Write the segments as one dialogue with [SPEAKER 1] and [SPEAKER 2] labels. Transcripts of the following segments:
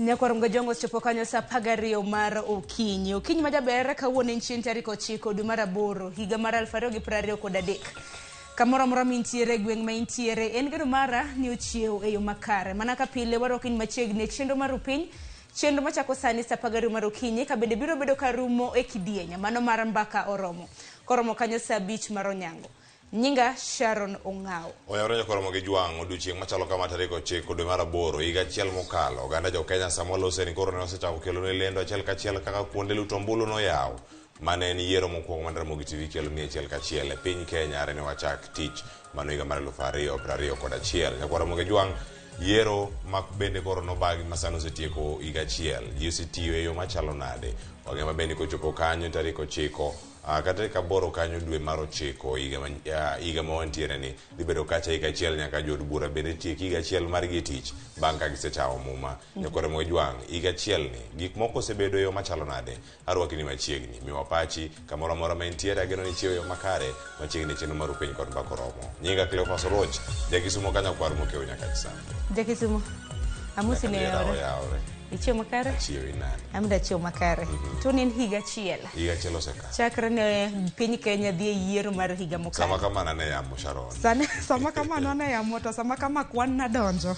[SPEAKER 1] Nyakorom gajongo chopo kanyo sa pagario mar okinyi. Okinyi majaber kawuono en tarik 9 dwe mar 8 higa mar 2023. Kamoro moro mintiere gweng' ma intiere en gero mara ni ochiew e yo makare. Mana ka pile waro okinyi machiegni chenro mar piny. Chenro machako sani sa pagario mar okinyi ka bende biro bedo karumo e kidienya mano mar mbaka oromo. Koromo kanyo sa 5 mar onyango. Nyinga Sharon Ongao.
[SPEAKER 2] Oyawre koromo gi jwang' odiochieng' machalo kama tarik 9 dwe mar 8 higa achiel mokalo. Oganda jo Kenya samolo seni koro ne osechako kelo ne lendo achiel kachiel kaka kuonde luto ombulu no yaw. Mane ni yiero mokwongo mar RamogiTV kelo ni achiel kachiel e piny Kenya are ne wachak tich mano higa mar 2021. Nyakwaro gi jwang' yiero mak bende koro no bagi masano osetieko higa achiel. Osetiyo e yo machalo nade. Ogema bende kochopo kanyo tarik 9 kata ka boro kanyo dwe mar 9 higa ma wantiere ni dibedo kacha higa achiel nyaka jod bura bende tieki higa achiel mar gi tich bang' ka gisechawo muma. Nyakwaro mo jwang' higa achiel ni gik moko osebedo yo machalo nade arwaki ni machiegni miwa pachi kamoro moro ma intiere ageno ni chiwo yo makare machiegni chenro mar piny kod mbako romo. Nyinga Cleophas Roch jakisumo kanya kwar mokew nyaka kisani
[SPEAKER 1] jakisumo amusi ne
[SPEAKER 2] yawre
[SPEAKER 1] ichio makare
[SPEAKER 2] achio inani
[SPEAKER 1] amda chio makare to nin higa achiel
[SPEAKER 2] oseka
[SPEAKER 1] chakre ne piny Kenya dhi yiero mar higa mokalo
[SPEAKER 2] sama kamana ne yamo Sharon
[SPEAKER 1] sama kamano ne yamo to sama kama kwan na donjo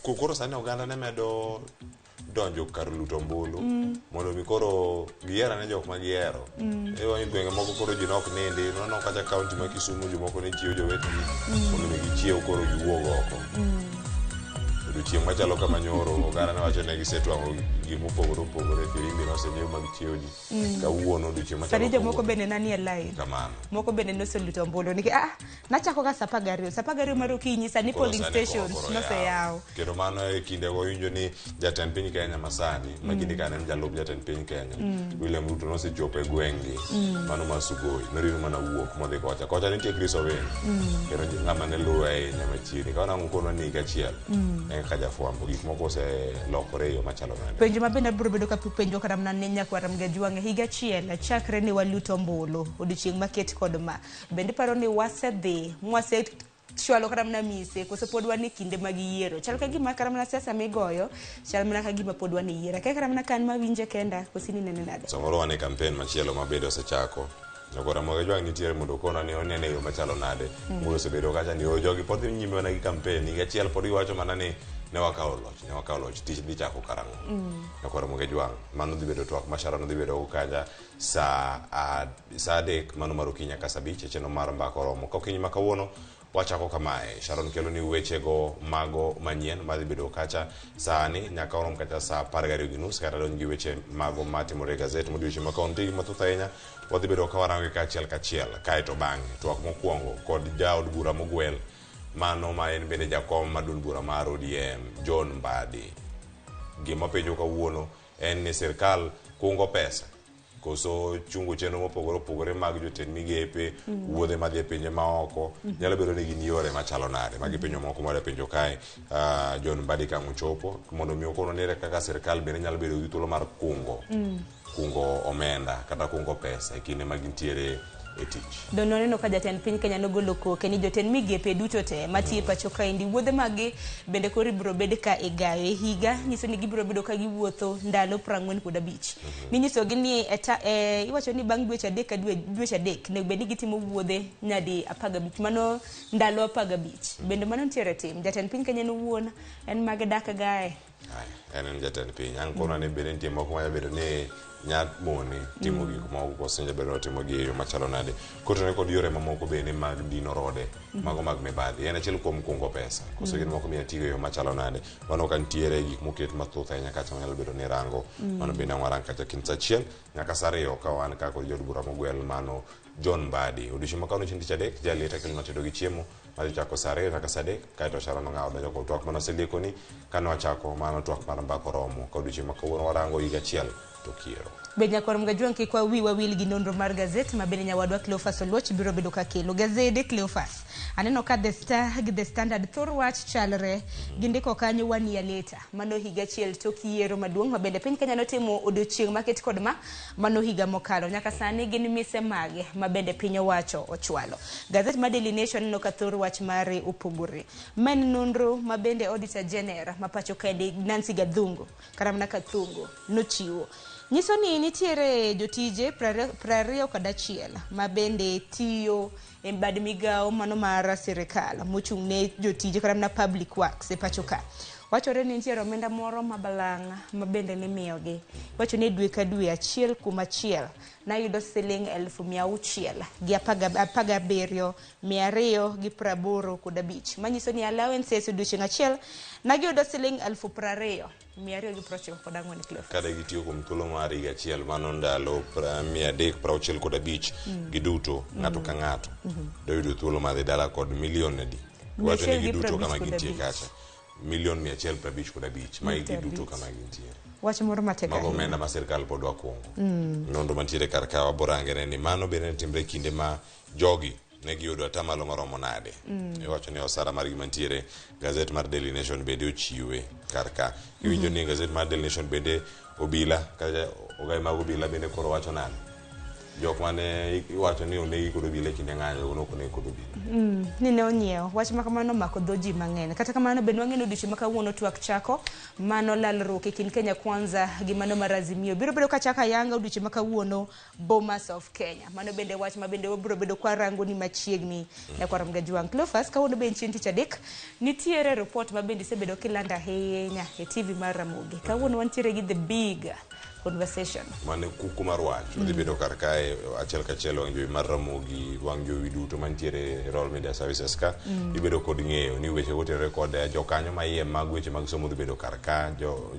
[SPEAKER 2] koro sani oganda ne medo donjo kar luto ombulu mondo mi koro giera ne jok ma giero ewa gwenge moko koro ji nok nindi nono kacha kaunti ma Kisumu jomoko ne chiwo jowetgi mondo mi gichiew koro giwuog oko odiochieng' machalo kama nyoro oganda ne wacho ne gisetwang'o gimopogore opogore firimbi nosenyiew mag chiewo ji kawuono odiochieng' machalo
[SPEAKER 1] sani jomoko bende nanie line
[SPEAKER 2] kamano
[SPEAKER 1] moko bende noseluto ombulu niki nachako ga sa pagario mar okinyi sani polling stations noseyaw
[SPEAKER 2] kendo mano e kinde go winjo ni jatend piny Kenya masani makinde kane en jalup jatend piny Kenya William Ruto nosechopo e gweng'gi mano mar Sugoi norino mana wuok modhi kocha nitie Chris Owen kendo ng'ama ne luwe ahinya machiegni kawana ng'ukono ni higa achiel ka jafwambo gik moko oselokore yo machalo nade.
[SPEAKER 1] Penjo mabende biro bedo ka penjo karam na nenya kwaram ga jwang' higa achiel chakre ni waluto ombulu odiochieng' maket kod ma bende paro ni wasedhi mwase chwalo karam na mise koso pod wan e kinde mag yiero chal ka gima karam na siasa migoyo chal mana ka gima pod wan e yiero ka karam na kan mawinje kenda kosini nene nade
[SPEAKER 2] samoro wan e campaign machielo mabedo osechako Nyakwaro mo jwang' nitiere mondo kono ni onene yo machalo nade mondo osebedo kacha ni jogi pod dhi nyime mana gi campaign higa achiel pod iwacho mana ni ne wakawo loch tich dhi chako karang'o. Nyakwaro mo jwang' mano dhi bedo twak ma Sharon dhi bedo kaja sa 3 mano mar okinyi nyaka sa 5 chenro mar mbako romo ka okinyi ma kawuono wachako kamae Sharon kelo ni wechego mago manyien madhi bedo kacha sani nyaka orom kacha sa 12:30 kata donj gi weche mago matimore e gazet modiochieng' ma kaunti mathoth ahinya wadhi bedo ka warango kachiel kaeto bang'e twak mokwongo kod jaod bura mogwel mano ma en bende jakom maduond bura mar ODM John Mbadi. Gima penjo kawuono en ni sirkal kungo pesa koso chungo chenro mopogore opogore mag jotend migepe wuodhe madhi e pinje maoko nyalo bedo ni gin yore machalo nade magi penjo moko mar penjo kae John Mbadi ka mochopo mondo mi okono nere kaka sirkal bende nyalo bedo gi thuolo mar kungo omenda kata kungo pesa e kinde mag intiere e tich.
[SPEAKER 1] Dono neno ka jatend piny Kenya no golo koke ni jotend migepe duto te mati pacho ka indi wuodhe magi bende kori biro bede ka e gayo e higa nyiso ni gibiro bedo ka giwuotho ndalo 45 ni nyiso gi ni iwacho ni bang' dweche 3 ka dweche 3 ne bende gitimo wuodhe nyadi 15 mano ndalo 15 bende mano ntiere tim jatend piny Kenya no wuona en mage dak gae
[SPEAKER 2] en jatend piny an kono ne bende nitie moko ma bedo ni nyat moni timo gik moko kosenja bedo timo gi yo machalo nade kotone kod yore mamoko bende mag dino rode mago mag mibadhi en achiel kuom kungo pesa koso gin moko miya tigo yo machalo nade mano ka ntiere gik moket mathoth ahinya kacha nyalo bedo ni rango mano bende warang kacha kinsa achiel nyaka sa 2 ka wan ka kod jod bura mogwel mano John Mbadi odiochieng' makano chieng' tich adek jalita kelno tedo gi chiemo madhi chako sa 2 nyaka sa 3 kaeto Sharon Ongao donjo kod twak mano selieko ni kane wachako mano twak mar mbako romo ka odiochieng' makawuono warango higa achiel to kiero
[SPEAKER 1] Benya kwa mgajua nkikwa wiwa wili ginondro mar gazet mabene nyawadwa Cleophas Oluoch biro bedo kakelo gazede Cleophas aneno ka the standard thor wach chalre gindiko kanyo wania leta mano higa chiel tok yiero maduong' mabende piny Kenya notimo odiochieng' maket kod mano higa mokalo nyaka sani gin mise mage mabende piny owacho ochwalo gazet ma Daily Nation no ka thor wach mare opogore men nonro mabende auditor general mapacho kaende Nancy Gadhungu karamna Kathungu nochiwo nyiso ni nitiere jotije 21 mabende tiyo e bad migao mano mar sirikal mochung' ne jotije karamna public works e pacho ka wachore ni nitiere omenda moro mabalanga mabende ni miyogi wacho ni dwe ka dwe achiel kuom achiel na yudo siling 600 gi 17,285 manyiso ni allowances odiochieng' achiel na giyudo siling 20,294
[SPEAKER 2] kada gitiyo kuom thuolo mar higa achiel mano ndalo 365 giduto ng'ato ka ng'ato doyudo thuolo mar dhi dala kod milion adi wacho ni giduto kama gintie kacha milion 155 ma giduto kama gintie
[SPEAKER 1] wach moro matek
[SPEAKER 2] mago omenda ma sirkal pod wakungo nondo mantiere kar kawa borangere ni mano bende timre kinde ma jogi ne giyudo atamalo maromo nade iwacho ni osara mar gimantiere gazet mar Daily Nation bende ochiwe kar ka iwinjo ni gazet mar Daily Nation bende obila kata ogai mag obila bende koro wacho nade jok mane iwacho ni onegi kod obila kinde ng'anyo ono kone kod obila
[SPEAKER 1] ni ne onyiewo wach makamano mako dhoji mang'eny kata kamano bende wang'eno odiochieng' makawuono twak chako mano lalruok e kind Kenya Kwanza gi mano mar Azimio biro bedo ka chaka yanga odiochieng' makawuono Bomas of Kenya mano bende wach ma bende biro bedo kwa rango ni machiegni na kwa Ramgajwang Cleophas kawuono bende chieng' tich adek nitiere report ma bende sebedo kilanda ahinya e TV mar Ramogi kawuono wantiere gi the big conversation
[SPEAKER 2] mane kuku mar wach odhi bedo kar kae achiel kachiel wang' jowi mar Ramogi wang' jowi duto mantiere Royal Media Services ka ibedo kod ng'eyo ni weche otere kod jokanyo ma iye mag weche mag somo dhi bedo kar ka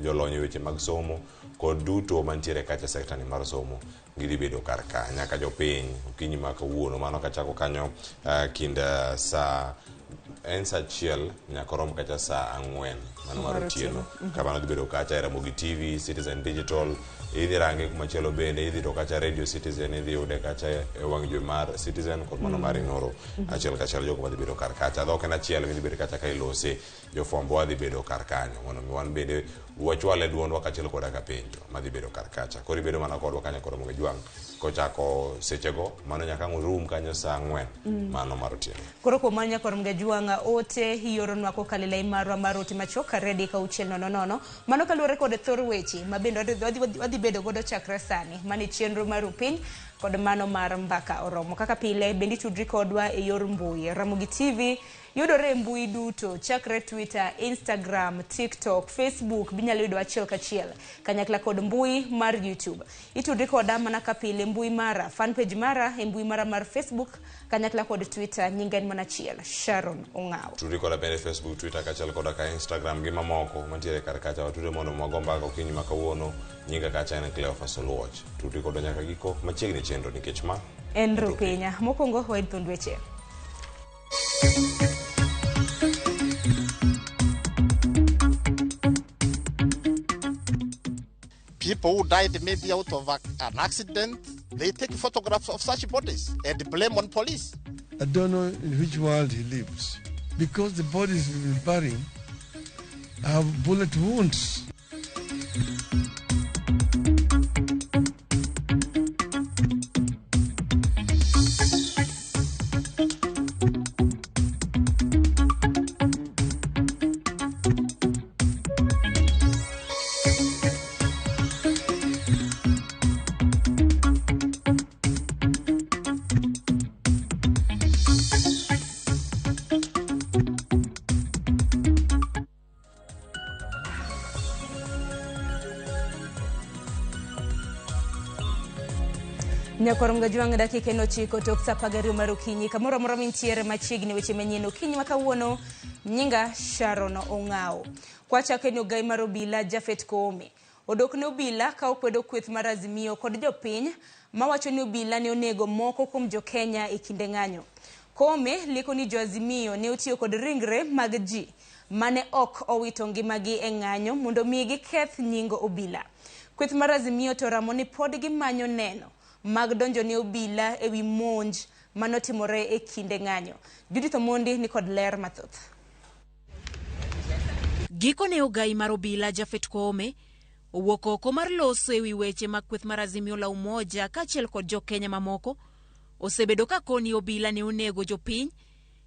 [SPEAKER 2] jolony weche mag somo kod duto mantiere kacha sekta ni mar somo gidhi bedo kar ka nyaka jopiny okinyi ma kawuono mano kachako kanyo kinda saa en saa achiel nyaka rom kacha saa 4 mano mar otieno kamano dhi bedo kacha e RamogiTV Citizen Digital idhi range kumachielo bende idhi to kacha Radio Citizen idhi yude kacha e wang' jowi mar Citizen kod mano mar Inoro achiel kachiel jogo madhi bedo kar kacha dhok en achiel midhi bedo kacha ka ilose jofwambo wadhi bedo kar kanyo mondo mi wan bende wachwale duondwa kachiel koda ka penjo madhi bedo kar kacha koro ibedo mana kodwa kanyo kod Ramogijwang' kochako sechego mano nyaka rum kanyo saa 4 mano mar otieno
[SPEAKER 1] koro kuom mano nyaka Ramogijwang' ote hioronwa kokalo e marwa mar ote machoka ready ka uchiel nono mano kaluwore kod thor weche ma bende wadhi bedo godo chakre sani mani chenro mar upiny kod mano mar mbaka oromo kaka pile bendi tudri kodwa e yor mbui RamogiTV yudore mbui duto chakre Twitter, Instagram, TikTok, Facebook binyalo yudo achiel kachiel kanyakla kod mbui mar YouTube itudri koda mana kapile mbui mara fanpage mara e mbui mara mar Facebook kanyakla kod Twitter nyinga en mana chiel Sharon Ong'aw
[SPEAKER 2] tudri koda bende Facebook, Twitter kachiel koda ka Instagram gi mamoko mantiere kar kacha watudre mondo magomba ko kinyi makawuono nyinga kacha en Cleophas Oluoch tudri koda nyaka giko machiegni chenro nikech ma
[SPEAKER 1] en Rupenya mokongo waid thondweche
[SPEAKER 3] people who died maybe out of an accident, they take photographs of such bodies and blame on police.
[SPEAKER 4] I don't know in which world he lives because the bodies we will bury have bullet wounds.
[SPEAKER 1] Nyakoro Ramogijwang' dakika 9 tok saa 10 mar okinyi kamoro amora mintiere machiegni weche manyien okinyi makawuono nyinga Sharon Ong'aw kwachake ni ogai mar obila Jafet Koome odok ne obila ka okwedo kweth mar Azimio kod jopiny mawacho ni obila ne onego moko kuom jo Kenya e kinde ng'anyo Koome liko ni jo Azimio ne otiyo kod ringre mag ji mane ok owito ngimagi e ng'anyo mondo mi giketh nying obila. Kweth mar Azimio to ramo ni pod gimanyo neno mag donjo ne obila ewi monj manotimore e kinde ng'anyo. Judith Omondi ni kod ler mathoth.
[SPEAKER 5] Giko ne ogai mar obila Jafet Koome owuok oko mar loso ewi weche mag kweth mar Azimio la Umoja kaachiel kod jo-Kenya mamoko osebedo ka koni obila ne onego jopiny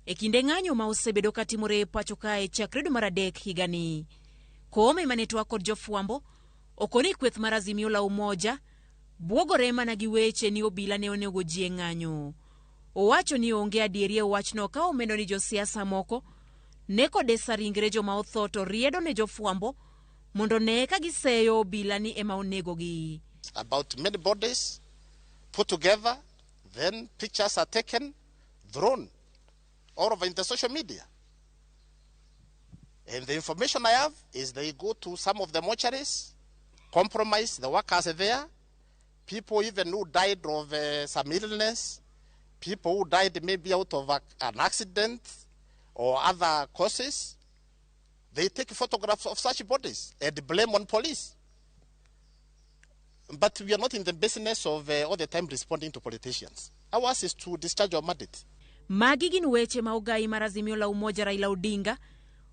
[SPEAKER 5] e kinde ng'anyo ma osebedo katimore e pacho kae chakre dwe mar 3 higani. Koome mane twak kod jofwambo okoni kweth mar Azimio la Umoja buogore mana gi weche ni obila ne onego ji e ng'anyo. Owacho ni onge adieri e wachno ka omendo ni josiasa moko ne kodesa ringre joma otho to riedo ne jofwambo mondo ne ka giseyo obila ni ema onego gi.
[SPEAKER 3] About many bodies put together, then pictures are taken, thrown all over in the social media. And the information I have is they go to some of the mortuaries, compromise the workers there, people even who died of some illness, people who died maybe out of an accident or other causes. They take photographs of such bodies and blame on police. But we are not in the business of all the time responding to politicians. Ours is to discharge our mandate.
[SPEAKER 5] Magi gin weche ma ogai mar Azimio la Umoja Raila Odinga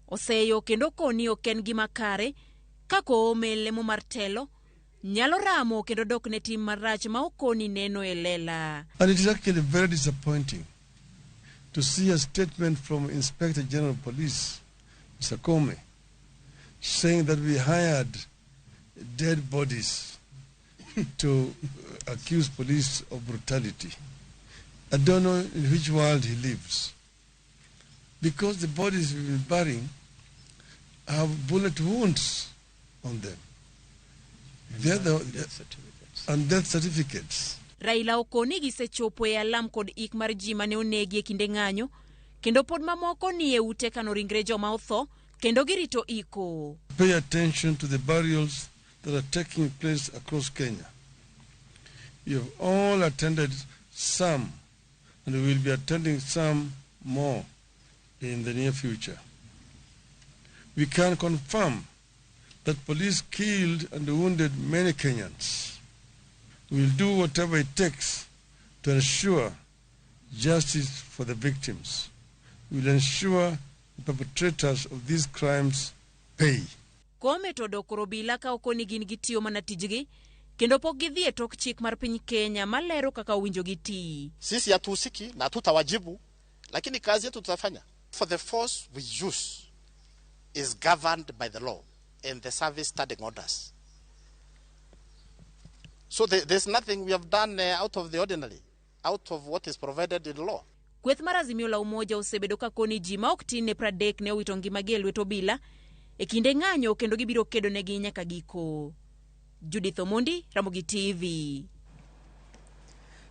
[SPEAKER 5] oseyo kendo koni oken gima kare ka Koome lemo mar telo nyalo ramo kendo dok ne tim marach ma okoni neno e lela.
[SPEAKER 4] And it is actually very disappointing to see a statement from Inspector General of Police, Mr. Koome, saying that we hired dead bodies to accuse police of brutality. I don't know in which world he lives, because the bodies we've been burying have bullet wounds on them. And death certificates.
[SPEAKER 5] Raila okoni gisechopo e alam kod ik mar ji mane onegi e kinde ng'anyo, kendo pod mamoko ni e ute kano ringre joma otho, kendo girito iko.
[SPEAKER 4] Pay attention to the burials that are taking place across Kenya. You have all attended some, and we will be attending some more in the near future. We can confirm that police killed and wounded many Kenyans. We will do whatever it takes to ensure justice for the victims. We will ensure the perpetrators of these crimes pay.
[SPEAKER 5] Koome to dokoro obila ka okoni gin gitiyo mana tijgi, kendo pok gidhi e tok chik mar piny Kenya malero kaka owinjo giti.
[SPEAKER 3] Sisi hatuhusiki na hatutawajibu, lakini kazi yetu tutafanya. For the force we use is governed by the law and the service standing orders. So there's nothing we have done out of the ordinary, out of what is provided in law.
[SPEAKER 5] Kweth mar Azimio la Umoja osebedo ka koni ji ma ok tin ne 30 ne owito ngimagi e lwet obila e kinde ng'anyo kendo gibiro kedo negi nyaka giko. Judith Omondi, Ramogi TV.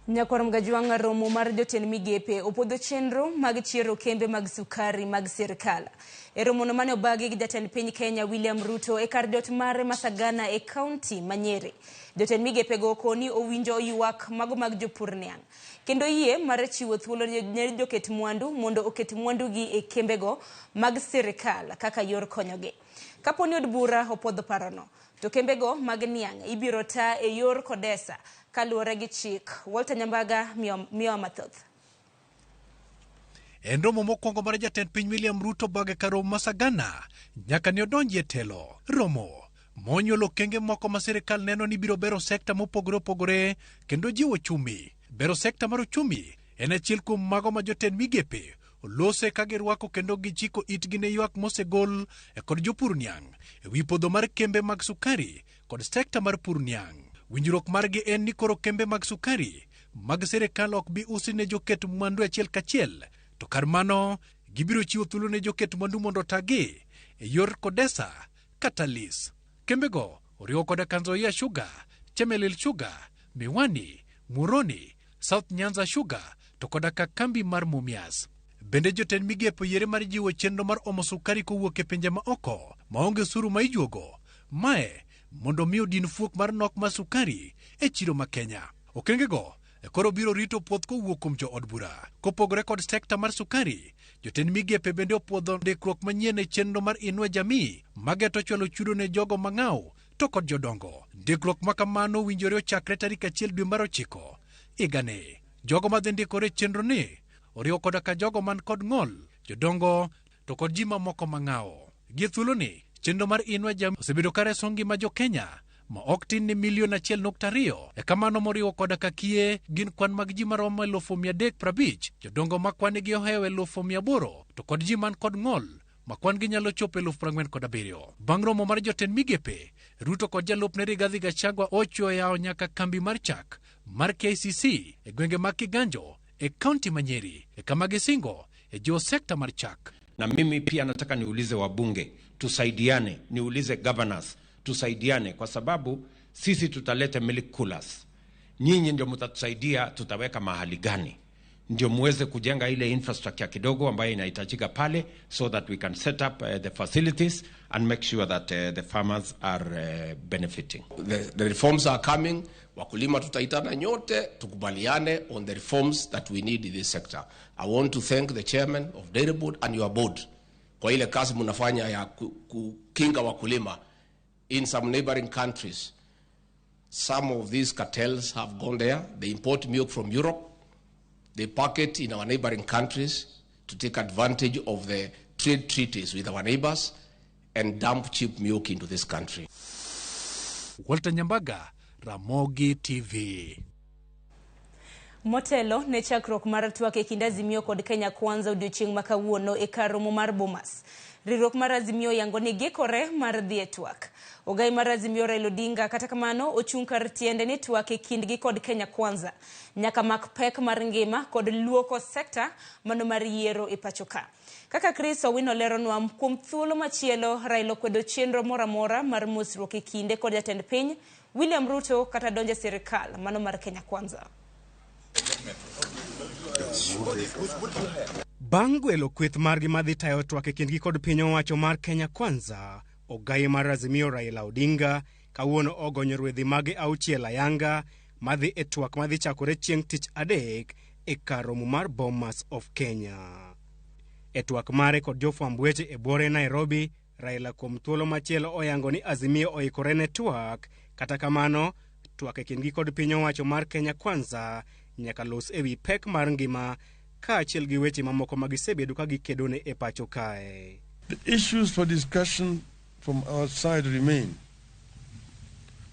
[SPEAKER 1] Nyakwar Mgajwang' romo mar jotend migepe opodho chenro mag chiero kembe mag sukari mag sirkal. E romono mane obagi gi jatend piny Kenya William Ruto e kar jot mare Masagana e kaunti ma Nyeri. Jotend migepe go koni owinjo ywak mago mag jopur niang'. Kendo yie mar chiwo thuolo ne joket mwandu mondo oket mwandu gi e kembe go mag sirkal kaka yor konyogi. Kaponi od bura opodho parono, to kembe go mag niang' ibiro ta e yor kodesa kaluwore gi chik. Walter Nyambaga miyo mathoth.
[SPEAKER 6] En romo mokwongo mar jatend piny William Ruto bage karo Masagana nyaka ne odonji e telo. Romo monyuolo kenge moko ma sirkal neno ni biro bero sekta mopogore opogore kendo jiwo chumi. Bero sekta mar uchumi en achiel kuom mago ma jotend migepe olose ka girwako kendo gichiko itgi ne ywak mosegol e kod jopur niang' e wi podho mar kembe mag sukari kod sekta mar pur niang'. Winjruok margi en ni koro kembe mag sukari mag sirkal ok bi usi ne joket mwandu achiel kachiel, to kar mano gibiro chiwo thuolo ne joket mwandu mondo tagi e yor kodesa kata lis. Kembego oriwo koda Kanzoia Sugar, Chemelil Sugar, Miwani, Muroni, South Nyanza Sugar to koda ka kambi mar Mumias. Bende jotend migepe yere mar jiwo chenro mar omo sukari kowuok e pinje ma oko maonge osuru ma ijuogo. Mae mondo miyo din fuok mar nok mar sukari e chiro ma Kenya. Okengego koro biro rito puoth kowuok kuom jo od bura. Kopogore kod sekta mar sukari, jotend migepe bende opuodho ndikruok manyien e chenro mar Inua Jamii mageto chwalo chudo ne jogo mang'aw to kod jodongo. Ndikruok ma kamano winjore ochakre tarik 1 dwe mar 9 higani. Jogo madhi ndikore chenro ni oriwo koda ka jogo man kod ng'ol, jodongo to kod ji mamoko mang'aw. Gi thuoloni, chenro mar Inua Jamii osebedo ka reso ngima jo Kenya ma ok tin ni milion 1.2. E kamano moriwo koda ka kie gin kwan mag ji maromo 350,000, jodongo ma kwan gi ohewe 800,000 to kod ji man kod ng'ol ma kwan gi nyalo chopo 47,000. Bang' romo mar jotend migepe, Ruto kod jalupne Rigathi Gachagua ochwo yawo nyaka kambi mar chak mar KCC e gwenge mag Kiganjo e kaunti ma Nyeri, e kama gisingo e jiwo sekta mar chak.
[SPEAKER 7] Na mimi pia nataka niulize wabunge tusaidiane, niulize governors tusaidiane, kwa sababu sisi tutalete milk coolers. Nyinyi ndio mtatusaidia tutaweka mahali gani, ndio muweze kujenga ile infrastructure kidogo ambayo inahitajika pale, so that we can set up the facilities and make sure that the farmers are benefiting.
[SPEAKER 8] The reforms are coming. Wakulima tutaitana nyote tukubaliane on the reforms that we need in this sector. I want to thank the chairman of Dairy Board and your board kwa ile kazi mnafanya ya kukinga wakulima. In some neighboring countries, some of these cartels have gone there. They import milk from Europe. They pack it in our neighboring countries to take advantage of the trade treaties with our neighbors and dump cheap milk into this country.
[SPEAKER 6] Walter Nyambaga, RamogiTV.
[SPEAKER 1] Motelo ne chakruok mar twak e kind Azimio kod Kenya Kwanza odiochieng' ma kawuono e kar romo mar Bomas. Riwruok mar Azimio yango ni gikore mar dhi e twak. Ogai mar Azimio Raila Odinga kata kamano ochung' kar tiende ni twak e kindgi kod Kenya Kwanza nyaka mak pek mar ngima kod luoko sekta mano mar yiero e pacho ka. Kaka Chris Owino leronwa kuom thuolo machielo, Raila kwedo chenro moramora mar mosruok e kinde kod jatend piny William Ruto kata donje sirikal mano mar Kenya Kwanza.
[SPEAKER 9] Bang' gwelo kweth margi madhi tayo twak e kindgi kod piny owacho mar Kenya Kwanza, ogai mar Azimio Raila Odinga kawuono ogonyo rwedhi mage 6 ayanga madhi e twak madhi chakore chieng' tich adek e kar romo mar Bomas of Kenya. E twak mare kod jofwamb weche e bwore Nairobi, Raila kuom thuolo machielo oyango ni Azimio oikore ne twak, kata kamano twak e kindgi kod piny owacho mar Kenya Kwanza nyaka los ewi pek mar ngima kaachiel gi weche mamoko magisebedo ka gikedone e pacho kae.
[SPEAKER 4] The issues for discussion from our side remain: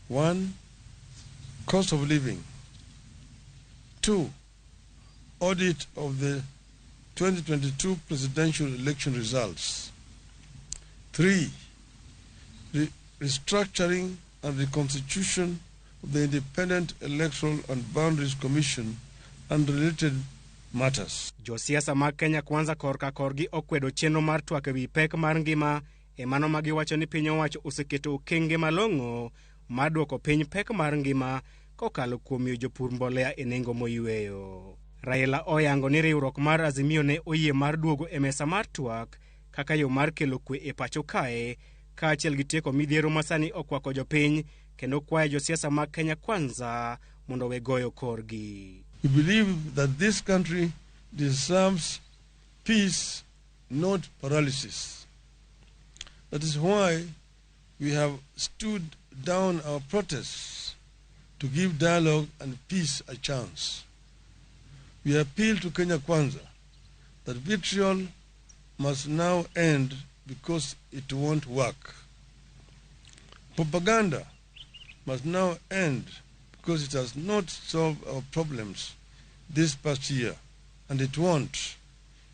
[SPEAKER 4] 1. Cost of living. 2. Audit of the 2022 presidential election results. 3. Restructuring and reconstitution of the Independent Electoral and Boundaries Commission and related matters.
[SPEAKER 9] Josiasa mag Kenya Kwanza korka korgi okwedo chenro mar twak ewi pek mar ngima e mano magiwacho ni piny owacho oseketo okenge malong'o mar duoko piny pek mar ngima kokalo kuom miyo jopur mbolea e nengo moyweyo. Raila oyango ni riwruok mar Azimio ne oyie mar duogo e mesa mar twak kaka yo mar kelo kwe e pacho kae kaachiel gi tieko midhiero masani okwako jopiny kendo kwayo josiasa mag Kenya Kwanza mondo we goyo korgi.
[SPEAKER 4] We believe that this country deserves peace, not paralysis. That is why we have stood down our protests to give dialogue and peace a chance. We appeal to Kenya Kwanza that vitriol must now end because it won't work. Propaganda must now end because it has not solved our problems this past year, and it won't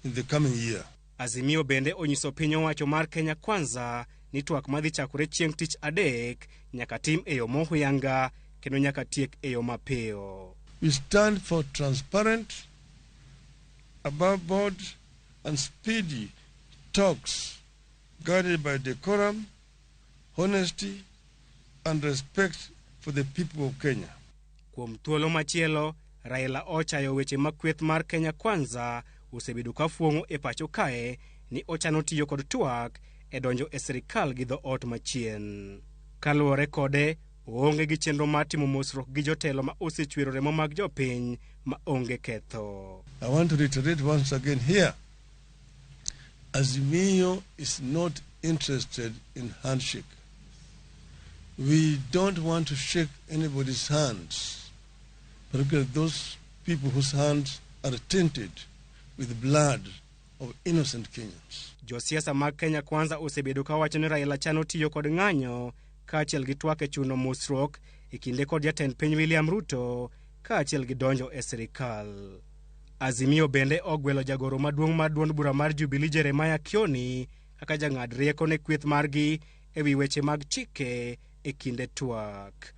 [SPEAKER 4] in the coming year.
[SPEAKER 9] Azimio bende onyiso piny owacho mar Kenya Kwanza ni twak madhi chakore chieng' tich adek nyaka tim e yo mohuyanga kendo nyaka tiek e yo mapiyo.
[SPEAKER 4] We stand for transparent, above board and speedy talks guided by decorum, honesty and respect for the people of Kenya.
[SPEAKER 9] Kuom thuolo machielo, Raila ochayo weche makweth mar Kenya Kwanza osebedo ka fuong'o e pacho kae ni ochano tiyo kod twak e donjo e sirikal gi dho ot machien. Kaluwore kode, onge gi chenro mar timo mosruok gi jotelo ma osechwero remo mag jopiny ma onge ketho.
[SPEAKER 4] I want to reiterate once again here, Azimio is not interested in handshake. We don't want to shake anybody's hands, particularly those people whose hands are tainted with blood of innocent Kenyans.
[SPEAKER 9] Josiasa mag Kenya Kwanza osebedo ka wacho ni Raila chano tiyo kod ng'anyo kaachiel gi twak e chuno mosruok e kinde kod jatend piny William Ruto kaachiel gi donjo e sirikal. Azimio bende ogwelo jagoro maduong' mar duond bura mar Jubilee Jeremiah Kioni kaka jang'ad rieko ne kweth margi e wi weche mag chike e kinde twak.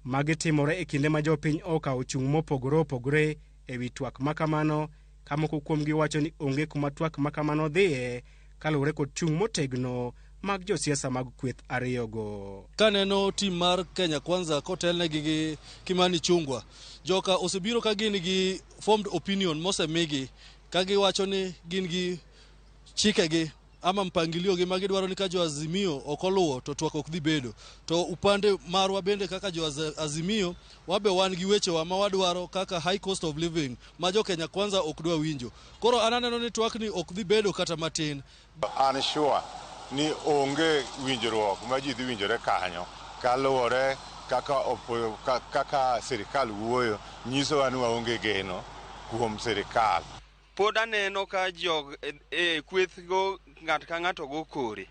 [SPEAKER 9] Magi timore e kinde ma jopiny okawo chung' mopogore opogore e wi twak makamano, ka moko kuomgi wacho ni onge kuma twak makamano dhiye kaluwore kod chung' motegno mag josiasa mag kweth ariyogo.
[SPEAKER 10] Kaneno tim mar Kenya Kwanza kotelnegi gi Kimani Ichung'wah, joka osebiro ka gin gi formed opinion mosemigi ka giwacho ni gin gi chikegi ama mpangilio gi magidwaro ni ka jo Azimio okoluwo to twak ok dhi bedo. To upande marwa bende kaka jo Azimio wabe wan gi wechewa ma wadwaro kaka high cost of living ma jo Kenya Kwanza ok dwa winjo. Koro ananeno ni twak ni ok dhi bedo kata matin.
[SPEAKER 11] An sure ni onge winjruok ma ji dhi winjore kanyo kaluwore kaka sirikal wuoyo nyiso ni waonge geno kuom sirikal.
[SPEAKER 12] Pod aneno ka jog kweth go ng'at ka ng'ato go kore.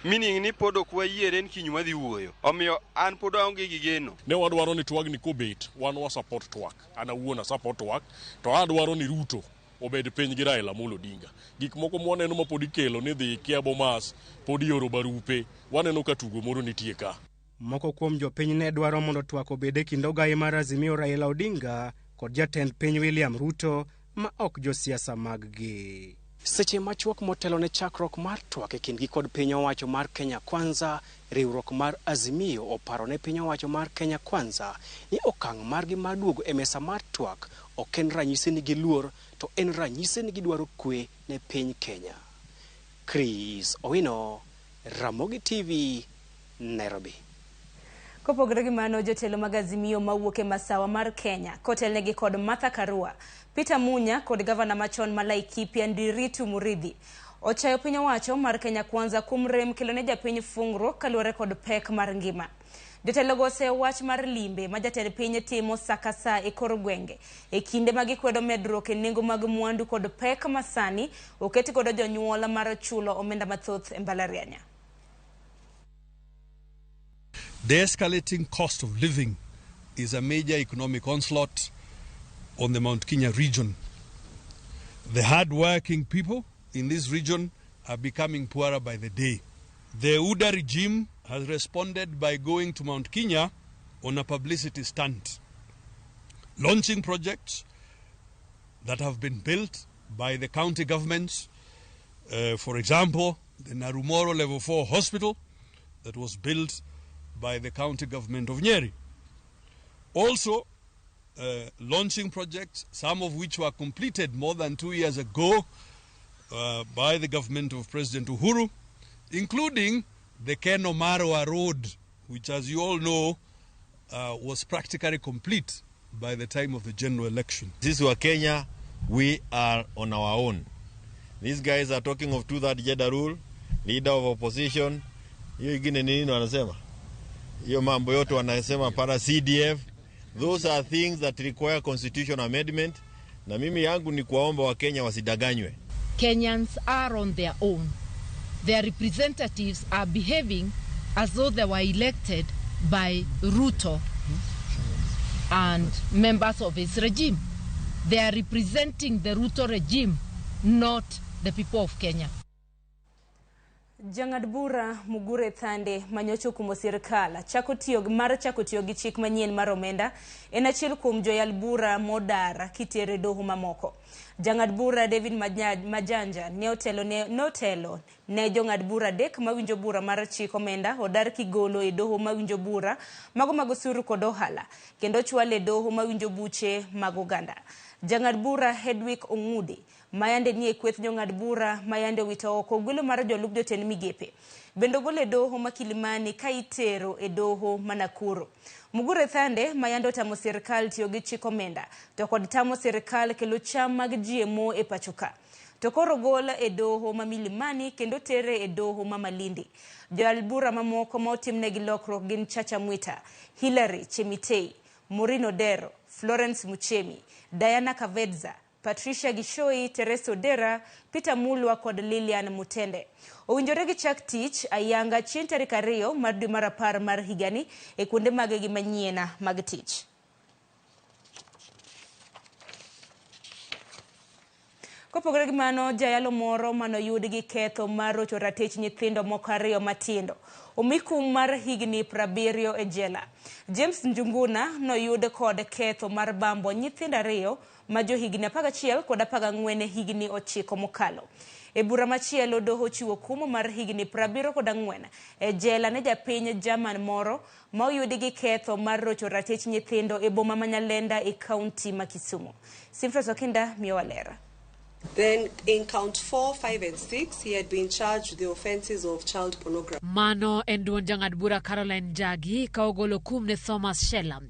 [SPEAKER 12] Meaning ni pod ok wayiere ni kinyu madhi wuoyo. Omiyo an pod aonge gi geno.
[SPEAKER 13] Ne wadwaro ni twag ni kobet, wan wa support twak. Ana wuona support twak, to adwaro ni Ruto obed piny gi Raila Amolo Odinga. Gik moko mwaneno ma pod ikelo ni dhi kia Bomas, pod ioro barupe, waneno ka tugo moro nitie ka.
[SPEAKER 9] Moko kuom jopiny ne dwaro mondo twak obed e kind ogai mar Azimio Raila Odinga kod jatend piny William Ruto ma ok josiasa mag-gi. Seche machuok motelo ne chakruok mar twak e kindgi kod piny owacho mar Kenya Kwanza, riwruok mar Azimio oparo ne piny owacho mar Kenya Kwanza ni okang' margi mar duogo e mesa mar twak ok en ranyisi ni giluor, to en ranyisi ni gidwaro kwe ne piny Kenya. Chris Owino, Ramogi TV, Nairobi.
[SPEAKER 1] Kopogore gi mano, jotelo mag Azimio mawuok e masawa mar Kenya kotelnegi kod Martha Karua, Peter Munya kod gavana machon ma Laikipia Ndiritu Muridhi ochayo piny owacho mar Kenya Kwanza kuom rem kelo ne japiny fungruok kaluwore kod pek mar ngima. Jotelo go osewach mar limbe ma jatend piny timo sakasa e kor gwenge e kinde ma gikwedo medruok e nengo mag mwandu kod pek masani oketi kod jonyuola mar chulo omenda mathoth e mbalarianya.
[SPEAKER 14] The escalating cost of living is a major economic onslaught on the Mount Kenya region. The hard-working people in this region are becoming poorer by the day. The UDA regime has responded by going to Mount Kenya on a publicity stunt, launching projects that have been built by the county governments. For example, the Narumoro Level 4 Hospital that was built by the county government of Nyeri. Also, launching projects, some of which were completed more than 2 years ago by the government of President Uhuru, including the Keno Marwa Road, which, as you all know, was practically complete by the time of the general election.
[SPEAKER 15] This is Kenya, we are on our own. These guys are talking of two-third gender rule, leader of opposition. Hiyo ingine nini wanasema? Hiyo mambo yote wanasema para CDF. Those are things that require constitutional amendment. Na mimi yangu ni kuwaomba wa Kenya wasidanganywe.
[SPEAKER 16] Kenyans are on their own. Their representatives are behaving as though they were elected by Ruto and members of his regime. They are representing the Ruto regime, not the people of Kenya.
[SPEAKER 1] Jang'ad bura Mugure Thande manyocho kumo sirkal chako tiyo gi chik manyien mar omenda en achiel kuom joyal bura modar kitere doho mamoko. Jang'ad bura David Majanja ne otelo ne jong'ad bura dek mawinjo bura mar chik omenda odar kigolo e doho mawinjo bura mago mag osuru kod ohala kendo chwale doho mawinjo buche mag oganda. Jang'ad bura Hedwig Ongudi mayande ni e kweth jong'ad bura mayande wito oko gwelo mar jolup jotend migepe bendo gole doho ma Kilimani ka itero e doho ma Nakuru. Mugure Thande mayando tamo sirkal tiyo gi chik omenda to kod tamo sirkal kelo cham mag GMO e pachoka. To koro gola e doho ma Milimani kendo tere e doho ma Malindi. Joalbura mamoko ma otimnegi lokruok gin Chacha Mwita, Hilary Chemitei, Morino Dero, Florence Muchemi, Diana Kavedza, Patricia Gishoi, Teresa Odera, Peter Mulwa kod Lilian Mutende. Owinjore gi chak tich ayanga chieng' tarik 2 mar dwe mar 10 mar higani e kuonde magegi manyiena mag tich. Kopogore gi mano, jayalo moro manoyud gi ketho mar rocho ratich nyithindo moko 2 matindo omikum mar higni 70 e jela. James Njunguna noyud kod ketho mar bambo nyithindo 2 ma jo higni 11 kod 14 higni 9 mokalo. E bura machielo doho chiwo kum mar higni 74 e jela ne japiny German moro ma oyud gi ketho mar rocho ratich nyithindo e boma ma Nyalenda e kaunti ma Kisumu. Simfras Okinda miyo walera.
[SPEAKER 17] Then in count 4, 5 and 6, he had been charged with the offences of child pornography.
[SPEAKER 18] Mano en duond jang'ad bura Caroline Jagi ka ogolo kum ne Thomas Sheller,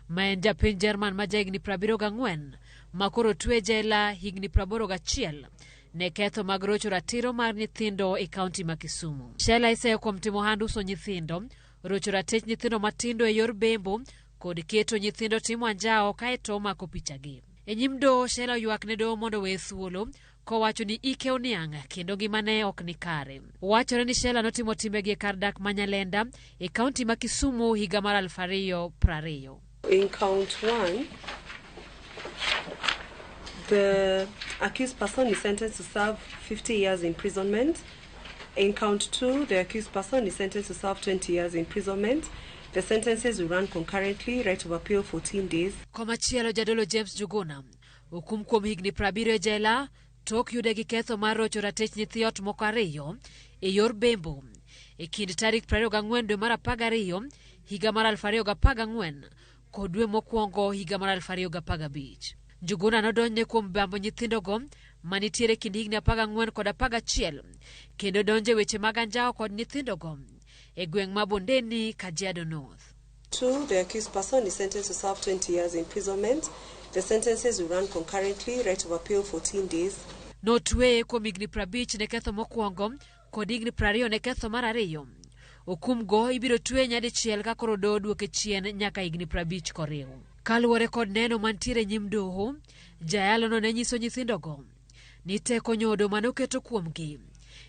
[SPEAKER 18] ma en japiny Jerman ma jahigni 74 ma koro twe jela higni 81 ne ketho mag rocho ratiro mar nyithindo e kaunti ma Kisumu. Sheller iseyo kuom timo hand uso nyithindo, rocho ratich nyithindo matindo e yor bembo kod keto nyithindo timo anjao kaeto mako pichagi. E nyim doho, Sheller ywak ne doho mondo we thuolo kowacho ni ike oniang' kendo gimane ok ni kare. Wachore ni Sheller notimo timbegi e kar dak ma Nyalenda e kaunti ma Kisumu higa mar 2020.
[SPEAKER 17] In count 1, the accused person is sentenced to serve 50 years imprisonment. In count 2, the accused person is sentenced to serve 20 years imprisonment. The sentences will run concurrently, right of appeal 14 days.
[SPEAKER 18] Komachielo jadolo James Juguna okum kuom higni 70 jela tok yude gi ketho mar rocho ratich nyithi ot moko 2 e yor bembo e kind tarik 24 dwe mar 12 higa mar 2014 kod dwe mokwongo higa mar 2015. Juguna nodonjne kuom bambo nyithindogo manitiere kind higni 14 kod 11 kendo donje weche mag anjao kod nyithindogo e gweng' ma Bondeni, Kajiado North.
[SPEAKER 17] 2, the accused person is sentenced to serve 20 years imprisonment. The sentences will run concurrently, right of appeal 14 days.
[SPEAKER 18] Notwe kuom higni 50 ne ketho mokwongo kod higni 20 ne ketho mar 2. Okumgo ibiro twe nyadichiel ka koro doho duoke chien nyaka higni 50 koriw. Kaluwore kod neno mantiere nyim doho, jayalono ne nyiso nyithindogo ni teko nyodo manoketo kuomgi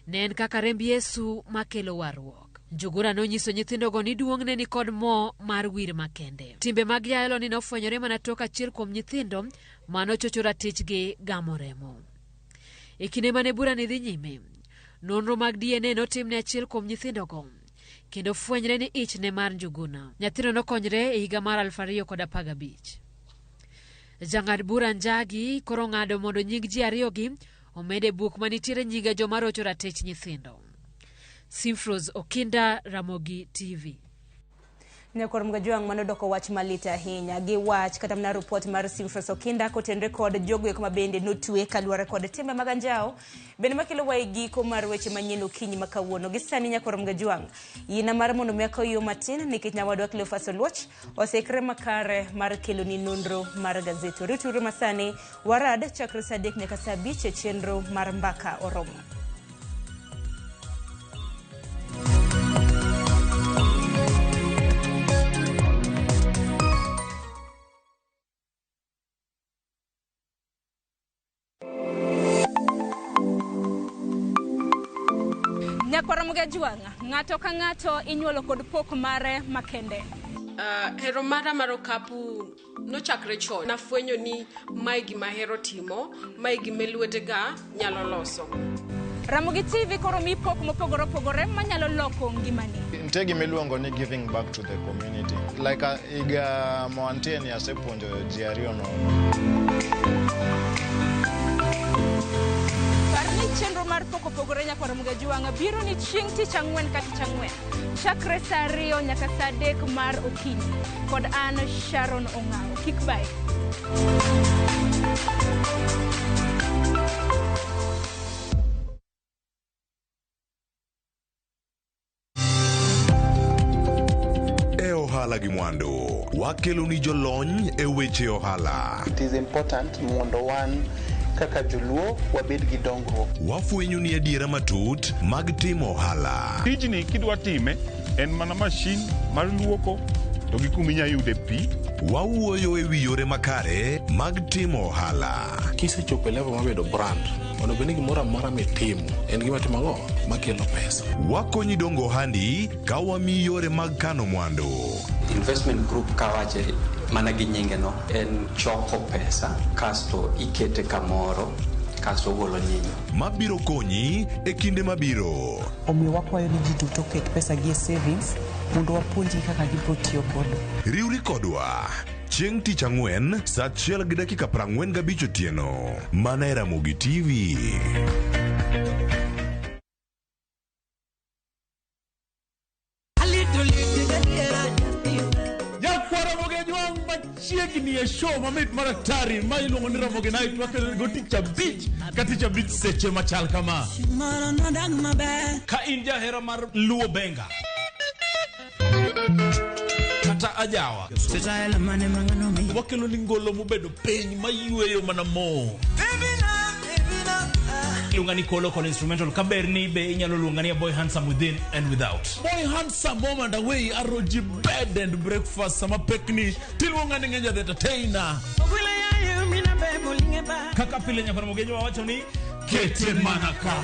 [SPEAKER 18] ne en kaka remb Yesu makelo warruok. Jugura nonyiso nyithindogo ni duong'ne ni kod mo mar wir makende. Timbe mag jayalo ni nofwenyore mana tok achiel kuom nyithindo manochocho ratichgi gamo remo. E kinde mane bura ni dhi nyime, nonro mag DNA notimne achiel kuom nyithindogo kendo fwenyre ni ich ne mar Njuguna. Nyathino nokonyre e higa mar 2015. Jang'ad bura Njagi koro ng'ado mondo nying ji 2 gi omede buk manitiere nyinga joma rocho ratich nyithindo. Simfros Okinda, Ramogi TV.
[SPEAKER 1] Nyakor mgajuang manodoko wach malita ahinya gi wach kata mna report mar Simfros Okinda kotenre kod jogo kuma bende notwe kaluwore kod timbe mag anjao bende makelo wai giko mar weche manyien okinyi makawuono gi sani. Nyakor mgajuang yina mar mondo miaka yo matin nikech nyawadwa Cleophas Oluoch osekre makare mar kelo ni nonro mar gazeto. Rituru masani warad chakre saa 3 nyaka saa 5 e chenro mar mbaka oromo. Nyakor mgajuang ng'ato ka ng'ato inyuolo kod pok mare makende.
[SPEAKER 19] Hero mara mar okapu nochakre chon. Nafwenyo ni mae gima hero timo, mae gima lwetega nyalo loso.
[SPEAKER 1] RamogiTV koro mi pok mopogore opogore manyalo loko ngimani.
[SPEAKER 20] Nitie gima iluongo ni giving back to the community. Like iga moanteni asepuonjo ji 2
[SPEAKER 1] Chenro mar pok opogore nyakor mgajuang biro ni chieng' tich ang'wen ka tich ang'wen chakre saa 2 nyaka saa 3 mar okinyi kod an Sharon Ong'ao. Kik bai.
[SPEAKER 21] ohala gi mwandu. Wakelo ni jolony e weche ohala.
[SPEAKER 22] It is important mondo wan kaka joluo wabed gi dongruok.
[SPEAKER 21] Wafwenyo ni adiera matut mag timo ohala.
[SPEAKER 23] Tijni kidwa time en mana mashin mar luoko to gi kuminya yude pi.
[SPEAKER 21] Wawuoyo e wi yore makare mag timo ohala.
[SPEAKER 24] Kisechopo level mabedo brand, ono beni gimoro amora mitimo en gima timo makelo pesa.
[SPEAKER 21] Wakonyi dongo ohandi ka wami yore mag kano mwandu.
[SPEAKER 25] Investment group kawache mana gi nyinge no en choko pesa kasto ikete kamoro kasto golo nyinyo.
[SPEAKER 21] Mabiro konyi e kinde mabiro.
[SPEAKER 26] Omiyo wakwayo ni ji duto ket pesa gi e savings mondo wapuonji kaka gibiro tiyo kodo.
[SPEAKER 21] Riwri kodwa chieng' tich ang'wen saa 1:45 otieno. Mana e Ramogi TV.
[SPEAKER 27] Chiegni e show mamit maratari ma iluongo ni Ramogi Night wakelo go tich abich seche machal kama. Ka in jahera mar luo benga kata ajawa wakelo ni ngolo mobedo piny mayueyo mana mo. Lunga ni kolo con instrumental kaberni be inyalo lunga ni Boy Handsome Within and Without. Boy Handsome moment away aroji bed and breakfast sama pekni tilunga ni ngenja the entertainer. Kaka pile nya Ramogi wacho ni kete manaka.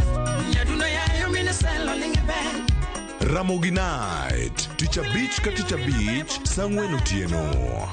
[SPEAKER 21] Ramogi Night tich abich ka tich abich saa 4 otieno.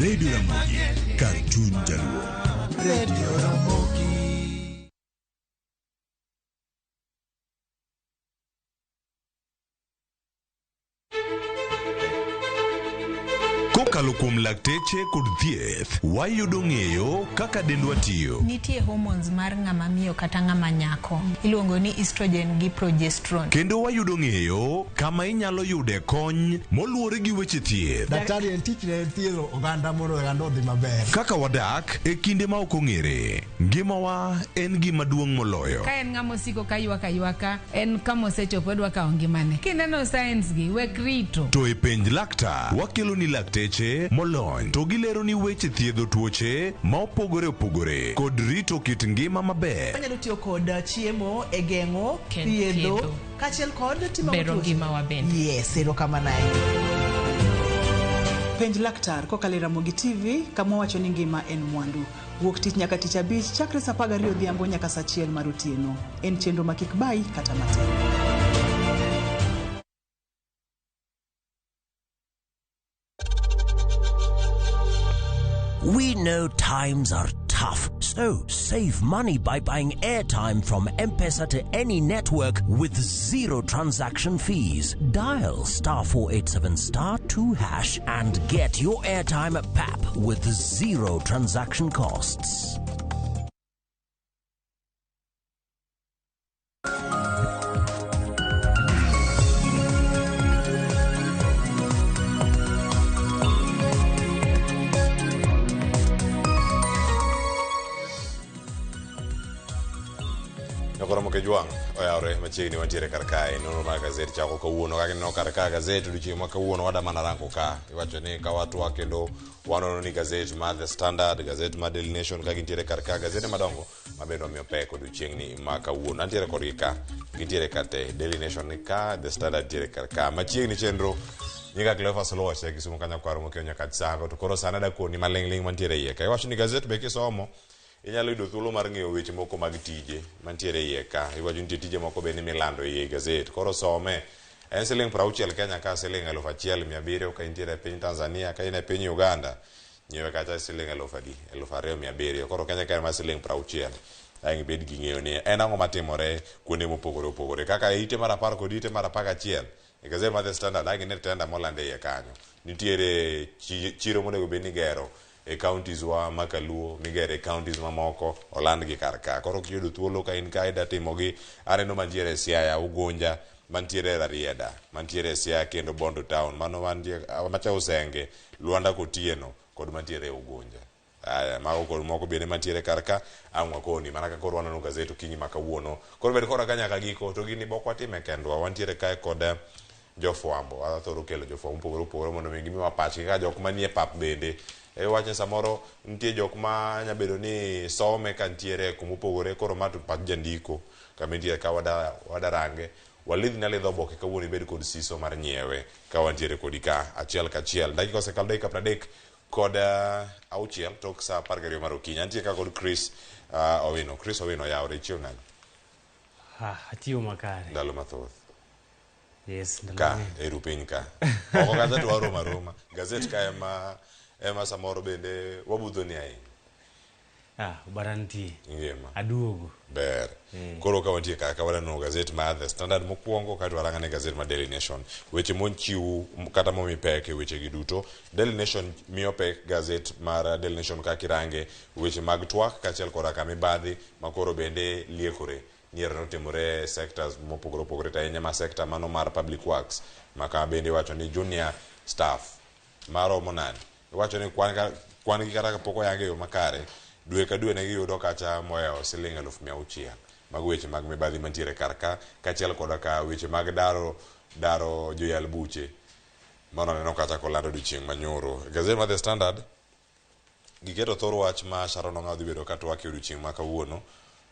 [SPEAKER 21] Radio Ramogi, Cartoon Jaluo. Radio Ramogi. Kokalo kuom lakteche kod thieth, wayudo ng'eyo kaka dendwa tiyo.
[SPEAKER 28] Nitie hormones mar ng'ama miyo kata ng'ama nyako. Iluongo ni estrogen gi progesterone.
[SPEAKER 21] Kendo wayudo ng'eyo kama inyalo yude kony moluwore gi weche thieth.
[SPEAKER 29] Daktari en tich ne thiedho oganda mondo oganda odhi maber.
[SPEAKER 21] Kaka wadak e kinde ma ok ong'ere. Ngimawa en gima duong' moloyo.
[SPEAKER 30] Ka en ng'ama osiko ka ywaka en kama osechopo dwa kawo ngimane. Kineno science gi wek rito.
[SPEAKER 21] To e penj laktar wakelo ni lakteche molony to gilero ni weche thiedho tuoche ma opogore kod rito kit ngima maber.
[SPEAKER 31] Anyalo tiyo kod chiemo e geng'o thiedho kaachiel kod timo
[SPEAKER 28] bero ngima waben.
[SPEAKER 31] Yes, erokamano. Penj laktar kokalo Ramogi TV kama wacho ni ngima en mwandu. Wuok tich nyaka tich abich chakre saa 12 odhiambo nyaka saa 1 mar otieno. En chenro ma kik bai kata matin.
[SPEAKER 32] We know times are tough, so save money by buying airtime from M-Pesa to any network with zero transaction fees. Dial *487*2# and get your airtime PAP with zero transaction costs.
[SPEAKER 2] Ramogi Juang oyawre machiegni wantiere kar kae nonro mar gazeti chako kawuono kaka ineno kar ka gazeti odiochieng' ma kawuono wada mana rango ka iwacho ni ka watwa kendo wanono ni gazeti mar The Standard, gazeti mar Daily Nation ka gintiere kar ka gazeti madongo mabende wamiyo pek odiochieng'ni ma kawuono antiere kodgi ka gintiere kate Daily Nation ni ka The Standard ntiere kar ka machiegni chenro nyinga Cleophas Loche Kisumu kanyakwaro mokeo nyaka Tsako to koro sana da koni maling'ling mantiere iye ka iwacho ni gazeti be kisomo inyalo yudo thuolo mar ng'eyo weche moko mag tije mantiere iye ka iwacho nitie tije moko bende milando iye gazeti koro some En siling 60 Kenya ka siling 1,700 ka intiere piny Tanzania, ka ine piny Uganda nyiewe kacha siling 2,700. Koro Kenya ka ma siling 60. Ai bed gi ng'eyo ni en ang'o matimore kuonde mopogore opogore kaka ite mar 10 kod ite mar 11 e gazet mar The Standard agi ne tenda molande iye kanyo. Nitiere chiro monego bed ni gero e counties wa makaluo migere e counties mamoko oland gi karka. Koro kiyudo thuolo ka in kaida timogi aneno mantiere Siaya, Ugunja, mantiere Rarieda, mantiere Siaya kendo Bondo Town, mano mantiere macha Usenge, Luanda Kotieno kod mantiere Ugunja. Aya mago kod moko bende mantiere karka ang'wa koni mana ka koro waneno gazet okinyi makawuono. Koro bed kora kanya ka giko to gini bok watime kendwa, wantiere kae kod jofwambo. Athoro kelo jofwambo pogore opogore mondo mi gimiwa pachgi ka jok manie pap bende wache samoro nitie jok ma nyabedo ni some ka ntiere kumopogore koro matu pat jandiko kama ntiere ka wadarange walidh nyalidho oboke kawuono ibed kod siso mar nyiewe ka wantiere kodi ka achiel ka achiel. Dakika osekal dakika 30 kod auchiel tok sa 12 mar okinyi. Antie ka kod Chris Owino. Chris Owino yawre chieng' nani?
[SPEAKER 3] Atiyo makare.
[SPEAKER 2] Ndalo mathoth.
[SPEAKER 3] Yes,
[SPEAKER 2] ka eru piny ka. Oko gazet wa Roma. Gazet ka ema samoro bende wabudho ni ahinya.
[SPEAKER 3] Barantie.
[SPEAKER 2] Ngima.
[SPEAKER 3] Aduogo.
[SPEAKER 2] Ber. Koro ka wantie ka waneno gazet mar The Standard mokwongo ka dwaranga ne gazet mar Daily Nation. Weche monchiw kata momi pek e weche gi duto. Daily Nation miyo pek gazet mar Daily Nation ka kirange weche mag twak kachiel koda ka mibadhi makoro bende liekore. Niero notimore sectors mopogore opogore ta ahinya ma sector mano mar public works maka bende wacho ni junior staff maromo nani wacho ni kwan gi kata pok oyange yo makare dwe ka dwe ne giyudo kacha moeo siling 1,600 mag weche mag mibadhi mantiere karka kachiel koda ka weche mag daro joyal buche mano neno kacha kolando odiochieng' manyoro. Gazet mar The Standard giketo thor wach ma Sharon Ong'aw dhi bedo katwak odiochieng' ma kawuono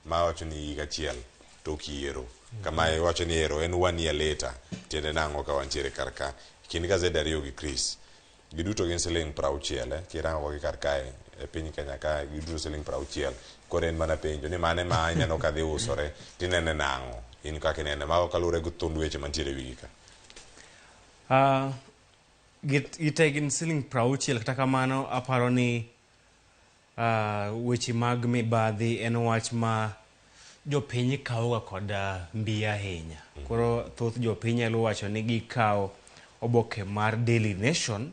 [SPEAKER 2] ma wacho ni higa achiel tok yiero kama wacho ni yiero en 1 year later tiende nang'o ka wantiere karka. Kind gazet ariyo gi Chris giduto gin siling 60 kirango gi karka e piny Kenya ka giduto siling 60. Koro en mana penjo ni mane ma ineno ka dhi usore tinene nang'o in kaka inene mago kalure gi thund weche mantiere wigi ka.
[SPEAKER 3] Gite gin siling 60 kata kamano aparo ni weche mag mibadhi en wach ma jopiny kawoga kod mbi ahinya. Koro thoth jopiny nyalo wacho ni gikawo oboke mar Daily Nation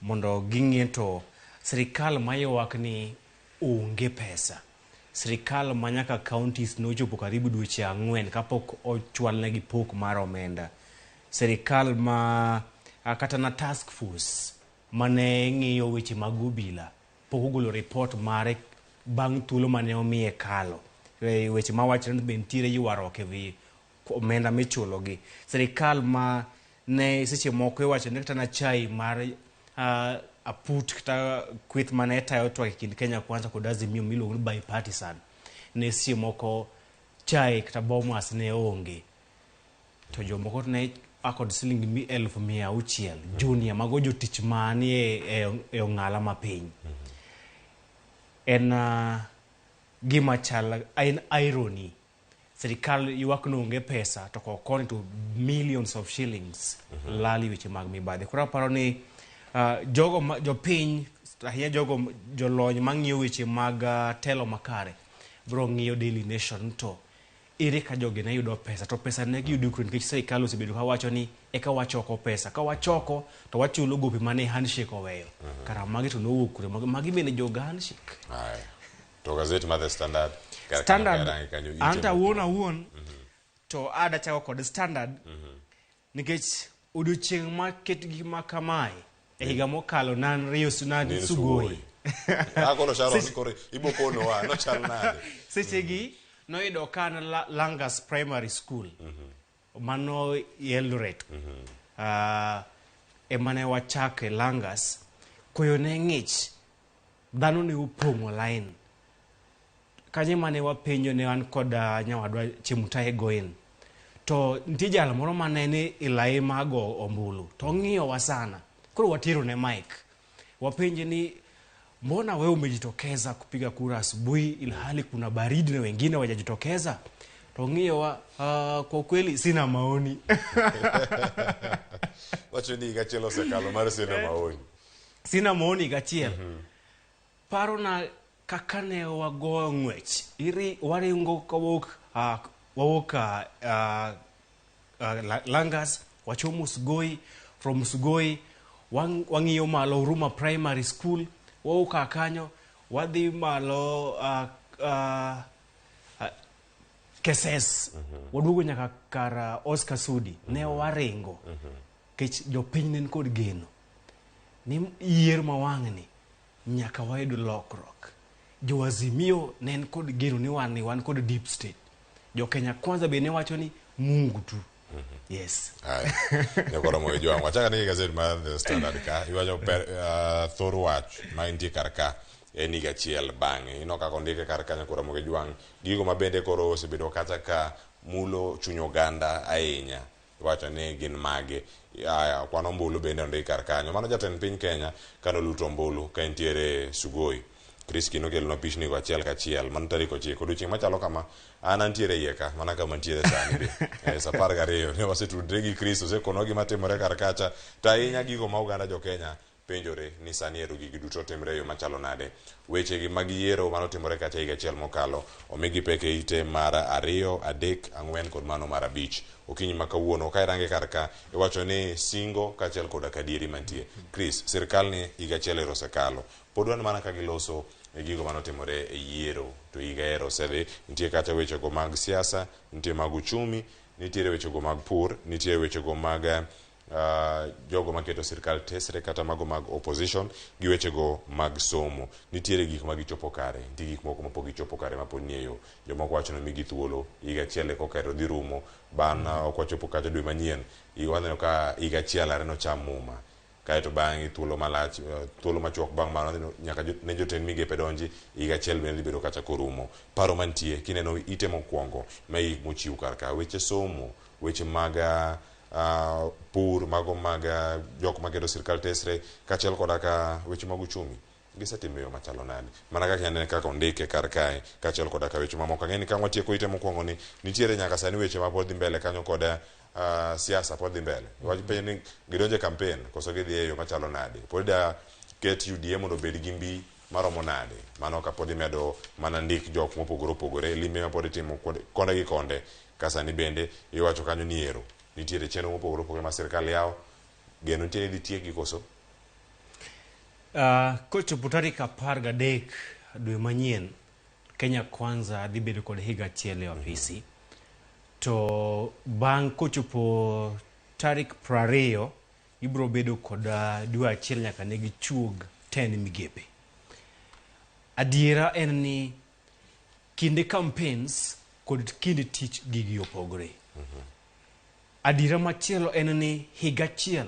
[SPEAKER 3] mondo ging'e to sirikal mayuak ni onge pesa. Sirikal manyaka counties nochopo karibu dweche 4 kapok ochwalnegi pok mar omenda. Sirikal ma kata na task force mane ng'iyo weche mag obila pok ogolo report mare bang' thuolo mane omiye kalo. Weche ma wachre be ntiere ywaruok ewi omenda michulogi. Sirikal ma ne seche moko iwacho ni kata na chai mar aput kata kweth mane tayo twak e kind Kenya Kwanza kod Azimio miluongo ni bipartisan ne seche moko chai kata bomas ne onge. To jomoko ne akod siling 1,600 junior mago jotich manie e ong'ala mapiny. En gima chal en irony. Sirikal ywak no onge pesa to kokoni to millions of shillings lali weche mag mibadhi. Koro aparo ni jopiny ahinya jolony mang'iyo weche mag telo makare bro ng'iyo Daily Nation to ere ka jogi ne yudo pesa to pesa ne giyudo kuro nikech sirikal osebedo ka wacho ni eka wachoko pesa ka wachoko to wachulo gope mane handshake oweyo kara magi to nowuok kure magi bende joga handshake.
[SPEAKER 2] To gazet mar The Standard
[SPEAKER 3] anta wuon to ada chako kod Standard nikech odiochieng' ma ketgi ma kamae e higa mokalo nan Rio Sunani Sugoi
[SPEAKER 2] akoro Sharon kore ibokono wa no chal nade
[SPEAKER 3] sechegi noyudo kan Langas Primary School mano Eldoret emane wachake Langas koyo ne ng'ich dhano ne opong'o line kanye mane wapenjo ne an kod nyawadwa Chemutai Goen to nitie jal moro mane ni ilae mago ombulu to ng'iyowa sana koro watiro ne Mike wapenje ni mbona wewe umejitokeza kupiga kura asubuhi ilhali kuna baridi na wengine wajajitokeza to ng'iyowa kwa kweli sina maoni.
[SPEAKER 2] Wacho ni gachielo sekalo mar sina maoni.
[SPEAKER 3] Sina maoni gachiel. Paro na kaka ne wago ng'wech. Waringo wawuok Langas, wachomo Sugoi, from Sugoi wang'iyo malo Huruma Primary School, wawuok kanyo wadhi malo Keses, waduogo nyaka kar Oscar Sudi. Ne waringo kech jopiny nen kod geno ni yier mawang'ni nyaka wayud lokruok. Jo Azimio nen kod geno ni wan kod deep state. Jo Kenya Kwanza be ne wacho ni Mungu tu. Yes.
[SPEAKER 2] Ne koro mo jo wachaka ni gazet mar The Standard ka iwacho thor wach ma intie karka eni gachiel bang'e ino kako ndike karka nyakora mo jwang gigo mabende koro osebedo kata ka mulo chunyo ganda ahinya. Wacho ni gin mage kwano mbulu bende ndike karkanyo mano jatend piny Kenya kano luto mbulu ka entiere Sugoi. Chris Kino kelno pichni go achiel kachiel man tarik 9 odiochieng' machalo kama an antiere iye ka mana kama ntiere sani be sapar gariyo ne wasetudre gi Chris osekono gima timore kar kacha to ahinya gigo ma oganda jo Kenya penjore ni sani ero gigi duto timre yo machalo nade. Weche gi mag yiero manotimore kata higa achiel mokalo omigi peke ite mar 2, 3, 4 kod mano mar 5 okinyi ma kawuono ka irange karka iwacho ni singo kachiel koda kadieri mantie. Chris, sirkal ni higa achiel ero sekalo podwan mana ka giloso gigo manotimore e yiero to higa ero sede nitie kata weche go mag siasa, nitie mag uchumi, nitie weche go mag pur, nitie weche go mag jogo maketo sirkal tesre kata mago mag opposition gi weche go mag somo. Nitiere gik ma gichopo kare, nitie gik moko mapok gichopo kare mapod nieyo. Jomoko wacho ni migi thuolo higa achiel ko kero dhi rumo ban ok wachopo kata dwe manyien iwaneno ka higa achiel are no cham muma kaeto bang'e thuolo malach thuolo machuok bang' mano nyaka ne jotend migepe donji higa achiel bende bedo kata korumo. Paro mantie kineno ite mokwongo ma gik mochiw karka weche somo, weche mag pur, mago mag jok maketo sirkal tesre kachiel koda ka weche mag uchumi gisetimo yo machalo nade mana kaka ne kaka ondike kar kae kachiel koda ka weche mamoko. Ng'eni ka watieko ite mokwongo ni nitiere nyaka sani weche mapod dhi mbele kanyo koda siasa pod dhi mbele. Wach penjo ni gidonje campaign koso gidhi e yo machalo nade pod da ket UDA mondo bed gi mbi maromo nade mano ka pod imedo mana ndik jok mopogore opogore limbe ma pod itimo konde gi konde kasani bende iwacho kanyo ni ero nitiere chenro mopogore opogore ma sirkal yawo geno nitiere di tiek gi koso.
[SPEAKER 3] Kochopo tarik 13 dwe manyien Kenya Kwanza dhi bedo kod higa achiel e ofisi to bang' kochopo tarik 20 ibro bedo kod dwe achiel nyaka ne gichuog 10 migepe. Adiera en ni kinde campaigns kod kinde tich gigi opogore. Adiera machielo en ni higa achiel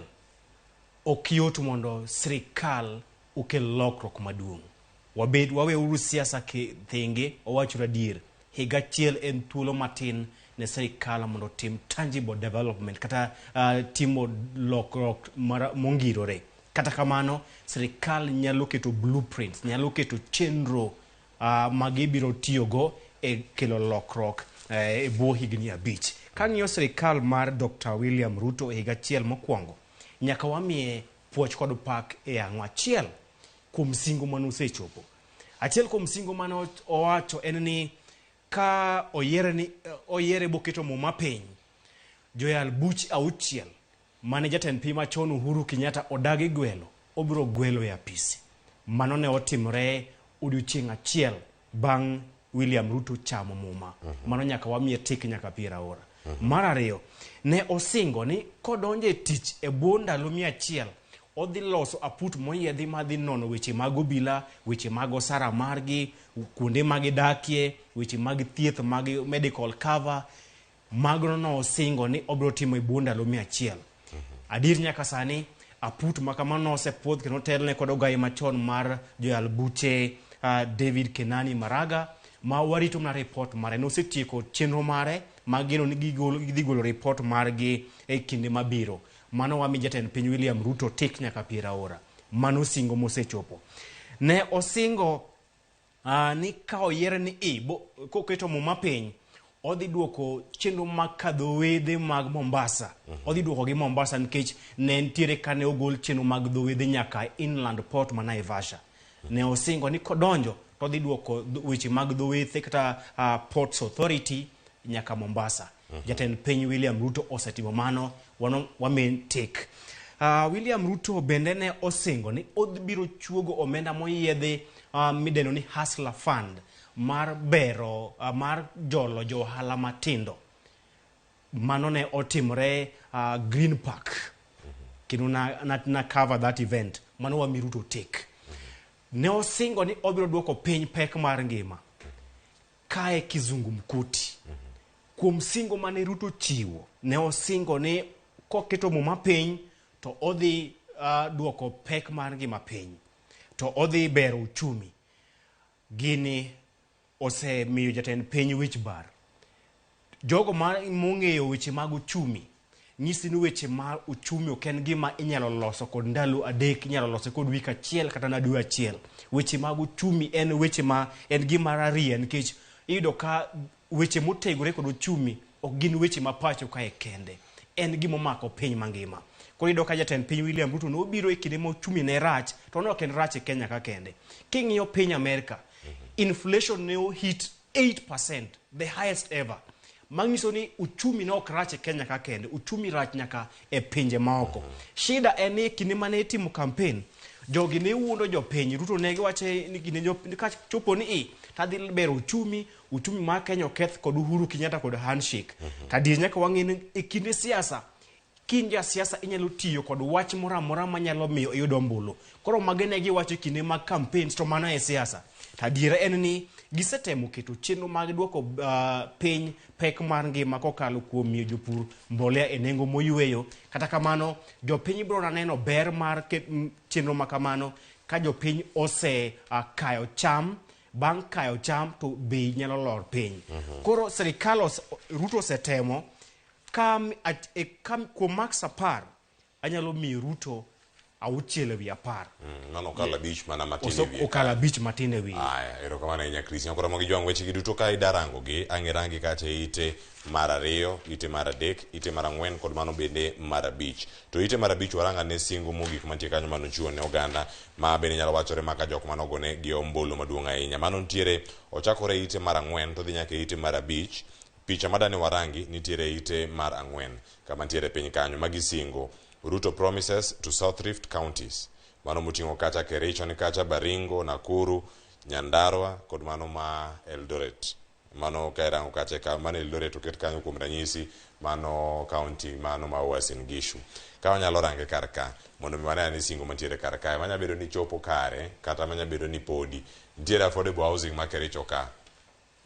[SPEAKER 3] ok yot mondo sirkal okel lokruok maduong'. Wawe uru siasa ke thenge owacho adier higa achiel en thuolo matin ne sirkal mondo tim tangible development kata timo lokruok mongirore. Kata kamano sirkal nyalo keto blueprints, nyalo keto chenro magibiro tiyogo e kelo lokruok e bwo higni 5. Kang'iyo sirkal mar Dr. William Ruto higa achiel mokwongo nyaka wamiye puoch kod pak e ang'o achiel kuom singo manosechopo. Achiel kuom singo mano owacho en ni ka oyiere boketo muma piny joyal buch auchiel mane jatend piny machon Uhuru Kenyatta odagi gwelo obiro gwelo e apisi. Mano ne otimore odiochieng' achiel bang' William Ruto chamo muma. Mano nyaka wamiye tik nyaka 20. Mar ariyo ne osingo ni kodonje tich e bwo ndalo 100 odhi loso aput moyiedhi madhi nono weche mag obila, weche mag osara margi, kuonde mag dakie, weche mag thieth mag medical cover. Magno no osingo ni obro timo e bwo ndalo 100. Adir nyaka sani aput makamano osepuodh kendo telne kod ogai machon mar joyal buche David Kenani Maraga ma warito na report mare no setieko chenro mare magino ni gidhi golo report margi e kinde mabiro. Mano wami jatend piny William Ruto tik nyaka 20. Mano singo mosechopo. Ne osingo ni ka oyiere ni koketo muma piny odhi duoko chenro mag kadho wedhe mag Mombasa. Odhi duoko gi Mombasa nikech ne ntiere kane ogol chenro mag dho wedhe nyaka inland port ma Naivasha. Ne osingo ni kodonjo to odhi duoko weche mag dho wedhe kata Ports Authority nyaka Mombasa. Jatend piny William Ruto osetimo mano, wamen take. William Ruto bende ne osingo ni odhibiro chuogo omenda moyiedhi mideno ni Hustler Fund mar bero mar jolo johala matindo. Mano ne otimre Green Park. Kinu na cover that event. Mano wa Ruto take. Ne osingo ni obiro duoko piny pek mar ngima. Kae kizungumkuti. Kuom singo mane Ruto chiwo, ne osingo ni koketo muma piny to odhi duoko pek mar ngima piny. To odhi bero uchumi. Gini osemiyo jatend piny wich bar. Jogo mong'eyo weche mag uchumi nyisi ni weche mar uchumi ok en gima inyalo loso kod ndalo adek, inyalo loso kod wik achiel kata na dwe achiel. Weche mag uchumi en weche ma en gima rarie nikech iyudo ka weche motegore kod uchumi ok gin weche ma pacho kae kende. En gima omako piny mangima. Koro iyudo ka jatend piny William Ruto nobiro e kinde ma uchumi ne rach, to ne ok en rach e Kenya ka kende. King'iyo piny Amerika, inflation ne hit 8%, the highest ever. Mangiso ni uchumi no rach e Kenya ka kende, uchumi rach nyaka e pinje maoko. Shida en ni kinde mane timo campaign, jogi ne wuondo jopiny. Ruto ne giwache ni kinde chopo ni tadhi bero uchumi ma Kenya oketh kod Uhuru Kenyatta kod handshake. Tadi nyaka wang'e e kinde siasa, kinja siasa inyalo tiyo kod wach moro amora manyalo miyo iyudo ombulu. Koro magene giwacho kinde mag campaigns to mana e siasa. Tadiera en ni gisetemo keto chenro mag duoko piny pek mar ngima kokalo kuom miyo jopur mbolea e nengo moyweyo. Kata kamano jopiny biro neno ber mar chenro ma kamano ka jopiny ose kayo cham. Bang' kayo cham to bei nyalo lor piny. Koro serikal Ruto setemo kuom max 10 anyalo miyo Ruto 6 ewi 10.
[SPEAKER 2] Mano okala bich mana matin ewi.
[SPEAKER 3] Okala bich matin ewi.
[SPEAKER 2] Aya, erokamano ahinya Chris. Nyakoro Ramogi jwang' weche gi duto ka idarango gi, ang'erangi kata ite mar 2, ite mar 3, ite mar 4 kod mano bende mar 5. To ite mar 5 waranga ne singo mogik mantie kanyo mano chiwo ne oganda ma bende nyalo wachore maka jok manogone gi ombolo maduong' ahinya. Mano ntiere ochakore ite mar 4 to dhi nyaka ite mar 5. Picha madane warangi nitiere ite mar 4 kama ntiere piny kanyo magisingo Ruto promises to South Rift counties. Mano moting'o kacha Kericho ni kacha Baringo, Nakuru, Nyandarua kod mano ma Eldoret. Mano kairango kacha ka mano Eldoret oket kanyo kuom ranyisi mano county mano ma Uasin Gishu. Ka wanyalo range kar ka mondo miwane ni singo mantiere kar ka manya bedo ni chopo kare kata manya bedo ni podi ntiere affordable housing ma Kericho ka.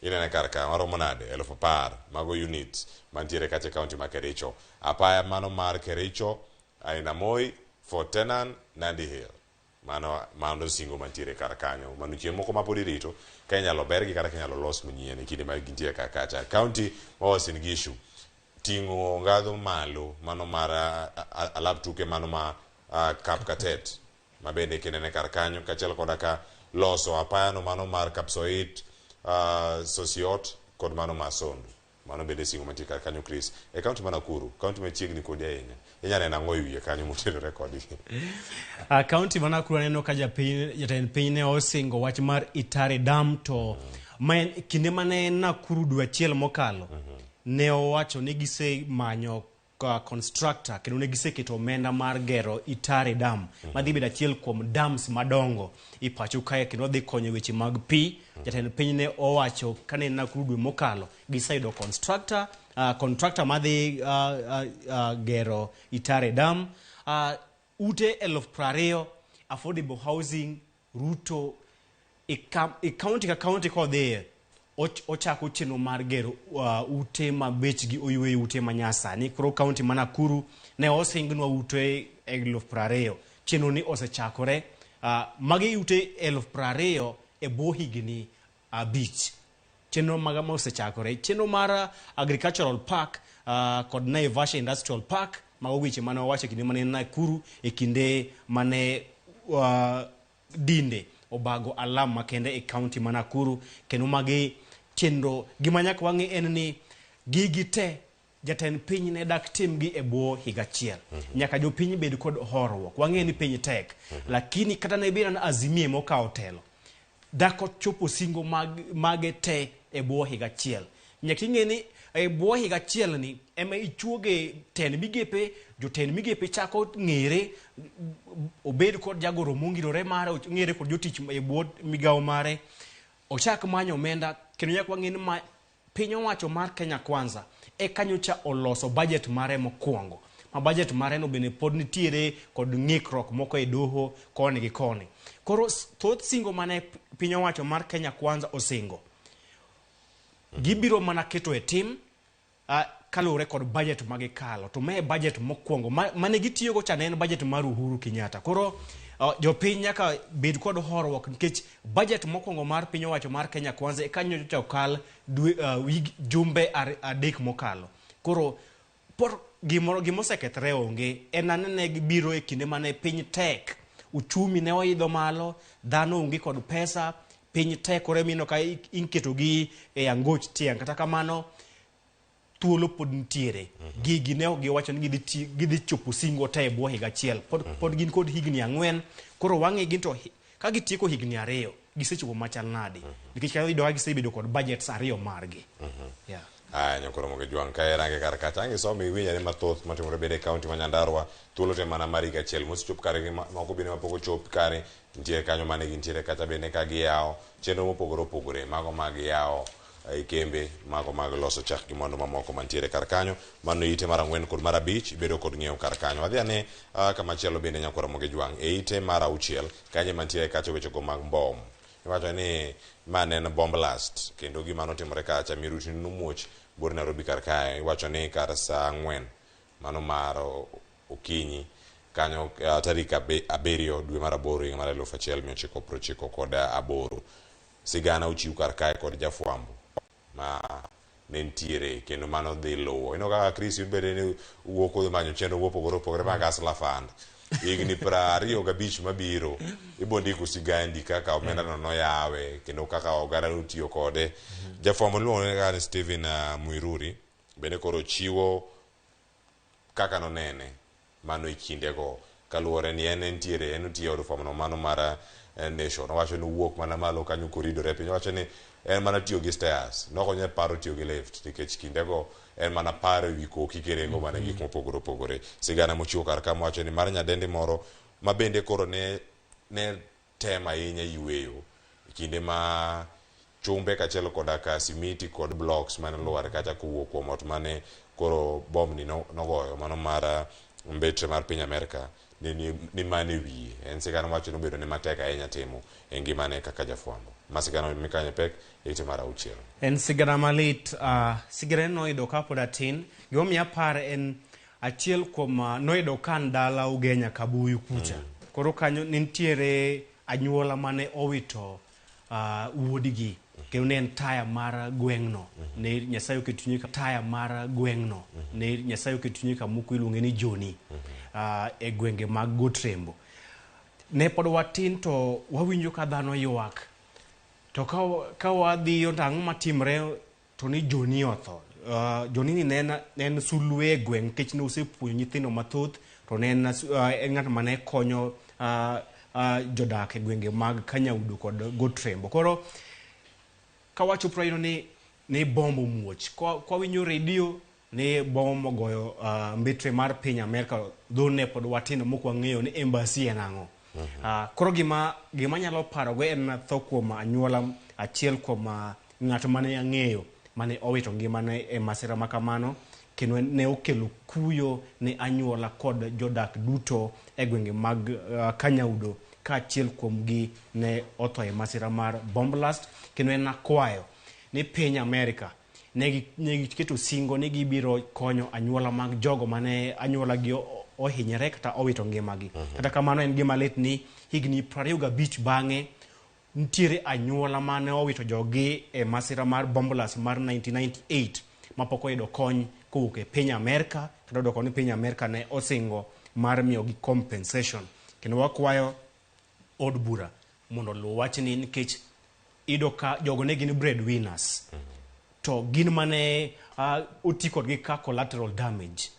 [SPEAKER 2] Inene kar ka maromo nade 10,000 mago units mantiere kacha county ma Kericho. Apaya mano mar Kericho aina Moi, Fort Tenan, Nandi Hill. Mano singo mantiere kar kanyo. Mano chiemo moko ma podi rito ka inyalo bergi kata inyalo los manyien e kinde ma gintiere kar kacha. County ma Uasin Gishu ting'o ngadho malo mano mar alap tuke mano ma Kapkatet ma bende kinene kar kanyo kachiel koda ka loso apaya no mano mar Kapsoit, Sosiot kod mano ma Sondu. Mano bende singo mantiere kar kanyo Chris. E county ma Nakuru, county machiegni kodi ahinya. Inyane na ngoy wiye kanyo motedore kodgi.
[SPEAKER 3] County ma Nakuru neno ka jatend piny ne osingo wach mar Itare Dam to maen kinde mane Nakuru dwe achiel mokalo. Ne owacho ni gise manyo constructor kendo ne giseketo omenda mar gero Itare Dam madhi bedo achiel kuom dams madongo ipacho kae kendo dhi konyo weche mag pi. Jatend piny ne owacho kane Nakuru dwe mokalo giseyudo contractor madhi gero Itare Dam. Ute 20,000 affordable housing. Ruto e county ka county kodhi ochako chenro mar gero ute ma bechgi oywe ute manyasa ni koro county ma Nakuru ne osingnwa ute 20,000. Chenro ni osechakore magi ute 20,000 e bo higni 5. Chenro maga ma osechakore. Chenro mar agricultural park kod Naivasha Industrial Park mago weche mane owacho kinde mane Nakuru e kinde mane dinde obago alam makende e county ma Nakuru kendo magi chenro gima nyaka wang'e en ni gigi te jatend piny ne dak tim gi e bwo higa achiel. Nyaka jopiny bed kod horuok. Wang'e ni piny tek. Lakini kata ne biro na azimie mokawo telo. Dako chopo singo mage te e bwo higa achiel. Nyaka ing'e ni e bwo higa achiel ni ema ichuoge tend migepe, jotend migepe chako ng'ere, obed kod jagoro mongirore mare, ng'ere kod jotich e bwo migawo mare. Ochak manyo omenda, kendo nyaka wang'e ni piny owacho mar Kenya Kwanza e kanyo cha oloso budget mare mokwongo. Ma budget mare no bende pod nitiere kod ng'ikruok moko e doho koni gi koni. Koro thoth singo mane piny owacho mar Kenya Kwanza osingo, gibiro mana keto e tim kaluwore kod budget magikalo. To mae budget mokwongo mane gitiyogo cha ne en budget mar Uhuru Kenyatta. Koro jopiny nyaka bed kod horuok nikech budget mokwongo mar piny owacho mar Kenya Kwanza e kanyo cha okal jumbe adek mokalo. Koro gimosekethre onge en anene gibiro e kinde mane piny tek, uchumi ne oidho malo, dhano onge kod pesa, piny tek, kore mino ka inketogi e angoch tiang'. Kata kamano thuolo pod nitiere. Gigi ne giwacho ni gidhi chopo singo te e bwo higa achiel. Pod gin kod higni 4. Koro wang'e gin to ka gitieko higni 2 gisechopo machal nade. Nikech ka ido gisebedo kod budgets 2 margi.
[SPEAKER 2] Nyakoro Ramogi jwang' ka erange kar kacha ange somo iwinja ne mathoth matimore bede e kaunti ma Nyandarua thuolo te mana mar higa achiel mosechop kare gi moko bende mapok ochop kare nitiere kanyo mane gintiere kacha bende ka giyawo chenro mopogore opogore, mago mag yawo kembe, mago mag loso chak gi mwandu mamoko mantiere kar kanyo. Mano ite mar 4 kod mar 5 ibedo kod ng'eyo kar kanyo. Wadhi ane kamachielo bende nyakoro Ramogi jwang' e ite mar 6 kanye mantiere kacha wechego mag mbom. Iwacho ni man en bomb blast kendo gima notimore kacha miruti nomuoch bor Nairobi kar kae. Iwacho ni kar saa 4 mano mar okinyi kanyo tarik 7 dwe mar 8 higa mar 1998 sigana ochiw kar kae kod jafwambo ma ne ntiere kendo mano dhi luwo. Ino kaka Chris bende ni wuok kodhi manyo chenro mopogore opogore mag Hustler Fund. Higni 25 mabiro ibondiko sigandi kaka omenda no noyawe kendo kaka oganda notiyo kode. Jafwambo luongo ni Stephen Muiruri bende koro chiwo kaka nonene mano e kindego kaluwore ni en otiyo od fwambo no mano mar Nation. Owacho ni wuok mana malo kanyo koridore piny. Owacho ni en mana tiyo gi stairs, nokonye paro tiyo gi lift nikech kindego en mana paro ewi koki kirengo mana gik mopogore opogore. Sigana mochiwo kar ka wacho ni mar nyadendi moro ma bende koro ne tema ahinya yweyo kinde ma chumbe kachiel koda ka simiti kod blocks mane luwar kacha kowuok kuom ot mane koro bomni nogoyo mano mar mbetre mar piny Amerika ni mane wiye. En sigana wacho nobedo ne matek ahinya timo e ngimane kaka jafwambo. Masigana mikanye pek ite mar 6.
[SPEAKER 3] En sigana malit. Sigana noido ka pod atin. Gimomiyo apare en achiel kuom noido kan dala Ugenya Kabuyu kucha. Koro kanyo nitiere anyuola mane owito wuodigi. Kendo ne en taya mar gweng'no. Ne Nyasaye oketunye ka taya mar gweng'no. Ne Nyasaye oketunye kamoko iluonge ni Joni. E gwenge mag Gotrembo. Ne pod watin to wawinjo ka dhano ywak. To ka wadhi ondang' matimre to ni Joni otho. Joni ni ne en sulwe e gweng' kech ne osepuonyo nyithindo mathoth to ne en ng'at mane konyo jodak e gwenge mag Kanyaudo kod Gotrembo. Koro kawacho praino ni bombo muoch. Kwa winyo radio ni bombo goyo mbetre mar piny Amerika dhone pod watino mokwa ng'eyo ni embassy en ang'o. Koro gima nyalo paro go en tho kuom anyuola achiel kuom ng'at mane ang'eyo mane owito ngimane e masira makamano kendo ne okelo kuyo ne anyuola kod jodak duto e gwenge mag Kanyaudo ka achiel kuom gi ne otho e masira mar bomb blast. Kendo en akwayo ni piny Amerika ne giketo singo ni gibiro konyo anyuola mag jogo mane anyuola gi ohinyore kata owito ngimagi. Kata kamano en gima lit ni higni 25 bang'e nitiere anyuola mane owito jogi e masira mar bomb blast mar 1998 mapok oyudo kony kowuok e piny Amerika. Kendo doko ni piny Amerika ne osingo mar miyogi compensation. Kendo wakwayo od bura mondo luw wachni nikech ido ka jogo ne gin breadwinners. to gin mane oti kodgi ka collateral damage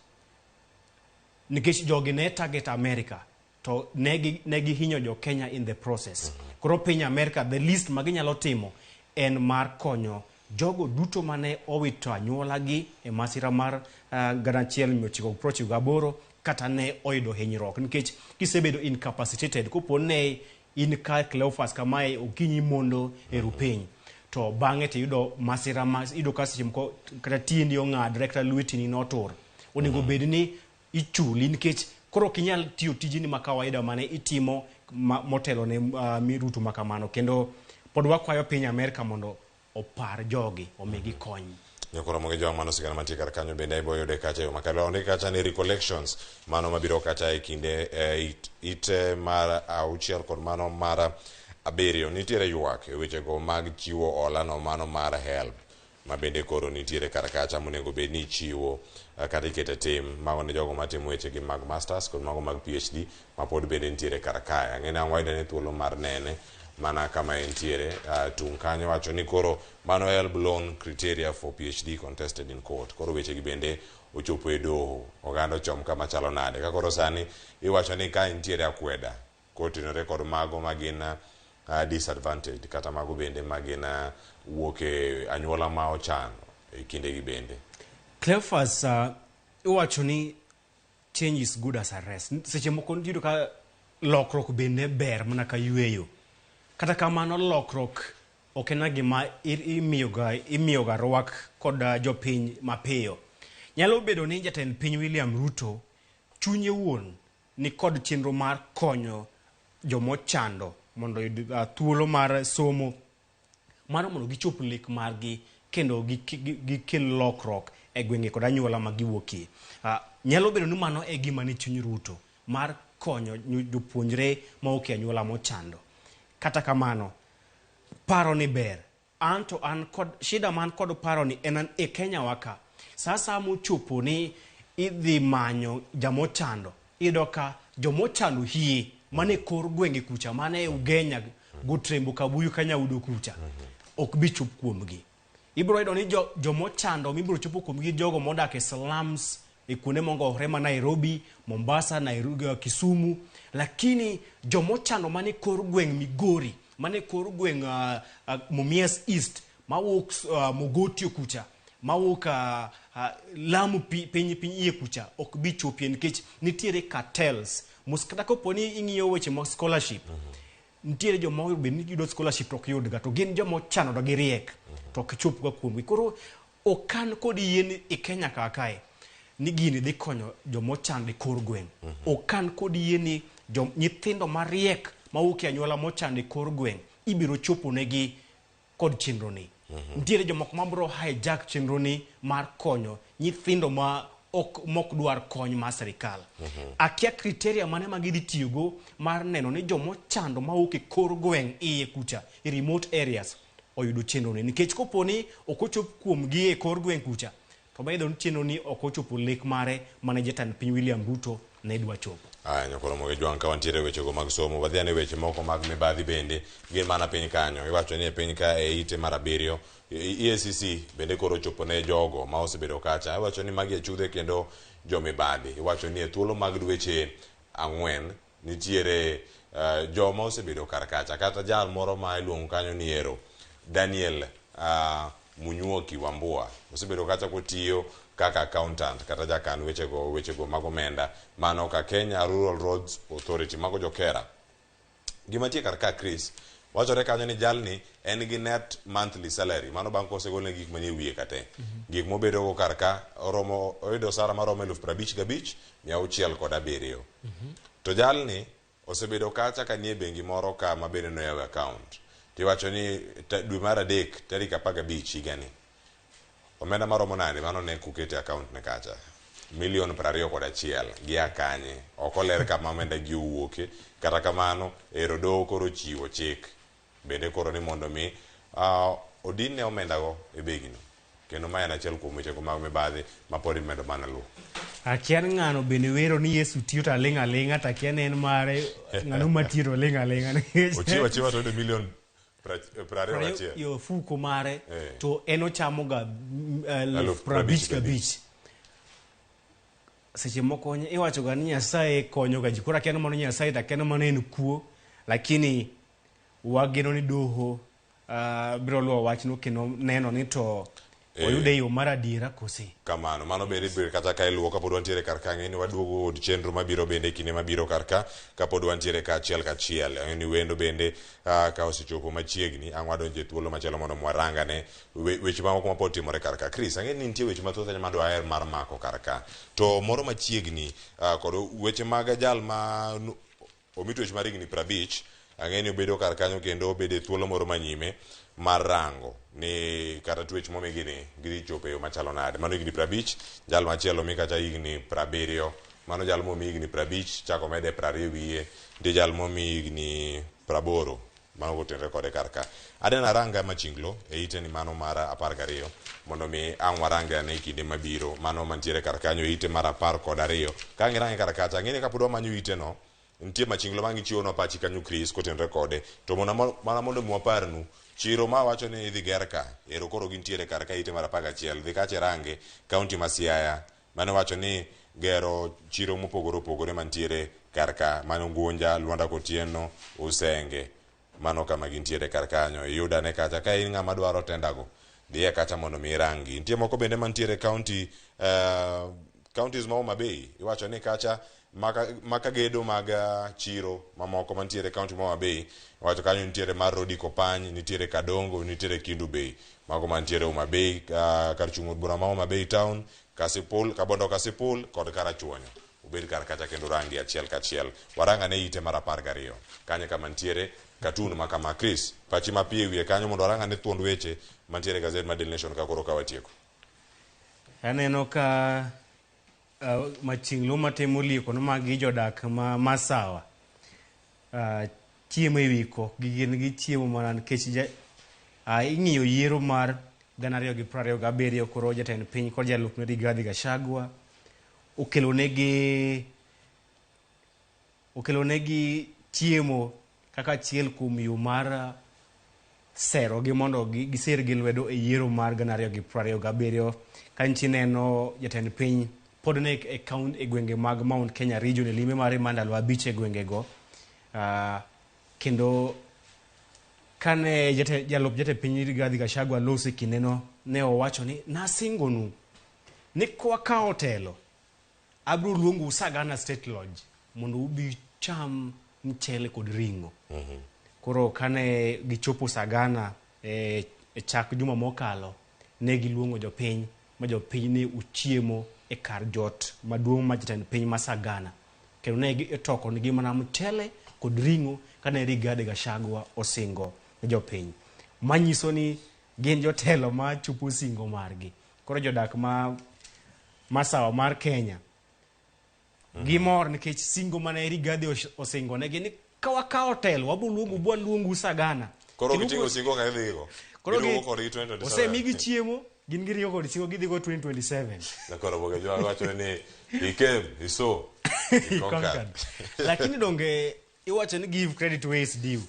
[SPEAKER 3] nikech jogi ne target America to negi hinyo jo Kenya in the process. Koro piny America the least maginyalo timo en mar konyo jogo duto mane owito anyuolagi e masira mar 1998 kata ne oyudo hinyruok nikech kisebedo incapacitated kopo ne in ka Cleophas kamae okinyi mondo e rupeny to bang'e to yudo masira yudo ka seche moko kata tiendi ong'adre kata lwetini notur onego bed ni ichuli nikech koro kinyal tiyo tijini ma kawaida mane itimo motelo ne mirutu makamano kendo pod wakwayo piny Amerika mondo opar jogi omigi kony.
[SPEAKER 2] Nyakoro mogi jong mano sigana mantie kar kanyo bende ibo yude kacha yo makalo onde kacha ni recollections mano mabiro kacha e kinde ite mar auchiel kod mano mar abiriyo nitiere ywak e weche go mag chiwo hola no mano mar help ma bende koro nitiere kar kacha monego bed ni chiwo kata ikete tim mago ne jogo matimo weche gi mag masters kod mago mag PhD ma pod bende nitiere kar kae ang'ena waida ne thuolo mar nene mana kama entiere tung kanyo wacho ni koro mano help loan criteria for PhD contested in court koro weche gi bende ochopo e doho oganda chom kama chalo nade ka koro sani iwacho ni ka entiere akweda kotenore kod mago magina disadvantaged kata mago bende magina wuok e anyuola ma ochano e kinde gi bende.
[SPEAKER 3] Cleophas iwacho ni change is good as a rest. Seche moko nitiere ka lokruok bende ber mana ka yweyo. Kata kamano lokruok ok en gima imiyoga rwak kod jopiny mapiyo. Nyalo bedo ni jatend piny William Ruto chunye wuon ni kod chenro mar konyo jomochando mondo thuolo mar somo mano mondo gichop lek margi kendo gikel lokruok e gwenge kod anyuola ma giwuokie. Nyalo bedo ni mano e gima ni chuny Ruto mar konyo jopuonjre ma okie anyuola mochando. Kata kamano paro ni ber anto an kod shida man kod paro ni en e Kenya waka sasa mochopo ni idhi manyo jamochando idoka jomochando hie mane kor gwenge kucha mane Ugenya Gotrembo Kabuyu Kanyaudo kucha ok bi chop kuomgi. Ibro ido ni jomochando mibro chopo kuomgi jogo modak e slums e kuonde mongore ma Nairobi, Mombasa, Nairobi, Kisumu, lakini jomochando mane kor gweng Migori, mane kor gweng Mumias East, mawuok Mogotio kucha, mawuok Lamu piny iye kucha ok bi chopie nikech nitiere cartels. Muskata koponi ing'iyo weche mag scholarship. Nitiere joma be yudo scholarship to ok yudga to gin jomochando to giriek to ok chopga kuomgi. Koro okan kod yien e Kenya kae ni gini dhi konyo jomochando e kor gweng. Okan kod yien nyithindo mariek mawuok e anyuola mochando e kor gweng ibiro chopo negi kod chenro ni. Nitiere jomoko mabro hijack chenro ni mar konyo nyithindo ma mok dwar kony mar sirikal. Akia kriteria mane magidhi tiyogo mar neno ni jomochando mawuok e kor gweng iye kucha e remote areas oyudo chenro ni nikech koponi ok ochop kuomgi e kor gweng kucha to ba idho chenro ni ok ochopo lek mare mane jatend piny William Ruto ne dwa chopo.
[SPEAKER 2] Nyakoro mogi jwang ka wantiere weche go mag somo wadhi ane weche moko mag mibadhi bende gin mana piny kanyo iwacho ni e piny ka e ite mar abiriyo EACC bende koro chopo ne jogo ma osebedo kacha iwacho ni magi chudhe kendo jomibadhi iwacho ni e thuolo mag dweche 4 nitiere joma osebedo kar kacha kata jal moro ma iluongo kanyo ni ero Daniel Munyuoki Wambua osebedo kacha kotiyo kaka accountant kata jakan weche go mag omenda mano ka Kenya Rural Roads Authority mago jokera. Gima tie kar ka Chris wachore kanyo ni jalni en gi net monthly salary mano bang' kosegolne gik manie wiye kate gik mobedo go kar ka oromo oyudo sara maromo 55,607 to jalni osebedo kacha ka nie bengi moro ka mabende no yawe account tiwacho ni dwe mar adek tarik 15 higani omenda maromo nade mano ne kukete account ne kacha $21,000 gi akanye okoler kama omenda gi owuoke kata kamano ero doho koro chiwo chik bende koro ni mondo mi odin ne omenda go e begino kendo ma en achiel kuom weche go mag mibadhi ma pod imedo mana luwo.
[SPEAKER 3] Akian ng'ano bende wero ni Yesu tiyo ta ling'a ling'a ta kian en mare ng'ano matiyo ling'a ling'a
[SPEAKER 2] ochiwa to $1 million
[SPEAKER 3] yo fuko mare to eno chamo ga 50 seche moko iwacho ga ni Nyasaye konyo ga ji kora keno mano Nyasaye ta keno mano en kuo lakini wageno ni doho biro luwo wachno kendo neno ni to oyude yo mar adiera kosi
[SPEAKER 2] kamano mano bende kata ka iluwo kapod wantiere karka ng'eni waduogo od chenro mabiro bende kinde mabiro karka kapod wantiere kachiel kachiel ni wendo bende ka osechopo machiegni ang' wadonje thuolo machielo mondo mwarangane weche mamoko mapod timore karka. Chris, ang'e ni nitie weche mathoth madwa aher mar mako karka to moro machiegni kod weche mag jal ma omito weche mar higni 50 ang'e ni obedo kar kanyo kendo obede thuolo moro manyime mar rango ni kata twech momigi ni gidhi chopo e yo machalo nade. Mano higni 50, jal machielo mi kata higni 70, mano jal momi higni 50 chako mede 20 wiye, nitie jal momi higni 80 mano kotenre kode karka. Adena ranga machinglo e ite ni mano mar 12 mondo mi ang' waranga ne kinde mabiro mano mantiere kar kanyo e ite mar 12 ka ang' range kar kacha ng'eni kapod wamanyo ite no nitie machinglo mangi chiwo no pachi kanyo Chris kotenre kode to mana mondo mwaparnu chiro ma wacho ni idhi ger ka ero koro gintiere kar ka ite mar 11 dhi kache range kaunti ma Siaya mane wacho ni gero chiro mopogore opogore mantiere kar ka mano Ngunja, Luanda Kotieno, Usenge mano kama gintiere kar kanyo iyudane kacha ka in ng'ama dwaro tendago dhiye kacha mondo mi rangi. Nitie moko bende mantiere counties ma Homa Bay iwacho ni kacha maka gedo mag chiro mamoko mantiere county ma Homa Bay wacho kanyo nitiere mar Rodi Kopany, nitiere Kadongo, nitiere Kindu Bay mago mantiere Homa Bay kar chung' od bura ma Homa Bay town, Kasipul, Kabondo Kasipul kod Karachuonyo ubed kar kacha kendo rangi achiel kachiel waranga ne ite mar 12 kanyo kama nitiere katun ma kama Chris pachi mapie wiye kanyo mondo waranga ne thuond weche mantiere gazet ma Daily Nation ka koro ka watieko.
[SPEAKER 3] Aneno ka machinglo matemo lieko no magi jodak ma masawa chiemo iwiko gin gi chiemo mana nikech ing'iyo yiero mar 2027 koro jatend piny kod jalupne Rigathi Gachagua okelo negi chiemo kaka achiel kuom yo mar sero gi mondo giser gi lwedo e yiero mar 2027 ka nchi neno jatend piny pod ne e gwenge mag Mount Kenya region e lime mare mandalo 5 e gwenge go kendo kane jalup jatend piny Rigathi Gachagua losi kineno ne owacho ni nasingonu ni kwakawo telo abro luongu Sagana State Lodge mondo ubi cham mchele kod ringo. Koro kane gichopo Sagana e chak juma mokalo ne giluongo jopiny ma jopiny ne uchiemo e kar jot maduong' ma jatend piny ma Sagana kendo ne gitoko nigi mana mchele kod ringo kane Rigathi Gachagua osingo ne jopiny manyiso ni gin jotelo ma chupo singo margi. Koro jodak masawa mar Kenya gimor nikech singo mane Rigathi osingo ne gini kawakawo telo wabuluongu luongu Sagana
[SPEAKER 2] koro gitingo singo ka idhigo
[SPEAKER 3] koro osemigi chiemo gin giriyo kod singo gidhigo 2027
[SPEAKER 2] na koro boge jwa wacho ni ikem iso ikonkan
[SPEAKER 3] lakini donge iwacho ni give credit where is due.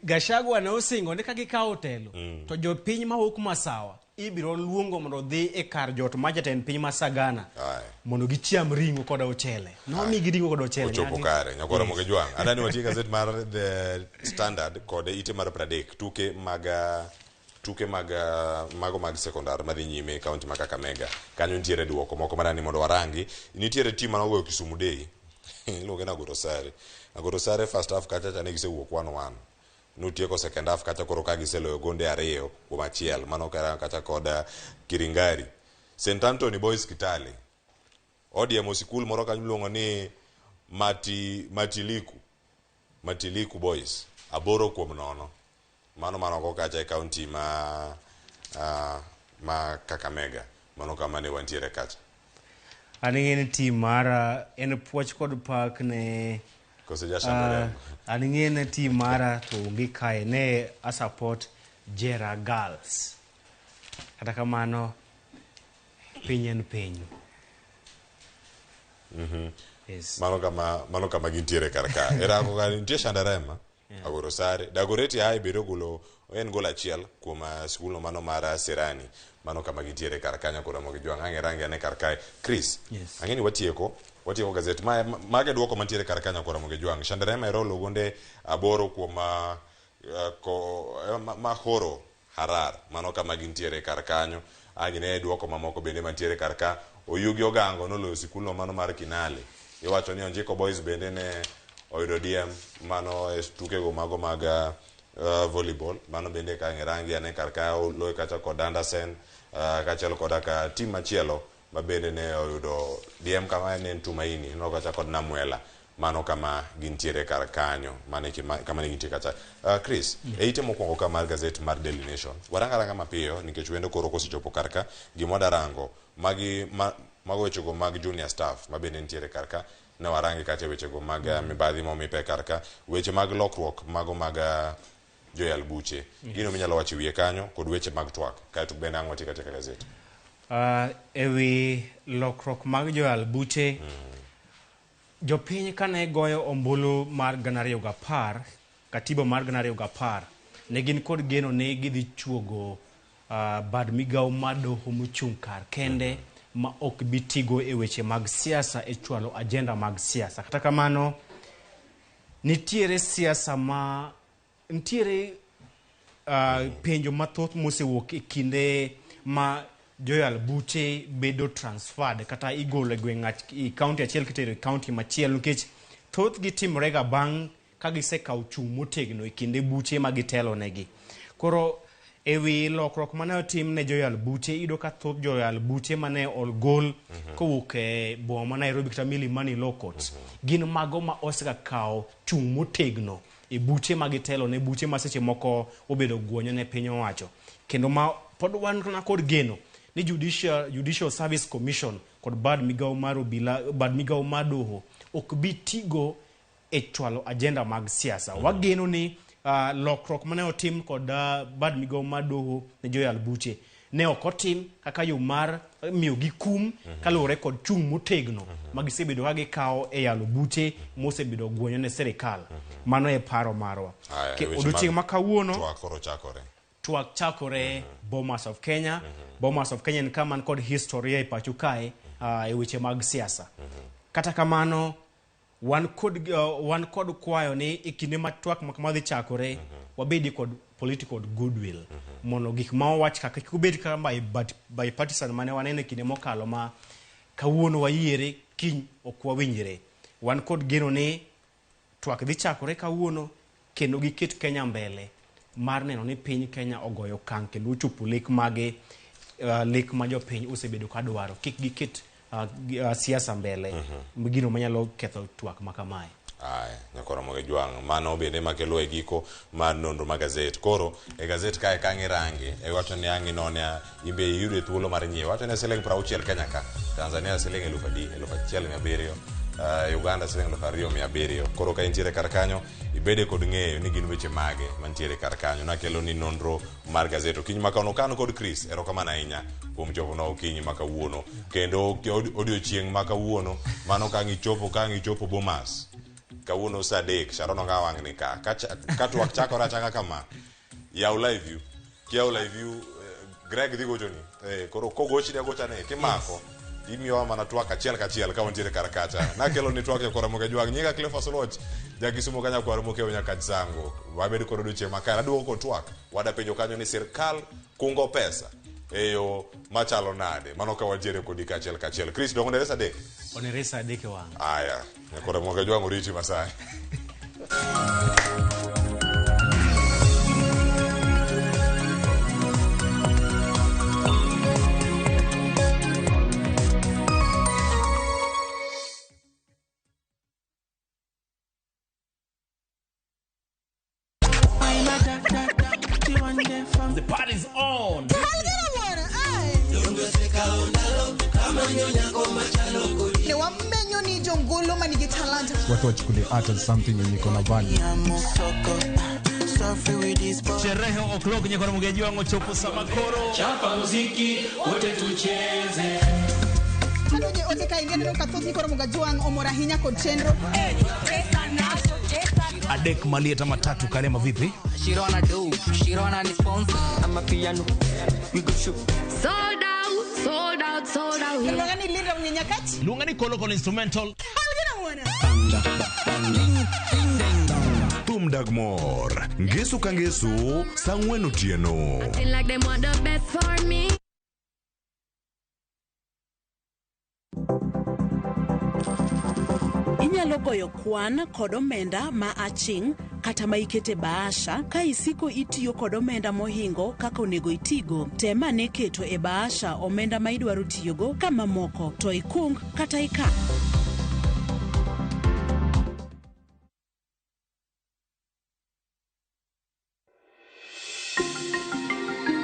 [SPEAKER 3] Gachagua ne osingo ni ka gikawo telo to jopiny mawuok masawa ibiro luongo mondo dhi e kar jot ma jatend piny ma Sagana mondo gichiam ringo kod ochele nomigi ringo kod ochele
[SPEAKER 2] ochopo kare nyakoro moge jwang' adani watie gazet mar The Standard kod ite mar 30 tuke mago mag sekondar madhi nyime kaunti ma Kakamega kanyo nitiere duoko moko marani mondo warangi. Nitiere tim mano wuoyo Kisumu Day iluonge na Agorosare first half kacha chane gisewuok 1-1 nutieko second half kacha koro ka giseloyo gonde 2 kuom achiel mano kacha kod Kiringari. St Anthony Boys Kitale ODM sikul moro kanyo miluongo ni Matiliku Boys 8-0 mano ko kacha e kaunti ma Kakamega mano kama ne wantiere kacha.
[SPEAKER 3] Aning'e tim mara en puoch kod pak ne aning'e tim mara to onge kae ne a support Jera Girls kata kamano piny en piny.
[SPEAKER 2] Yes. Mano kama gintiere kar ka. Era ko nitie Shandarema agoro sare Dagoretti hai bedo golo en gola achiel kuom skul no mano mar Serani mano kama gitiere karkanya kod Ramogi Jwang ang'e rangi ane karkae Chris ang'eni watieko gazet mage duoko mantiere karkanya kod Ramogi Jwang Shandarema Erolo gonde 8 kuom mahoro harar mano kama gintiere karkanyo agine duoko mamoko bende mantiere karka Oyugi Ogango noloyo sikul no mano mar Kinale iwacho ni Onjiko Boys bende ne oyudo DM mano tukego mago mag volleyball mano bende ka rangi ane karka loyo kacha kod Andersen kachelo kod ka team machielo mabende ne oyudo DM kama ne Tumaini no kacha kod Namuela mano kama gintiere karkanyo kama ne gintiere kacha Chris eite mokwongo ka mar gazet mar Daily Nation waranga mapiyo nikech wendo koro kosechopo karka gimodarango mago wechego mag junior staff mabende nitiere karka na warangi kate wechego mag mibadhi momipe karka weche mag lokruok mago mag Joyal Buche gino minyalo wacho wiye kanyo kod weche mag twak kaeto bende ang'o tika gazet
[SPEAKER 3] ewi lokruok mag Joyal Buche jopiny kane goyo ombulu mar 2010 katiba mar 2010 ne gin kod geno ne gidhi chuogo bad migawo mar doho mochung' kar kende ma ok bitigo e weche mag siasa e chwalo agenda mag siasa kata kamano nitiere siasa nitiere penjo mathoth mosewuok e kinde ma Joyal Buche bedo transferred kata igolo e gweng' county achiel kitero e county machielo nikech thoth gitimrega bang' ka gisekawo chung' motegno e kinde buche ma gitelo negi koro ewi lokruok mane otim ne Joyal Buche ido ka thoth Joyal Buche mane olgol kowuok e boma ma Nairobi kata Milimani Law Courts gin mago ma osega kawo chung' motegno e buche ma gitelo ne buche ma seche moko obedo guonyo ne piny owacho kendo ma pod wan kod geno ni Judicial Service Commission kod bad migawo mar doho ok bitigo e chwalo agenda mag siasa wageno ni lokruok mane otim kod bad migawo mar doho ne Joyal Buche ne ok otim kaka yo mar miyogi kum kaluwore kod chung' motegno magisebedo ka gikawo e yalo buche mosebedo guonyo ne sirikal mano e paro marwa odiochieng' ma kawuono twak chakore Bomas of Kenya Bomas of Kenya en kama kod historia e pacho kae e weche mag siasa kata kamano wan kod kwayo ni e kinde ma twak ma dhi chakore wabedi kod political goodwill mono gik ma wach kaka kubedi kama by partisan mane wanene kinde mokalo ma kawuono wayiere kiny ok wawinjre wan kod geno ni twak dhi chakore kawuono kendo giket Kenya mbele mar neno ni piny Kenya ogoyo kang' kendo ochopo lek mage lek ma jopiny osebedo ka dwaro kik giket siasa mbele gino manyalo ketho twak makamae
[SPEAKER 2] nyakora Ramogi Jwang mano bende makelo e giko mar nonro mag gazet koro e gazet kae kang'i rangi e wacho ni ang'i nonia imbe yude thuolo mar nyiewo wacho ni siling 60 Kenya ka Tanzania siling 1,700 Uganda siling 2,700 koro ka intiere karkanyo ibede kod ng'eyo ni gin weche mage mantiere karkanyo nakelo ni nonro mar gazet okinyi makano kod Chris erokamano ahinya kuom chopo na okinyi makawuono kendo odiochieng' makawuono mano kang'i chopo Bomas kawuono saa 3 Sharon nga wang' ni ka twak chakore achaka kama yaw live view Greg dhi gochoni koro kogochni agochane kimako imiyowa mana twak achiel kachiel ka wantiere karakacha nakelo ni twak kora Ramogi Jwang nyinga Cleophas Oloch jakisumo kanya kwa Ramogi nyaka Tsango wabedo kod odiochieng' makare aduogo kod twak wada penjo kanyo ni sirkal kungo pesa eyo machalo nade mano ka wantiere kod kachiel Chris dongo neresa dek
[SPEAKER 3] oneresa dek wang'
[SPEAKER 2] aya kora Ramogi Jwang oriti Masai
[SPEAKER 27] The party's on.
[SPEAKER 29] Watu wachukulie art as something yenye iko na value.
[SPEAKER 27] Sherehe o'clock nye kwa Ramogi Jwang chopo Samakoro.
[SPEAKER 4] Chapa muziki wote tucheze.
[SPEAKER 31] Anoje oteka ingene no kathothi koro Ramogi Jwang omora hinya kod chenro.
[SPEAKER 27] adek malieta matatu kalema vipi?
[SPEAKER 5] She don't wanna do, she don't wanna sponsor. I'm a piano, we go shoot. Sold out.
[SPEAKER 31] Lungani linda mnyenyakati.
[SPEAKER 27] Lungani kolokolo instrumental.
[SPEAKER 21] Tum Dagmor, Ngesu Kangesu, Sangwenu Tieno.
[SPEAKER 5] Feel like them want the best for me.
[SPEAKER 6] Inyalo goyo kwan kod omenda ma aching kata ma ikete baasha ka isiko itiyo kod omenda mohingo kaka onego itigo. Tema ne keto e baasha omenda ma idwaro tiyogo kama moko to ikung kata ika.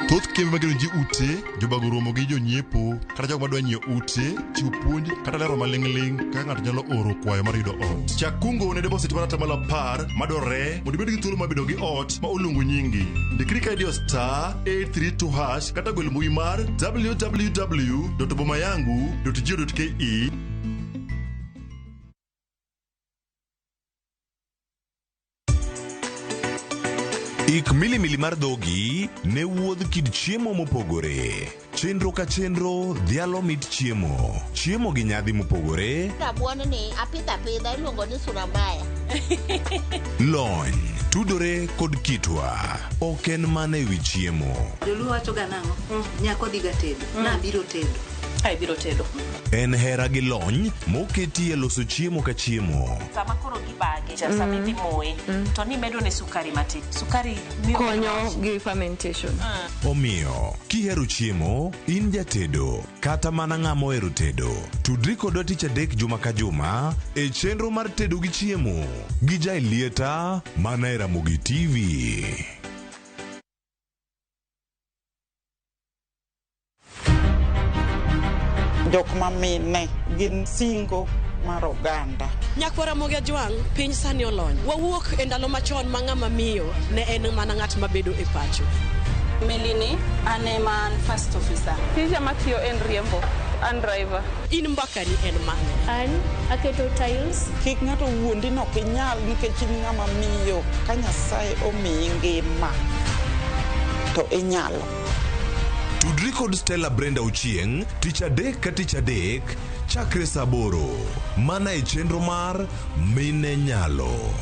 [SPEAKER 7] Thoth kembe magero ji ute, jobago romo gi jonyiepo, kata jogo madwa nyiewo ute, chiwo puonj, kata lero maling'ling kaka ng'ato nyalo oro kwayo mar yudo ot. Chak kungo ne deposit mar atamalo 10 madwarore mondo ibed gi thuolo mar bedo gi ot ma oluongo nyingi. Ndikri ka idiyo *832# kata gol mbui mar www.bomayangu.go.ke.
[SPEAKER 21] Ik milimili mar dhogi ne wuodh kid chiemo mopogore. Chenro ka chenro dhialo mit chiemo. Chiemo gi nyadhi mopogore.
[SPEAKER 8] Rabuon ni apidha iluongo ni surabaya.
[SPEAKER 21] Lony tudore kod kitwa. Ok en mana ewi chiemo.
[SPEAKER 9] Joluo wacho ga nang'o? Nyako dhiga tedo. Na biro tedo.
[SPEAKER 6] Ai biro tedo.
[SPEAKER 21] En hera gi lony moketi e loso chiemo ka chiemo.
[SPEAKER 6] Sama koro gibage, sama idhi moye, to ni medo ne sukari matin. Sukari
[SPEAKER 9] konyo gi fermentation.
[SPEAKER 21] Omiyo, kihero chiemo, in jatedo, kata mana ng'ama ohero tedo. Tudri kodwa tich adek juma ka juma e chenro mar tedo gi chiemo. Gi Jailieta mana e Ramogi TV.
[SPEAKER 10] Jok mamine gin singo mar oganda.
[SPEAKER 11] Nyakwara Mogia Jwang, piny sani olony. Wawuok e ndalo machon ma ng'ama miyo ne en mana ng'at mabedo e pacho.
[SPEAKER 6] Melini, ane man first officer.
[SPEAKER 9] Tija matiyo en riembo, an driver.
[SPEAKER 11] In mbaka ni en mane?
[SPEAKER 9] An aketo tiles.
[SPEAKER 10] Kik ng'ato wuondi no kinyal nikech in ng'ama miyo. Ka Nyasaye omiyi ngima, to inyalo.
[SPEAKER 21] Tudri kod Stella Brenda Ochieng, tich adek ka tich adek, chakre saa 8, mana e chenro mar Mine Nyalo.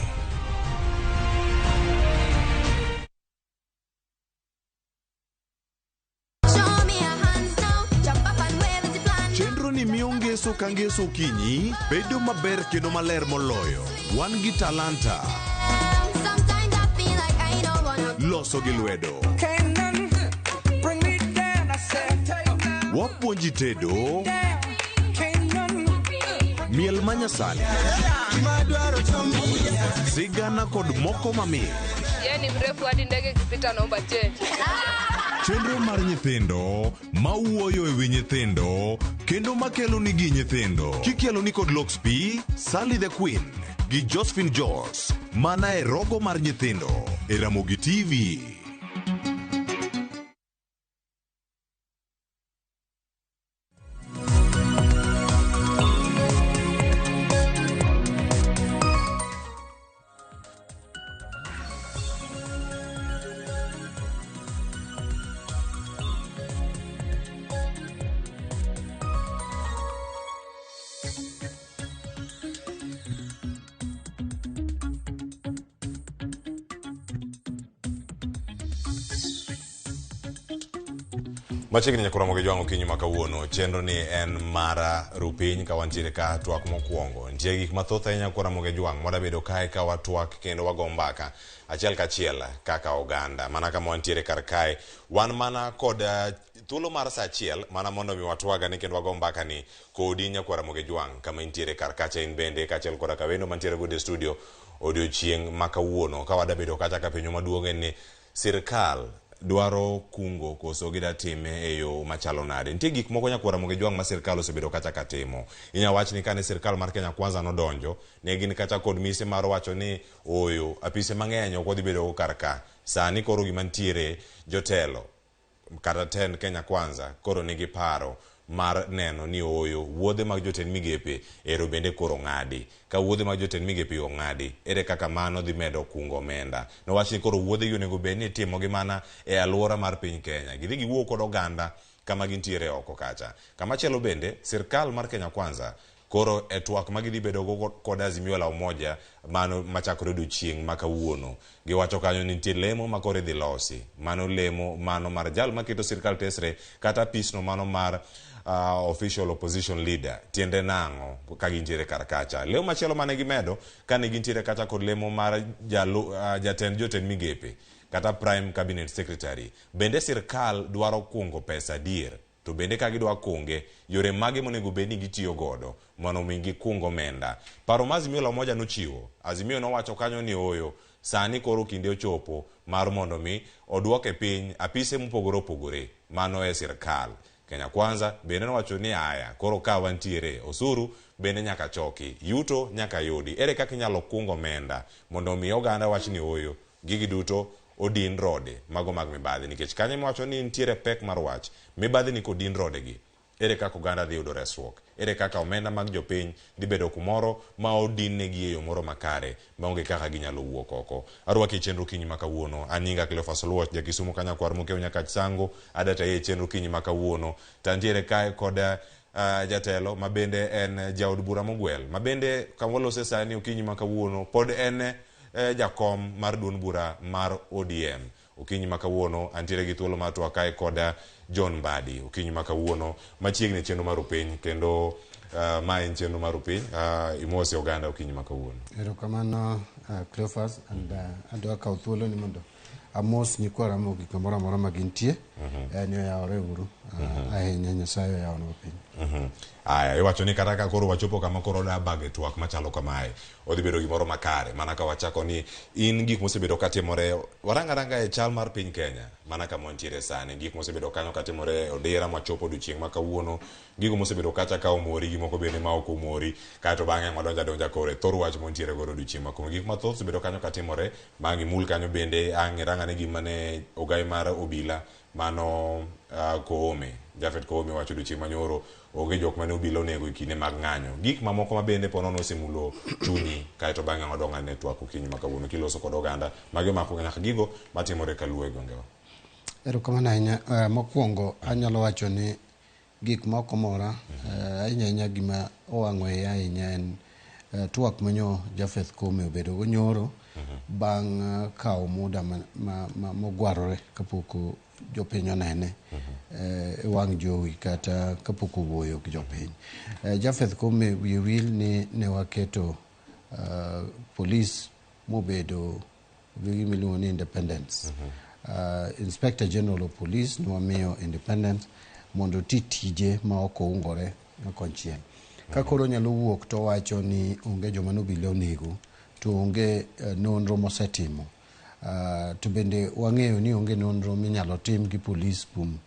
[SPEAKER 21] Chenro ni miyo ngeso ka ngeso okinyi bedo maber kendo maler moloyo. Wan gi talanta. Loso gi lwedo. Wapuonji tedo miel manyasani, sigana kod moko mamit.
[SPEAKER 9] Yeni mrefu hadi ndege kipita naomba change.
[SPEAKER 21] Chenro mar nyithindo mawuoyo ewi nyithindo kendo makelo ni gi nyithindo. Kikelo ni kod Loxp, Sally the Queen gi Josephine George mana e rogo mar nyithindo e Ramogi TV. Machiegni Nyakwara Mogia Jwang okinyi ma kawuono. Chenro ni en mara rupiny ka wantiere ka twak mokwongo. Nitie gik mathoth ahinya Nyakwara Mogia Jwang mwada bedo kae ka watwak kendo wago mbaka achiel kachiel kaka oganda. Mana kama wantiere kar kae wan mana kod thuolo mar saa achiel mana mondo mi watwaga ni kendo wago mbaka ni kodi Nyakwara Mogia Jwang kama intiere kar kacha in bende kachiel koda ka wendo mantiere go e studio odiochieng' ma kawuono ka wada bedo kacha ka penyo maduong' en ni sirkal dwaro kungo koso gida time e yo machalo nade. Nitie gik moko Nyakwara Mogia Jwang ma sirkal osebedo kacha ka timo. Inya wach ni kane sirkal mar Kenya Kwanza nodonjo, ne gin kacha kod mise mar wacho ni oyo apise mang'eny ok odhi bedo kar ka. Sani koro gima ntiere jotelo kata ten Kenya Kwanza koro nigi paro mar neno ni oyo wuodhe mag jotend migepe ero bende koro ng'adi. Ka wuodhe mag jotend migepe ong'adi, ere kaka mano dhi medo kungo omenda. Nowach ni koro wuodhe onego bed ni itimogi mana e alwora mar piny Kenya. Gidhi giwuo kod oganda kama gintiere oko kacha. Kamachielo bende, sirkal mar Kenya Kwanza koro e twak magidhi bedo go kod Azimio la Umoja mano machakore odiochieng' ma kawuono. Giwacho kanyo ni nitie lemo ma koro idhi losi. Mano lemo mano mar jal maketo sirkal tesre kata pisno mano mar official opposition leader. Tiende nang'o ka gintiere kar kacha. Lemo machielo mane gimedo kane gintiere kacha kod lemo mar jatend jotend migepe kata prime cabinet secretary. Bende sirkal dwaro kungo pesa dier. To bende ka gidwa kunge, yore mage monego bed ni gitiyo godo mondo mingi kungo omenda. Paro ma Azimio la Umoja nochiwo. Azimio nowacho kanyo ni oyo sani koro kinde ochopo mar mondo mi oduoke piny apise mopogore opogore. Mano e sirkal. Kenya Kwanza bende nowacho ni aya koro ka wantiere osuru bende nyaka choki, yuto nyaka yudi. Ere kaka inyalo kungo omenda mondo mi oganda wach ni oyo gigi duto odin rode mago mag mibadhi, nikech kanye mwacho ni nitiere pek mar wach mibadhi ni kodin rode gi. Ere kaka oganda dhi yudo resruok, ere kaka omenda mag jopiny dhi bedo kumoro ma odin negi e yo moro makare maonge kaka ginyalo wuok oko. Arwaki chenro kinyi makawuono, aninga Cleophas Oluoch ja Kisumu Kanyakwar mokeo nyaka Sango, adata ye chenro kinyi makawuono. Tantiere kae kod jatelo mabende en jaod bura mogwel, mabende kamolose sani okinyi makawuono pod en jakom mar duond bura mar ODM. Okinyi makawuono antiere gi thuolo mar twak kae kod John Mbadi. Okinyi makawuono machiegni chenro mar piny kendo ma en chenro mar piny imosi oganda okinyi makawuono.
[SPEAKER 1] Erokamano Cleophas, and adwa kawo thuolo ni mondo amos nyikwa Ramogi kamoro amora ma gintie ni oyawore uru ahinya Nyasaye oyawonwa piny.
[SPEAKER 21] Aya, iwacho ni kata ka koro wachopo kama koro da bage twak machalo kamae, odhi bedo gimoro makare, mana ka wachako ni in gik mosebedo katimore waranga e chal mar piny Kenya, mana kama ntiere sani, gik mosebedo kanyo katimore odira machopo odiochieng' ma kawuono, gigo mosebedo kacha ka omori gi moko bende ma ok omori, kae to bang'e madonja kore thor wach montiere godo odiochieng' ma kawuono. Gik mathoth osebedo kanyo katimore, bang'e mul kanyo bende ang'iranga ne gima ne ogai mar obila mano Koome, Jafet Koome wacho odiochieng' manyoro onge jok mane obila onego e kinde mag ng'anyo. Gik mamoko ma bende ponono osemulo chunyi, kae to bang'e madonga ne twak okinyi ma kawuono kiloso kod oganda magi mako nyaka gigo matimore kaluwe gongewa.
[SPEAKER 1] Erokamano ahinya. Mokwongo anyalo wacho ni gik moko mora ahinya gima owang'o iye ahinya en twak manyo Jafeth Koome obedo go nyoro bang' kawo muda mogwarore kapok jopiny onene e wang' jowi kata kapok owuoyo gi jopiny. Jafeth Koome wiye wil ni ne waketo polis mobedo gimiluongo ni independence. Inspector General of Police ne wamiyo independence mondo ti tije ma ok oungore konchiel. Ka koro nyalo wuok to wacho ni onge joma nobila onego, to onge nonro mosetimo. To bende wang'eyo ni onge nonro minyalo tim gi polis kuom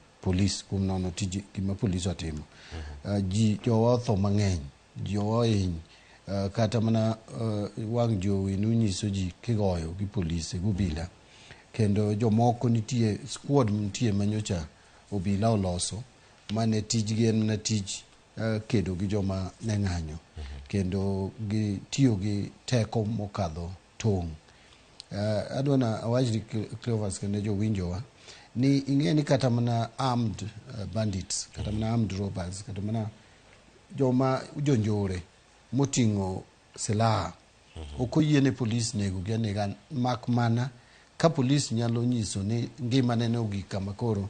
[SPEAKER 1] nono tije gima polis otimo. Jowa otho mang'eny, jowa ohiny, kata mana wang' jowi nunyiso ji kigoyo gi polis gi obila. Kendo jomoko nitie squad nitie manyocha obila oloso mane tijgi en na tij kedo gi joma ne ng'anyo, kendo gitiyo gi teko mokadho tong'. Adwana awachni Cleophas kendo jowinjowa ni ing'e ni kata mana armed bandits, kata mana armed robbers, kata mana joma jonjore moting'o silaha ok oyiene polis nego gi anega, mak mana ka polis nyalo nyiso ni ngimane ne ogik kama koro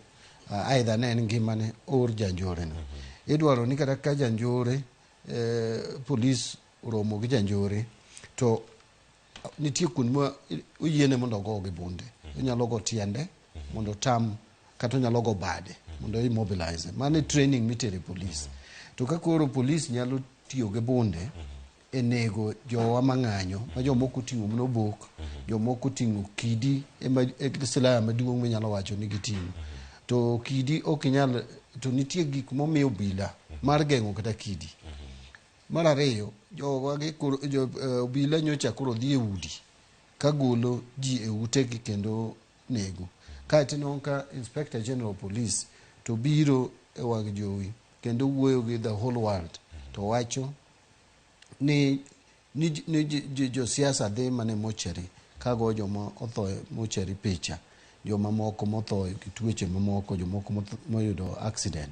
[SPEAKER 1] aidha ne en ngimane or janjore no. Idwaro ni kata ka janjore polis romo gi janjore to nitie kuonde ma oyiene mondo ogo gi bunde. Onyalo go tiende mondo tam, kata onyalo go bade mondo immobilize. Mane training mitere polis. To ka koro polis nyalo tiyo gi bunde e nego jowa mang'anyo, ma jomoko ting'o mnobok, jomoko ting'o kidi e silaha maduong' minyalo wacho ni giting'o. To kidi ok inyal, to nitie gik momiyo obila mar geng'o kata kidi. Mar ariyo, obila nyocha koro dhi e udi ka golo ji e utegi kendo nego. Kaeto ka Inspector General Police to biro e wang' jowi kendo wuoyo gi the whole world to wacho ni josiasa dhi mane mochari kago joma otho mochari picha, joma moko motho gi tuoche mamoko, jomoko moyudo accident.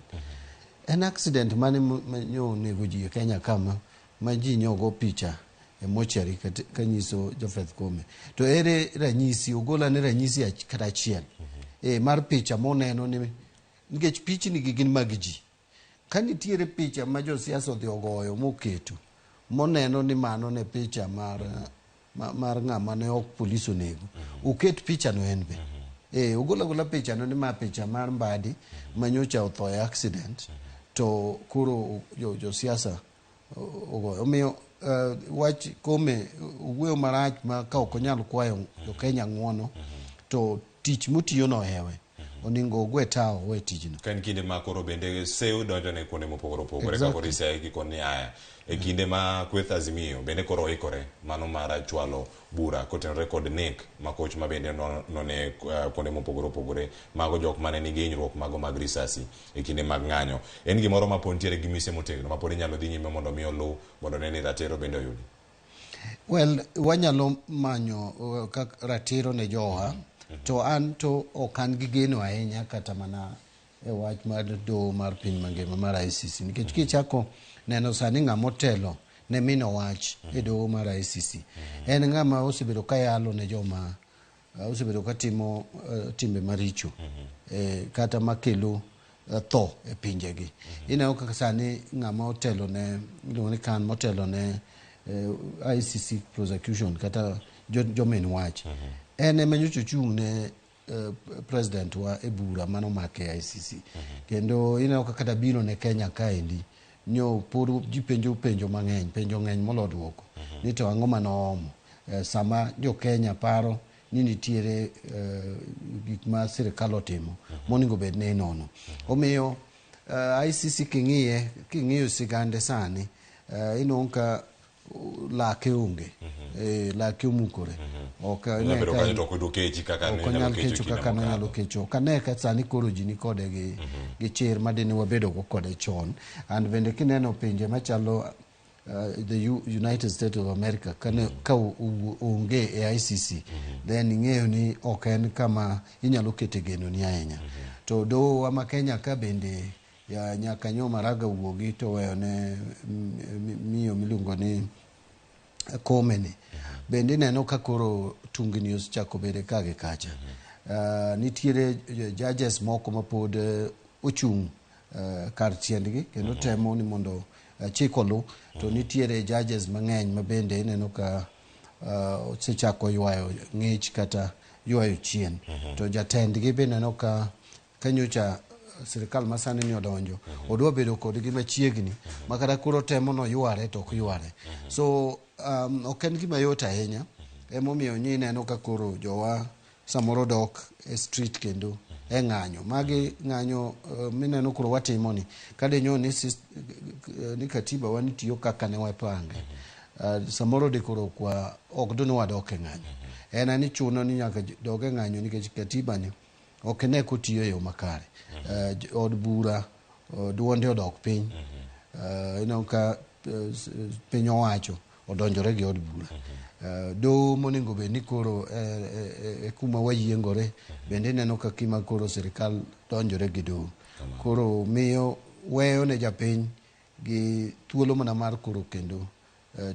[SPEAKER 1] En accident mane manyo nego ji e Kenya kama ma ji nyogo picha e mochari kanyiso Japheth Kome. To ere ranyisi, ogola ne ranyisi kata achiel mar picha moneno ni nikech pichni gi gin mag ji. Ka nitiere picha ma josiasa odhi ogoyo moketo moneno ni mano ne picha mar ng'ama ne ok polis onego, oket picha no en be. Ogola picha no ni ma picha mar Mbadi manyocha otho e accident, to koro josiasa ogoyo. Omiyo wach Kome wuoyo marach ma ka ok onyal kwayo Kenya ng'uono, to tich motiyo no hewe. Oningo gwe tao we tijino.
[SPEAKER 2] Kan kinde ma koro bende seu donjo ne kuonde mopogore opogore ka koro isea gi koni aya. E kinde ma kweth Azimio bende koro oikore mano mar chwalo bura kotenore kod nek ma koch ma bende none kuonde mopogore opogore mago jok mane nigi hinyruok mago mag risasi e kinde mag ng'anyo. En gimoro ma pontiere gi mise motegno ma pod inyalo dhi nyime mondo mi olu mondo ne ni ratiro bende oyudi.
[SPEAKER 1] Well, wanyalo manyo ratiro ne joha, to an to okan gi geno ahinya kata mana e wach mar do mar piny mangima mar ICC, nikech kichako neno sani ng'ama otelo ne mino wach e doho mar ICC en ng'ama osebedo ka yalo ne joma osebedo ka timo timbe maricho kata makelo tho e pinjegi. Ineno kaka sani ng'ama otelo ne kan motelo ne ICC prosecution kata jomin wach en ema nyocha ochung' ne president wa e bura mano make ICC, kendo ineno kaka biro ne Kenya kaendi nyo poro ji penjo mang'eny, penjo ng'eny molo duoko ni to ang'o manoomo sama jo Kenya paro ni nitiere gik ma sirikal otimo monego bed ne nono. Omiyo ICC king'iyo sigande sani ineno ka lake onge, lake omukore. Ok nyalo kecho kane ka sani koro ji ni kode gi chir madini wabedo go kode chon. And bende kineno pinje machalo the United States of America ka onge e ICC, then ing'eyo ni ok en kama inyalo kete geno ni ahinya. To doho ma Kenya ka bende nyaka nyo Maraga wuogi to weyo ne miyo miluongo ni Kome ni bende neno ka koro tungni osechako bede kage kacha. Nitiere judges moko ma pod ochung' kar tiendgi kendo temo ni mondo chik olu, to nitiere judges mang'eny ma bende neno ka osechako ywayo ng'ich kata ywayo chien. To jatendgi bende neno ka kanyocha sirikal masani ni odonjo odwa bedo kodgi machiegni makata koro temo no yware to ok yware. So ok en gima yot ahinya, emomiyo nyi neno ka koro jowa samoro dok e street kendo e ng'anyo magi ng'anyo mineno koro watimo ni kadenyo ni katiba wanitiyo kaka ne wapange samoro de koro kwa ok dono wadok e ng'anyo. En ni chuno ni nyaka dok e ng'anyo nikech katiba ni ok ne kotiyo e yo makare. Od bura duonde odok piny, ineno ka piny owacho odonjore gi od bura. Do monego bed ni koro kuma wayiengore bende neno ka kima koro sirikal donjore gi do. Koro miyo weyo ne japiny gi thuolo mana mar koro kendo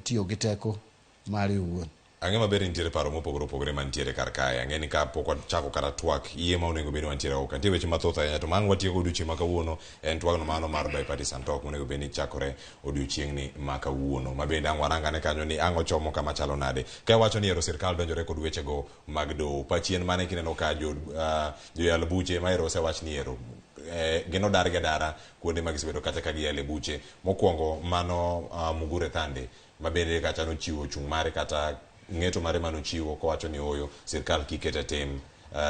[SPEAKER 1] tiyo gi teko mare owuon.
[SPEAKER 2] Ang'e maber nitiere paro mopogore opogore mantiere kar kae. Ang'e ni ka pok wachako kata twak iye ma onego bed wantiere oka. Nitie weche mathoth ahinya to mang' watieko odiochieng' ma kawuono en twagno mano mar bipartisan talk monego bed ni chakore odiochieng'ni ma kawuono. Ma bende ang' warangane kanyo ni ang' ochomo kama chalo nade. Ka wacho ni ero sirikal donjore kod wechego mag doho. Pachien mane kineno ka joyal buche ma ero osewach ni ero gino dar ga dara kuonde ma gisebedo kata ka giyale buche. Mokwongo mano Mugure Thande ma bende kacha nochiwo chung' mare kata ng'eto mare mano chiwo kowacho ni oyo sirikal kikete tim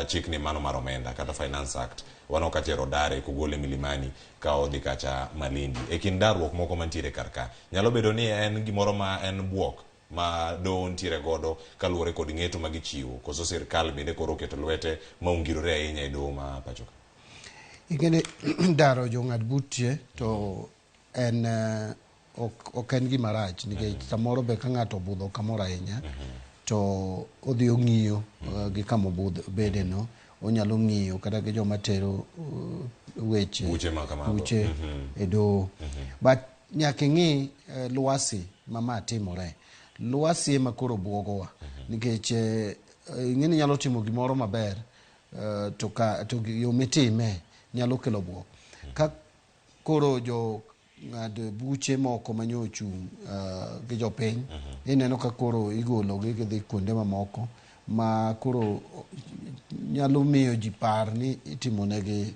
[SPEAKER 2] chik ni mano mar omenda kata Finance Act wano katero dare kugole Milimani ka odhi kacha Malindi. E kind darruok moko mantiere kar ka nyalo bedo ni en gimoro ma en buok ma doho ntiere godo kaluwore kod ng'eto magichiwo koso sirikal bende koro keto lwete ma ungirore ahinya e doho ma pachoka.
[SPEAKER 1] Ingene daro jong'ad butie to en ok en gima rach nikech samoro be ka ng'ato obudho kamoro ahinya to odhi ong'iyo gi kama obudho bedeno, onyalo ng'iyo kata gi joma tero weche buche e doho. But nyaka ing'i lwasi ma timore. Lwasi ema koro buogowa nikech ing'eni nyalo timo gimoro maber to yo mitime nyalo kelo buok. Ka koro jo ng'ad buche moko manyo ochung' gi jopiny, ineno ka koro igolo gi dhi kuonde mamoko ma koro nyalo miyo ji par ni itimonegi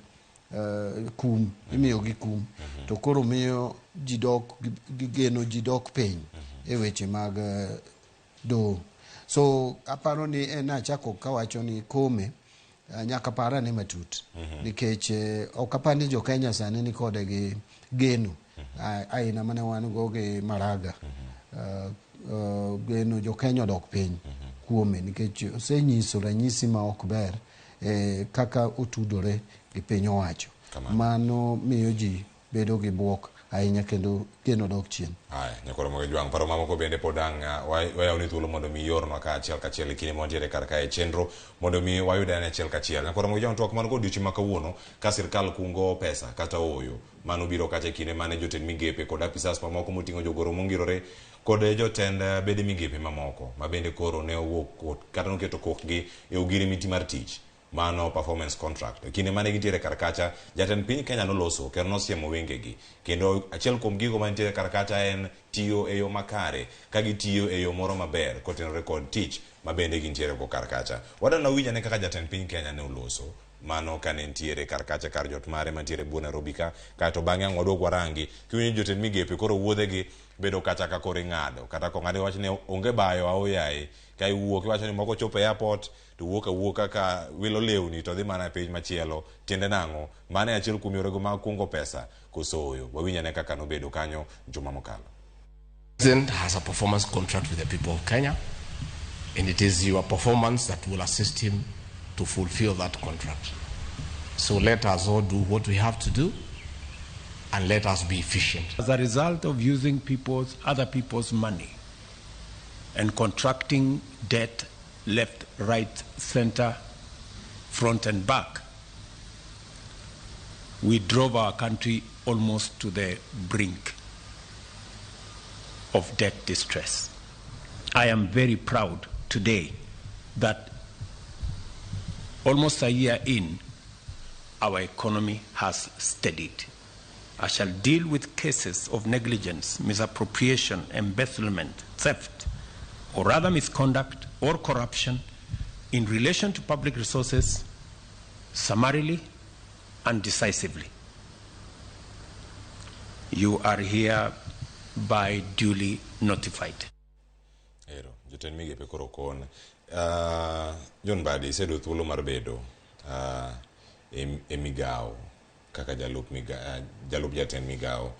[SPEAKER 1] kum, imiyogi kum, to koro miyo ji dok gigeno ji dok piny e weche mag doho. So aparo ni achako kawacho ni kome nyaka parane matut nikech ok apani jo Kenya sani ni kode gi geno aina mane wan go gi Maraga. Geno jo Kenya odok piny kuome nikech osenyiso ranyisi ma ok ber kaka otudore gi piny owacho. Mano miyo ji bedo gi buok ahinya kendo geno dok chien.
[SPEAKER 21] Nyakoro Ramogi Jwang, paro mamoko bende podang' wayawni thuolo mondo mi yorno ka achiel kachiel kinde montiere kar kae chenro mondo mi wayud ane achiel kachiel. Nyakoro Ramogi Jwang, twak man kod odiochieng' ma kawuono ka sirkal kungo pesa kata oyo mano biro kacha kinde mane jotend migepe kod apisas mamoko moting'o jogoro mongirore kod jotend bede migepe mamoko ma bende koro ne owuok kata noketo kokgi e ogirimiti mar tich mano performance contract. Kinde mane gintiere kar kacha, jatend piny Kenya noloso kendo nosiemo wengegi, kendo achiel kuom gigo mantiere kar kacha en tiyo e yo makare ka gitiyo e yo moro maber kotenore kod tich ma bende gintiere go kar kacha. Wadana winja ne kaka jatend piny Kenya ne oloso mano kane ntiere kar kacha kar jot mare mantiere buo Nairobi ka, kato bang'e ang' waduog warangi kiwinjo jotend migepe koro wuodhegi bedo kacha ka koro ing'ado kata kong'ado wach ne onge bayo aoyaye ka iwuok iwacho ni moko chopo e airport to wuok awuoka ka wilo lewni to dhi mana e piny machielo, tiende nang'o? Mane achiel kuom yorego mag kungo pesa kosoyo. Wawinyane kaka nobedo kanyo juma mokalo.
[SPEAKER 12] President has a performance contract with the people of Kenya, and it is your performance that will assist him to fulfill that contract. So let us all do what we have to do, and let us be efficient.
[SPEAKER 13] As a result of using other people's money and contracting debt left, right, center, front and back, we drove our country almost to the brink of debt distress. I am very proud today that almost a year in, our economy has steadied. I shall deal with cases of negligence, misappropriation, embezzlement, theft, or rather misconduct or corruption in relation to public resources summarily and decisively. You are hereby duly notified.
[SPEAKER 21] Ero, jotend migepe koro kon. John Badi sedo thuolo mar bedo e migao kaka jalup jatend migao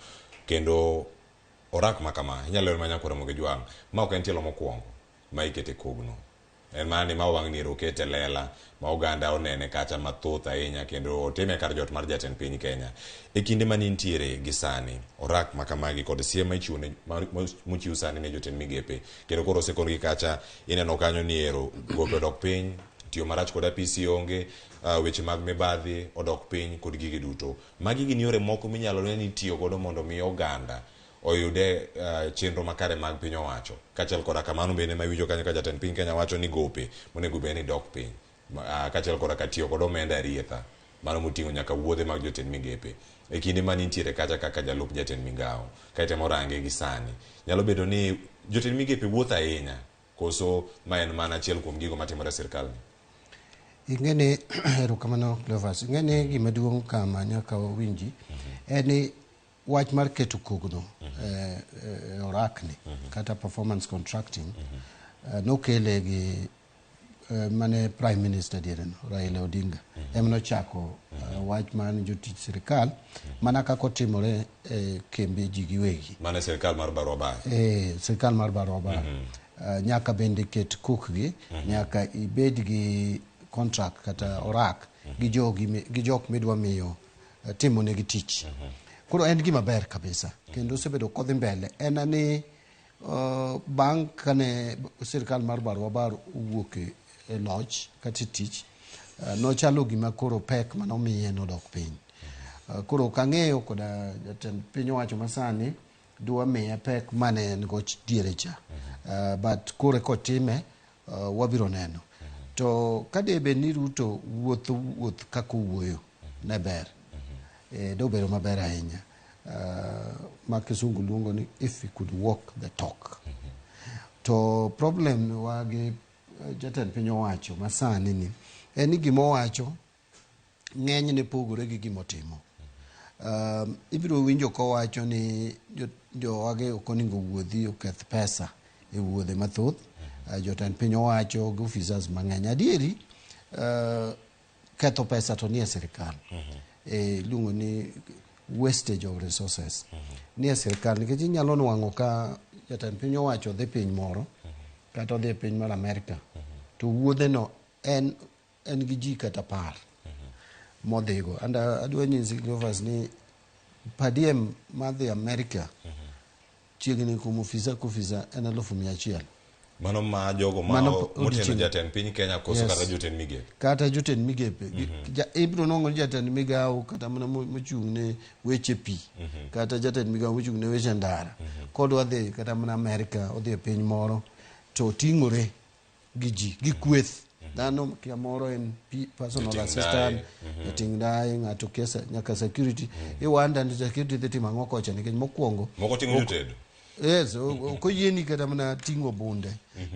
[SPEAKER 21] kendo orak makama inyalo ler manya Ramogi Jwang ma ok en tielo mokwongo ma ikete kogno en mani ma wang' ni rokete lela ma oganda onene kacha mathoth ahinya kendo otime kar jot mar jatend piny Kenya e kinde mani ntiere gi sani orak makamagi kod siem mochiw sani ne jotend migepe kendo koro sekon gi kacha ineno kanyo ni ero gope odok piny, tiyo marach kod apisi onge, weche mag mibadhi odok piny kod gigi duto. Magi gin yore moko minyalo ne ni tiyo godo mondo mi oganda oyude chenro makare mag piny owacho. Kachel koda kamano bende ma winjo kanyo ka jatend piny Kenya wacho ni gope monego bed ni dok piny. Kachel koda ka tiyo kod omenda rietha mano moting'o nyaka wuodhe mag jotend migepe. E kinde ma nitiere kacha kaka jalup jatend migao kaitemo range gi sani nyalo bedo ni jotend migepe wuotho ahinya koso ma en mana achiel kuom gigo matimore sirkal ni.
[SPEAKER 1] Ingene erokamano Clovers, ingene gima duong' kama nyaka winji en wach mar keto kogno orakni kata performance contracting nokele gi mane Prime Minister diereno Raila Odinga emno chako wach man jotich sirkal mana kako timore kembe ji giwegi
[SPEAKER 21] mane sirkal mar Barwaba
[SPEAKER 1] sirkal mar Barwaba nyaka bende ket kokgi nyaka ibed gi contract kata orak gi jok midwa miyo timo negi tich. Koro en gima ber kabisa kendo osebedo kodhi mbele en ani bang' kane sirkal mar Barwa Bar owuok e loch kata tich nochalo gima koro pek manomiye nodok piny. Koro kang'eyo koda jatend piny owacho masani dwa miye pek mane en go diere cha. But kore kotime wabiro neno. To kadebe ni Ruto wuoth kako wuoyo ne ber. Dobedo maber ahinya. Ma kisungu luongo ni if we could walk the talk. To problem wagi jatend piny owacho masani ni en ni gima owacho ng'eny ne pogore gi gima otimo. Ibiro winjo kowacho ni jowage ok onego wuodhi oketh pesa e wuodhe mathoth. Jotend piny owacho gi officers mang'eny adieri ketho pesa to nie sirkal. Luongo ni wastage of resources. Nie sirkal nikech inyalo nwang'o ka jatend piny owacho dhi piny moro kata odhi e piny mar Amerika to wuodhe no en gi ji kata par modhigo. And adwa nyisi Cleophas ni padiem madhi Amerika chiegni kuom ofisa en 100,000.
[SPEAKER 21] Mano ma jogo motelo jatend piny Kenya koso kata jotend migepe.
[SPEAKER 1] Kata jotend migepe. Ibiro nongo jatend migawo kata mana mochung' ne weche pi. Kata jatend migawo mochung' ne weche ndara. Kodwa dhi kata mana Amerika odhi e piny moro to ting'ore gi ji gi kweth. Dhano kia moro en personal assistant, ting' dai, ng'ato kesa nyaka security. Iwanda ni security dhi timo ang'o kocha nikech mokwongo.
[SPEAKER 21] Moko ting'o jotedo.
[SPEAKER 1] Yes, koyieni kata mana ting'o bunde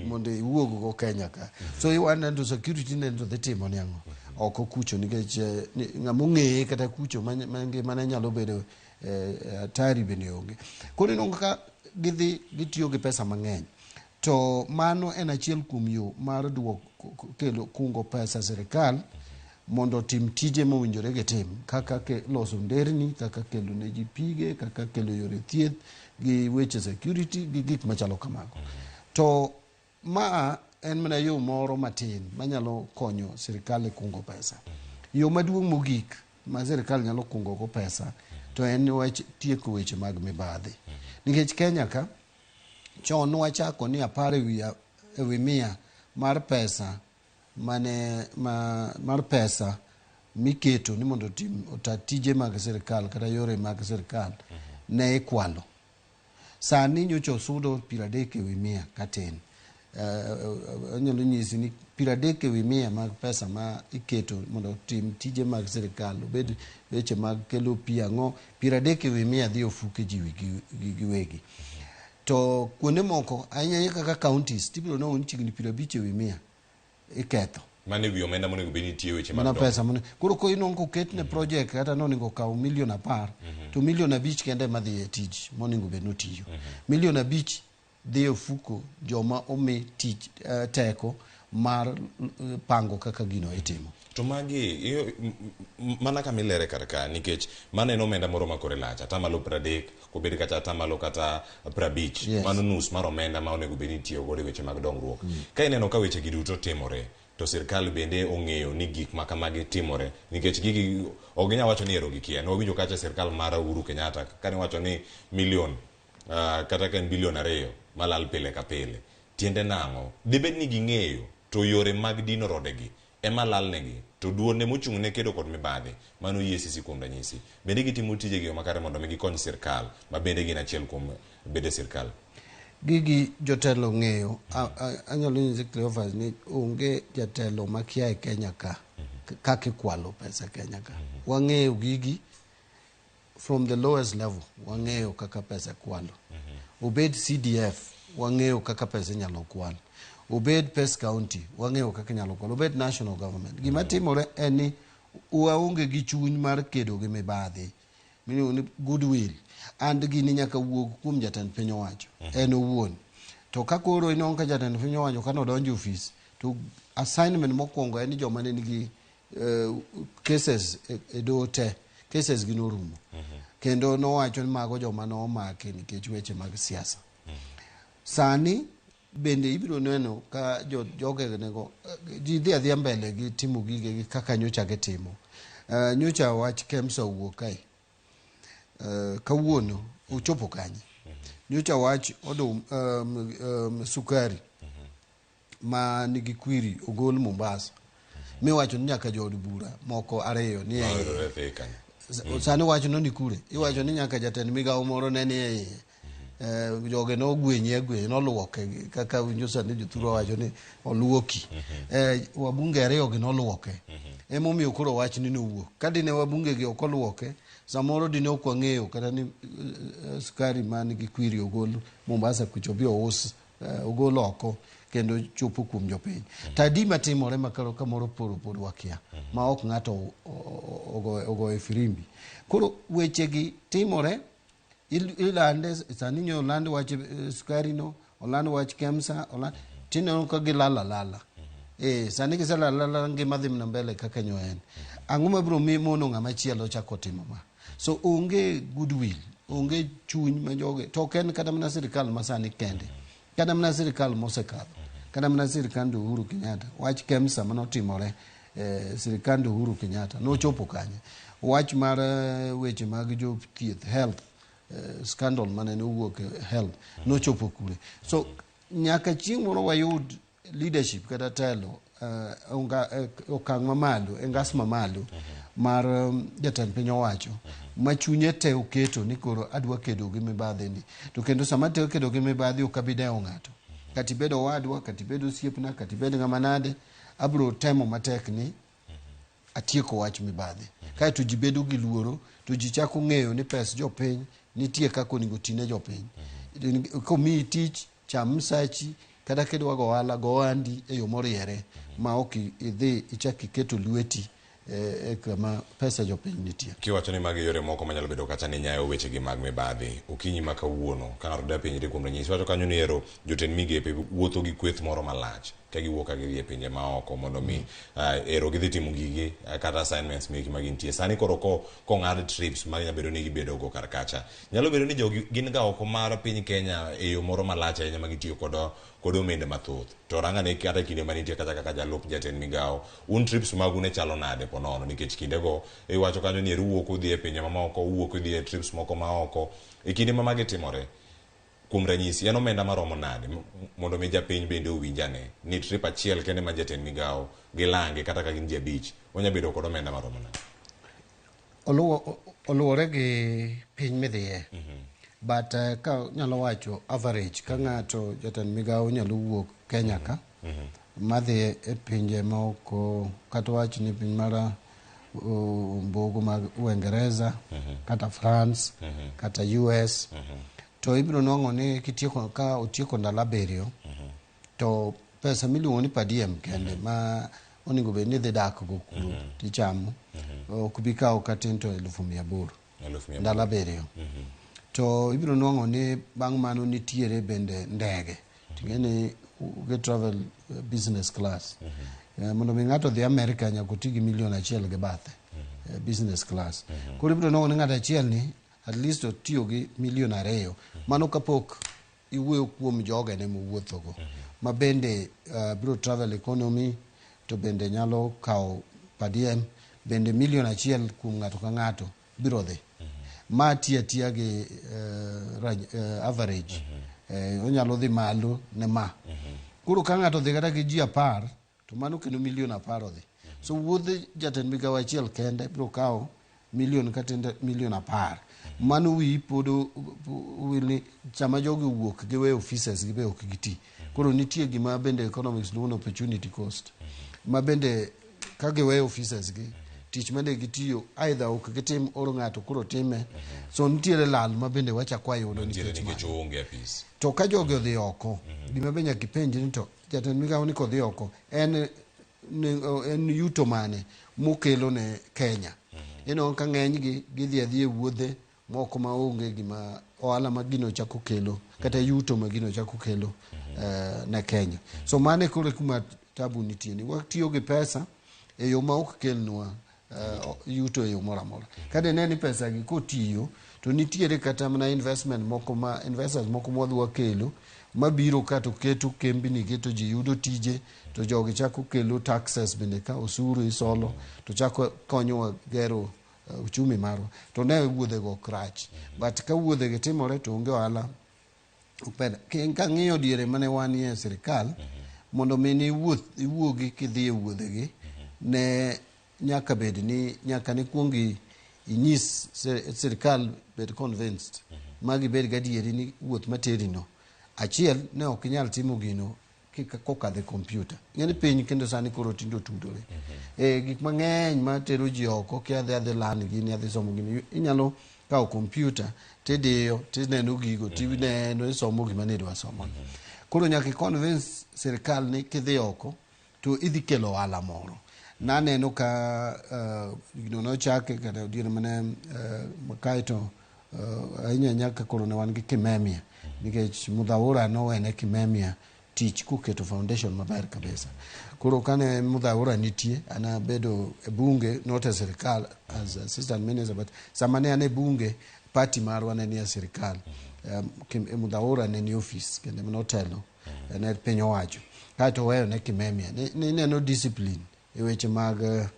[SPEAKER 1] mondo iwuog go Kenya ka. So iwanda to security ne to dhi timo ni ang'o. Ok okucho nikech ng'ama ong'eye kata kucho mane nyalo bedo atari bende onge. Koro inongo ka gitiyo gi pesa mang'eny. To mano en achiel kuom yo mar duoko kelo kungo pesa sirkal mondo tim tije mowinjore gitim kaka loso nderni, kaka kelo ne ji pige, kaka kelo yore thieth gi weche security gi gik machalo kamago. To ma en mana yo moro matin manyalo konyo sirkal e kungo pesa. Yo maduong' mogik ma sirkal nyalo kungo go pesa to en tieko weche mag mibadhi. Nikech Kenya ka chon wachako ni 10 ewi 100 mar pesa mar pesa miketo ni mondo ota tije mag sirkal kata yore mag sirkal ne ikwalo. Sani nyocha osudo 30 ewi 100 katin. Anyalo nyisi ni 30 ewi 100 mag pesa ma iketo mondo tim tije mag sirkal obed weche mag kelo pi ang'o 30 ewi 100 dhi ofuke ji giwegi. To kuonde moko ahinya kaka counties tibiro no chiegni 50 ewi 100 iketho.
[SPEAKER 21] Mane wi omenda monego beni tiyo weche mag
[SPEAKER 1] mana pesa mane. Koro ko inongo ketne project kata nonego kaw $1 million to $1.5 million kende madhi e tich monego be notiyo. $1 million dhi ofuko joma omi tich teko mar pango kaka gino itimo.
[SPEAKER 21] To magi mana kamilere karka nikech mana en omenda moro makore lacha tamalo 30 kobedi kata tamalo kata 50 mano nus mar omenda ma onego beni tiyo go weche mag dongruok. Ka ineno ka weche giduto timore to sirkal bende ong'eyo ni gik makamagi timore nikech gigi oginya wacho ni ero gikia no winjo kacha sirkal mar Uhuru Kenyatta kane wacho ni million kata kan $2 billion malal pile ka pile tiende nang'o dibed ni ging'eyo to yore mag dino rodegi ema lalnegi to duone mochung' ne kedo kod mibadhi mano yesisi kuom ranyisi bende gitimo tijegi makare mondo gikony sirkal ma bende gin achiel kuom bede sirkal.
[SPEAKER 1] Gigi jotelo ng'eyo. Anyalo nyisi Cleophas ni onge jatelo makia e Kenya ka kaka kwalo pesa Kenya ka. Wang'eyo gigi from the lowest level. Wang'eyo kaka pesa kwalo. Obed CDF wang'eyo kaka pesa nyalo kwalo. Obed Pes County wang'eyo kaka nyalo kwalo. Obed national government. Gima timore en ni waonge gi chuny mar kedo gi mibadhi. Mini goodwill. And gini nyaka wuog kuom jatend piny owacho en owuon. To ka koro inong ka jatend piny owacho kano donjo office to assignment mokwongo en joma ne nigi cases edote cases gino rumo. Kendo nowacho ni mago joma no omaki nikech weche mag siasa. Sani bende ibiro neno ka joge nego ji dhi adhiya mbele gi timo gige gi kaka nyocha gitimo. nyocha wach KEMSA wuok kae kawuono ochopo kanye nyocha wach odum sukari ma nigi kwiri ogol Mombasa mi wacho ni nyaka jood bura moko ariyo ni sani wacho ni kure iwacho ni nyaka jatend migawo moro ne ni joge no gwenye noluoke kaka winjo ni jothuro wacho ni oluoki wabunge ariyo gi noluoke emomiyo koro wach ni nowuok kadine wabunge gi ok oluoke samoro dine ok wang'eyo kata ni sukari man gi kwiri ogol Mombasa kucho bi ous ogol oko kendo chopo kuom jopiny tadima timore makaro kamoro pod wakia ma ok ng'ato ogoye firimbi koro weche gi timore ilande sani nyo land wach sukari no oland wach KEMSA oland tino ka gilala sani giselala ngima dhi na mbele kaka nyo en ang'o mabiro mono ng'ama chielo chako timo ma so onge goodwill onge chuny ma joge to ken kata mana sirikal masani kende kata mana sirikal mosekadho kata mana sirikal Uhuru Kenyatta wach KEMSA manotimore sirikal Uhuru Kenyatta nochopo kanye wach mar weche mag jo thieth health scandal manene owuok health nochopo kure so nyaka chieng' moro wayud leadership kata telo okang' mamalo engas mamalo mar jatend piny owacho ma chunye te oketo ni koro adwa kedo gi mibadhi ni to kendo sama te kedo gi mibadhi ok abideo ng'ato kati bedo wadwa kati bedo siepna kati bedo ng'ama nade abro temo matek ni atieko wach mibadhi kae to ji bedo gi luoro to ji chako ng'eyo ni pes jopiny nitie kako onego tine jopiny komiyi tich cham msachi kata kidwa go ohala go ohandi e yo moriere ma ok idhi ichak iketo lweti kama pesa jopiny nitie
[SPEAKER 21] kiwacho ni magi yore moko manyalo bedo kata ni nyayo weche gi mag mibadhi okinyi ma kawuono ka ng'ato da piny kuom ranyisi wacho kanyo ni ero jotend migepe wuotho gi kweth moro malach ka giwuok ka gidhi e pinje maoko mondo mi ero gidhi timo gigi kata assignments meki ma gintie sani koro kong'ad trips ma nyalo bedo ni gibedo go kar kacha nyalo bedo ni jogi gin ga oko mar piny Kenya e yo moro malach ahinya ma gitiyo kod omenda mathoth to rangane kata kinde manitie kata kaka jalup jatend migawo un trips magu ne chalo nade ponono nikech kindego iwacho kanyo ni wuok udhi e pinje mamoko wuok udhi e trips moko maoko e kinde ma magi timore kuom ranyisi en omenda maromo nade mondo mi japiny bende owinjane ni trip achiel kende ma jatend migawo gilange kata ka gin ji abich onya bedo kod omenda maromo nade
[SPEAKER 1] oluwore gi piny midhiye but ka nyalo wacho average ka ng'ato jatend migawo nyalo wuok Kenya ka madhi e pinje maoko kata wach ni piny mara mbogo mag Uingereza kata France kata US to ibiro nwang'o ni ka otieko ndalo 7 to pesa miluongo ni per diem kende ma onego bed ni dhi dak go kuro tichamo ok bi kawo katin to 1,800 ndalo 7 to ibiro nwang'o ni bang' mano nitiere bende ndege ting'eni ge travel business class mondo mi ng'ato dhi America nyaka oti gi $1,000,000 gi bathe business class koro ibiro nwang'o ni ng'ato achiel ni at least otiyo gi $2,000,000 mano kapok iwuoyo kuom jogene mowuothogo ma bende biro travel economy to bende nyalo kawo per diem bende $1,000,000 kuom ng'ato ka ng'ato biro dhi ma tiya gi average onyalo dhi malo ne ma koro ka ng'ato dhi kata gi ji 10 to mano kendo $1,000,000 odhi so wuodh jatend migawo achiel kende biro kawo $1,000,000 kata $10,000,000 mano wi podo wili chama jogi wuok giwe offices gibe ok giti koro nitie gima bende economics luongo opportunity cost ma bende ka giwe offices gi tich mane gitiyo either ok gitim oro ng'ato koro time so nitiere lal ma bende wachakwa yudo
[SPEAKER 21] nikech onge apis
[SPEAKER 1] to ka jogi odhi oko gima be nyaka ipenji ni to jatend migawo ni kodhi oko en yuto mane mokelo ne Kenya eno ka ng'eny gi gidhi adhi e wuodhe moko ma onge gima ohala ma gino chako kelo kata yuto ma gino chako kelo na Kenya so mane kore kuma tabu nitie ni watiyo gi pesa e yo ma ok kelnwa yuto e yo moro amora kada ne ni pesa gi kotiyo to nitiere kata mana investment moko ma investors moko modwa kelo mabiro ka to keto kembni keto ji yudo tije to jogi chako kelo taxes bende ka osuru isolo to chako konyowa gero uchumi marwa to ne wuodhego krach but ka wuodhege timore to onge ohala upenda ka ng'iyo diere mane wanie sirikal mondo mini iwuogi kidhi e wuodhegi ne nyaka bed ni nyaka ni kuongi inyis sirikal bed convinced magi bed gadieri ni wuoth materino achiel ne ok inyal timo gino kokadhe kompyuta ng'eni piny kendo sani koro tindo tudore gik mang'eny matero ji oko kiadhi lan gini adhi somo gini inyalo kawo kompyuta tidiyo tineno gigo tineno isomo gima nidwa somo koro nyaka i-convince sirikal ni kidhi oko to idhi kelo ohala moro naneno ka gino nochake kata diere mane kae to ahinya nyaka koro ne wan gi Kimemia nikech Mudhaura nowene Kimemia tich kuketo foundation maber kabisa koro kane Mudhaura nitie ana bedo e bunge not as sirikal as assistant minister but sama ne ane bunge party marwa ne nie sirikal Mudhaura ne ni office kende notelo ne piny owacho kato weyo ne Kimemia ne neno discipline e weche mag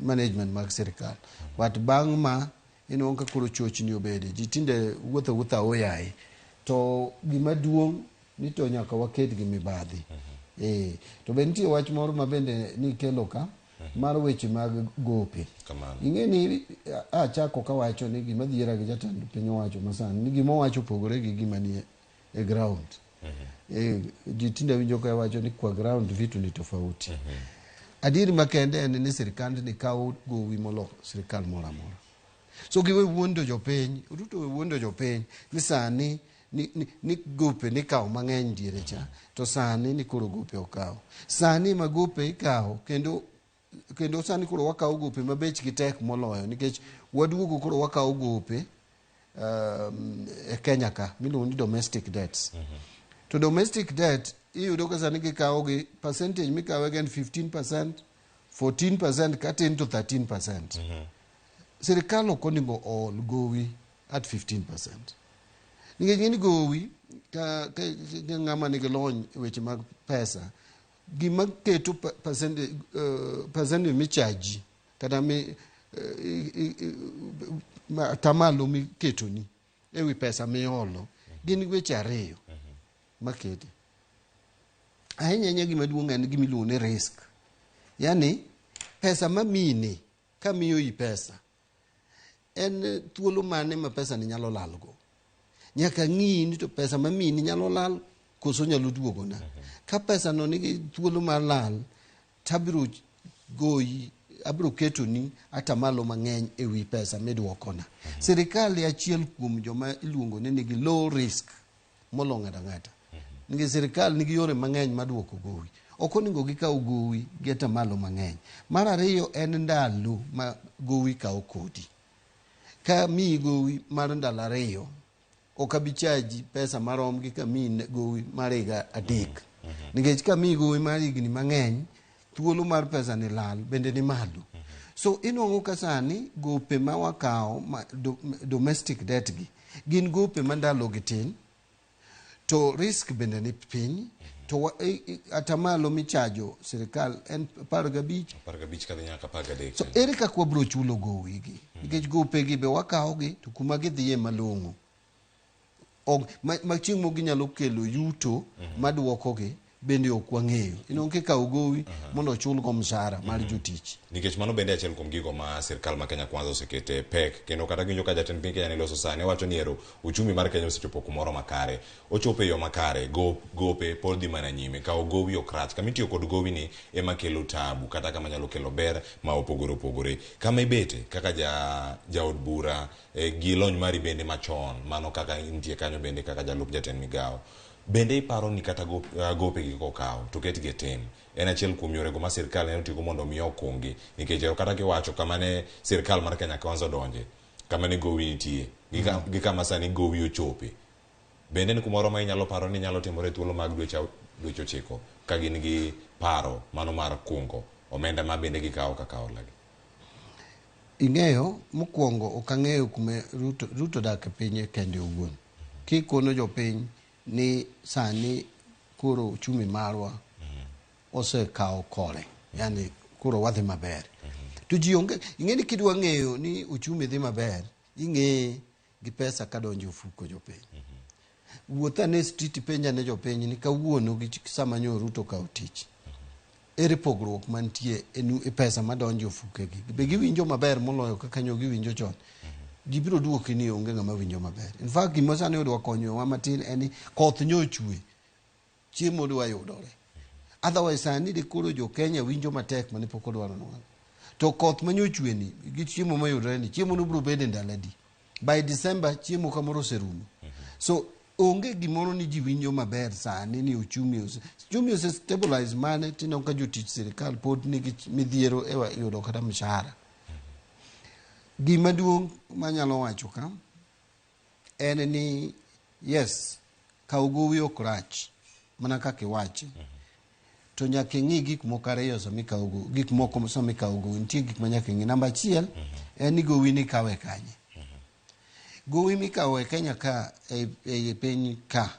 [SPEAKER 1] management mag sirikal but bang' ma ino ka koro chochni obede ji tinde wuotho oyaye to gima duong' ni to nyaka waket gi mibadhi to be nitie wach moro ma bende ni kelo ka mar weche mag gope ing'eni achako kawacho ni gima dhiera gi jatend piny owacho masani ni gima owacho pogore gi gima ni e ground ji tinde winjo ka wacho ni kwa ground vitu ni tofauti adiri makende en ni sirikand ni kawo gowi molo sirikal moro amora so giwe wuondo jopiny uduto we wuondo jopiny ni sani ni gope ni kawo mang'eny diere cha to sani ni koro gope okawo sani ma gope ikawo kendo sani koro wakawo gope ma bechgi tek moloyo nikech waduogo koro wakawo gope e Kenya ka miluongo ni domestic debts to domestic debt iyudo ka sani gikawo gi percentage mikawe gen 15% 14% katin to 13% sirikal ok onego ol gowi at 15% nikech ng'eni gowi ka ng'ama nigi lony weche mag pesa gima keto percentage michaji kata tamalo miketoni ewi pesa miolo gin weche ariyo makete ahinya gima duong' en gima iluongo ni risk yani pesa mamini kamiyo i pesa en thuolo mane ma pesa ni nyalo lalgo nyaka ng'i ni to pesa mamini nyalo lal koso nyalo duogona ka pesa no nigi thuolo mar lal tabiro goyi abiro ketoni atamalo mang'eny ewi pesa midwokona sirikal achiel kuom joma iluongo ni nigi low risk molo ng'ata nikech sirikal nigi yore mang'eny madwoko gowi ok onego gikaw gowi gi atamalo mang'eny mar ariyo en ndalo ma gowi kawo kodi ka miyi gowi mar ndalo ariyo ok abichaji pesa marom gi ka miyi gowi mar higa adek nikech ka miyi gowi mar higni mang'eny thuolo mar pesa ni lal bende ni malo so inwang'o ka sani gope ma wakawo domestic debt gi gin gope ma ndalo gi tin to risk bende ni piny to atamalo michajo sirikal en 15
[SPEAKER 21] kadhi nyaka 13
[SPEAKER 1] so ere kaka wabiro chulo gowi gi nikech gope gi be wakawo gi to kuma gidhiye malong'o chieng' mo ginyalo kelo yuto maduoko gi bende ok wang'eyo ino kikawo gowi mondo ochulgo mshahara mar jotich
[SPEAKER 21] nikech mano bende achiel kuom gigo ma sirikal ma Kenya Kwanza osekete pek kendo kata ginjo ka jatend piny Kenya ne loso sani wacho ni ero uchumi mar Kenya osechopo kumoro makare ochopo e yo makare gope pod dhi mana nyime kawo gowi ok rach kama itiyo kod gowi ni ema kelo tabu kata kama nyalo kelo ber ma opogore kama ibete kaka jaod bura gi lony mari bende machon mano kaka nitie kanyo bende kaka jalup jatend migawo bende iparo ni kata gope gi kokawo to ket getem en achiel kuom yorego ma sirikal ne otigo mondo mi okungi nikech kata kiwacho kama ne sirikal mar Kenya Kwanza donje kama ne gowi nitie gi kama sani gowi ochope bende ni kumoro ma inyalo paro ni nyalo timore thuolo mag dweche 9 ka gin gi paro mano mar kungo omenda ma bende gikawo kaka olagi
[SPEAKER 1] ing'eyo mokwongo ok ang'eyo kuma Ruto dak e piny kende owuon kikono jopiny ni sani kuro uchumi marwa ose kao kore, yani kuro wadhi maber. Tuji onge, ingeni kidwa ng'eyo ni uchumi dhi maber, ing'e gi pesa kadonjo fuko jopiny. Wuotha ne street penja ne jopiny ni kawuono gi sama nyo Ruto kao tich. Ere pogruok mantie e pesa madonjo fukegi. Be giwinjo maber moloyo kaka nyo giwinjo chon. Gibiro duoki ni onge ng'ama winjo maber. In fact, gima sani odwa konyo wa matin eni koth nyo chwe. Chiemo dwa yudore. Otherwise sani de koro jo Kenya winjo matek mane pok odwaro no. To koth manyo chwe ni gi chiemo mayudore ni chiemo no biro bede ndaladi. By December chiemo kamoro serumo. So onge gimoro ni ji winjo maber sani ni uchumi ose stabilize mane tino ka jotich sirikal pod nigi midhiero ewa yudo kata mshahara. Gima duong' manyalo wacho ka en ni yes kawo gowi ok rach mana kaka iwache. To nyaka ing'i gik moko ariyo sami kawo gowi, gik moko sami kawo gowi, nitie gik ma nyaka ing'i. Namba achiel en ni gowi ni kawe kanye. Gowi mikawo e Kenya ka e piny ka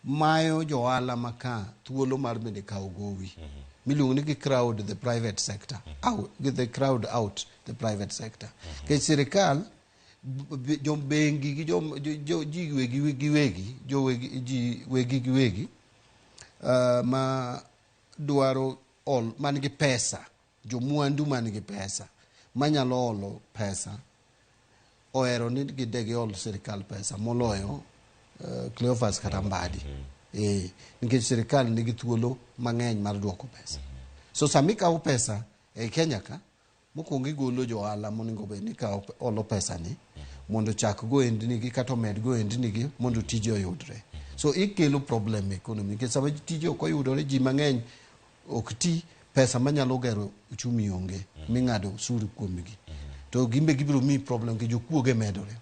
[SPEAKER 1] mayo jo ohala maka thuolo mar bende kawo gowi. Miluongo ni crowd the private sector. Get the crowd out the private sector. Ke sirikal jo bengi gi jo ji wegi ma dwaro man gi pesa, jo mwandu man gi pesa manyalo olo pesa oero ni gidegi ol sirikal pesa moloyo Cleophas Katambadi. Nikech sirikal nigi thuolo mang'eny mar duoko pesa. So sami kawo pesa e Kenya ka mokwongo igolo jo ohala monego bed ni kawo olo pesa ni mondo chak go endnigi kata med go endnigi mondo tije oyudre. So ikelo problem economy nikech sama tije ok oyudore ji mang'eny ok ti, pesa manyalo gero uchumi onge ming'ado usuru kuomgi. To gimbe gibiro mi problem ki jokuoge medore.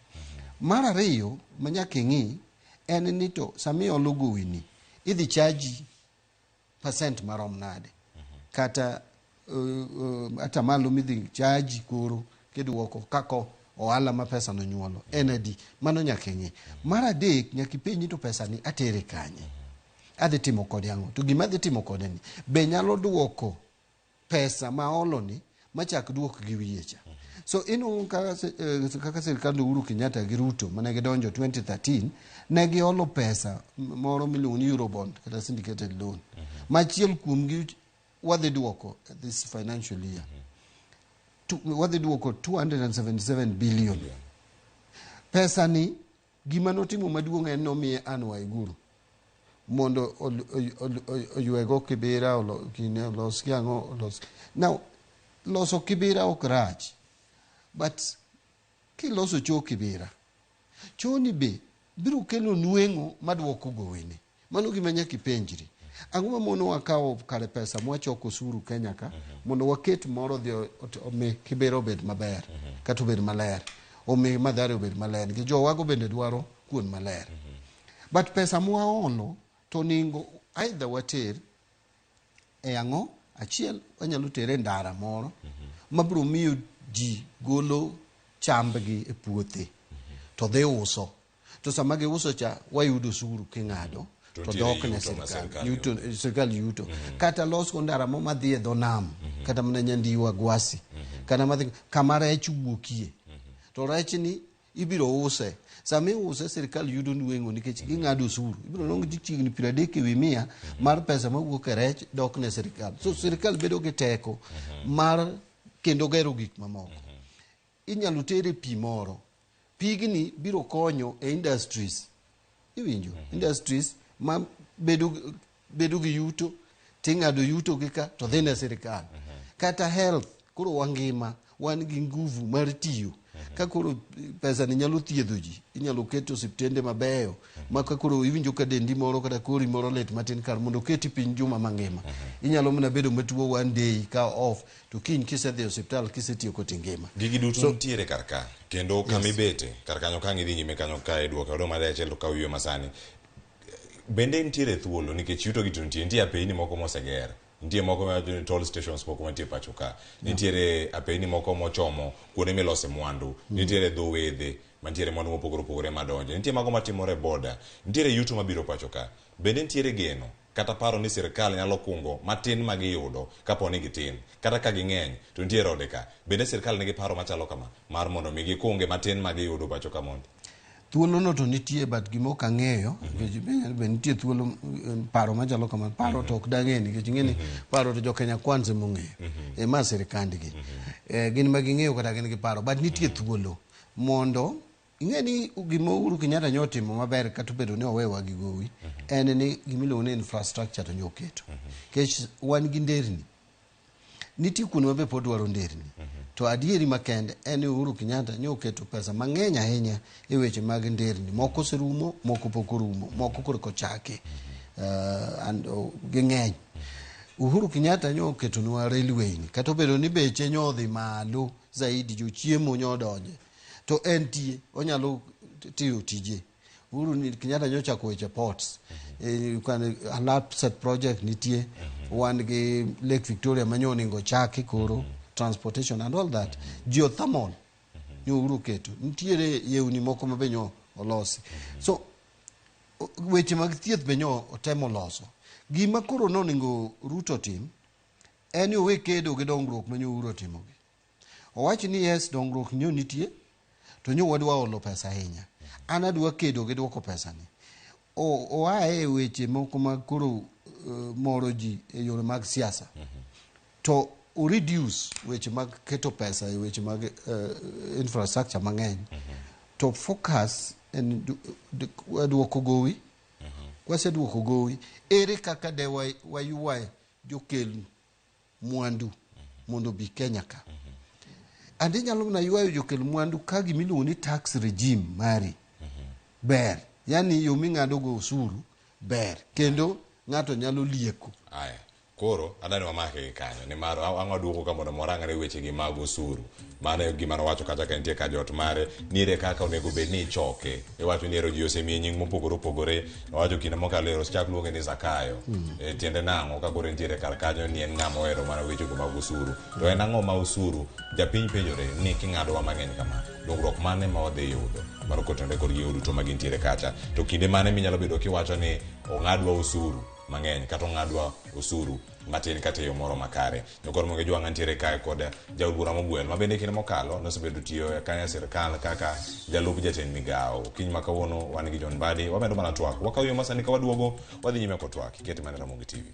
[SPEAKER 1] Mar ariyo manyaka ing'i en ni to sami olo gowi ni idhi chaji percent marom nade kata ata malo midhi chaji koro kiduoko kako ohala ma pesa no nyuolo enadi. Mano nyaka ing'i. Mar adek nyaka ipenji to pesa ni atere kanye, adhi timo kode ang'o. To gima adhi timo kode ni be nyalo duoko pesa ma olo ni machak duok gi wiyecha. So ino kaka sirikal Uhuru Kenyatta gi Ruto mane gidonjo 2013 ne giolo pesa moro miluongo ni Eurobond kata syndicated loan. Machiel kuomgi wadhi duoko this financial year. Wadhi duoko 277 billion. Pesa ni gima notimo maduong' en nomiye Anne Waiguru mondo oywego Kibera olos kiang'o olos. Now loso Kibera ok rach, but kiloso cho Kibera choni be biro kelo nueng'o maduoko gowene. Mano gima nyaka ipenjri. Ang'o ma mono wakawo kare pesa mwachoko osuru Kenya ka mondo waket moro dhi omi Kibera obed maber kata obed maler, omi Mathare obed maler nikech jowago bende dwaro kuon maler. But pesa mwaolo to ningo either water e ang'o. Achiel wanyalo tere ndara moro mabiro miyo ji golo chambgi e puothe to dhi uso. To sama giuso cha wayudo osuru king'ado to dok ne sirikal yuto. Kata los ko ndara mo madhi e dho nam kata mana Nyandiwa Gwasi kata madhi kama rech wuokie to rech ni ibiro use. Sami use sirikal yudo nueng'o nikech ging'ado osuru. Ibiro nong chiegni 30% mar pesa mawuok e rech dok ne sirikal. So sirikal bedo gi teko mar kendo gero gik mamoko. Inyalo tere pi moro. Pigni biro konyo e industries. Iwinjo? Industries ma bedo gi yuto, ting'ado yuto gi ka to dhi ne sirikal. Kata health, koro wangima, wan gi nguvu mar tiyo. Ka koro pesa ni nyalo thiedho ji, inyalo keto osiptende mabeyo, ma ka koro iwinjo ka dendi moro kata kori moro let matin kar mondo keti piny juma mangima. Inyalo mana bedo matuo one day ka off, to kiny kisedhi osiptal kisetiyo kote ngima.
[SPEAKER 21] Gigi duto ntiere karka, kendo kamibete, karkanyo ka ng'idhi nyime kanyo ka idwoko odo mare achiel to ka wiyo masani. Bende ntiere thuolo nikech yuto gi to ntie apeyni moko moseger. Ntie moko ma toll stations moko mantie pacho ka. Nitiere apeyni moko mochomo kuonde milose mwandu. Nitiere dho wedhe
[SPEAKER 2] mantiere mwandu mopogore opogore madonjo, nitie mago matimore border, nitiere yuto mabiro pacho ka. Bende nitiere geno kata paro ni sirkal nyalo kungo matin ma giyudo kapo ni gitin, kata ka ging'eny to nitie rode ka. Bende sirkal nigi paro machalo kama mar mondo mi gikunge matin ma giyudo pacho ka mondi.
[SPEAKER 1] Thuolo no to nitie but gimo ka ng'eyo be nitie thuolo paro machalo kama paro to ok dang'e nikech ng'eni paro to jo Kenya Kwanza mong'eyo ma sirkandgi gin ma ging'eyo kata gin gi paro but nitie thuolo mondo ing'eni gimo Uhuru Kenyatta nyotimo maber kata bedo ne owewa gi gowi en ni gimiluongo ni infrastructure to nyoketo kech wan gi nderni nitie kuno mabe pod dwaro nderni to adieri makende en Uhuru Kenyatta nyoketo pesa mang'eny ahinya e weche mag nderni moko serumo moko pok orumo moko korko chake ging'eny Uhuru Kenyatta nyoketo nwa railway ni kata bedo ni beche nyodhi malo zaidi jo chiemo nyodonje to en tie onyalo tiyo tije. Uhuru Kenyatta nyochako weche ports alap set project nitie wan gi Lake Victoria manyoningo chaki koro transportation and all that geothermal Uhuru keto nitiere yeuni moko mabenyo olosi so weche mag thieth benyo otemo loso gima koro noningo Ruto tim en yo wekedo gi dongruok manyo Uhuru timo gi owachi ni yes dongruok nyo nitie to nyo wadwa olo pesa ahinya an adwa kedo gi dwoko pesa ni oae weche moko mag koro moro ji e yore mag siasa to reduce weche mag keto pesa e weche mag infrastructure mang'eny to focus en dwoko gowi kwase dwoko gowi ere kaka de wayuae jokel mwandu mondo bi Kenya ka andi nyalo na yuayo jokel mwandu ka gimiluongo ni tax regime mari ber yani yo ming'ado go osuru ber kendo ng'ato nyalo lieko
[SPEAKER 2] aya koro adani wamake gi kanyo ni maro ang'o duoko ka mondo morang're weche gi mag osuru mane gima nowacho kata ka nitie ka jot mare niere kaka onego bed ni ichoke iwacho ni ero ji osemiye nying mopogore opogore owacho kinde mokalo ero chak luonge ni Zakayo tiende nang'o ka koro nitiere kar kanyo ni en ng'ama ohero mana weche go mag osuru to en ang'o ma osuru japiny penjore ni king'adowa mang'eny kama dongruok mane ma wadhi yudo maro kotenore kod gigo duto ma gintiere kacha to kinde mane minyalo bedo kiwacho ni ong'adwa osuru mang'eny kata ong'adwa osuru matin kata yo moro makare to koro monge jwang' ntiere kae kod jaod bura mogwel ma bende kinde mokalo nosebedo tiyo kanya sirkal kaka jalup jatend migao kiny ma kawuono wan gi John Mbadi wamedo mana twak wakaw yo masani ka waduogo wadhi nyime ko twak ikete mana Ramogi TV.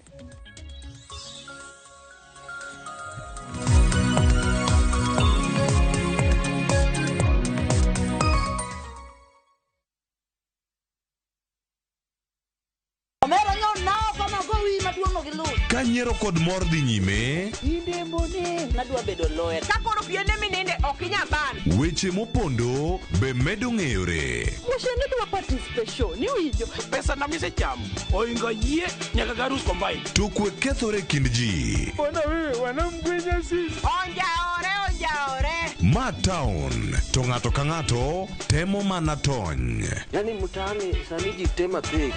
[SPEAKER 7] Kanyiero kod mor dhi nyime
[SPEAKER 11] Indembone nadwa bedo lawyer ka koro piende mininde ok inyaban
[SPEAKER 7] weche mopondo be medo ng'eyore
[SPEAKER 11] mushende dwa participation ni winjo
[SPEAKER 27] pesa na mise cham oingo yie nyaka garus combine
[SPEAKER 7] to kwe kethore kind ji
[SPEAKER 27] ona wewe wanamgwenya si
[SPEAKER 11] onjaore
[SPEAKER 7] ma town to ng'ato ka ng'ato temo mana tony
[SPEAKER 14] yani mtaani sani ji tema pek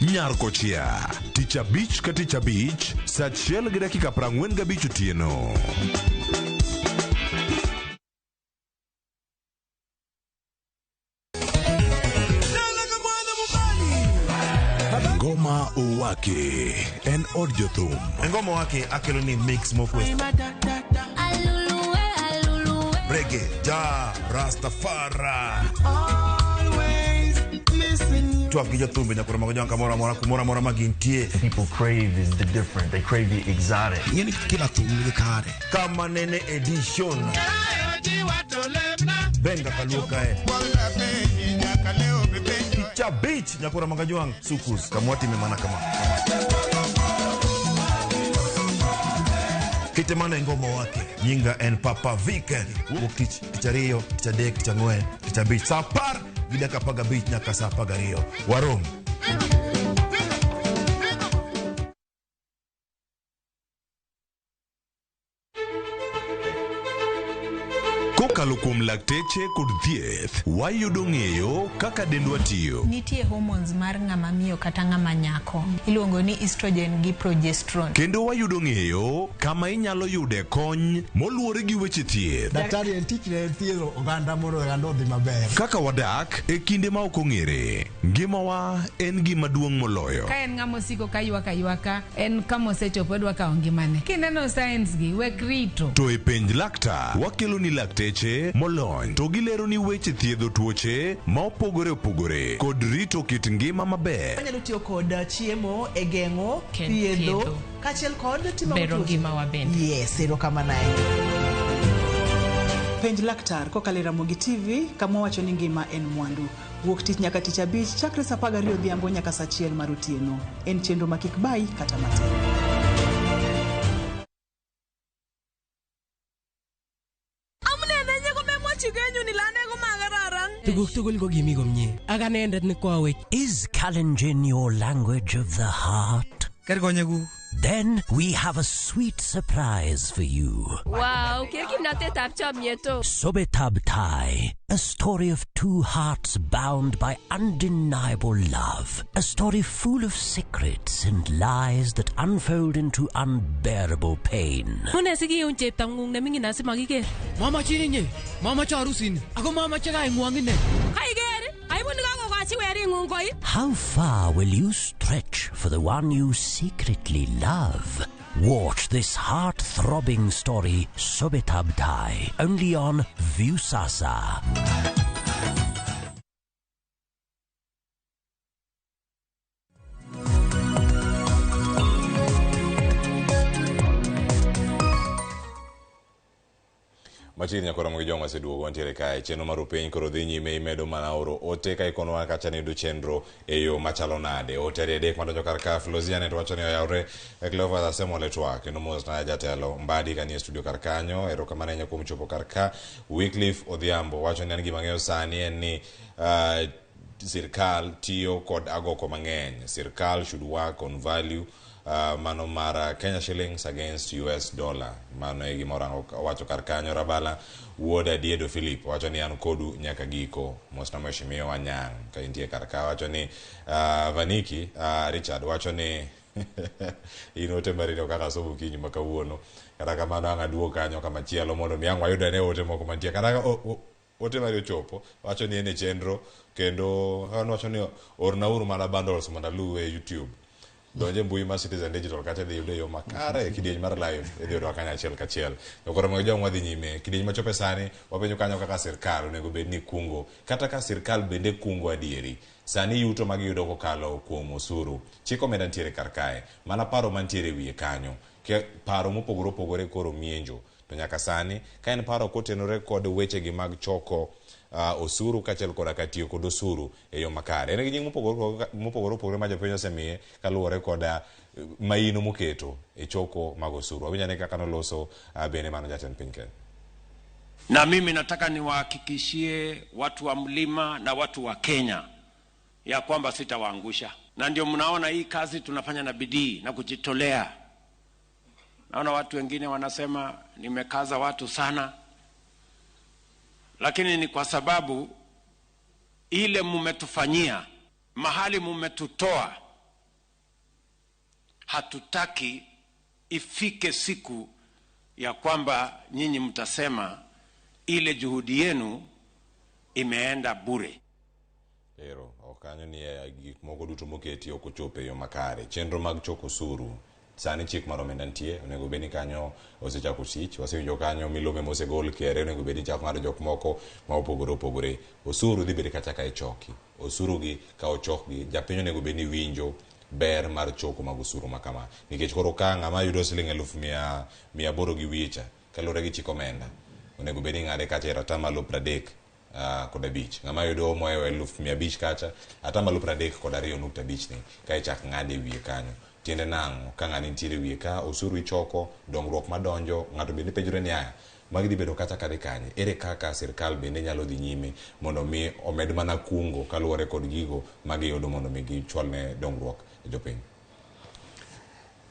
[SPEAKER 7] Nyarkochia tich abich ka tich abich saa 1 gi dakika 45 otieno. Ngoma Owake en od jothum.
[SPEAKER 15] Ngoma Owake akelo ni mix mokwest reggae ja Rastafari twak gi jothumbe nyakoro mago jonka mora mora magintie.
[SPEAKER 16] People crave is the different, they crave the exotic.
[SPEAKER 15] Yani kila thum ni kare kama nene edition benga kaluka Picha beach nyakoro mago jwang sukus kamwati memana kama kite mana Ngoma Owake nyinga en Papa Weekend wuok tich ariyo tich adek tich ang'wen tich abich saa 10 gi dakika 15 nyaka saa 12 warom.
[SPEAKER 7] kokalo kuom lakteche kod thieth, wayudo ng'eyo kaka dendwa tiyo.
[SPEAKER 17] Nitie hormones mar ng'ama miyo kata ng'ama nyako. Iluongo ni estrogen gi progesterone.
[SPEAKER 7] Kendo wayudo ng'eyo kama inyalo yude kony moluwore gi weche thieth.
[SPEAKER 18] Daktari en tich ne thiedho oganda mondo oganda odhi maber.
[SPEAKER 7] Kaka wadak e kinde ma ok ong'ere, ngimawa en gima duong' moloyo.
[SPEAKER 19] Ka en ng'ama osiko ka ywaka en kama osechopo dwa kawo ngimane. Kineno science gi wek rito.
[SPEAKER 7] To e penj laktar, wakelo ni lakteche molony to gilero ni weche thiedho tuoche ma opogore opogore kod rito kit ngima maber.
[SPEAKER 31] Anyalo tiyo kod chiemo e geng'o thiedho kaachiel kod timo
[SPEAKER 17] bero ngimawa bende.
[SPEAKER 31] Yes, erokamano. Penj laktar kokalo Ramogi TV, kama wacho ni ngima en mwandu. Wuok tich nyaka tich abich chakre saa 12 odhiambo nyaka saa 1 mar otieno. En chenro ma kik bai kata matin.
[SPEAKER 20] Is Kalenjin your language of the heart? Then we have a sweet surprise for you.
[SPEAKER 22] Wow,
[SPEAKER 20] Sobetab Thai, a story of two hearts bound by undeniable love. A story full of secrets and lies that unfold into unbearable pain.
[SPEAKER 22] Mama chirinye, mama charusin, ako mama chaga ingwangine.
[SPEAKER 20] How far will you stretch for the one you secretly love? Watch this heart-throbbing story, Sobetab Thai, only on Viusasa.
[SPEAKER 21] Machini nyakora Ramogi joma seduogo wantiere kae chenro mar piny koro dhi nyime imedo mana oro ote ka ikonowa kacha ni du chenro e yo machalo nade ote adek madonjo kar ka Flozia to wacho ni oyawre e Cleophas Asemole twak kendo mos na jatelo Mbadi kanie studio kar kanyo erokamano ahinya kuom chopo kar ka. Wycliffe Odhiambo wacho ni an gima ng'eyo sani en ni sirkal tiyo kod agoko mang'eny. Sirkal should work on value mano mara Kenya shillings against US dollar. Mano e gima wacho kar kanyo. Rabala Wuoda Diedo Philip wacho ni an kodu nyaka giko. Mosna mheshimiwa Wanyang ka intie kar ka wacho ni Vaniki Richard wacho ni inote marino kaka sobu kinyi makawuono kata kamano ang' aduogo kanyo kama chielo mondo mi ang' wayudane ote moko mantie kata ote mari ochopo wacho ni ene chenro kendo wacho ni orna uru mana bundles mondo aluwe YouTube. Donje mbui ma Citizen Digital kata dhi yude yo makare kidieny mar live idhi yudo kanya achiel kachiel. To koro Ramogi joma wadhi nyime kidieny machope sani wapenjo kanyo kaka sirkal onego bed ni kungo kata ka sirkal bende kungo adieri. Sani yuto magiyudo kokalo kuom osuru. Chiko meda ntiere kar kae. Mana paro mantiere wiye kanyo. Ke paro mopogore opogore koro mienjo. To nyaka sani ka en paro kotenore kod weche gi mag choko osuru kachel koda katiyo kod osuru e yo makare. En gi nying mopogore opogore ma jopiny osemiye kaluwore koda maino moketo e choko mag osuru. Awinjane kaka noloso bende mano jatend piny Kenya.
[SPEAKER 13] Na mimi nataka niwahakikishie watu wa mlima na watu wa Kenya ya kwamba sitawaangusha. Na ndio mnaona hii kazi tunafanya na bidii na kujitolea. Naona watu wengine wanasema nimekaza watu sana. Lakini ni kwa sababu ile mumetufanyia, mahali mumetutoa, hatutaki ifike siku ya kwamba nyinyi mtasema ile juhudi yenu imeenda bure.
[SPEAKER 21] Ero, okanyo ni gik moko duto moketi ok ochope yo makare. Chenro mag choko osuru sani chik mar omenda ntie onego bedi kanyo osechako tich wasewinjo kanyo milome mosegol kere onego bedi chako ng'ado jok moko ma opogore opogore. Osuru dhi bedi kata ka ichoki osuru gi ka ochokgi japiny onego bedi winjo ber mar choko mag osuru makama nikech koro ka ng'ama yudo siling 1,800 gi wicha kalure gi chik omenda onego bedi ng'ade kacha atamalo 30 kod abich. Ng'ama yudo moewo 1,500 kacha atamalo 30 kod 2.5 ni ka ichak ng'ade wiye kanyo. Tiende nang'o ka ng'ani ntiere wiye ka osuru ichoko dongruok madonjo ng'ato bende penjore ni aya magidhi bedo kata kade kanye ere kaka sirkal bende nyalo dhi nyime mondo mi omed mana kungo kaluwore kod gigo magiyudo mondo mi gichwalne dongruok e jopiny.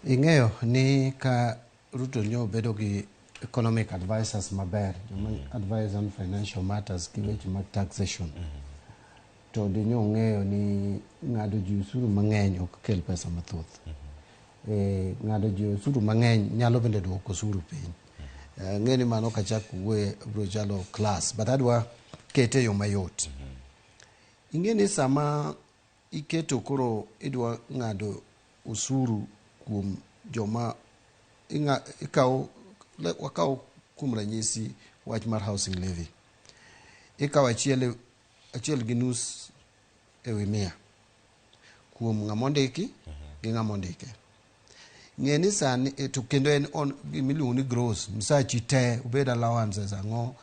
[SPEAKER 1] Ing'eyo ni ka Ruto nyo bedo gi economic advisors maber, advise on financial matters kiweche mag taxation. To dinyo ng'eyo ni ng'ado ji usuru mang'eny ok kel pesa mathoth. Ng'ado ji usuru mang'eny nyalo bende duoko usuru piny. Ng'eni mano kachak wuoye bro chalo class, but adwa kete yo mayot. Ing'eni sama iketo koro idwa ng'ado usuru kuom joma wakaw kuom ranyisi wach mar housing levy. Ikaw achiel gi nus ewi 100 kuom ng'amondiki gi ng'amondike. Ng'eni sani to kendo en on gimiluongo ni gross msachi te obed allowances ang'o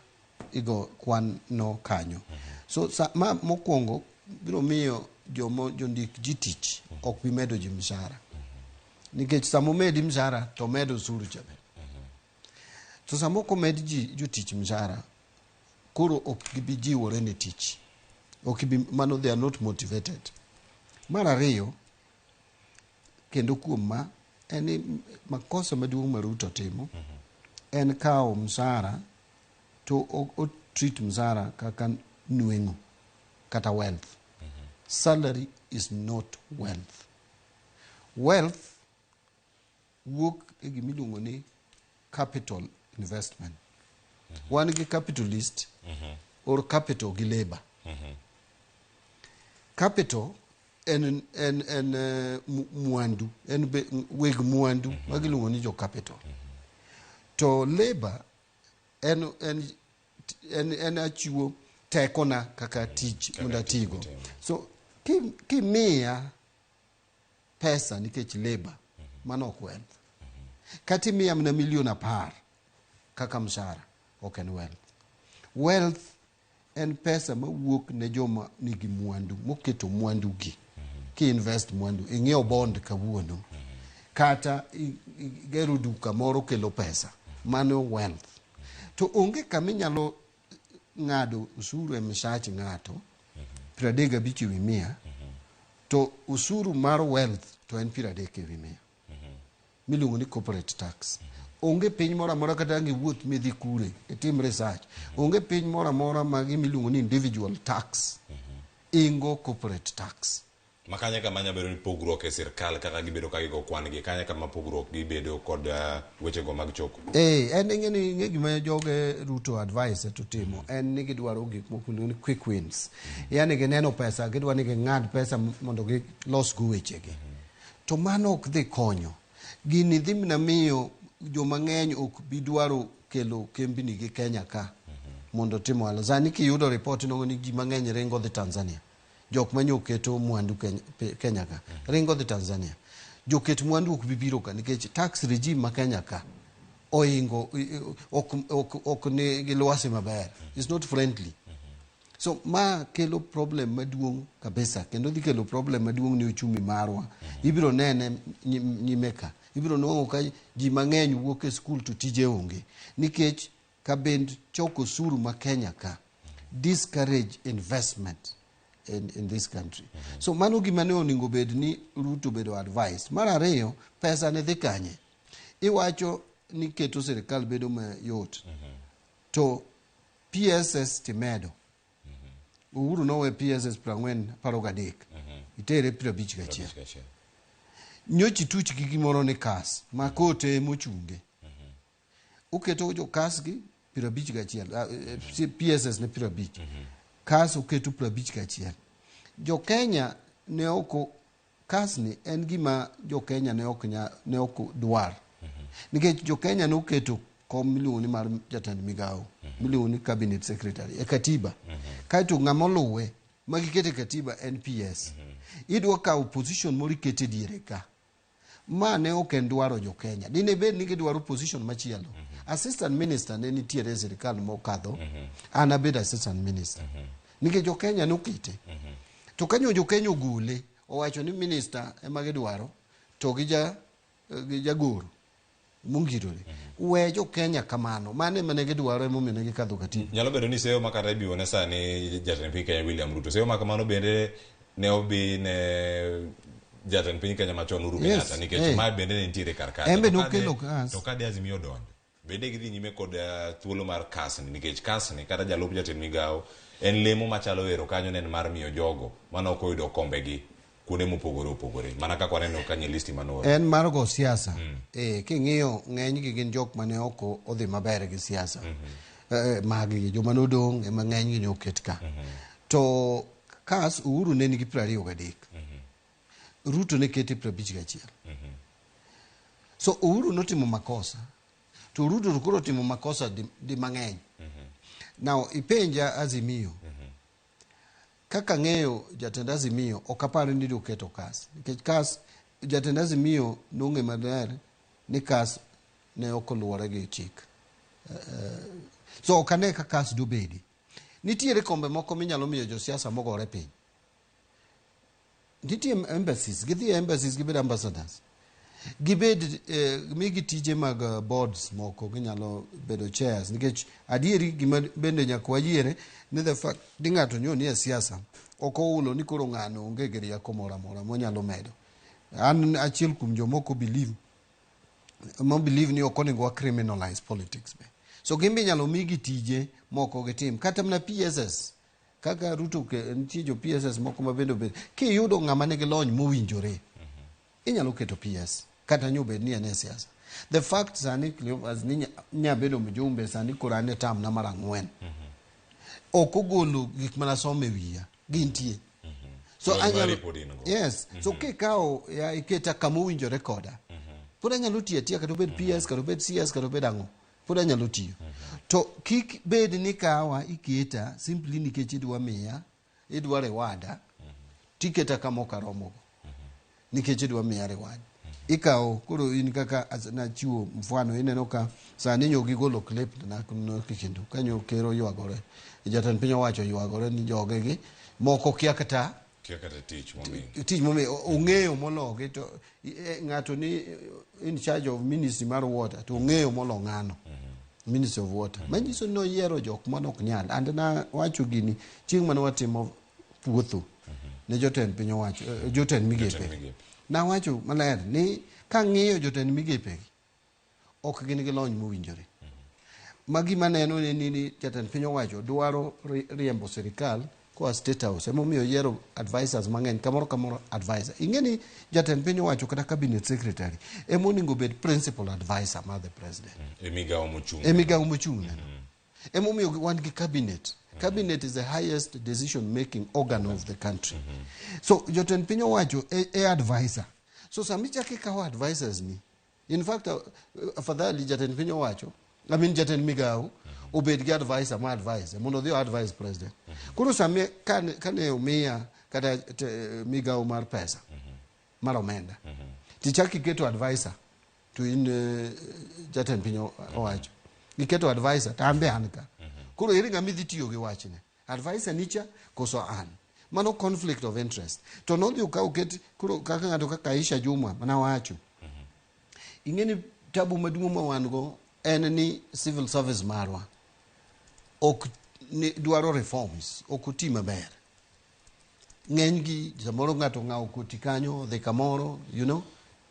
[SPEAKER 1] igo kwan no kanyo. So mokwongo biro miyo jondik ji tich ok bi medo ji mshahara. Nikech samo medi mshahara to medo usuru chabe. To samo komed ji jotich mshahara koro ok gibi jiwore ne tich. Ok bi mano they are not motivated. Mar ariyo kendo kuom ma en makosa maduong' ma Ruto timo en kawo mshahara to o treat mshahara kaka nweng'o kata wealth. Salary is not wealth. Wealth wuok e gimiluongo ni capital investment. Wan gi capitalist or capital gi labor. Capital en mwandu, en weg mwandu magiluongo ni jo capital. To labor en achiwo tekona kaka tich munda tigo. So kimia pesa nikech labor mano ok wealth. Kati miya mna milion 10 kaka mshahara ok en wealth. Wealth en pesa mawuok ne joma nigi mwandu moketo mwandu gi. Ki invest mwandu ing'iew bond kawuono kata igero duka moro kelo pesa mano wealth. To onge kama inyalo ng'ado usuru e mshahara ng'ato 35 ewi 100 to usuru mar wealth to en 30 ewi 100. Miluongo ni corporate tax. Onge piny moro amora kata ngiwuoth midhi kure itim research. Onge piny moro amora magi miluongo ni individual tax. Ingo corporate tax.
[SPEAKER 21] Makanya kama nyabedo ni pogruok e sirkal kaka gibedo ka gigo kwan gi kanya kama pogruok gibedo kod weche go mag choko.
[SPEAKER 1] En ng'e gima joge Ruto advice to timo en ni gidwaro gik moko ni quick wins. Yani gineno pesa gidwa ni ng'ad pesa mondo gi los go weche gi. To mano ok dhi konyo. Gini dhi na miyo joma ng'eny ok bi dwaro kelo kembni gi Kenya ka mondo timo ala. Zani kiyudo report no ni ji mang'eny ringo dhi Tanzania. Jok manyo keto mwandu Kenya ka ringo dhi Tanzania. Joket mwandu ok bibiro ka nikech tax regime ma Kenya ka oingo ok ne gilwasi maber. It's not friendly. So ma kelo problem maduong' kabisa kendo dhi kelo problem maduong' ni uchumi marwa. Ibiro nene nyimeka. Ibiro nongo ka ji mang'eny wuok e school to tije onge nikech ka bend choko suru ma Kenya ka discourage investment in this country. So mano gima ne oningo bed ni Ruto bedo advice. Mar ariyo pesa ne dhi kanye. Iwacho ni keto serikal bedo mayot. To PSS timedo. Uhuru nowe PSS 43. Itere 51. Nyochi tuch gi gimoro ni kas ma kote mochunge. Uketo jo kas gi 51. PSS ne 50. Kas uketo 51. Jo Kenya ne oko kas ni en gima jo Kenya ne ok dwar. Nikech jo Kenya no keto kom miluongo ni mar jatend migawo, miluongo ni cabinet secretary e katiba. Kaito ng'amoluwe magikete katiba NPS. Idwa ka opposition mori kete diere ka. Ma ne ok en dwaro jo Kenya. Dine bed ni gidwaro position machielo. Assistant minister ne nitiere sirkal mokadho. Ana bed assistant minister. Nikech jo Kenya nokete. To kanyo jo Kenya ogole, owacho ni minister ema gidwaro, to gijagoro mungirore. We jo Kenya kamano, mane gidwaro ema omiyo gikadho katiba.
[SPEAKER 21] Nyalo bedo ni seyo makata ibiwo ne sani jatend piny Kenya William Ruto. Seyo makamano bende ne obi ne jatend piny Kenya machon Uhuru Kenyatta nikech ma bende ne nitiere karkata.
[SPEAKER 1] Embe no kelo kas.
[SPEAKER 21] To kadi Azimio donjo. bende gidhi nyime kod thuolo mar kasni nikech kasni kata jalup jatend migao en lemo machalo ero kanyo nen mar miyo jogo mano ok oyudo kombegi kuonde mopogore opogore mana kaka waneno kanye listi manoro
[SPEAKER 1] en mar go siasa king'iyo ng'eny gi gin jok mane ok odhi maber gi siasa magi joma nodong' ema ng'eny gi ne oket ka to kas Uhuru ne nigi 23 Ruto ne kete 51 so Uhuru notimo makosa to Ruto koro timo makosa di mang'eny now ipenja Azimio kaka ng'eyo jatend Azimio ok aparo ni do keto kas nikech kas jatend Azimio nong'e maler ni kas ne ok oluwore gi chik so kane ka kas do bedi nitiere kombe moko minyalo miyo josiasa mogore piny nitie embassies gidhi embassies gibed ambassadors gibed migi tije mag boards moko ginyalo bedo chairs nikech adieri gima bende nyaka wayiere ni the fact ni ng'ato nyoni e siasa ok oulo ni koro ng'ano onge gi rieko moro amora monyalo medo an achiel kuom jomoko believe ni ok onego wa criminalize politics be so gimbe nyalo migi tije moko gitim kata mna PSS kaka Ruto nitie jo PSS moko ma bende kiyudo ng'ama nigi lony mowinjore inyalo keto PS kata nyobed ni ene siasa the fact sani Cleophas ni nyabedo mjumbe sani korane tam na mara 4 ok ogolo gik mana some wiya gintie so anyalo yes so kikao ya iketa kama owinjore koda pod anyalo tiyo kata obed PS kata obed CS kata obed ang'o pod anyalo tiyo to kik bed ni kawa iketa simply nikech idwa rewada tiketa kama okaromo nikech idwa miya rewada ikao koro in kaka na chiwo mfano ineno ka sani nyogi golo clip na kikindu kanyo kero ywagore jatend piny owacho ywagore ni jogegi moko kia kata tich momi ong'eyo mologi to ng'ato ni in charge of ministry mar water to ong'eyo molo ng'ano ministry of water manyiso no yiero jok manok nyal and na wacho gini chieng' mane watimo puotho ne jotend piny owacho jotend migepe na wacho maler ni ka ng'iyo jotend migepe ok gin gi lony mowinjore magi maneno ni jatend piny owacho dwaro riembo sirikal ko state house emomiyo yiero advisors mang'eny kamoro advisor ing'eni jatend piny owacho kata cabinet secretary emoningo bed principal advisor mar the president emigawo mochung' emomiyo wan gi cabinet is the highest decision making organ of the country so jotend piny owacho advisor so samichaki kawo advisors ni in fact afadhali jatend piny owacho jatend migawo obed gi advisor ma advisor mondo dhi advise president koro sami kane umiya kata migawo mar pesa mar omenda tichaki keto advisor to in jatend piny owacho iketo advisor tambe an ka koro ere ng'ama idhi tiyo gi wachne advisor nicha koso an mano conflict of interest to nodhi ukaw ket kuro kaka ng'ato kaka Aisha Jumwa mana wacho ing'eni tabu maduong' ma wan go en ni civil service marwa ok ni dwaro reforms ok oti maber ng'eny gi samoro ng'ato ng'awo koti kanyo dhi kamoro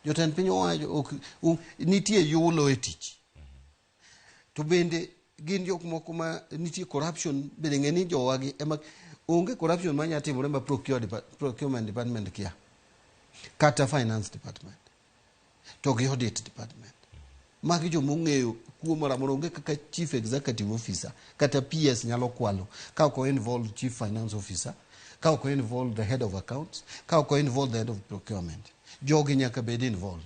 [SPEAKER 1] jotend piny owacho nitie yulo e tich to bende gin jok moko ma nitie corruption bende ng'eni jowagi ema onge corruption manya timore ma procurement department kia kata finance department to gi audit department magi jo mong'eyo kuom mara moro onge kaka chief executive officer kata PS nyalo kwalo ka ok involve chief finance officer ka ok involve the head of accounts ka ok involve the head of procurement jogi nyaka bed involved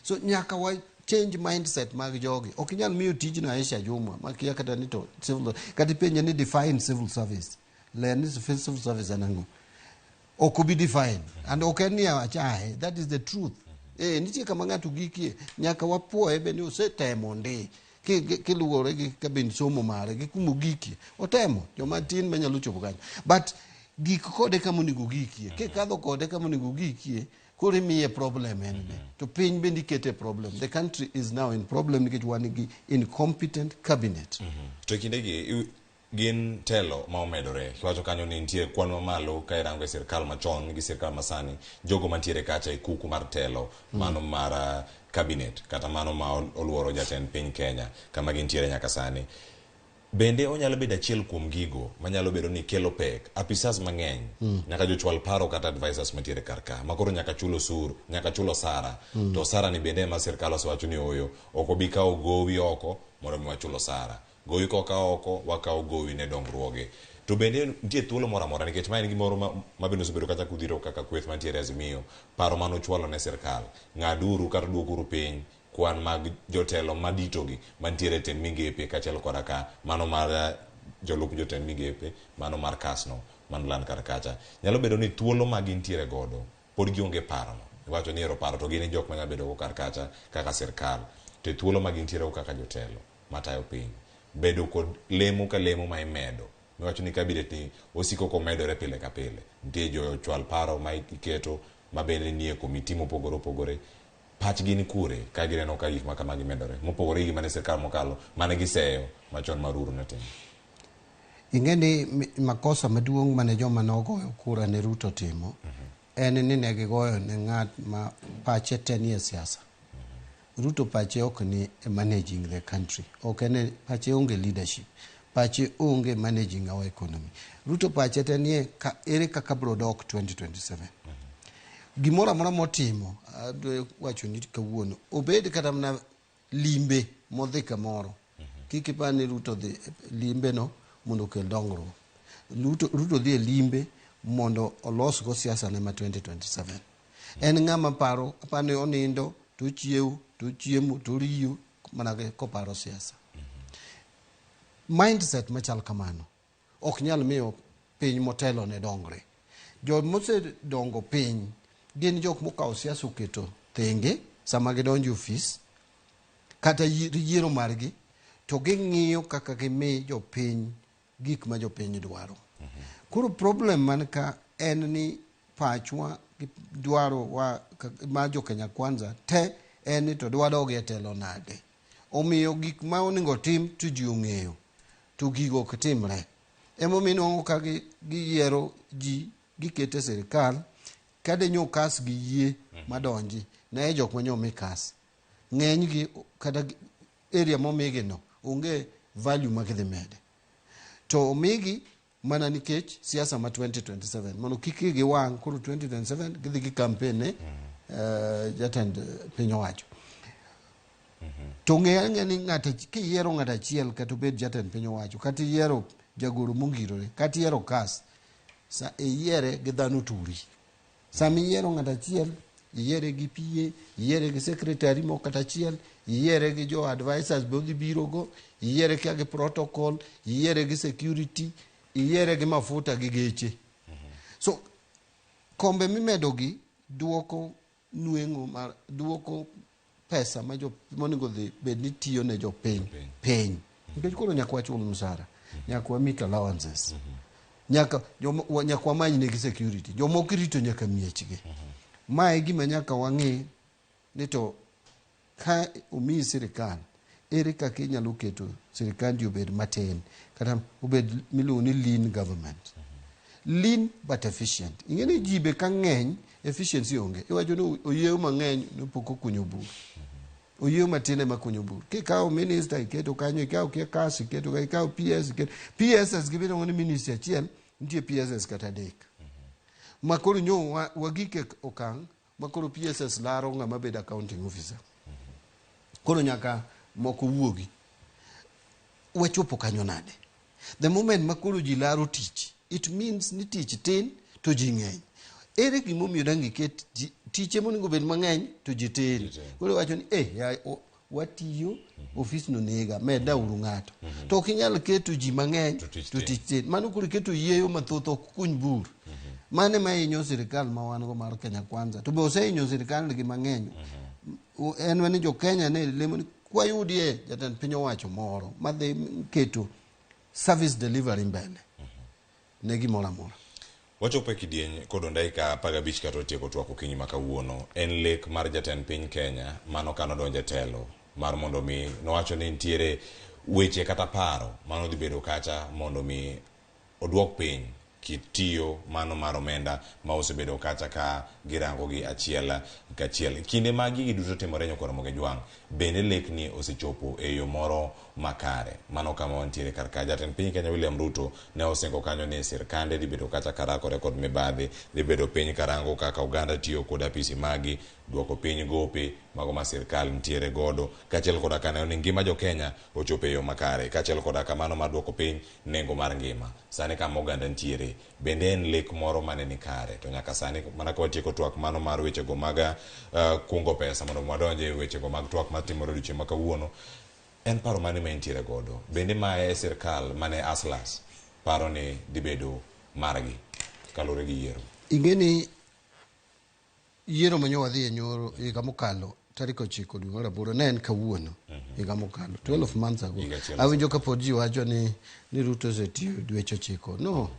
[SPEAKER 1] so nyaka wa change mindset mag jogi ok nyal miyo tijno Aisha Jumwa makia kata ni to civil kata penye ni define civil service learn is civil service anango ok be defined and ok ni achae that is the truth nitie kama ng'ato gikie nyaka wapuoye bende osetemo ndi kiluwore gi kabin somo mare gi kumo gikie otemo joma tin manyalo chopo kanyo but gik kode kama onego gikie kikadho kode kama onego gikie kore miye problem to piny bende ikete problem the country is now in problem nikech wan gi incompetent cabinet
[SPEAKER 21] to kindegi gin telo ma omedore kiwacho kanyo ni nitie kwan mamalo ka irango e sirkal machon gi sirkal masani jogo mantiere kacha e kuku mar telo mano mar cabinet kata mano ma oluoro jatend piny Kenya kama gintiere nyaka sani. Bende onyalo bedo achiel kuom gigo manyalo bedo ni kelo pek apisas mang'eny nyaka jochwal paro kata advisors mantiere karka makoro nyaka chulo osuru nyaka chulo osara to osara ni bende ma sirkal osewacho ni oyo ok obi kawo gowi oko mondo mi wachulo osara gowi koka oko wakawo gowi ne dongruoge to bende nitie thuolo moro amora nikech ma en gimoro ma bende osebedo kata kudhiro kaka kweth mantiere Azimio paro manochwalo ne sirkal ng'aduru kata duokuru piny kwan mag jotelo maditogi mantiere tend migepe kachiel koda ka mano mar jolup jotend migepe mano mar kasno manlan kar kacha nyalo bedo ni thuolo ma gintiere godo pod gionge paro iwacho ni ero paro to gin jok manyalo bedo go kar kacha kaka sirkal to thuolo ma gintiere go kaka jotelo matayo piny bedo kod lemo ka lemo ma imedo iwacho ni kabinet ni osiko komedore pile ka pile nitie jochwal paro ma iketo ma bende nie komiti mopogore opogore pachgi ni kure ka gineno ka gik ma kamagi medore mopogore gi mane sirkal mokalo mane giseyo machon maruru ne tim.
[SPEAKER 1] Ingeni makosa maduong' mane joma nogoyo kura ne Ruto timo en ni ne gigoyo ne ng'at ma pache tenie siasa. Ruto pache ok ni managing the country, ok ene pache onge leadership, pache onge managing our economy. Ruto pache tenie ere kaka bro dok 2027. Gimora mora motimo wacho ni kawuono obed kata na limbe modhi kamoro kiki pani Ruto dhi limbe no mondo kel dongruok. Ruto dhi limbe mondo olos go siasa ne ma 2027. En ng'ama paro apane onindo to chiew to chiemo to riyo mana ko paro siasa. Mindset machal kamano ok nyal miyo piny motelo ne dongre. Jo mose dongo piny gin jok mokawo siasa oketo thenge sama gidonjo ofis kata yiero margi to ging'iyo kaka gimi jopiny gik ma jopiny dwaro. Koro problem man ka en ni pachwa dwaro wa ma jo Kenya Kwanza te en ni to dwaro ge telo nade. Omiyo gik ma onego tim to ji ong'eyo to gigo ok timre. Emomiyo ka giyiero ji gikete sirkal kade nyo kas gi yie madonji na jok ma nyomi kas ng'eny gi kata area momigi no onge value ma gidhi mede to omigi mana nikech siasa ma 2027 mono kiki gi wang kuru 2027 gidhi gi campaign ne jatend piny owacho to ng'eny ni ng'ata kiyiero ng'ata achiel kata obed jatend piny owacho kata yiero jagoro mongirore kata yiero kas sa yiere gi dhano turi. Sami yiero ng'ata achiel yiere gi PA yiere gi secretary mo kata achiel yiere gi jo advisors bodhi biro go yiere gi protocol yiere gi security yiere gi mafuta gi geche. So kombe mimedo gi duoko nueng'o mar duoko pesa ma jo monego dhi bed ni tiyo ne jo piny nikech koro nyaka wachul msara nyaka wamit allowances nyaka wamany ne gi security jomoko rito nyaka miechgi. Mae gima nyaka wang'i ni to ka omi sirkal ere kaka inyalo keto sirkandi obed matin kata obed miluongo ni lean government. Lean but efficient. Ing'eni jibe ka ng'eny efficiency onge. Iwacho ni oyieyo mang'eny pok okunyo bur. Oyieyo matin ema kunyo bur. Kikawo minister iketo kanyo, ikawo kasi iketo, ikawo PS iketo. PSS gibedo ni minister achiel nitie PSS kata dek. Makoro nyo wagike okang' makoro PSS laro ng'ama bed accounting officer. Koro nyaka moko wuogi. Wachopo kanyo nade. The moment makoro ji laro tich, it means ni tich tin to ji ng'eny. Ere gimomiyo dangi ket tiche monego bed mang'eny to ji tin. Koro wacho ni watiyo ofis no nega meda uru ng'ato. To ok inyal keto ji mang'eny to tich tin. Mano koro keto yieyo mathoth ok kuny bur. Mane ma inyo sirkal ma wan go mar Kenya Kwanza. To be oseinyo sirkal gi mang'eny. En wani jo Kenya ne lemo ni kwayudie jatend piny owacho moro madhi keto service delivery mbele. Ne gimora mora.
[SPEAKER 21] Wachopo e kidieny kod dakika 15 kata otieko twak okinyi ma kawuono en lek mar jatend piny Kenya mano kano donje telo mar mondo mi nowacho ni nitiere weche kata paro mano dhi bedo kacha mondo mi oduok piny kitiyo mano mar omenda ma osebedo kacha ka girango gi achiel kachiel. Kinde ma gigi duto timore Nyakwa Ramogi Jwang', bende lekni osechopo e yo moro makare. Mano kama wantiere karka jatend piny Kenya William Ruto ne osingo kanyo ni sirkande dibedo kacha karakore kod mibadhi, dibedo piny karango kaka Uganda tiyo kod apisi magi, duoko piny gope mago ma sirkal ntiere godo, kachiel koda kaneno ni ngima jo Kenya ochopo e yo makare, kachiel koda kamano mar duoko piny nengo mar ngima. Sani kama Uganda ntiere, bende en lek moro mane ni kare. To nyaka sani mana ka watieko twak mano mar wechego mag kungo pesa mondo wadonje e wechego mag twak matimore odiochieng' ma kawuono, en paro mane ma entiere godo? Bende ma e sirkal mane aslas paro ni dibedo margi kalore gi yiero?
[SPEAKER 1] Ingeni yiero manyo wadhi e nyoro higa mokalo tarik 9 dwe mar 8 ne en kawuono higa mokalo 12 months ago. Awinjo ka pod ji wacho ni Ruto osetiyo dweche 9. No,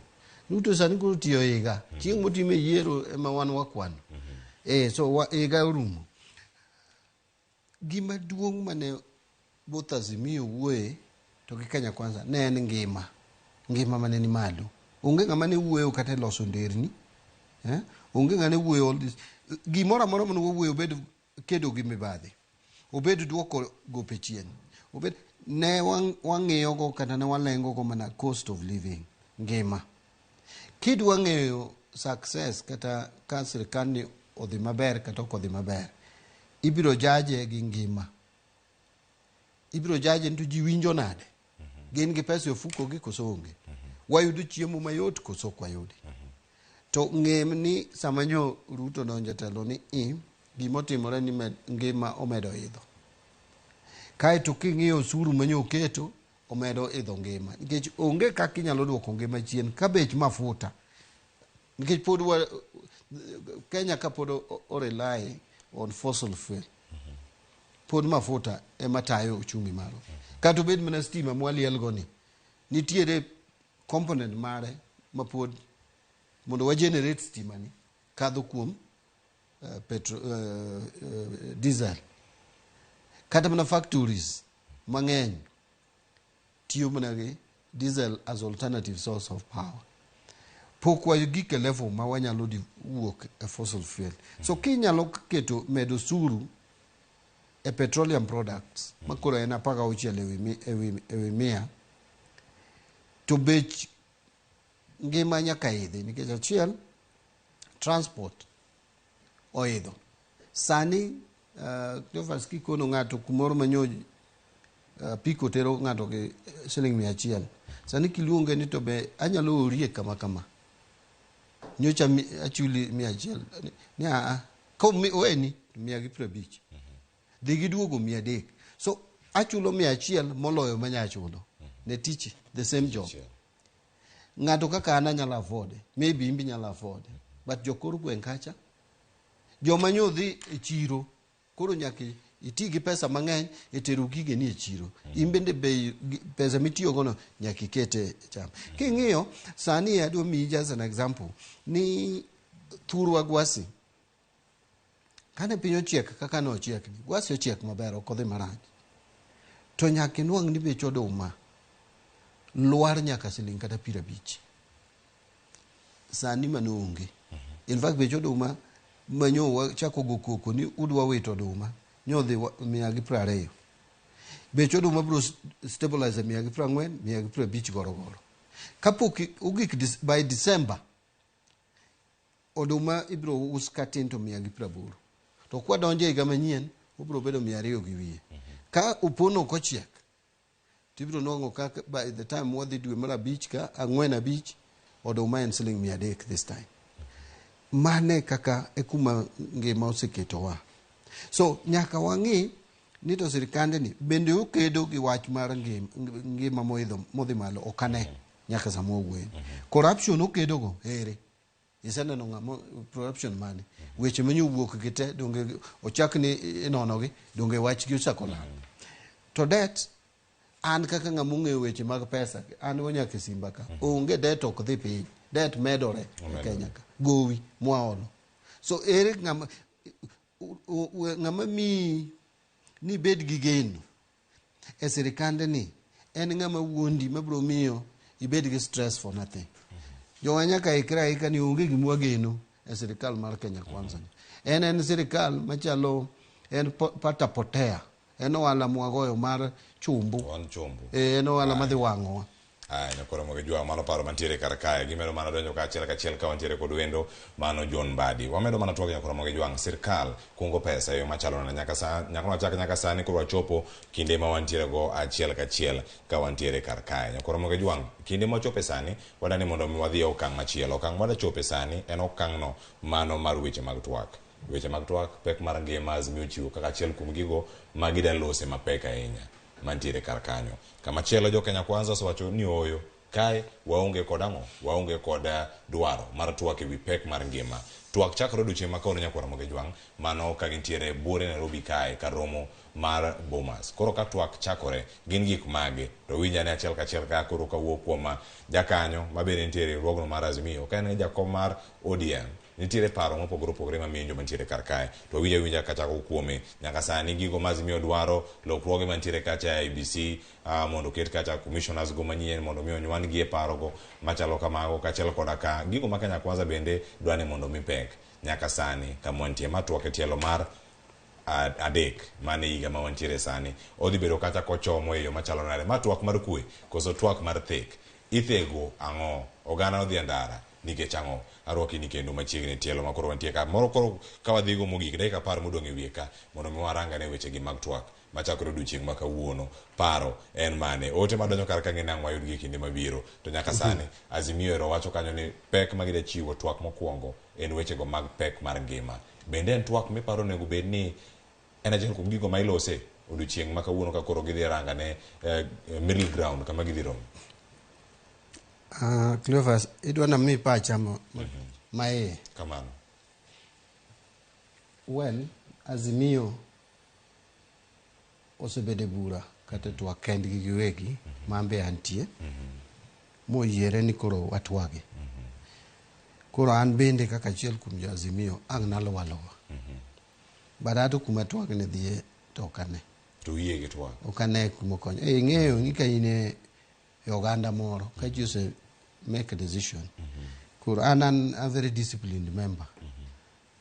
[SPEAKER 1] Ruto sani koro tiyo higa. Chieng' motime yiero ema wan wakwano. So higa orumo. Gima duong' mane both Azimio wuoye to gi Kenya Kwanza ne en ngima mane ni malo. Onge ng'ama ne wuoyo kata loso nderni. Onge ng'ane wuoyo all this. Gimoro amora mane wuoyo obed kedo gi mibadhi, obed duoko gope chien, obed ne wang'iyo go kata ne walengo go mana cost of living, ngima. Kidwa ng'eyo success kata ka sirkal ni odhi maber kata ok odhi maber, ibiro jaje gi ngima. Ibiro jaje to ji winjo nade, gin gi pesa e ofuko gi koso onge, wayudo chiemo mayot koso ok wayudi. To ng'em ni sama nyo Ruto donjo telo ni gimotimore ni ngima omedo idho. Kaeto king'iyo osuru manyo keto omedo idho ngima. Nikech onge kaka inyalo duoko ngima chien ka bech mafuta. Nikech pod Kenya ka pod rely on fossil fuel. Pod mafuta ema tayo uchumi maro. Kata obed mana stima mwaliel go ni, nitiere component mare ma pod mondo wa generate stima ni kadho kuom diesel. Kata mana factories mang'eny tiyo mana gi diesel as alternative source of power. Pok wagik e level ma wanyalo wuok e fossil fuel. So kinyalo keto medo suru e petroleum products makoro en 16 ewi 100, to bech ngima nyaka idhi nikech achiel transport oidho. Sani Jofas kikono ng'ato kumoro manyo piko tero ng'ato gi $100. Sani kiluonge ni to be anyalo orie kama nyocha achuli 100 ni ko weni 150 dhi giduogo 300. So achulo 100 moloyo manyachulo ne tich the same job. Ng'ato kaka ana nyalo afford, maybe imbi nyalo afford, but jokor gweng' kacha joma nyodhi e chiro koro nyaka iti gi pesa mang'eny e tero gige ni e chiro. Imbende pesa mitiyo gono nyaka ikete cham. King'iyo sani adwa miyi just an example ni thurwa Gwasi kane piny ochiek kaka no ochiek ni, Gwasi ochiek maber ok odhi marach, to nyaka inwang' ni bech oduma luar nyaka siling kata 50. Sani mano onge. In fact bech oduma manyo chako go koko ni udwa wito oduma nyodhi 120. Bech oduma bro stabilize 140, 150 gorogoro. Kapok ugik by December oduma ibro us katin to 180. To kwa donje higa manyien ubro bedo 200 gi wiye. Ka upono kochiek tibro nongo kaka by the time wadhi dwe mar 5 ka 4-5 oduma en siling 300 this time. Mane kaka ekuma ngima oseketowa. So nyaka wang'i ni to sirkande ni bende okedo gi wach mar ngima modhi malo okane nyaka samo wuoyo. Corruption okedo go ere. Iseneno ng'ama corruption mane. Weche manyo wuok gite donge ochak ni inono gi donge wach gi osakola. To that an kaka ng'ama ong'eyo weche mag pesa an wanyaka simba ka. Onge det ok dhi piny. Det medore e Kenya ka. Gowi mwaolo. So ere ng'ama ni bed gi geno e sirikande ni en ng'ama wuondi mabro miyo ibed gi stress for nothing. Jo nyaka ikra ni onge gimwa geno e sirikal mar Kenya Kwanza. En sirikal machalo en pata potea. En ohala mwagoyo mar chumbu. En ohala madhi wang'owa.
[SPEAKER 21] Nyakoro Ramogi Jwang' mano paro mantiere kar kae gimedo mana donjo ka achiel ka wantiere kod wendo mano John Mbadi. Wamedo mana twak nyakoro Ramogi Jwang', sirkal kungo pesa yo machalo na nyaka sani koro wachopo kinde ma wantiere go achiel ka achiel ka wantiere kar kae. Nyakoro Ramogi Jwang', kinde ma chope sani wadani mondo mi wadhi okang' machielo. Okang' ma chope sani en okang' no mano mar weche mag twak. Weche mag twak pek mar ngima Azimio chiwo kaka achiel kuom gigo ma gida lose mapek ahinya mantiere kar kanyo. Kama chielo jo Kenya Kwanza osewacho ni oyo kae waonge kod ang'o, waonge kod dwaro mar twak ewi pek mar ngima. Twak chakre odiochieng' ma kawuono nyakoro Ramogi Jwang' mano ka gintiere buore Nairobi kae kar romo mar Bomas. Koro ka twak chakore gin gik mage to winja ne achiel ka achiel ka koro kawuok kuom jakanyo mabende nitiere riwruogno mar Azimio ka en jakom mar ODM. Nitiere paro mopogore opogore mamiyo joma nitiere kar kae to winja kachako kuome nyaka sani gigo ma Azimio dwaro lokruoge mantiere kacha IBC mondo ket kacha commissioners go manyien mondo mi onywan gi e parogo machalo kamago kachiel koda ka gigo ma Kenya Kwanza bende dwane mondo mi pek nyaka sani kama wantie matwak e tielo mar adek mane higa ma wantiere sani odhi bedo kata kochomo e yo machalo nade matwak mar kwe koso twak mar thek ithego ang'o oganda odhi ndara nikech ang'o arwaki ni kendo machiegni tielo makoro wantie ka moro koro ka wadhigo mogik dakika 10 modong' e wiye ka mondo mi warangane weche gi mag twak machakore odiochieng' ma kawuono paro en mane ote madonjo kar ka ng'ina wayud gi kinde mabiro to nyaka sani Azimio ero wacho kanyo ni pek ma gida chiwo twak mokwongo en weche go mag pek mar ngima bende en twak miparo nego bed ni en achiel kuom gigo ma ilose odiochieng' ma kawuono ka koro gidhi rangane middle ground kama gidhi romo.
[SPEAKER 1] Cleophas, idwana mi pacha mae
[SPEAKER 21] kamano.
[SPEAKER 1] Well, Azimio osebede bura kata twak kendgi giwegi mambe antie moyiere ni koro watwage. Koro an bende kaka achiel kuom jo Azimio ang' nalo walowa. Barato kuma twak ne dhiye to okane.
[SPEAKER 21] To yie gi twak.
[SPEAKER 1] Okane kuma konyo. Ng'eyo ni ka ine oganda moro ka ji ose make a decision. Koro an a very disciplined member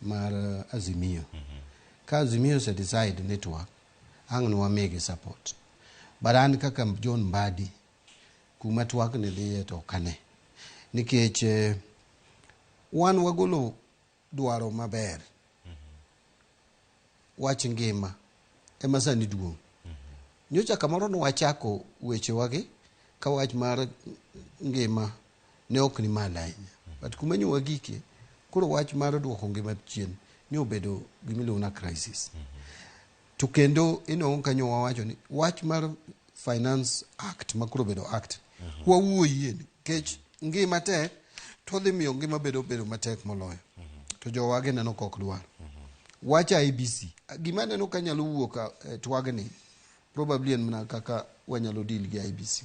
[SPEAKER 1] mar Azimio. Ka Azimio se decide network ang' no wamege support. But an kaka John Mbadi kuma twak ne dhiye to okane. Nikech wan wagolo dwaro maber. Wach ngima ema sani duong'. Nyocha kamoro no wachako weche wage ka wach mar ngima ne ok ni malo ahinya. But kuma nyo wagike koro wach mar duoko ngima chien ne obedo gimiluongo na crisis. To kendo ino kanyo wawacho ni wach mar Finance Act makoro bedo act wawuoyie nikech ngima tek to dhi miyo ngima bedo matek moloyo. To jowage neno kok dwaro. Wach IBC gima neno ka nyalo wuok twagni probably en mana kaka wanyalo deal gi IBC.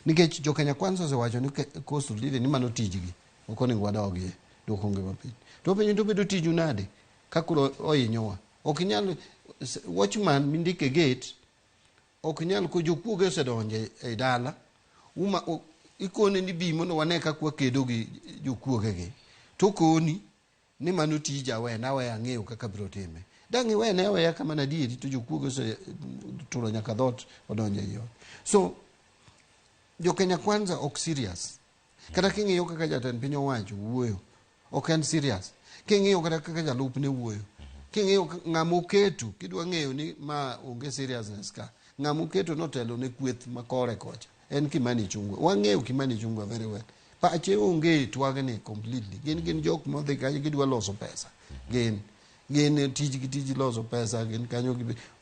[SPEAKER 1] Nikech jo Kenya Kwanza osewacho ni coastal leader ni mano tijgi ok onego wadogie duoko ngima piny. To piny to bedo tiju nade ka koro ohinyowa. Ok nyal watchman mindike gate ok nyal ko jokuoge osedonje e dala uma ikone ni bi mondo wane ka kwa kedo gi jokuoge gi to koni ni mano tija we na we ang'eyo kaka biro time dangi we ne we kama na dieri to jokuoge ose tulo nyaka dhot odonje yo. So jo Kenya Kwanza ok serious kata king'iyo kaka jatend piny owacho wuoyo ok en serious king'iyo kaka jalupne wuoyo king'iyo ng'amoketo kidwa ng'eyo ni ma onge seriousness ka ng'amoketo notelo ne kweth makore kocha en Kimani Ichung'wa. Wang'eyo Kimani Ichung'wa very well. Pache onge twagne completely. Gin jok modhi kanyo gidwa loso pesa. Gin tij loso pesa gin kanyo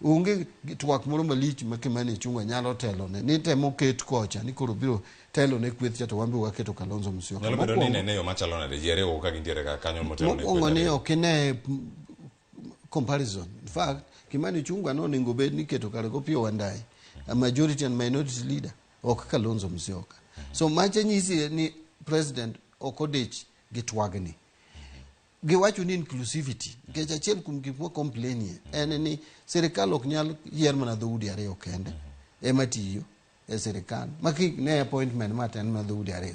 [SPEAKER 1] onge twak moro malich ma Kimani Ichung'wa nyalo telo ne. Ni temo ket kocha ni koro biro telo ne kweth cha to wambe waketo Kalonzo Musyoka.
[SPEAKER 21] Nyalo bedo ni ne yo machalo nade jiere go ka gintiere ka kanyo motelo ne.
[SPEAKER 1] Ongo ne okine comparison. In fact, Kimani Ichung'wa no onego bed ni keto kare go Opiyo Wandayi. A majority and minority leader ok Kalonzo Musyoka. So mache nyisi ni president okodich gitwagni. Giwacho ni inclusivity. Nikech achiel kuom gik ma complain en ni serikal ok nyal yier mana dhoudi ariyo kende ema tiyo e serikal. Maki ne appointment maten ma dhoudi ariyo.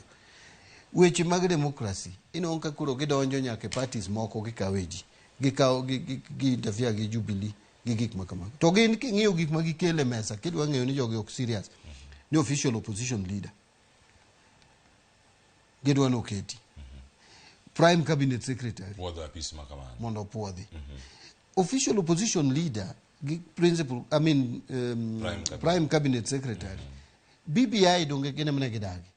[SPEAKER 1] weche mag demokrasi ino ka kuro gidonjo nyaka parties moko gikaweji gikawo gi interfere gi Jubilee gi gik makamago to gin king'iyo gik ma gikele mesa kidwa ng'eyo ni jogi ok serious ni official opposition leader gidwa noketi prime cabinet secretary mondo puodhi official opposition leader principal prime cabinet secretary BBI donge gine mne gidagi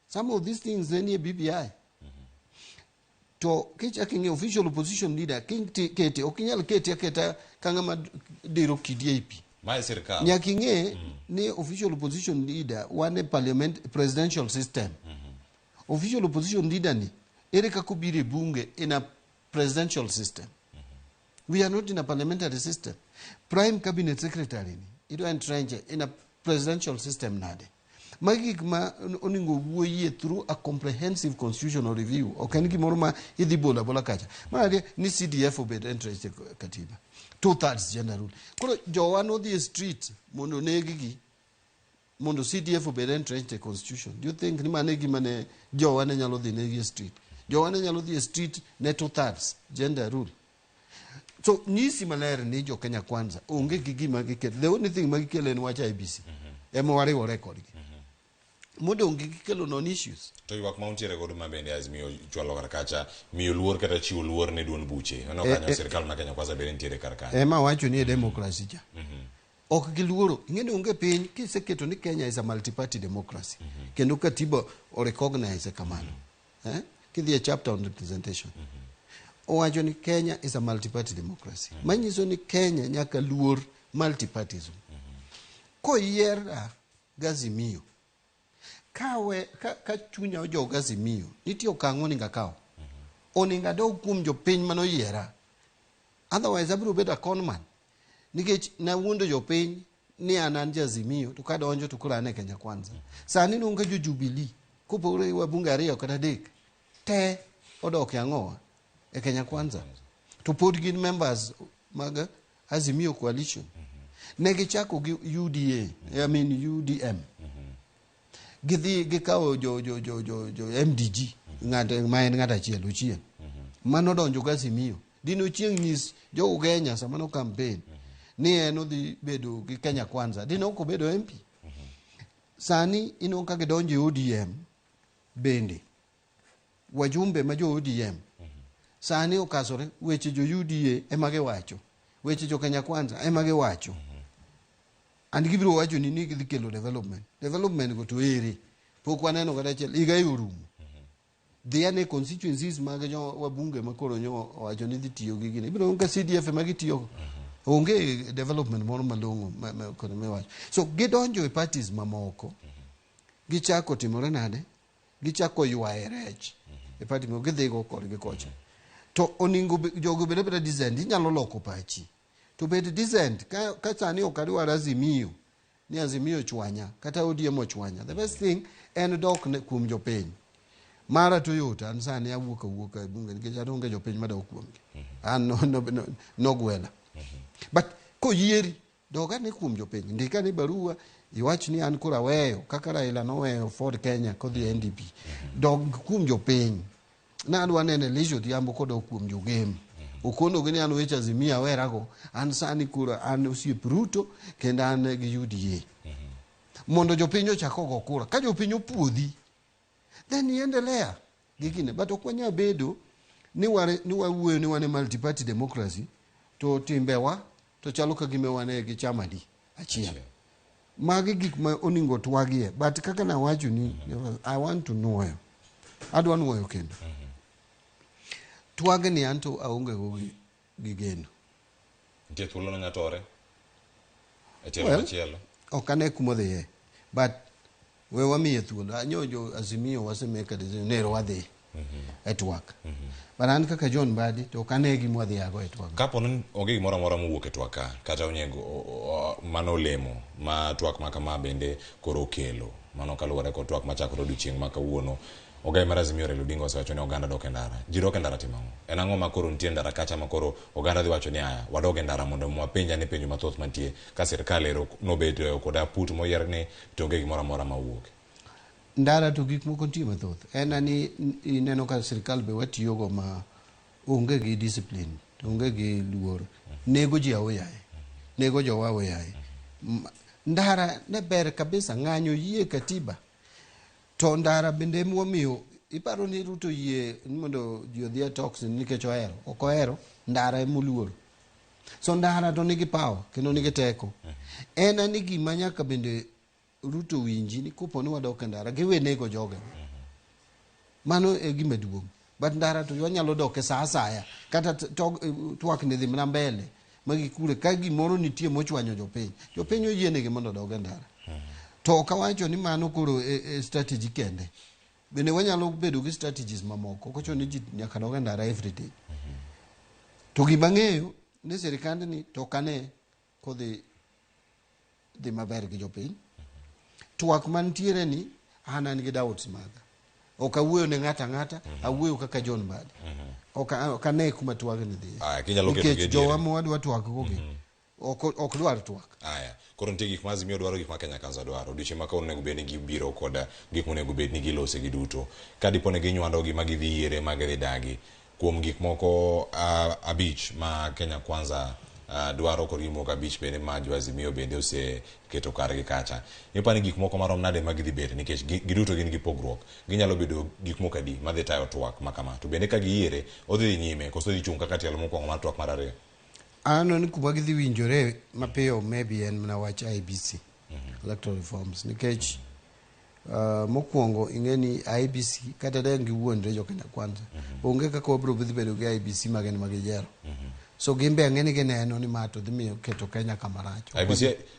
[SPEAKER 1] some of these things then BBI to kichaki official opposition leader kete okinyal kete aketa kangama diro KDP
[SPEAKER 21] mai serikal
[SPEAKER 1] nyaki ni official opposition leader one parliament presidential system official opposition leader ni ere kakubiri bunge in a presidential system we are not in a parliamentary system prime cabinet secretary ni ido entrenche in a presidential system nade magik ma oningo wuoyie through a comprehensive constitutional review okay ngi morma idhi bola kacha mara ni CDF obed entrenche katiba 2/3 general koro jowano the street mondo negigi mondo CDF obed entrenche constitution do you think ni manegi mane jowane nyalo dhi negi street jowane nyalo dhi street ne 2/3 gender rule so nyisi maler ni jo Kenya kwanza onge gima giket the only thing magikele ni wacha IBC emo wariwo record mondo onge gikelo non issues
[SPEAKER 21] to ywak mountiere godo mabende azmiyo chwalo karkacha miyo luor kata chiwo luor ne duon buche ono kanyo serikal ma Kenya kwanza bende ntiere karkacha
[SPEAKER 1] ema wacho ni democracy ja ok giluoro ingene onge piny kiseketo ni Kenya is a multi party democracy kendo katiba o recognize kamano kidhi e chapter on representation owacho ni Kenya is a multi party democracy manyiso ni Kenya nyaka luor multi partyism koyiera gazimio kawe ka chunya jo gazimio nitio kango ninga kao oninga do kum jo piny mano yiera otherwise abro beta conman nikech na wundo jo piny ni anan jazimio to kadonjo to kurane Kenya kwanza sani nunga jo Jubilee kupore wa bunge ariyo kata dek te odok yangoa e Kenya kwanza to pod gin members maga Azimio coalition negi chako gi UDA UDM gidhi gikawo jo MDG ng'ata achiel uchien mano donjo gazimio dino chieng' nyis jo Ugenya samano campaign ni eno dhi bedo gi Kenya kwanza dino ko bedo MP sani ino ka gidonjo ODM bende wajumbe ma jo ODM sani okasore weche jo UDA ema giwacho weche jo Kenya kwanza ema giwacho and gibiro wacho ni gidhi kelo development go to ere pok waneno kata achiel iga yorumo dhi ane constituencies mag jo wabunge makoro nyo wacho ni dhi tiyo gi gini ibiro ka CDF ma gitiyo onge development moro malongo kono mewacho so gidonjo e parties mamoko gichako timore nade gichako ywae rech e party mo gidhi go kor gi kocha to oningo jogo bede design inyalo loko pachi to bed decent ka sani okadwa Azimio ni Azimio chwanya kata ODM chwanya the best thing en dok ne kum jopiny mara Toyota an sani awuoka e bunge nikech atonge jopiny madok kuomgi an no gwela but koyieri doga ne kum jopiny ndika ni barua iwach ni an kura weyo kaka Raila noweyo Ford Kenya kodhi NDP dog kum jopiny na adwa nene leisure diambo kodok kuom jogem ukono gini anu wecha Azimio awerago an sani kura an osiep Ruto kendo an gi UDA mondo jopinyo chako kura ka jopinyo puodhi then iendelea gikine but okwanya bedo ni wawuoyo ni wane multi party democracy to timbewa to chalo ka gime wane gi chama di achiel magi gik ma oningo twagie but kaka na wacho ni I want to know adwa nuoyo kendo twage ni anto aonge go gigeno
[SPEAKER 21] ntie thuolo nyatore achiel
[SPEAKER 1] okane kumodhiye but we wamiye thuolo anyojo Azimio wasemeka nero wadhi etwak baran kaka John Badi to kane gi modhi yago etwak
[SPEAKER 21] kapo ni onge gimoro amora mowuok e twak kata onyego mano lemo ma twak makama bende koro kelo mano kaluwore kod twak machakore odiochieng' ma kawuono ogai mar Azimio Raila Odinga osewacho ni oganda dok e ndara ji dok e ndara timo ang'o en ang'o makoro nitie ndara kacha makoro oganda dhi wacho ni aya wadog e ndara mondo mwapenja ne penjo mathoth mantie ka sirikal ero nobet koda put moyier ni to onge gimoro amora mawuok
[SPEAKER 1] ndara to gik moko nitie mathoth. En ani ineno ka sirkal be watiyogo ma onge gi discipline, onge gi luor, nego ji aoyaye, nego jowa aoyaye. Ndara ne ber kabisa, ng'anyo yie katiba. To ndara bende momiyo iparo ni Ruto yie mondo ji odhi e toxin nikech ohero. Ok ohero, ndara emoluoro. So ndara to nigi pawa kendo nigi teko. En ani gima nyaka bende Ruto winji ni kopo ni wadok e ndara giwe nego joge. Mano e gima duong'. But ndara to wanyalo dok e sa asaya kata twak ne dhi mana mbele magi kure ka gimoro nitie mochwanyo jopiny. Jopiny oyienegi mondo odog e ndara. To ok awacho ni mano koro strategy kende. Bende wanyalo bedo gi strategies mamoko. Kocho ni ji nyaka dog e ndara every day. To gima ng'eyo ni sirikand ni to kane kodhi maber gi jopiny. Twak mantiere ni an gi doubts maga. Ok awuoyo ne ng'ata ng'ata, awuoyo kaka John Mbadi. Ok ane kuma twak ni dhi. Nikech jowa mwadwa twak gogi. Ok dwar twak.
[SPEAKER 21] Aya, koro nitie gik ma Azimio dwaro, gik ma Kenya Kwanza dwaro. Odiochieng' ma kawuono onego bed ni gibiro kod gik monego bed ni gilose gi duto. Ka dipo ni ginywando gi ma gidhi yiere ma gidhi dagi. Kuom gik moko abich ma Kenya Kwanza dwaro kod gik moko abich bende ma jo Azimio bende oseketo kargi kacha. Ipani gik moko marom nade ma gidhi bedo nikech giduto gin gi pogruok. Ginyalo bedo gik moko adi ma dhi tayo twak ma kama. To bende ka giyiere, odhi nyime koso dhi chung' kaka tielo mokwongo mar twak mar ariyo.
[SPEAKER 1] Ano ni kuma gidhi winjore mapiyo maybe en mana wach IBC, electoral reforms, nikech mokwongo ing'eni IBC kata da giwuondre jo Kenya Kwanza onge kaka wabiro dhi bedo gi IBC magen magijero. So gimbe ang'eni gineno ni ma to dhi miyo keto Kenya kama rach.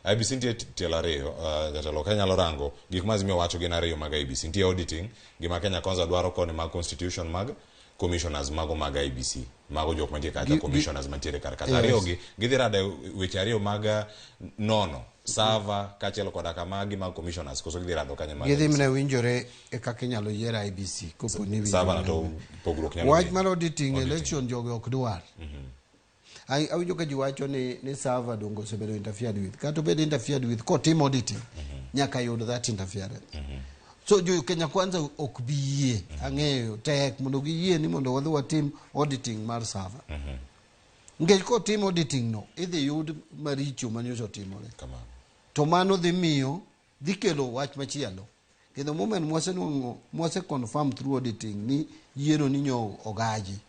[SPEAKER 21] IBC nitie tielo ariyo, jatelo Kenya nyalo rango gik ma Azimio wacho gin ariyo mag IBC. Nitie auditing, gima Kenya Kwanza dwaro koni mag constitution mag commissioners mago mag IBC, mago jok mantie kacha commissioners mantiere kar kacha. Ariyo gidhi rade weche ariyo mag nono sava kachiel koda kamagi mag commissioners koso gidhi rado kanye mag
[SPEAKER 1] gidhi mne winjore e kaka inyalo yier IBC kopo ni
[SPEAKER 21] sava na to pogruok nyalo
[SPEAKER 1] wach mar auditing election joge ok dwar. Awinjo ka ji wacho ni sava dongo osebedo interfered with. Kato bedo interfered with kotim auditing nyaka yud that interference. So jo Kenya Kwanza ok bi yie, ang'eyo tek mondo giyie ni mondo wadhi watim auditing mar sava. Nikech kotim auditing no idhi yud maricho manyoso timore. To mano dhi miyo dhi kelo wach machielo. Kendo moment mwase confirm through auditing ni yiero ni nyo ogaji.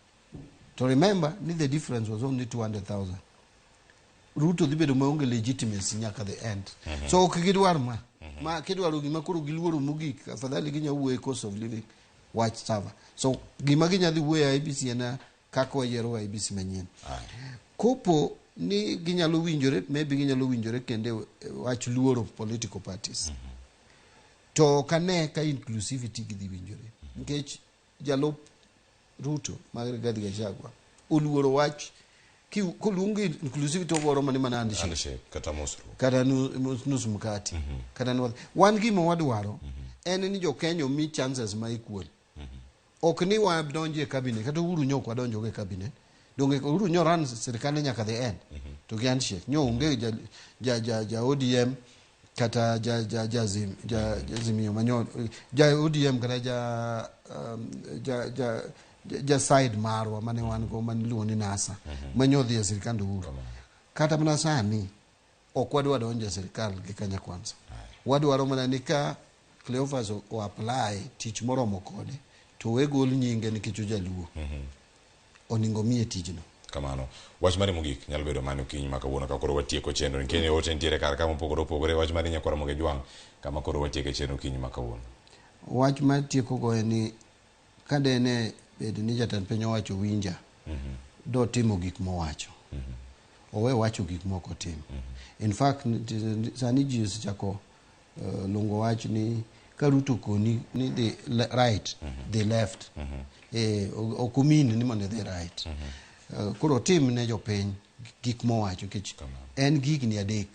[SPEAKER 1] To remember ni the difference was only 200,000. Ruto dhi bedo maonge legitimacy nyaka the end. So ok gidwar ma kidwaro gima koro giluoro mogik, afadhali ginya wuoye cost of living watch server. So gima ginya dhi wuoye IBC ena kako wayiero IBC manyien. Kopo ni ginyalo winjore, maybe ginyalo winjore kende wach luoro political parties. To kane ka inclusivity gidhi winjore. Nikech jalop Ruto Rigathi Gachagua oluoro wach kolungi inclusivity oboro mani manandishe kata nus mkati kata wan gima wadwaro en ni jo Kenya mi chances ma equal. Ok ni wadonje cabinet kata Uhuru nyok wadonjo e cabinet donge Uhuru nyoran serikali nyaka the end to gi handshake nyo onge ja ODM kata Azimio manyo ODM kata ja side marwa mane wan go maniluongo ni NASA manyodhi e sirikand Uhuru. Kata mana sani ok wadwa donjo e sirikal gi Kenya Kwanza. Wadwaro mana ni ka Cleophas o apply tich moromo kode to we gol nyinge nikech ojaluo. Oningo miye tijno.
[SPEAKER 21] Kamano. Wach mari mogik nyalo bedo mano kiny ma kawuono ka koro watieko chenro nikech ote ntiere kar kama opogore wach mari nyakora moge jwang kama koro watieko chenro kiny ma kawuono.
[SPEAKER 1] Wach ma tieko go ni kadene bed ni jatend piny owacho winja do timo gik mowacho. Owe wacho gik moko tim. In fact sani ji osechako lungo wach ni ka Ruto koni ni the right the left okumin ni mondo the right. Koro tim ne jopiny gik mowacho kech en gigni adek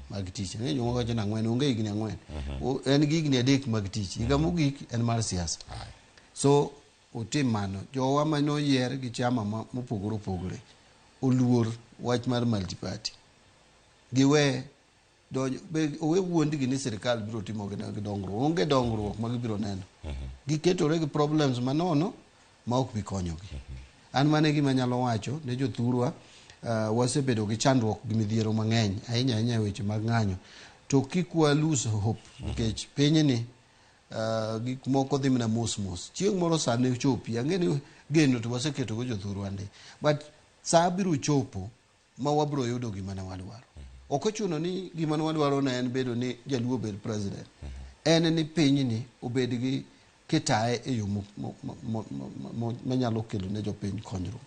[SPEAKER 1] mag tich. Ne jo wacho na ngwen onge gigni angwen. En gigni adek mag tich. Higa mogik en mar siasa. So otim mano jowa mano yier gi chama mopogore oluor wach mar multiparty giwe owe wuondi gi ni sirikal biro timo gi dongruok. Onge dongruok ma gibiro neno. Giketore gi problems manono ma ok bi konyogi. An mane gima nyalo wacho ne jothurwa, wasebedo gi chandruok gi midhiero mang'eny ahinya weche mag ng'anyo. To kik wa lose hope nikech pinyni gik moko dhi mana mos. Chieng' moro sa ne chopi, ang'eni geno to waseketo go jothurwa ndi. But sa biro chopo ma wabiro yudo gima ne wadwaro. Ok ochuno ni gima ne wadwaro ne en bedo ni jaluo bed president. En ni pinyni obed gi kitae e yo manyalo kelo ne jopiny konyruok.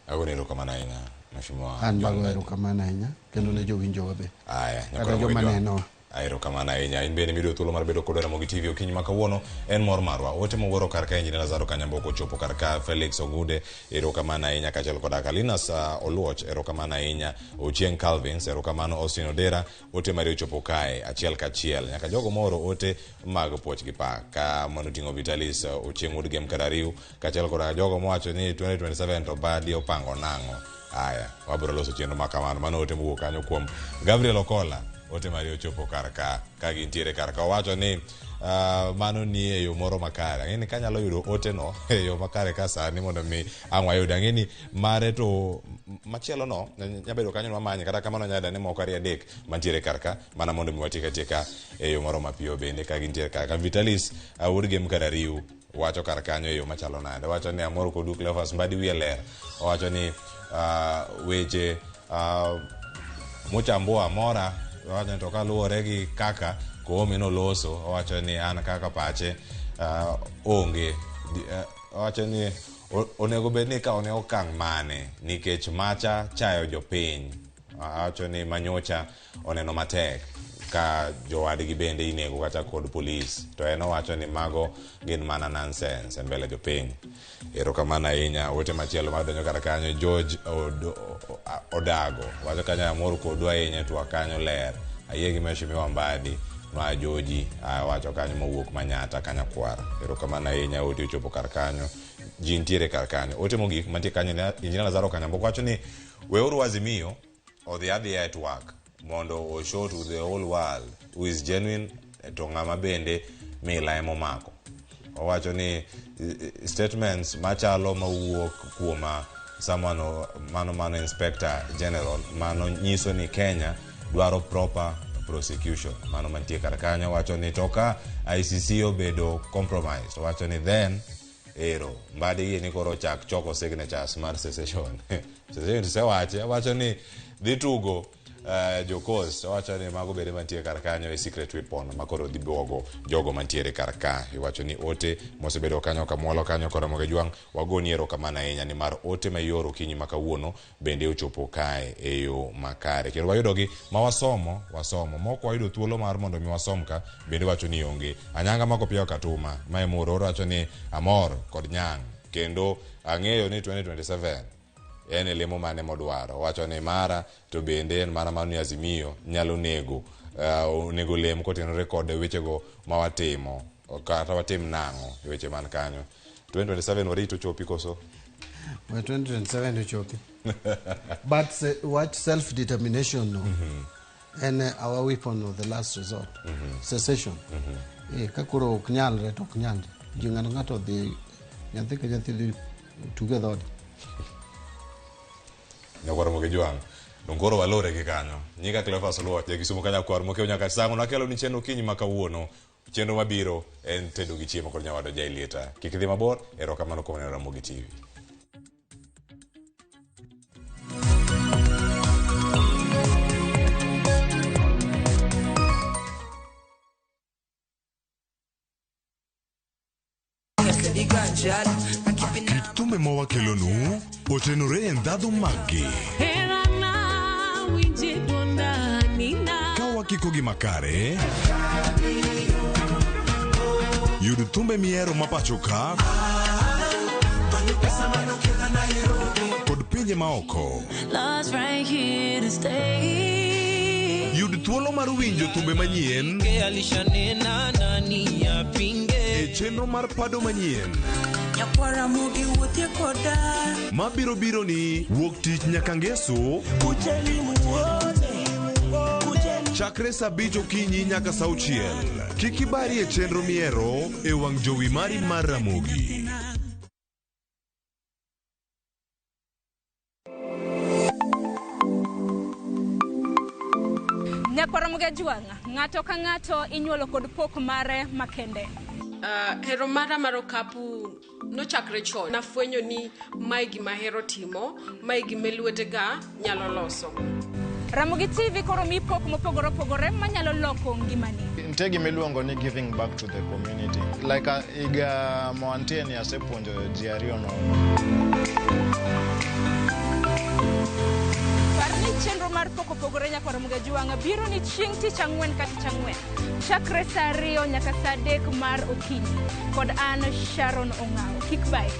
[SPEAKER 21] Agonero kamana ahinya, Mheshimiwa.
[SPEAKER 1] An bagero kamana ahinya kendo ne jowinjowa be.
[SPEAKER 21] Kata
[SPEAKER 1] joma neno.
[SPEAKER 21] Aero kamana ahinya. In bende mido thuolo mar bedo kod Ramogi TV okinyi ma kawuono en mor marwa. Ote mowuoro kar ka Injinia Lazaro Kanyambogo chopo kar ka Felix Ogude ero kamana ahinya kaachiel kod Kalinas Oluoch ero kamana ahinya Ochieng Calvins ero kamano Austin Odera ote mari ochopo kae achiel kachiel nyaka jogo moro ote mag poch gi pa ka mano tingo Vitalis Ochieng Udgem Karariu kaachiel kod jogo mowacho ni 2027 to badi opango nango. Aya wabro loso chenro makamano mano ote mowuok kanyo kuom Gabriel Okola ote mari ochopo kar ka gintiere kar ka wacho ni mano ni e yo moro makare. Ang'eni kanyalo yudo ote no e yo makare ka sani mondo mi ang'wa yudo. Ang'eni mare to machielo no nyabedo kanyo mamanye kata kamano nyada ne moko ari adek mantiere kar ka mana mondo mi watika e yo moro mapiyo bende ka gintiere kar ka. Vitalis Awurgem Karariu wacho kar kanyo e yo machalo nade. Wacho ni amoro kodu Cleophas Mbadi wiye ler. Wacho ni weche mochambua mora wacho to kaluwore gi kaka Koome noloso. Wacho ni an kaka pache onge. Wacho ni onego bed ni kaone okang' mane nikech macha chayo jopiny. Wacho ni manyocha oneno matek ka jowadgi bende inego kata kod polis. To en owacho ni mago gin mana nonsense e mbele jopiny. Ero kamana ahinya. Ote machielo madonjo kar kanyo George Odago wacho kanyo amor kodwa ahinya to kanyo ler. Ayie gi Mheshimiwa Mbadi ma Joji wacho kanyo mowuok Manyata Kanyakwara. Ero kamana ahinya ote ochopo kar kanyo. Ji ntiere kar kanyo. Ote mogik mantie kanyo Injinia Lazaro Kanyambogo wacho ni weuru Azimio odhi adhiya at work mondo o show to the whole world who is genuine to ng'ama bende mila emomako. Owacho ni statements machalo mawuok kuoma someone mano Inspector General mano nyiso ni Kenya dwaro proper prosecution. Mano mantie kar kanyo. Wacho ni toka ICC obedo compromised. Wacho ni then ero Mbadi ni koro chak choko signatures mar secession. Secession se wacho ni dhi tugo Jokos. Wacho ni mago bede mantie kar kanyo e secret weapon makoro dhi bwogo jogo mantiere kar ka. Wacho ni ote mosebedo kanyo kamwalo kanyo kod Ramogi Jwang wagoni ero kamana ahinya ni mar ote mayoro kinyi makawuono bende ochopo kae e yo makare. Kendo wayudogi ma wasomo moko wayudo thuolo mar mondo mi wasom ka bende wacho ni onge. Anyanga mako piyo katuma mae moro wacho ni amor kod nyang kendo ang'eyo ni 2027 en lemo mane modwaro. Wacho ni mara to bende en mana manu Azimio nyalo nego lem kotenore kod wechego ma watimo kata watim nang'o weche man kanyo. 2027 warito chopi koso?
[SPEAKER 1] 2027 chopi. But what self-determination no? And our weapon of the last resort. Secession. Kakuro knyalre to knyalre. Jingano ngato dhi nyathi ka nyathi together.
[SPEAKER 21] Nyakoro Ramogi Jwang Nongoro walore gi kanyo. Nyinga Cleophas Oluoch e Kisumu Kanyakwar mokeo nyaka sango nakelo ni chenro kinyi makawuono. Chenro mabiro en tedo gi chiemo kod nyawado Jailieta. Kik dhi mabor. Erokamano kuom neno Ramogi TV.
[SPEAKER 7] Kit thumbe mawakelonu otenore e ndhadhu maggi. Ka wakiko gi makare, yud thumbe miero mapacho ka kod pinje maoko. Yud thuolo mar winjo thumbe manyien e chenro mar Pado Manyien mabiro biro ni wuok tich nyaka ngeso
[SPEAKER 3] chakre saa 5 okinyi nyaka saa 6. Kik ibari e chenro miero e wang' jowi mari mar Ramogi.
[SPEAKER 4] Ramogi juanga ng'ato ka ng'ato inyuolo kod pok mare makende.
[SPEAKER 11] Hero mara mar okapu nochakre chon. Nafwenyo ni mae gima hero timo, mae gima lwetega nyalo loso.
[SPEAKER 4] Ramogi TV koro mi pok mopogore opogore manyalo loko ngimani.
[SPEAKER 5] Nitie gima iluongo ni giving back to the community. Like iga moantie ni asepuonjo ji ariyo nono.
[SPEAKER 4] Chenro mar poko pogore nyaka Ramogi juanga biro ni chieng' tich ang'wen ka tich ang'wen chakre saa 2 nyaka saa 3 mar okinyi kod an Sharon Ong'ao. Kik bai.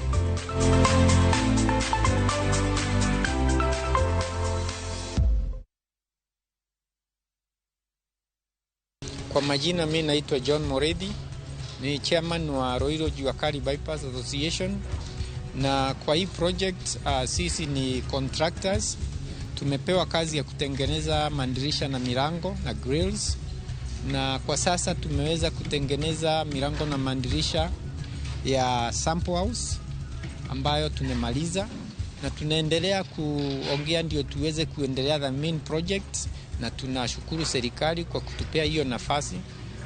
[SPEAKER 8] Kwa majina mimi naitwa John Moredi, ni chairman wa Roiro Juakari Bypass Association, na kwa hii project sisi ni contractors. Tumepewa kazi ya kutengeneza madirisha na milango na grills, na kwa sasa tumeweza kutengeneza milango na madirisha ya sample house ambayo tumemaliza, na tunaendelea kuongea ndio tuweze kuendelea the main project, na tunashukuru serikali kwa kutupea hiyo nafasi,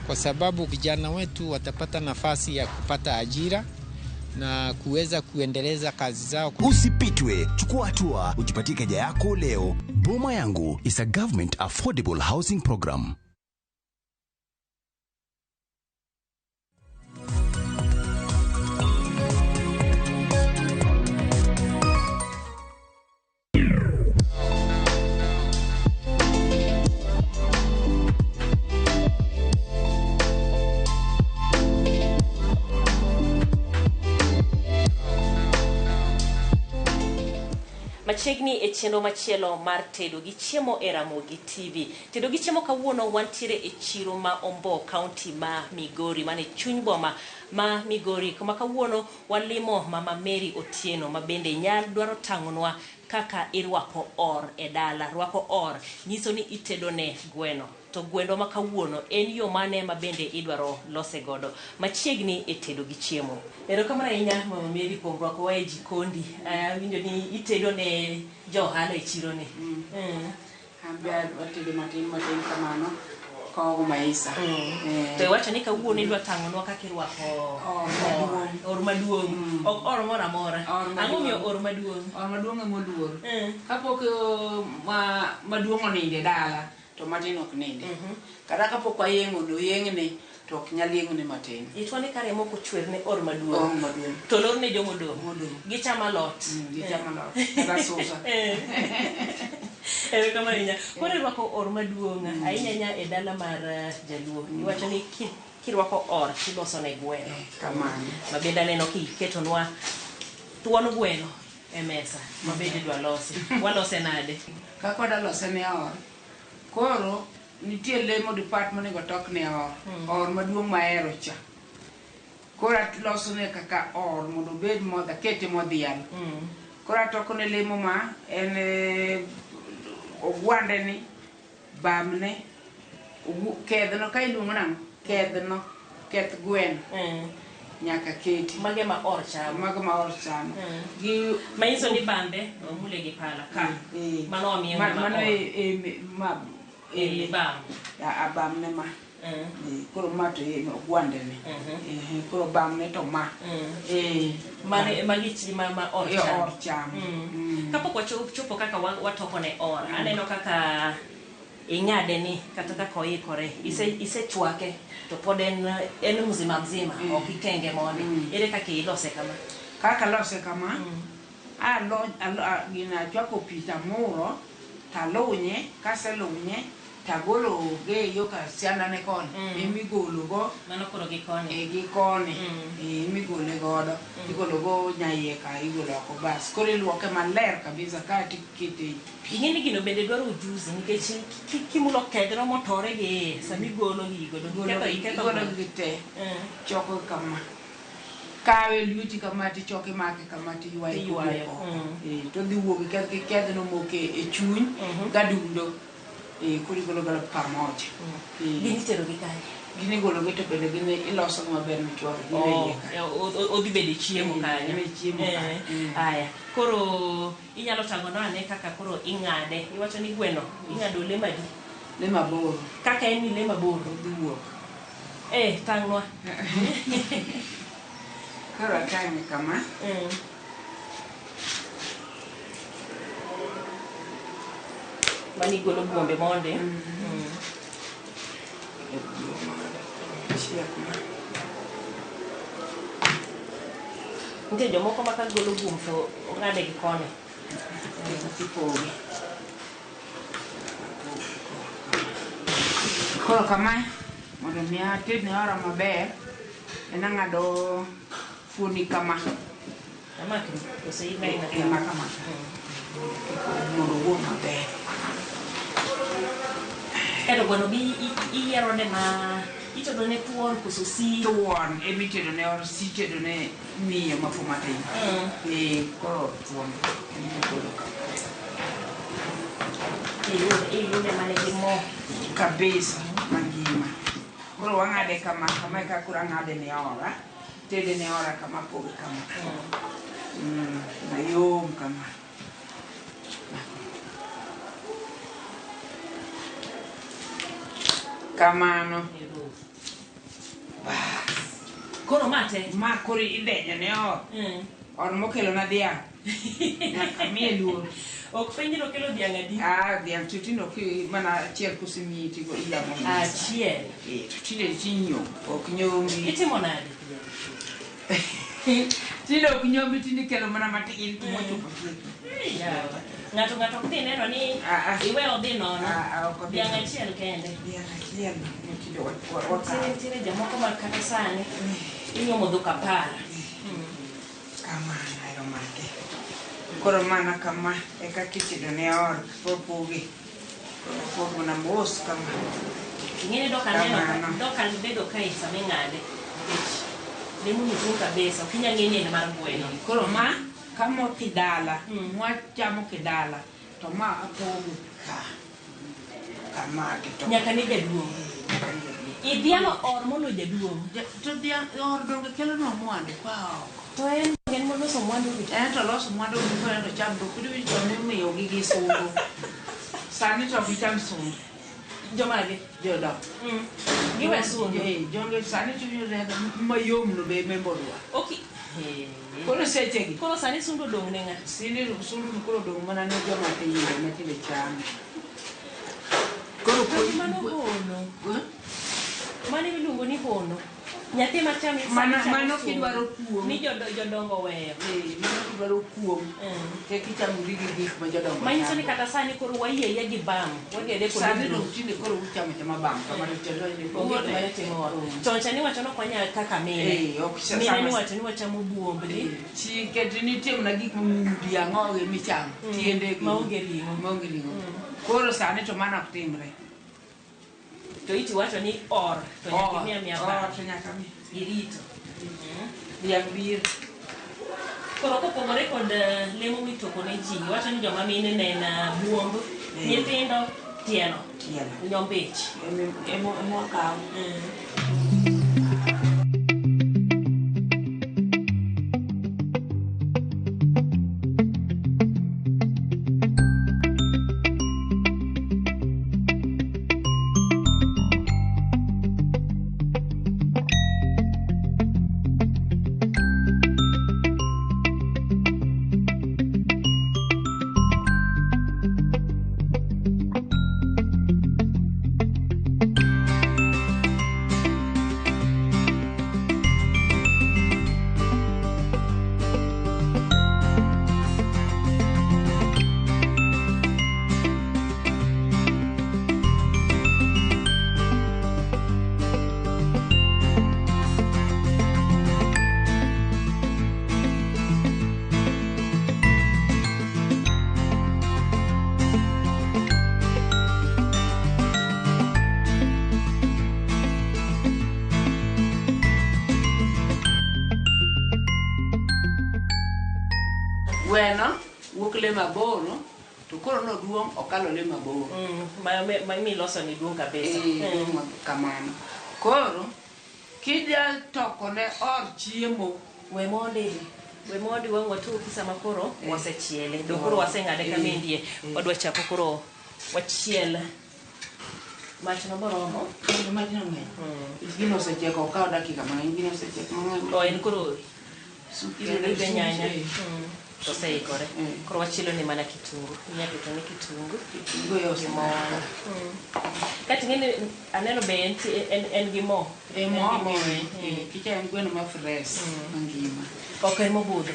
[SPEAKER 8] kwa sababu vijana wetu watapata nafasi ya kupata ajira na kuweza kuendeleza kazi zao.
[SPEAKER 23] Usipitwe, chukua hatua, ujipatie keja yako leo. Boma Yangu is a government affordable housing program.
[SPEAKER 24] Machiegni e chenro machielo mar tedo gi chiemo e Ramogi TV. Tedo gi chiemo kawuono wantiere e chiro ma Ombo, kaunti ma Migori, mane chuny boma ma Migori. Kuma kawuono walimo Mama Mary Otieno, ma bende nyal dwaro tang'onwa kaka irwako or e dala. Rwako or nyiso ni itedo ne gweno. To gwendo ma kawuono en yo mane ma bende idwaro lose godo machiegni e tedo gi chiemo. Erokamano ahinya Mama Mary kuom rwako wa e jikondi. Winjo ni itedo ne johala e chiro ni.
[SPEAKER 25] Ambe atedo matin kamano ko maisa.
[SPEAKER 24] To iwacho ni kawuono idwa tang'onwa kaka irwako or maduong'. Ok or moro amora. Ang'o miyo or maduong'?
[SPEAKER 25] Or maduong' ema oluor. Kapok maduong' oninde dala to matin ok ninde. Kata kapok wayengo no yengne to ok nyal yengo ne matin.
[SPEAKER 24] Itwa ni kare moko chwer ne or maduong'. To lor ne jomo dong'. Gichama lot.
[SPEAKER 25] Gichama lot. Kata susa.
[SPEAKER 24] Erokamano ahinya. Koro irwako or maduong' ahinya e dala mar Jaluo. Iwacho ni kirwako or kiloso ne gweno.
[SPEAKER 25] Kamano.
[SPEAKER 24] Ma bende aneno kiketonwa thuon gweno e mesa. Ma bende dwa losi. Walose nade?
[SPEAKER 25] Kaka wadalose ne or. Koro nitie lemo department monego tok ne or maduong' mahero cha. Koro aloso ne kaka or mondo obed modha kete modhial. Koro atoko ne lemo ma en ogwande ni bamne kedhno ka iluongo nang'o kedhno keth gweno nyaka keti
[SPEAKER 24] mage ma or chamo gi maiso ni bambe mule gi pala ka mano amiyo
[SPEAKER 25] mano
[SPEAKER 24] bam
[SPEAKER 25] abamne ma koro mato ogwande ni koro bamne to ma
[SPEAKER 24] mane magichi ma or
[SPEAKER 25] chamo.
[SPEAKER 24] Kapok wachopo kaka watoko ne or, aneno kaka ing'ade ni kata kaka oikore isechwake to pod en mzima ok ikenge mondi. Ere kaka ilose kama?
[SPEAKER 25] Kaka lose kama gina chwako pi tamuro talunye kaselunye tagolo ge yo ka siana ne kon emigolo go
[SPEAKER 24] mano koro gikone
[SPEAKER 25] emigole godo igolo go nyaie ka igolo ko bas kore luoke maler kabisa ka tikite
[SPEAKER 24] ingeni gino bende dwaro ujuzi nikech kimulo kedro motore ge samigolo gigo
[SPEAKER 25] igolo gite choko kama kawe luti kama ti choke make kama ti yuayo to dhi wuogi kedno moke e chuny gadundo kuri golo gala pamoja.
[SPEAKER 24] Gini tero gi kanye?
[SPEAKER 25] Gini golo gi to bende gini iloso maber michwaro
[SPEAKER 24] odhi bede chiemo kanyo. Aya, koro inyalo tangonwa ane kaka koro ing'ade. Iwacho ni gweno ing'ado le madi?
[SPEAKER 25] Le maboro.
[SPEAKER 24] Kaka en ni le maboro
[SPEAKER 25] dhi wuok.
[SPEAKER 24] Tang'nwa.
[SPEAKER 25] Koro atang'e kama.
[SPEAKER 24] Mani golo buombe monde. Nitie jomoko ma ka golo buom to ng'ade gi kone.
[SPEAKER 25] Koro kama mondo mi atedne ora maber en ang'ado fuoni kama.
[SPEAKER 24] Kama kose ina
[SPEAKER 25] kama. Mondo wuog maber.
[SPEAKER 24] Kado gweno bi iyiero ne ma itedo ne tuon koso si?
[SPEAKER 25] Tuon, emitedo ne or si tedo ne miyo mafu matin. Koro tuon emitedo kama.
[SPEAKER 24] Iyude mane gi mo?
[SPEAKER 25] Kabisa, mangima. Koro wang'ade kama eka koro ang'ade ne ora. Tede ne ora kama poge kama. Mayom kama. Kamano.
[SPEAKER 24] Koro mate?
[SPEAKER 25] Ma koro idenyo ne or. Or mokelo na dhiang'. Nyaka miye luor.
[SPEAKER 24] Ok penji no kelo dhiang' adi?
[SPEAKER 25] Dhiang' to tino mana achiel kosemiyi tigo ilamo.
[SPEAKER 24] Achiel?
[SPEAKER 25] To tinde tinyo, ok nyombi.
[SPEAKER 24] Itimo nade?
[SPEAKER 25] Tinde ok nyombi, tinde ikelo mana matin mochopo.
[SPEAKER 24] Ng'ato ok dhi neno ni iwe odhi nono. Dhiang' achiel kende.
[SPEAKER 25] Dhiang' achiel.
[SPEAKER 24] Nitiere jomoko ma kata sani inyuomo dhok 10.
[SPEAKER 25] Kamano ahero make. Koro mana kama eka kitedo ne or pogi. Pogo na mos kama.
[SPEAKER 24] Ing'eni dok bedo kae sama ing'ade. Lemo ni dung kabisa, ok inyal ng'e ni en mar gweno.
[SPEAKER 25] Koro ma kama kidala, mwachamo kidala, to ma apogo ka. Kama kito.
[SPEAKER 24] Nyaka ne jaduong'. Idhialo or mono jaduong'.
[SPEAKER 25] To dhiang' or donge kelo no mwandu kwa oko.
[SPEAKER 24] To en moloso mwandu gi.
[SPEAKER 25] En to loso mwandu gi kwa to cham to kudu to ne miyo gi sungu. Sani to gicham sungu.
[SPEAKER 24] Jomage?
[SPEAKER 25] Jodo.
[SPEAKER 24] Giwe sungu?
[SPEAKER 25] Jonge sani to yore mayom no be membodwa.
[SPEAKER 24] Okay.
[SPEAKER 25] Koro sechegi.
[SPEAKER 24] Koro sani sundu dong ne ng'a?
[SPEAKER 25] Sini sundu koro dong mana ne joma te yire matinde cham. Koro
[SPEAKER 24] mano hono. Mani miluongo ni hono. Nyathi macham
[SPEAKER 25] mano kidwaro kuom.
[SPEAKER 24] Ni jodongo weyo.
[SPEAKER 25] Mano kidwaro kuom. Kichamo gi gik ma jodongo.
[SPEAKER 24] Manyiso ni kata sani koro wayie gi bam. Wagede kod
[SPEAKER 25] sani dong tinde koro uchamo chama bam. Kamano tendo ni
[SPEAKER 24] koro. Choncha ni wacho no kwanya kaka mine. Mine ni wacho ni wachamo buombni.
[SPEAKER 25] Chike nitie na gik dhiang' oge michamo. Tiende gi.
[SPEAKER 24] Maonge ring'o.
[SPEAKER 25] Koro sani to mana ok timre.
[SPEAKER 24] To iti wacho ni or to nyaka miya
[SPEAKER 25] or to nyaka mi
[SPEAKER 24] irito
[SPEAKER 25] dhiang' bir.
[SPEAKER 24] Koro kopogore kod lemo mitoko ne ji, wacho ni joma mine ne en buomb, nyithindo tielo, nyombich.
[SPEAKER 25] Emo kawo. Gweno wuok le maboro to koro no duong okalo le mabor
[SPEAKER 24] ma mi loso ni duong kabisa
[SPEAKER 25] kamano koro kidya tokone or chiemo
[SPEAKER 24] we modi wang watu kisama koro wasechiele do koro wasengade kamindie wadwa chako koro wachiel mach no boromo
[SPEAKER 25] mach no ng'eny gino secheko okaw dakika mang'eny gino secheko mang'eny
[SPEAKER 24] o en koro ibe nyanya to sei kore koro wachielo ni mana kitungu nyaketo ni kitungu
[SPEAKER 25] yose
[SPEAKER 24] mo kati ngene aneno be en gi mo
[SPEAKER 25] kicha en gweno ma fresh mangima
[SPEAKER 24] okay mo budho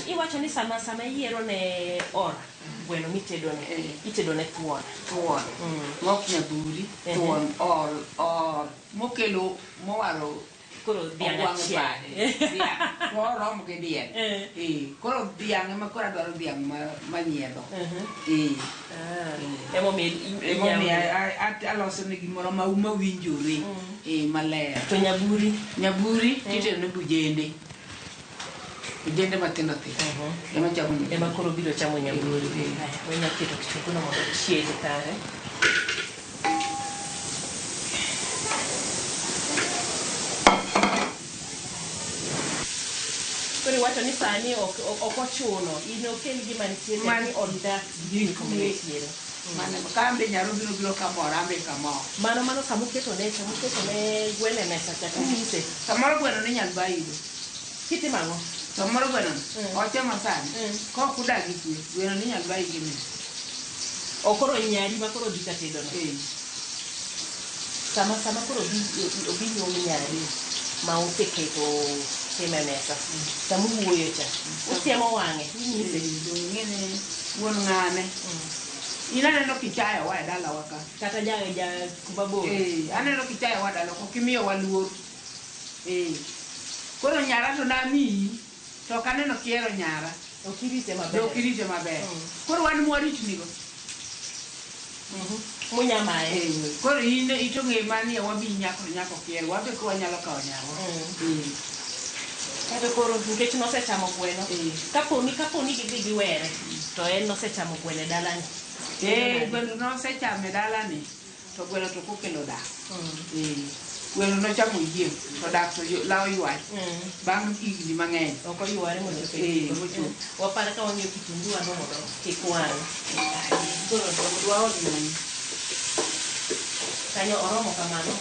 [SPEAKER 24] iwacho ni sama yiero ne or gweno mitedo ne itedo ne thuon
[SPEAKER 25] mok nyaburi thuon or mokelo mowaro
[SPEAKER 24] koro dhiang' achiel
[SPEAKER 25] oromo gi diel koro dhiang' ema koro adwaro dhiang' manyiedho emomiyo aloso ne gimoro mawinjore maler
[SPEAKER 24] to
[SPEAKER 25] nyaburi titedo ne bujende matindo tindo
[SPEAKER 24] ema koro biro chamo nyaburi wenya keto kitungu no mondo chiegi kare kori wacho ni sani ok ochuno in okel gima nitie ni on that gini kometiere
[SPEAKER 25] mane kambe nyaro biro kamoro ambe kamoro
[SPEAKER 24] mano samuketo ne gwene mesa chaka nyise
[SPEAKER 25] samoro gweno ni nyal baido
[SPEAKER 24] kitimango
[SPEAKER 25] samoro gweno oche masani ko kudagi kwe gweno ni nyal baido gini
[SPEAKER 24] okoro nyari makoro dika tedo no sama koro obinyo nyari ma uteketo keme mesa samu wuoyo cha utiemo wange nyise
[SPEAKER 25] ngene won ngane inaneno kichayo wa dala waka
[SPEAKER 24] kata ja kubabo
[SPEAKER 25] aneno kichayo wa dala ko kimiyo waluor koro nyara to nami to kaneno kiero nyara
[SPEAKER 24] okirite
[SPEAKER 25] maber koro wan mwarit nigo
[SPEAKER 24] munyamae
[SPEAKER 25] koro ito ng'e manie wabi nyako kiero wabe ko wanyalo kawo nyaro
[SPEAKER 24] kata koro nikech nosechamo gweno kaponi gidhi giwere to en nosechamo gweno e dalani
[SPEAKER 25] gweno nosechamo e dalani to gweno to kokelo dak gweno nochamo yiem to dak to lawo ywach bang' higni mang'eny
[SPEAKER 24] ok oyware mondo wapara ka wang'iyo kitungu ano mondo kik wang' kanyo oromo kamano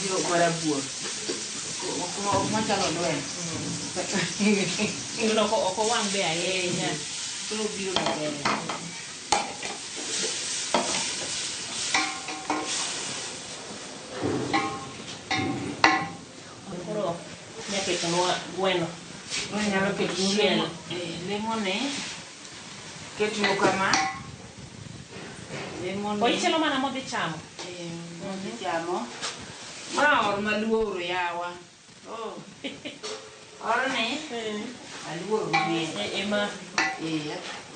[SPEAKER 25] biro marabuor machalo lweny
[SPEAKER 24] ok owang' be ahinya
[SPEAKER 25] koro biro maber
[SPEAKER 24] koro nyaketonwa gweno
[SPEAKER 25] nyalo keto lemone ketno kama
[SPEAKER 24] oichielo mana modhi chamo
[SPEAKER 25] ma or maluoro yawa orne aluoro
[SPEAKER 24] ema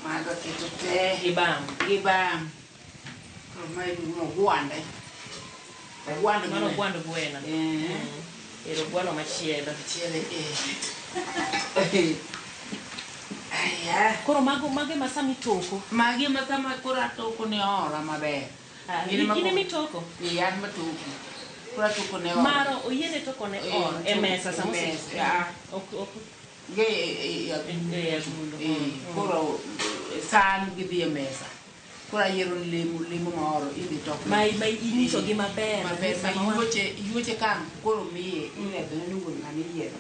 [SPEAKER 25] mago keto te
[SPEAKER 24] gibam
[SPEAKER 25] koro mai dumo gwande
[SPEAKER 24] mano gwando gweno ero gwano machielo koro mage masami toko
[SPEAKER 25] magi masama koro atoko ne ora maber
[SPEAKER 24] ine mitoko
[SPEAKER 25] yan matoko koro atoko ne ora
[SPEAKER 24] maro oyiene toko ne or e mesa sama
[SPEAKER 25] koro san gidhi e mesa koro ayiero lemo maoro idhi toko
[SPEAKER 24] ma inyiso gi maber
[SPEAKER 25] ma yuoche kan koro miye iledho ne wuon ng'ani yiero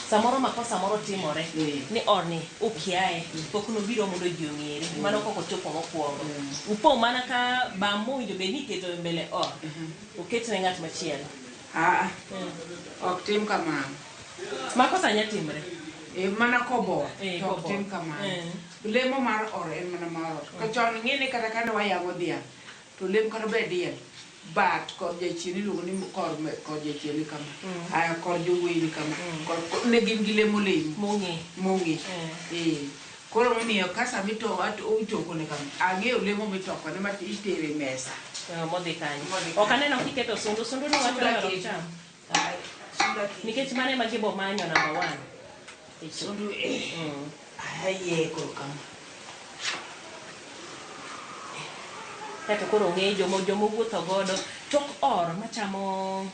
[SPEAKER 24] samoro makosa moro timore ni orni ukiae pok nobiro mondo ji ong'ere mano kok ochopo mokwongo upo mana ka bam mowinjo bed ni iketo mbele or uket ne ng'at machielo
[SPEAKER 25] ok tim kamano
[SPEAKER 24] makosa nya timre
[SPEAKER 25] mana kobo ok tim kamano lemo mar or en mana mar or kachon ng'eni kata kane wayang'o dhiang' to lemo kata be diel bat kod jachien iluongo ni kod jachien kama aya kod joweli kama ne gin gi lemo mong'e koro momiyo ka sama itoko ne kama ang'eyo lemo mitoko ne ma itere mesa
[SPEAKER 24] modhi kanyo ok aneno kiketo sundu ni wacho ni cham nikech mane ma gibo manyo number 1
[SPEAKER 25] sundu Aye kokam.
[SPEAKER 24] Kato koro ng'e jomo wuotho godo tok or machamo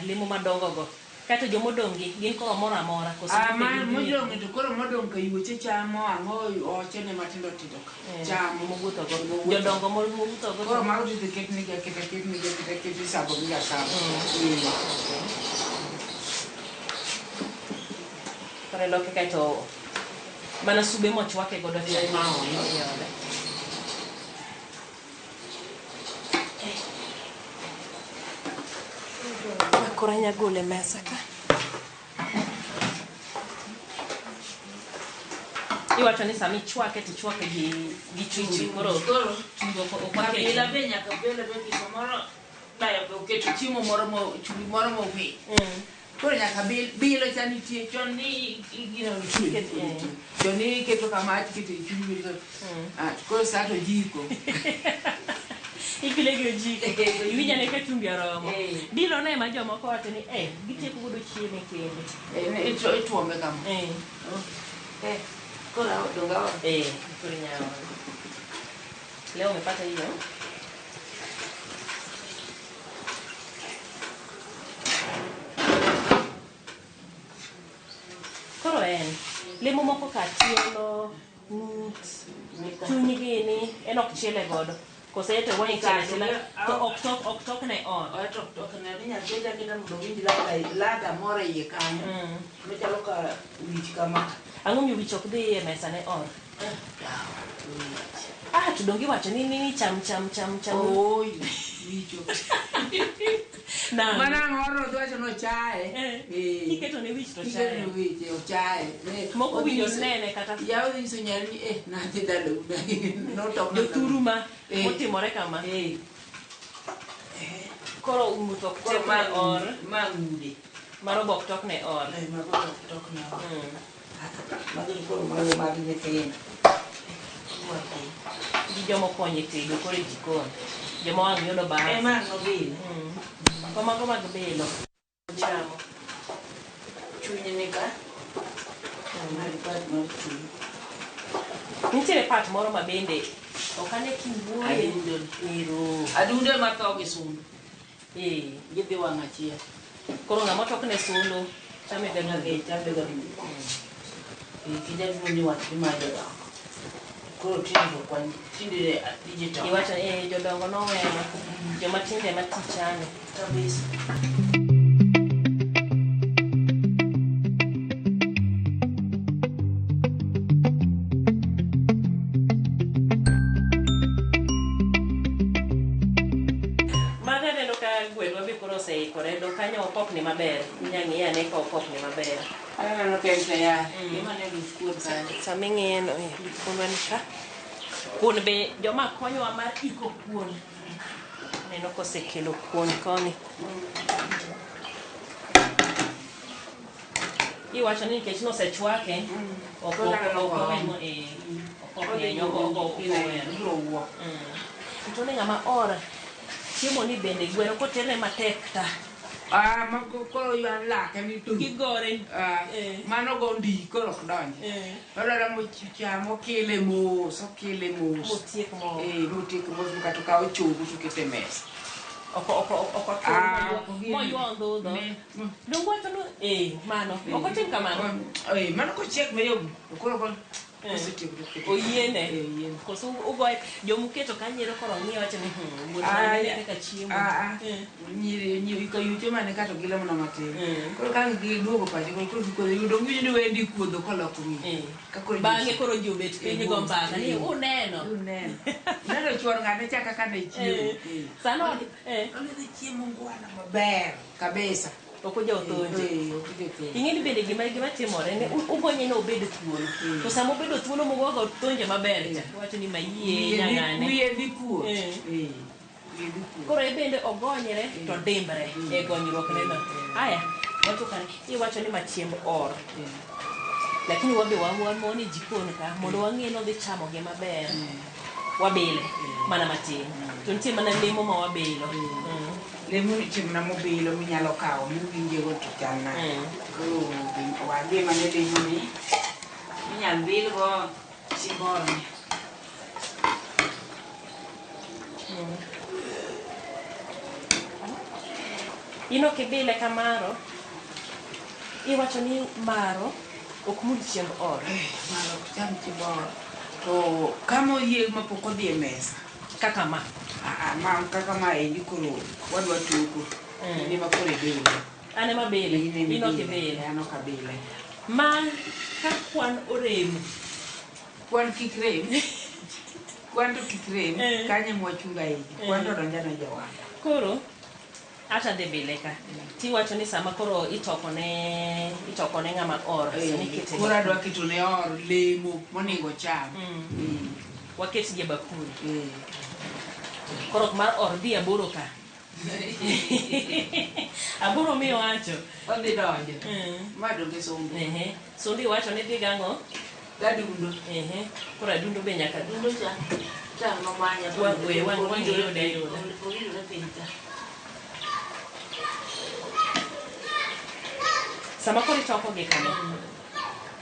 [SPEAKER 24] lemo madongo go. Kato jomo dongi gin koro moro amora koso.
[SPEAKER 25] Modong to koro modong ka yuoche chamo ang'o ochene matindo tindo ka. Chamo
[SPEAKER 24] wuotho go. Jodongo moro wuotho go.
[SPEAKER 25] Koro mago tete ketni sabo gi sabo.
[SPEAKER 24] Kore loke kato mana sube mochwake godo cha mao kora nyagole mesa ka iwacho ni sami chwake tichwake gi chichi koro
[SPEAKER 25] kabila be nyaka bele be kisomoro dayo be oketo chiemo moro mo chuli moro mo wi koro nyaka bilo chani tie choni igino chuli choni keto kama keto chuli koro sato jiko
[SPEAKER 24] ikile gi jiko iwinya ne ka chumbi aromo bilo ne ma jomoko wacho ni gitieko godo chiemo kende
[SPEAKER 25] ituombe kama kora donga
[SPEAKER 24] kuri nyao leo umepata hiyo koro lemo moko ka tielo chunyi gini ok chiele godo kose ete wani chiele sila to ok tok ne on
[SPEAKER 25] tok ne ninya beda kita mudo winji lada more ye kanyo mechalo ka wich kama
[SPEAKER 24] ang'o mi wich ok dhi e mesa ne or to dongi wacho ni cham
[SPEAKER 25] oi wicho
[SPEAKER 24] na
[SPEAKER 25] mana ngoro dwacho no chae
[SPEAKER 24] iketo ne wich to
[SPEAKER 25] chae wich o chae
[SPEAKER 24] moko winjo nene kata
[SPEAKER 25] yawo diso nyari na te dalo no tok
[SPEAKER 24] do turuma otimore kama koro umuto tek ne or
[SPEAKER 25] mangude
[SPEAKER 24] maro bok tok ne or
[SPEAKER 25] maro tok ne or magi koro maro magi ne kenya
[SPEAKER 24] gi jomo konye tedo kore jikon jomo wang yudo bahati
[SPEAKER 25] no bil
[SPEAKER 24] mago mag bilo chamo
[SPEAKER 25] chunye ne ka
[SPEAKER 24] nitiere pat moro ma bende okane kiwuoye
[SPEAKER 25] adundo matho gi sundu gidhi wang' achiel
[SPEAKER 24] koro ng'ama tokne sundu chame ga
[SPEAKER 25] kijaduoni wach imajo dongo koro tinde digital
[SPEAKER 24] iwacho jodongo noweno joma tinde matichane
[SPEAKER 25] kabisa
[SPEAKER 24] oseikore do kanyo opokni maber inyang'i ane ka opokni maber
[SPEAKER 25] aneno kente ya gima ne duskuon kanyo
[SPEAKER 24] sami ng'eno kuon ka kuon be joma konyowa mar iko kuon neno kosekelo kuon koni iwacho ni nikech nosechwake tone ng'ama ora chiemo ni bende gweno koterne matek ta
[SPEAKER 25] koro yuan lake ni tu
[SPEAKER 24] gigore
[SPEAKER 25] mano go ndi koro ok donje olora mochamo kele mos
[SPEAKER 24] motiek
[SPEAKER 25] mos kata ka ochogo tukete mesa
[SPEAKER 24] moywa ndhudho dongwacho no mano ok otim kamano
[SPEAKER 25] mano kochiek mayom koro
[SPEAKER 24] oyiene koso ugoye jomuketo kanyiero koro ng'iyo wacho ni wuonane kaka chiemo
[SPEAKER 25] nyiri ka yuto mane kato gila mana matin koro ka giduogo pacho koro yudo ng'inyo ni wendi kuodho koloko ng'inyo
[SPEAKER 24] bang'e koro jobet piny go mbaka ni uneno
[SPEAKER 25] neno chuor ng'ane chaka ka ne chiemo
[SPEAKER 24] sano
[SPEAKER 25] olidhi chiemo ngwana maber kabisa
[SPEAKER 24] okuja othonje ing'eni bende gima timore ne ugonye no obed thuolo to sama obedo thuolo mogogo thonje maber cha wacho ni mayie nyang'ane
[SPEAKER 25] wiye dhi kuot
[SPEAKER 24] koro bende ogonyre to dimbre e gonyruok neno aya wacho kare iwacho ni machiemb or lakini wabe wamoni jikon ka mondo wang'e no dhi chamo gi maber wabile mana matin to nitie mana lemo ma wabilo
[SPEAKER 25] lemo ni timna mobilo minyalo kawo miwinje go to chalna koro wage mane lemo ni Inyal bil go simbor.
[SPEAKER 24] Ino kibile kamaro. Iwacho ni maro ok mul chiemb or.
[SPEAKER 25] Maro ok cham chiemb or. To kamo yie mapok odhi e mesa.
[SPEAKER 24] Kaka ma.
[SPEAKER 25] Ma kaka ma endi koro wadwa tuko. Ni ma kore bile.
[SPEAKER 24] Ane ma bile. Ino kibile.
[SPEAKER 25] Ano kabile.
[SPEAKER 24] Ma ka kwan oremo.
[SPEAKER 25] Kwan kik rem. Kwan to kik rem. Kanye mwachunga hiki. Kwan to donjana jawanda.
[SPEAKER 24] Koro ata de bile ka. Ti wacho ni sama koro itoko ne ng'ama or.
[SPEAKER 25] Koro adwa keto ne or lemo monego cham.
[SPEAKER 24] Waket gi bakul. Koro mar or dhi aboro ka. Aboro miyo wacho.
[SPEAKER 25] Odhi donjo. Ma donge sombe.
[SPEAKER 24] Sombe wacho ni dhi gang'o?
[SPEAKER 25] Dadundo.
[SPEAKER 24] Koro adundo be nyaka
[SPEAKER 25] dundo cha. Cha no manya.
[SPEAKER 24] Wang yude. Sama koro itoko gi kama.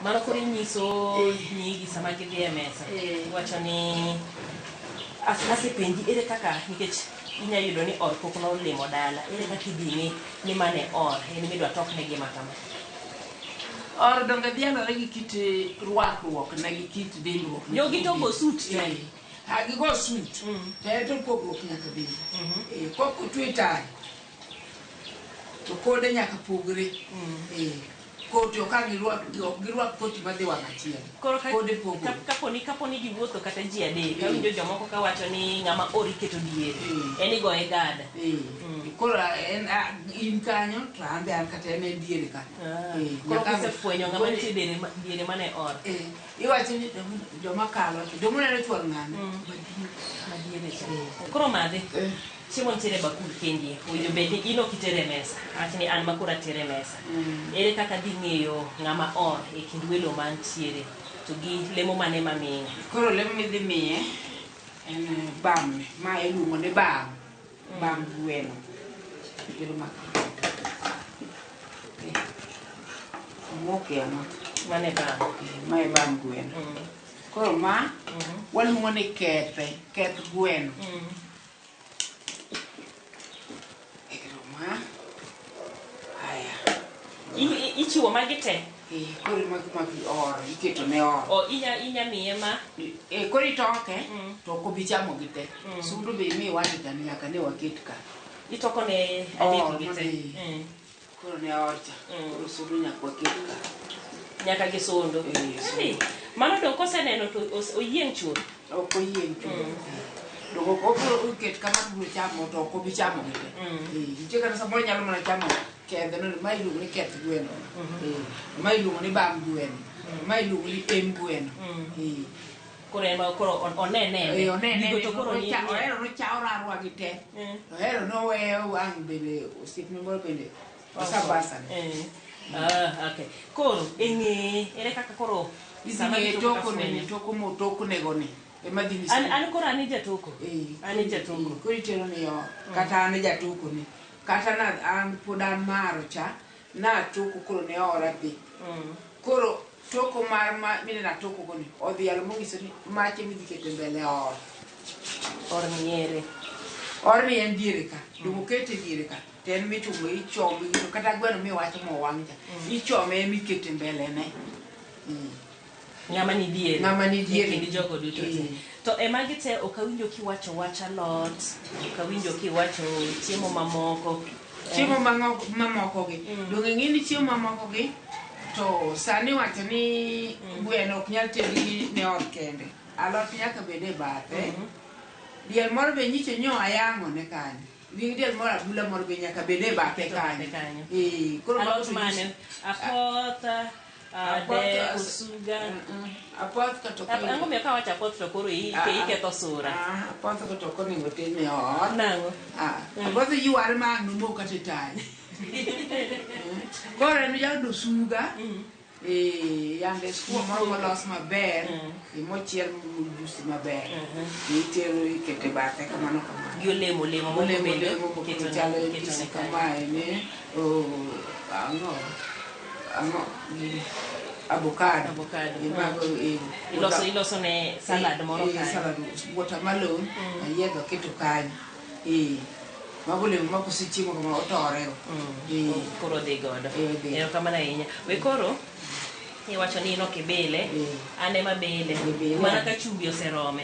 [SPEAKER 24] Mano koro inyiso nyigi sama gidhi e mesa. Wacho ni asepenji ere kaka nikech inya yudo ni or pok nolimo dala. Ere kaka idhi ni mane or en midwa tok ne gima kama.
[SPEAKER 25] Or donge dhialore gi kit rwakruok na gi kit dendruok.
[SPEAKER 24] Jogi to go suit te.
[SPEAKER 25] Gigo suit. Te to pogruok nyaka bende. Kok otwe tai. To kode nyaka pogre. Koti okang' girwak koti madhi wang' achiel.
[SPEAKER 24] Kode pogre. Kaponi giwuotho kata ji adek. Kawinjo jomoko kawacho ni ng'ama ori keto diere. En igoye gada.
[SPEAKER 25] Koro in kanyo to ambe an kata en diere ka.
[SPEAKER 24] Koro kisefwenyo ng'ama nitie diere mane or.
[SPEAKER 25] Iwacho ni joma kalo joma neno chuor ng'ano.
[SPEAKER 24] Madiere cha. Koro madhe. Chiemo nitiere bakul kendie. Owinjo bed ni ino kitere mesa. Awach ni an makora tere mesa. Ere kaka dhi ng'eyo ng'ama or e kind welo mantiere to gi lemo mane mamiye.
[SPEAKER 25] Koro lemo midhi miye en bam ma iluongo ni bam. Bam gweno. Kiro maka. Moke ama.
[SPEAKER 24] Mane bam.
[SPEAKER 25] Ma e bam gweno. Koro ma waluongo ni keth gweno.
[SPEAKER 24] Ichiwo magi te.
[SPEAKER 25] Koro magi or iketo ne or.
[SPEAKER 24] O inya miye ma.
[SPEAKER 25] Koro itoke to ok obi chamo gi te. Sundo be mi wani kan nyaka ne waket ka.
[SPEAKER 24] Itoko ne adek gi te.
[SPEAKER 25] Koro ne or cha. Koro sundo nyaka waket ka.
[SPEAKER 24] Nyaka gi sundo. Mano dong koseneno to oyieng' chuth.
[SPEAKER 25] Ok oyieng' chuth. Dogo ko uket kama bro chamo to ko bi chamo gite. Nitie kana samoro nyalo mana chamo kedhe no ma iluongo ni keth gweno. Ma iluongo ni bam gweno. Ma iluongo ni em gweno.
[SPEAKER 24] Koro onene.
[SPEAKER 25] Onene to koro ohero no cha orarwa gite. Ohero no weyo wang' bende osiep ni moro bende osabasa.
[SPEAKER 24] Okay. Koro ere kaka koro
[SPEAKER 25] sama toko ne toko mo toko nego ni.
[SPEAKER 24] An koro an jatoko. An jatoko.
[SPEAKER 25] Koro itero ni yo. Kata an jatoko ni. Kata na an pod an maro cha na toko koro ne ora dhi. Koro toko mar mine na toko koni odhi al mongiso ni mache mi dikete mbele or.
[SPEAKER 24] Or niere.
[SPEAKER 25] Or ni en diere ka. Dugo kete diere ka. Ten mi tumo ichome kata gweno mi wacho mo wang'cha. Ichome mi kete mbele ne.
[SPEAKER 24] Ng'ama ni diere.
[SPEAKER 25] Ng'ama ni diere.
[SPEAKER 24] Kindi jogo duto te. To ema gite okawinjo kiwacho wacha lot, okawinjo kiwacho chiemo mamoko.
[SPEAKER 25] Chiemo mamoko gi. Donge ng'ini chiemo mamoko gi to sani wacho ni gweno ok nyal tedi ne or kende. Alot nyaka bede bathe. Diel moro be nyicho nyo ayang'o ne kanyo. Ring diel moro abula moro be nyaka bede bathe kanyo.
[SPEAKER 24] Koro alot mane apotha ade usuga
[SPEAKER 25] apoth ka to
[SPEAKER 24] ango me ka wacha apoth to koro iketho sura
[SPEAKER 25] apoth ka to ko ningo tin ne or
[SPEAKER 24] nango
[SPEAKER 25] apoth yuare ma no mo kata tai koro no jado suga yande skuo moro molos maber mochiel mujusi maber itero ikete bathe kamano kamano
[SPEAKER 24] gi olemo mo bende
[SPEAKER 25] keto chalo kamae ne ango avocado.
[SPEAKER 24] Iloso ne salad moro kanyo.
[SPEAKER 25] Salad watermelon, ayedho keto kanyo. Magole mako sichimo kama otore.
[SPEAKER 24] Koro dhi godo. Ero kamano ahinya. We koro iwacho ni ino kibile, ane mabile, mana ka chumbi oserome.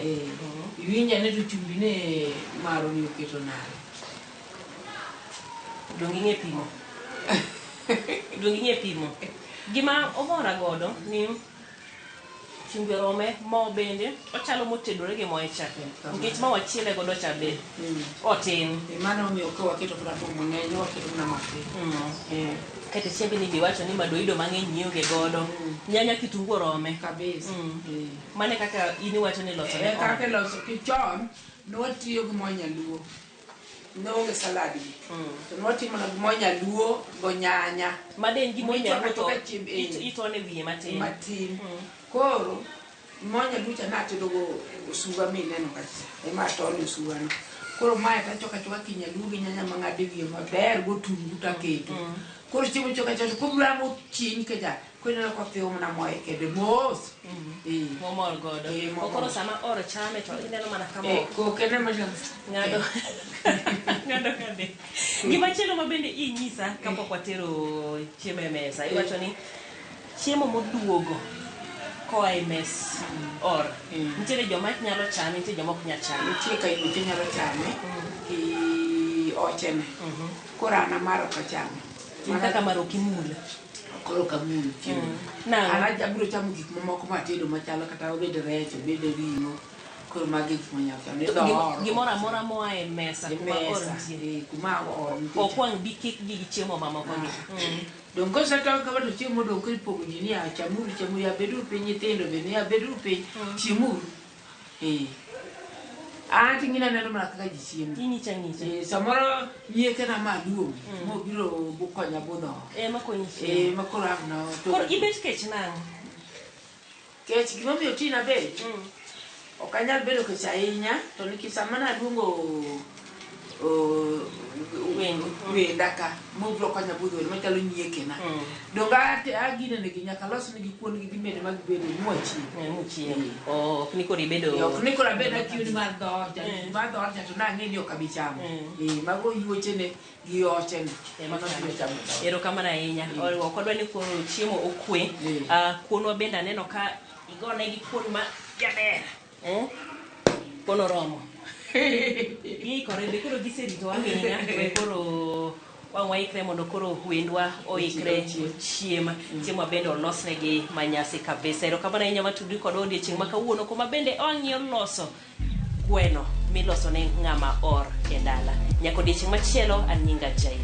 [SPEAKER 25] Iwinja ne to chumbi ne maro ni oketo nare.
[SPEAKER 24] Dongi ng'e pimo. Dongi ng'e pimo. Gima omora godo ni chumbi orome, mo bende ochalo motedore gi mo e chak. Nikech ma wachiele godo cha be otin.
[SPEAKER 25] Mano omiyo ka waketo kata to mang'eny waketo na matin.
[SPEAKER 24] Kete chiembe ni biwacho ni madoido mang'eny nyionge godo. Nyanya kitungu orome.
[SPEAKER 25] Kabisa.
[SPEAKER 24] Mane kaka ini wacho ni loso ne.
[SPEAKER 25] Kaka loso kichon no tiyo gi mo nyaluo. No ge salad. To no timo na mo nyaluo go nyanya.
[SPEAKER 24] Maden gi mo nyaluo to itone wiye matin.
[SPEAKER 25] Matin. Koro mo nyaluo cha na tedo go suga mineno kati. Ema tole suga no. Koro mae ta choka kinyaluo gi nyanya mang'ade wiye maber go tungu ta keto. Koro chiemo choka kubra mo chin keja. Kwenda kwa pio mna moe kede mos.
[SPEAKER 24] Momor godo. Koro sama oro chame to ineno mana kama.
[SPEAKER 25] Ko kene majan.
[SPEAKER 24] Ngado kade. Gima chelo mabende inyisa kapok watero chiemo e mesa. Iwacho ni chiemo moduogo koa e mes or. Nitiere joma nyalo chame, nitiere joma ok nyal chame.
[SPEAKER 25] Nitie ka ino nyalo chame. Ochene. Kora na maro ka chame.
[SPEAKER 24] Kaka maro kimule.
[SPEAKER 25] Koro kamul. Ana jaburo chamo gik mamoko matedo machalo kata obed rech, obed ringo. Koro magi gik manyalo chamo.
[SPEAKER 24] Gimoro amora moa e mesa kuma or ntie.
[SPEAKER 25] Kuma or ntie.
[SPEAKER 24] Okwang bi kik gi chiemo mamoko gi.
[SPEAKER 25] Dongo sa to ka wato chiemo dongo ko ipogo ni ya chamuru ya bedu piny nyithindo be ya bedu piny chiemuru. Anti ngina neno mana kaka ji chiemo.
[SPEAKER 24] Inyicha.
[SPEAKER 25] Samoro yieke na maduong' mo biro bukonya budho.
[SPEAKER 24] Makonyi.
[SPEAKER 25] Makoro amno.
[SPEAKER 24] Koro ibet kech nang.
[SPEAKER 25] Kech gima miyo tina bet. Okanyal bedo kech ahinya to nikech sama na luongo wendaka mo biro konya budho machalo nyieke na. Donga agine ne nyaka los ne gikuon gi gimene mag bedo
[SPEAKER 24] muchi. Ok ni koro ibedo.
[SPEAKER 25] Ok ni koro abedo kiuni mar dor to na ng'eni ok abichamo. Mago yuoche ne gi oche ne.
[SPEAKER 24] Ero kamano ahinya. Ok odwa ni koro chiemo okwe. Kuonwa bende aneno ka igone gi kuon ma jaber. Kuon oromo. Ikore be koro giserito ahinya. Koro waikre mondo koro wendwa oikre chiemo bende olosnegi manyasi kabisa. Ero kamano ahinya matudri kod odiochieng' ma kawuono kuma bende ong'iyo loso gweno miloso ne ng'ama or e dala. Nyaka odiochieng' machielo an nyinga Jaidi.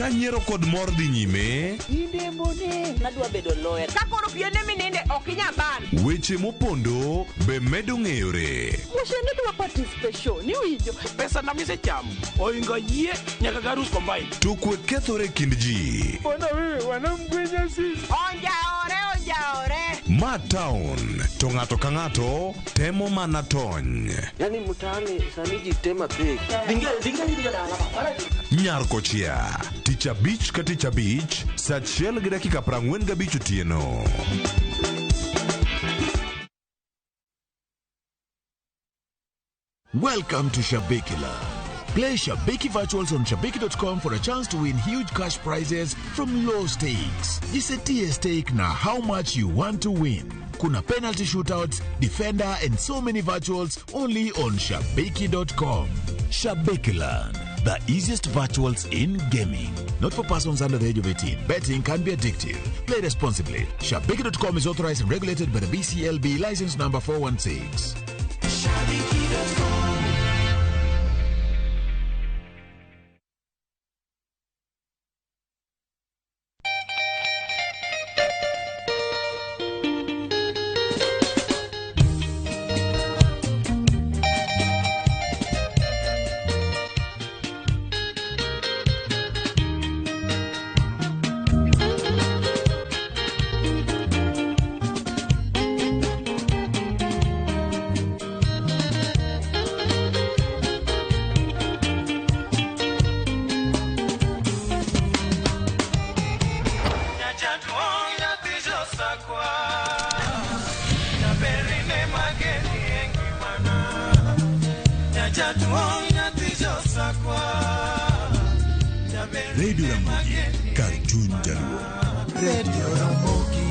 [SPEAKER 3] Kanyiero kod mor dhi nyime.
[SPEAKER 2] Inde mbone.
[SPEAKER 24] Nadwa bedo lawyer.
[SPEAKER 2] Kakoro piene mininde okinya ban.
[SPEAKER 3] Weche mopondo be medo ng'eyore.
[SPEAKER 2] Mushende dwa participation. Ni winjo.
[SPEAKER 6] Pesa na mise cham. Oingo yie nyaka garus combine.
[SPEAKER 3] To kwe kethore kind ji.
[SPEAKER 6] Bona wewe wanamgwenya sisi.
[SPEAKER 2] Onjaore.
[SPEAKER 3] Ma town. To ng'ato ka ng'ato temo mana tony.
[SPEAKER 6] Yani mtaani sani ji tema pek. Dinga dala.
[SPEAKER 3] nyar kochia. Tich abich ka tich abich, saa 1:45 otieno.
[SPEAKER 9] Welcome to Shabikila. Play Shabiki Virtuals on Shabiki.com for a chance to win huge cash prizes from low stakes. Jisetie stake na how much you want to win. Kuna penalty shootouts, defender and so many virtuals only on Shabiki.com. Shabikiland, the easiest virtuals in gaming. Not for persons under the age of 18. Betting can be addictive. Play responsibly. Shabiki.com is authorized and regulated by the BCLB license number 416. Shabiki.com.
[SPEAKER 10] Radio Ramogi, Cartoon Jaluo. Radio Ramogi.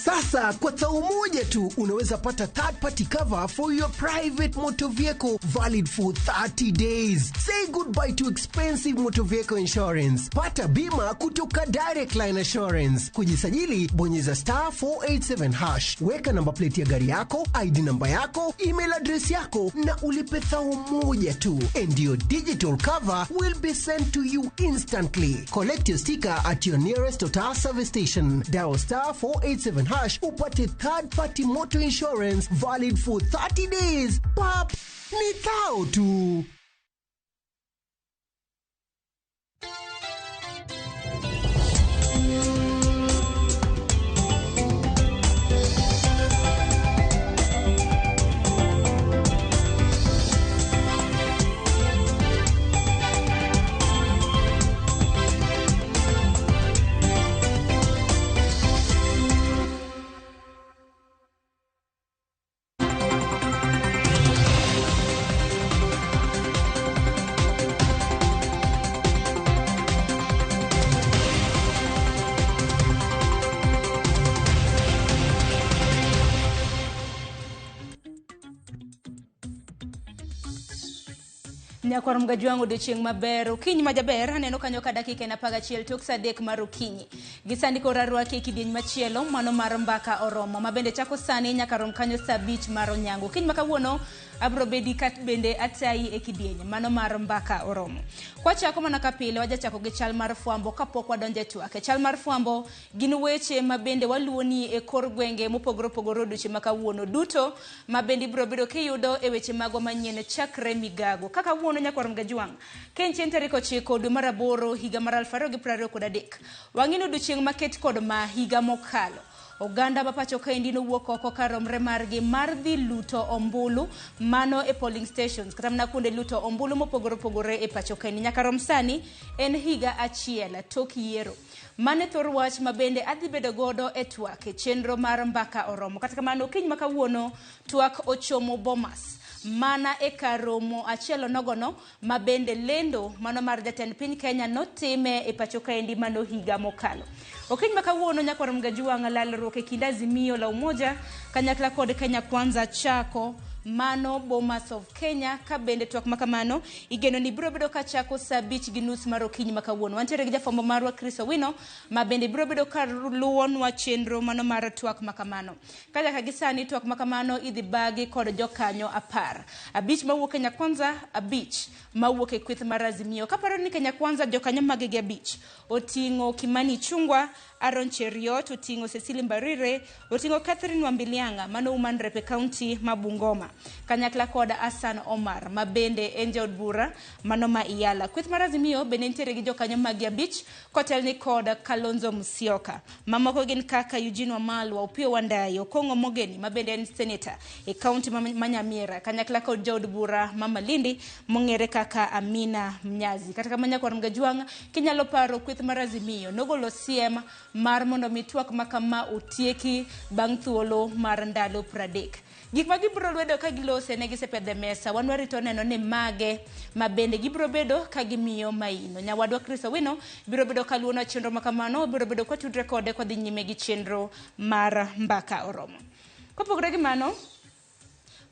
[SPEAKER 12] Sasa kwa tao moja tu unaweza pata third party cover for your private motor vehicle valid for 30 days. Say goodbye to expensive motor vehicle insurance. Pata bima kutoka Direct Line Assurance. Kujisajili bonyeza *487#. Weka namba plate ya gari yako, ID namba yako, email address yako na ulipe thao moja tu. And your digital cover will be sent to you instantly. Collect your sticker at your nearest Total service station. Dial *487# upate third party motor insurance valid for 30 days. Pap, ni thao tu.
[SPEAKER 4] Nyakwar mgaji wangu odiochieng' maber okinyi majaber aneno kanyo ka dakika na 11 tok saa 3 mar okinyi gisandiko rarwake kidieny machielo mano mar mbaka oromo mabende chako sani nyaka rom kanyo saa 5 mar onyango okinyi makawuono abro bedi kat bende atai e kidieny mano mar mbaka oromo kwa chako mana kapile waja chako gi chal mar fwambo kapok wadonje twake chal mar fwambo gin weche mabende waluoni e kor gwenge mopogoro pogoro duche makawuono duto mabende bro bedo kiyudo e weche mago manyien chakre migago kaka wuono nyakwar mgajuang kenchen tarik 9 dwe mar 8 higa mar 2023 wang'ino duchieng' maket kod ma higa mokalo oganda mapacho kaendi nowuok oko karomre margi mar dhi luto ombulu mano e polling stations kata mna kuonde luto ombulu mopogore pogore e pacho kaendi nyaka rom sani en higa achiel tok yiero mane thor wach mabende adhi bedo godo e twak e chenro mar mbaka oromo kata kamano kiny makawuono twak ochomo Bomas mana e karomo achielo nogono mabende lendo mano mar jatend piny Kenya notime e pacho kaendi mano higa mokalo okiny makawuono nyakwar mgajuang lalruok e kind Azimio la Umoja kanyakla kod Kenya Kwanza chako mano Bomas of Kenya ka bende twak makamano igeno ni biro bedo ka chako saa 5:30 mar okinyi makawuono wantiere gi jafwambo marwa Chris Owino ma bende biro bedo ka luwonwa chenro mano mar twak makamano kaja ka gisani twak makamano idhi bagi kod jokanyo 10 5 mawuok Kenya Kwanza 5 mawuok e kweth mar Azimio kaparo ni Kenya Kwanza jokanyo magegi 5 otingo Kimani Chungwa Aaron Cheriot otingo Cecily Mbarire otingo Catherine Wambilianga mano Woman Rep County ma Bungoma kanyakla kod Hassan Omar mabende en jaod bura mano ma Iyala. Kweth mar Azimio bende nitiere gi jokanyo magi abich kotelni kod Kalonzo Musyoka. Mamoko gin kaka Eugene Wamalwa, Opiyo Wandayi, Okong'o Mogeni mabende en senator e kaunti ma Nyamira, kanyakla kod jaod bura ma Malindi mong'ere kaka Amina Mnyazi. Kata kamano Nyakwar Mgajwang' kinyalo paro kweth mar Azimio nogolo siem mar mondo mitwak makama otieki bang' thuolo mar ndalo 30. Gik ma gibro lwedo ka gilose ne gisepedhe mesa, wan warito neno ni mage ma bende gibro bedo ka gimiyo maino. Nyawadwa Chris Owino biro bedo ka luona chenro makamano, biro bedo kwa tudre kode kwa dhi nyime gi chenro mar mbaka oromo. Kopogore gi mano,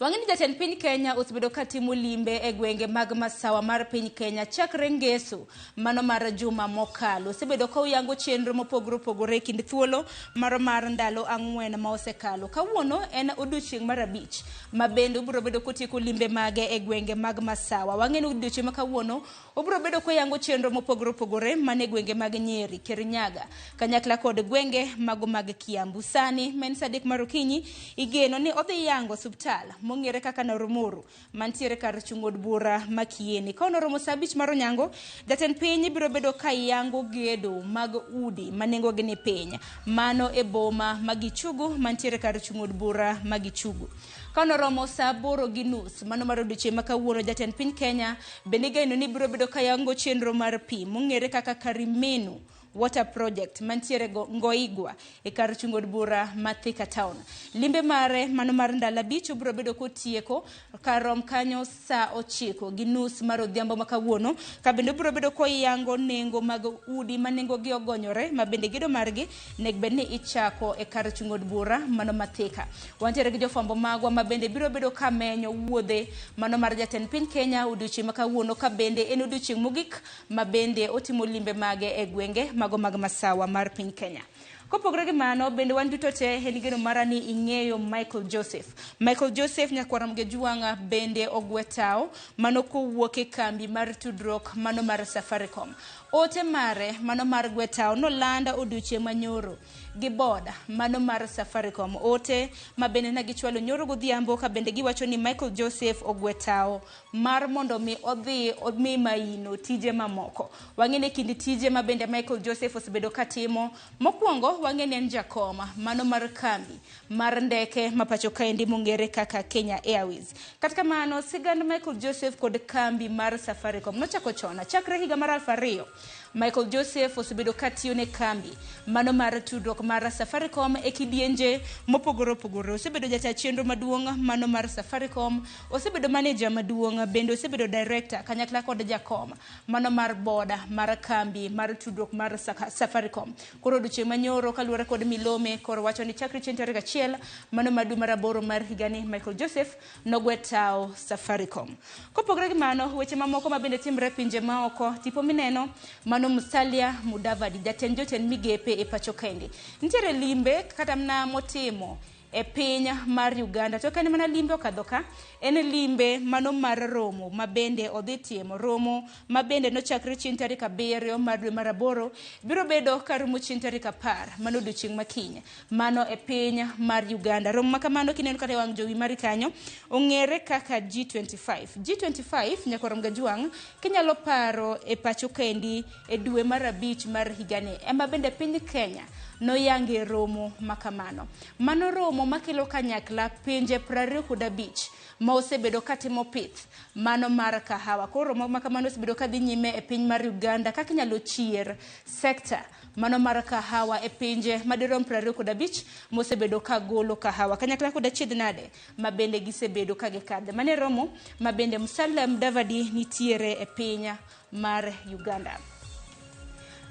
[SPEAKER 4] wang'eni jatend piny Kenya osebedo ka timo limbe e gwenge mag masawa mar piny Kenya chakre ngeso mano mar juma mokalo. Osebedo ka oyango chenro mopogore opogore kind thuolo mar ndalo 4 ma osekalo. Kawuono en odiochieng' mar 5 ma bende obiro bedo kotieko limbe mage e gwenge mag masawa. Wang'eni odiochieng' ma kawuono obiro bedo koyango chenro mopogore opogore mane gwenge mag Nyeri, Kirinyaga, kanyakla kod gwenge mago mag Kiambu. Sani men Sadek Marokinyi igeno ni odhi yango osiptal mong'ere kaka Naromoru mantiere kar chung' od bura Makieni. Ka onoromo saa 5 mar onyango, jatend piny biro bedo ka yango gedo mag udi manengo gi ni piny, mano e boma Magichugu mantiere kar chung' od bura Magichugu. Ka onoromo saa 8:30 mano mar odiochieng' ma kawuono, jatend piny Kenya bende geno ni biro bedo ka yango chenro mar pi mong'ere kaka Karimenu Water Project mantiere Ngoigwa e kar chung' od bura ma Thika Town. Limbe mare mano mar ndalo 5 biro bedo kotieko karom kanyo saa 9:30 mar odhiambo ma kawuono, ka bende biro bedo koyango nengo mag udi ma nengo gi ogonyore ma bende gedo margi nek bed ni ichako e kar chung' od bura mano ma Thika. Wantiere gi jofwambo magwa ma bende biro bedo ka menyo wuodhe mano mar jatend piny Kenya odiochieng' ma kawuono, ka bende en odiochieng' mogik ma bende otimo limbe mage e gwenge mago mag masawa mar piny Kenya. Kopogore gi mano, bende wan duto te en geno mara ni ing'eyo Michael Joseph. Michael Joseph Nyakwar Mgajwang' bende ogwetao mano kowuok e kambi mar tudruok mano mar Safaricom. Ote mare mano mar gwetao nolanda odiochieng' manyoro gi boda mano mar Safaricom. Ote ma bende na gichwalo nyoro godhiambo, ka bende giwacho ni Michael Joseph ogwetao mar mondo mi odhi odmi maino tije mamoko. Wang'ene kindi tije ma bende Michael Joseph osebedo katimo, mokwongo wang'ene en jakoma mano mar kambi mar ndeke mapacho kaendi mong'ere kaka Kenya Airways. Kata kamano, sigand Michael Joseph kod kambi mar Safaricom nochako chona chakre higa mar 2000. Michael Joseph osebedo katiyo ne kambi mano mar tudruok mar Safaricom e kidienje mopogore opogore. Osebedo jata chenro maduong' mano mar Safaricom, osebedo manager maduong', bende osebedo director kanyakla kod jakom mano mar boda mar kambi mar tudruok mar Safaricom. Koro odiochieng' manyoro kaluwore kod milome koro wacho ni chakre chieng' tarik 1 mano madu mar 8 mar higani, Michael Joseph nogwetao Safaricom. Kopogore gi mano, weche mamoko ma bende timre pinje maoko, tipo mineno mano Musalia Mudavadi, jatend migepe e pacho kaendi. Nitiere limbe kata mna motimo e piny mar Uganda, to kani mana limbe okadho ka, en limbe mano mar romo ma bende odhi timo. Romo ma bende nochakre chieng' tarik 7 mar dwe mar 8 biro bedo karumo chieng' tarik 10 mano odiochieng' makiny mano e piny mar Uganda. Romo makamano kineno kata wang' jowi mari kanyo ong'ere kaka G25 Nyakwar Mgajwang' kinyalo paro e pacho kaendi e dwe mar 5 mar higani ema bende piny Kenya noyange romo makamano. Mano romo makelo kanyakla pinje 25 ma osebedo katimo pith mano mar kahawa. Koro romo makamano osebedo kadhi nyime e piny mar Uganda kaka inyalo chier sekta mano mar kahawa e pinje madirom 25 mosebedo ka golo kahawa kanyakla kod achiedh nade ma bende gisebedo ka gikadhe. Mane romo ma bende Musalia Mudavadi nitiere e piny mar Uganda.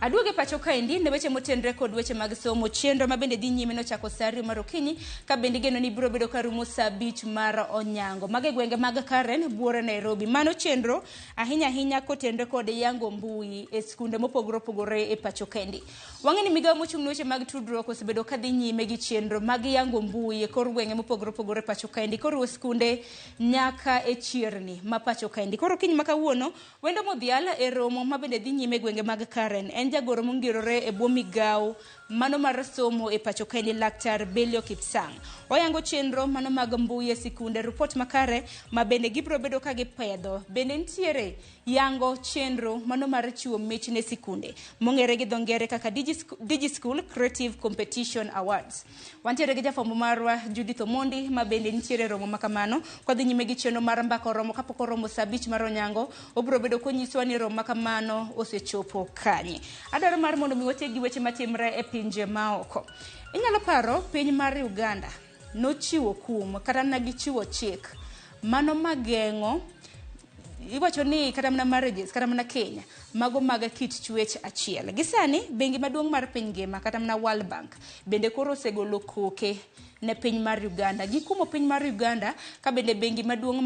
[SPEAKER 4] Aduoge pacho kaendi ne weche motenre kod weche mag somo. Chenro ma bende dhi nyime nochako saa 2 mar okinyi, ka bende geno ni biro bedo karumo saa 5 mar onyango. Mage gwenge mag Karen, Buore, Nairobi. Mano chenro ahinya kotenre kod yango mbui e skunde mopogore opogore e pacho kaendi. Wang'eni migawo mochung' ne weche mag tudruok osebedo kadhi nyime gi chenro mag yango mbui e kor gwenge mopogore opogore pacho kaendi, koriwo skunde nyaka e chierni ma pacho kaendi. Koro kiny ma kawuono wendo modhial e romo ma bende dhi nyime gwenge mag Karen en en jagoro mongirore e bwo migawo mano mar somo e pacho kae ni Laktar Belio Kipsang. Oyango chenro mano mag mbui e sikunde, report makare ma bende gibiro bedo ka gipedho. Bende ntiere yango chenro mano mar chiwo mich ne sikunde mong'ere gi dho ngere kaka DigiSchool Creative Competition Awards. Wantiere gi jafwambo marwa Judith Omondi ma bende ntiere romo makamano kodhi nyime gi chenro mar mbako romo kapok oromo saa 5 mar onyango. Obiro bedo konyiswa ni romo makamano osechopo kanye. Adwaro mar mondo mi watie gi weche matimre e pinje maoko. Inyalo paro piny mar Uganda nochiwo kum kata nagichiwo chik mano mageng'o iwacho ni kata mana marriages kata mana Kenya mago mag kit chwech achiel. Gisani bengi maduong' mar piny ngima kata mana World Bank bende koro osegolo koke ne piny mar Uganda. Gikumo piny mar Uganda ka bende bengi maduong'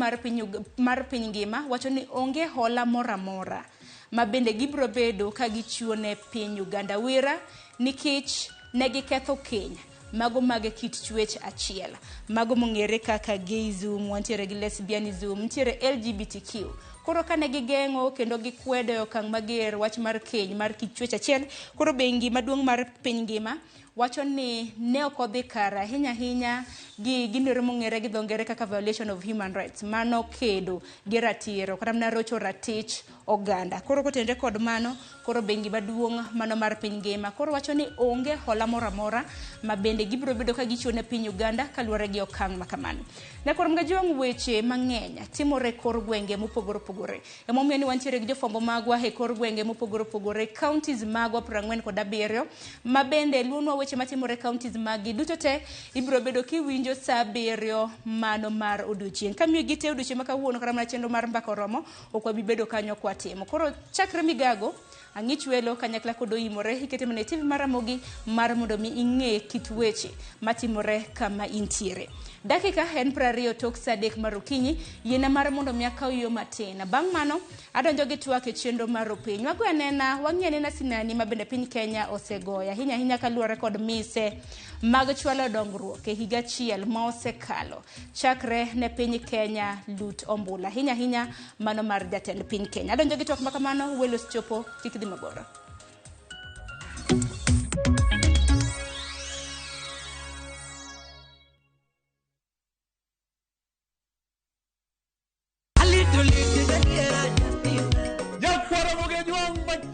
[SPEAKER 4] mar piny ngima wacho ni onge hola moramora ma bende gibro bedo ka gichiwo ne piny Uganda wira nikech ne giketho Kenya mago mag kit chwech achiel, mago mong'ere kaka gayism, wantiere gi lesbianism, ntiere LGBTQ. Koro kane gigeng'o kendo gikwedo okang' mager wach mar keny mar kit chwech achiel, koro bengi maduong' mar piny ngima wacho ni ne ok odhi kare ahinya gi ginero mong'ere gi dho ngere kaka violation of human rights, mano kedo gi ratiro kata mana rocho ratich oganda. Koro kotende kod mano, koro bengi maduong' mano mar piny ngima koro wacho ni onge hola moramora ma bende gibiro bedo ka gichiwo ne piny Uganda kaluwore gi okang' makamano. Ne koro mga jiwang' weche mang'eny timore kor gwenge mopogore opogore. Emomiyo ni wantiere gi jofwambo magwa e kor gwenge mopogore opogore, counties magwa 47 ma bende luonwa weche matimore counties magi duto te ibiro bedo kiwinjo saa 7 mano mar odiochieng'. Kamiyo gite odiochieng' ma kawuono kata mana chenro mar mbako romo ok wabi bedo kanyo kwatimo. Koro chakre migago ang'ich welo kanyakla kod oimore ikete mana TV mar Ramogi mar mondo mi ing'e kit weche matimore kama intiere. Dakika en 20 tok saa 3 mar okinyi, yiena mar mondo mi akaw yo matin. Bang' mano adonjo gi twak e chenro mar piny. Wago anena wang'e na sinani ma bende piny Kenya osegoya ahinya kaluwore kod mise mag chwalo dongruok e higa achiel ma osekalo chakre ne piny Kenya lut ombula ahinya mano mar jatend piny Kenya. Adonjo gi twak makamano, welo chopo kik dhi maboro.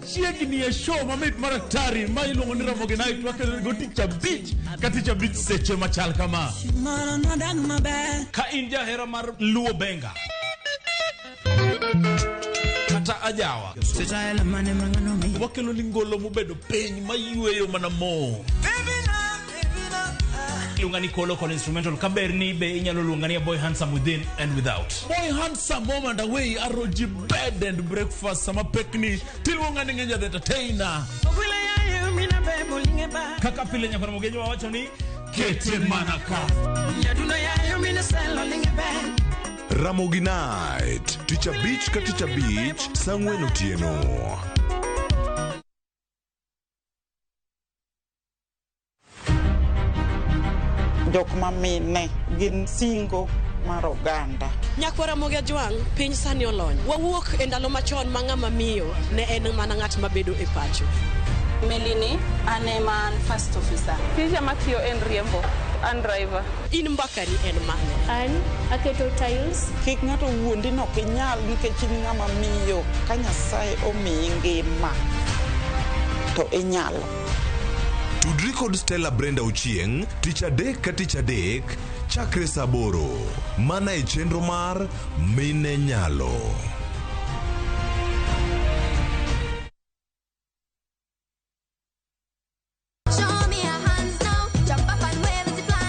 [SPEAKER 14] Chiegni e show mamit maraktari ma iluongo ni Ramogi Night wakelo go tich abich seche machal kama. Ka in jahera mar luo benga kata ajawa wakelo ni ngolo mobedo piny mayueyo mana mo Lungani Kolo Call Instrumental Kaberni be inyalo lungani Boy Handsome Within and Without. Boy Handsome moment away Aroji bed and breakfast sama pekni tilungani ngenja the entertainer. Kaka pile nyakona mogejo wacho ni kete manaka.
[SPEAKER 3] Ramogi Night, Teacher Beach ka Teacher Beach, Sangwen Otieno.
[SPEAKER 15] Jok mamine gin singo mar oganda.
[SPEAKER 16] Nyakwara Mogia Jwang, piny sani olony. Wawuok e ndalo machon ma ng'ama miyo ne en mana ng'at mabedo e pacho.
[SPEAKER 17] Melini, ane man first officer.
[SPEAKER 16] Tija matiyo en riembo, an driver. In mbakani en mane?
[SPEAKER 17] An aketo tiles.
[SPEAKER 15] Kik ng'ato wuondi no kinyal nikech in ng'ama miyo ka Nyasaye omiyi ngima to inyalo.
[SPEAKER 3] Tudri kod Stella Brenda Ochieng, tich adek ka tich adek, chakre saa 8, mana e chenro mar Mine Nyalo.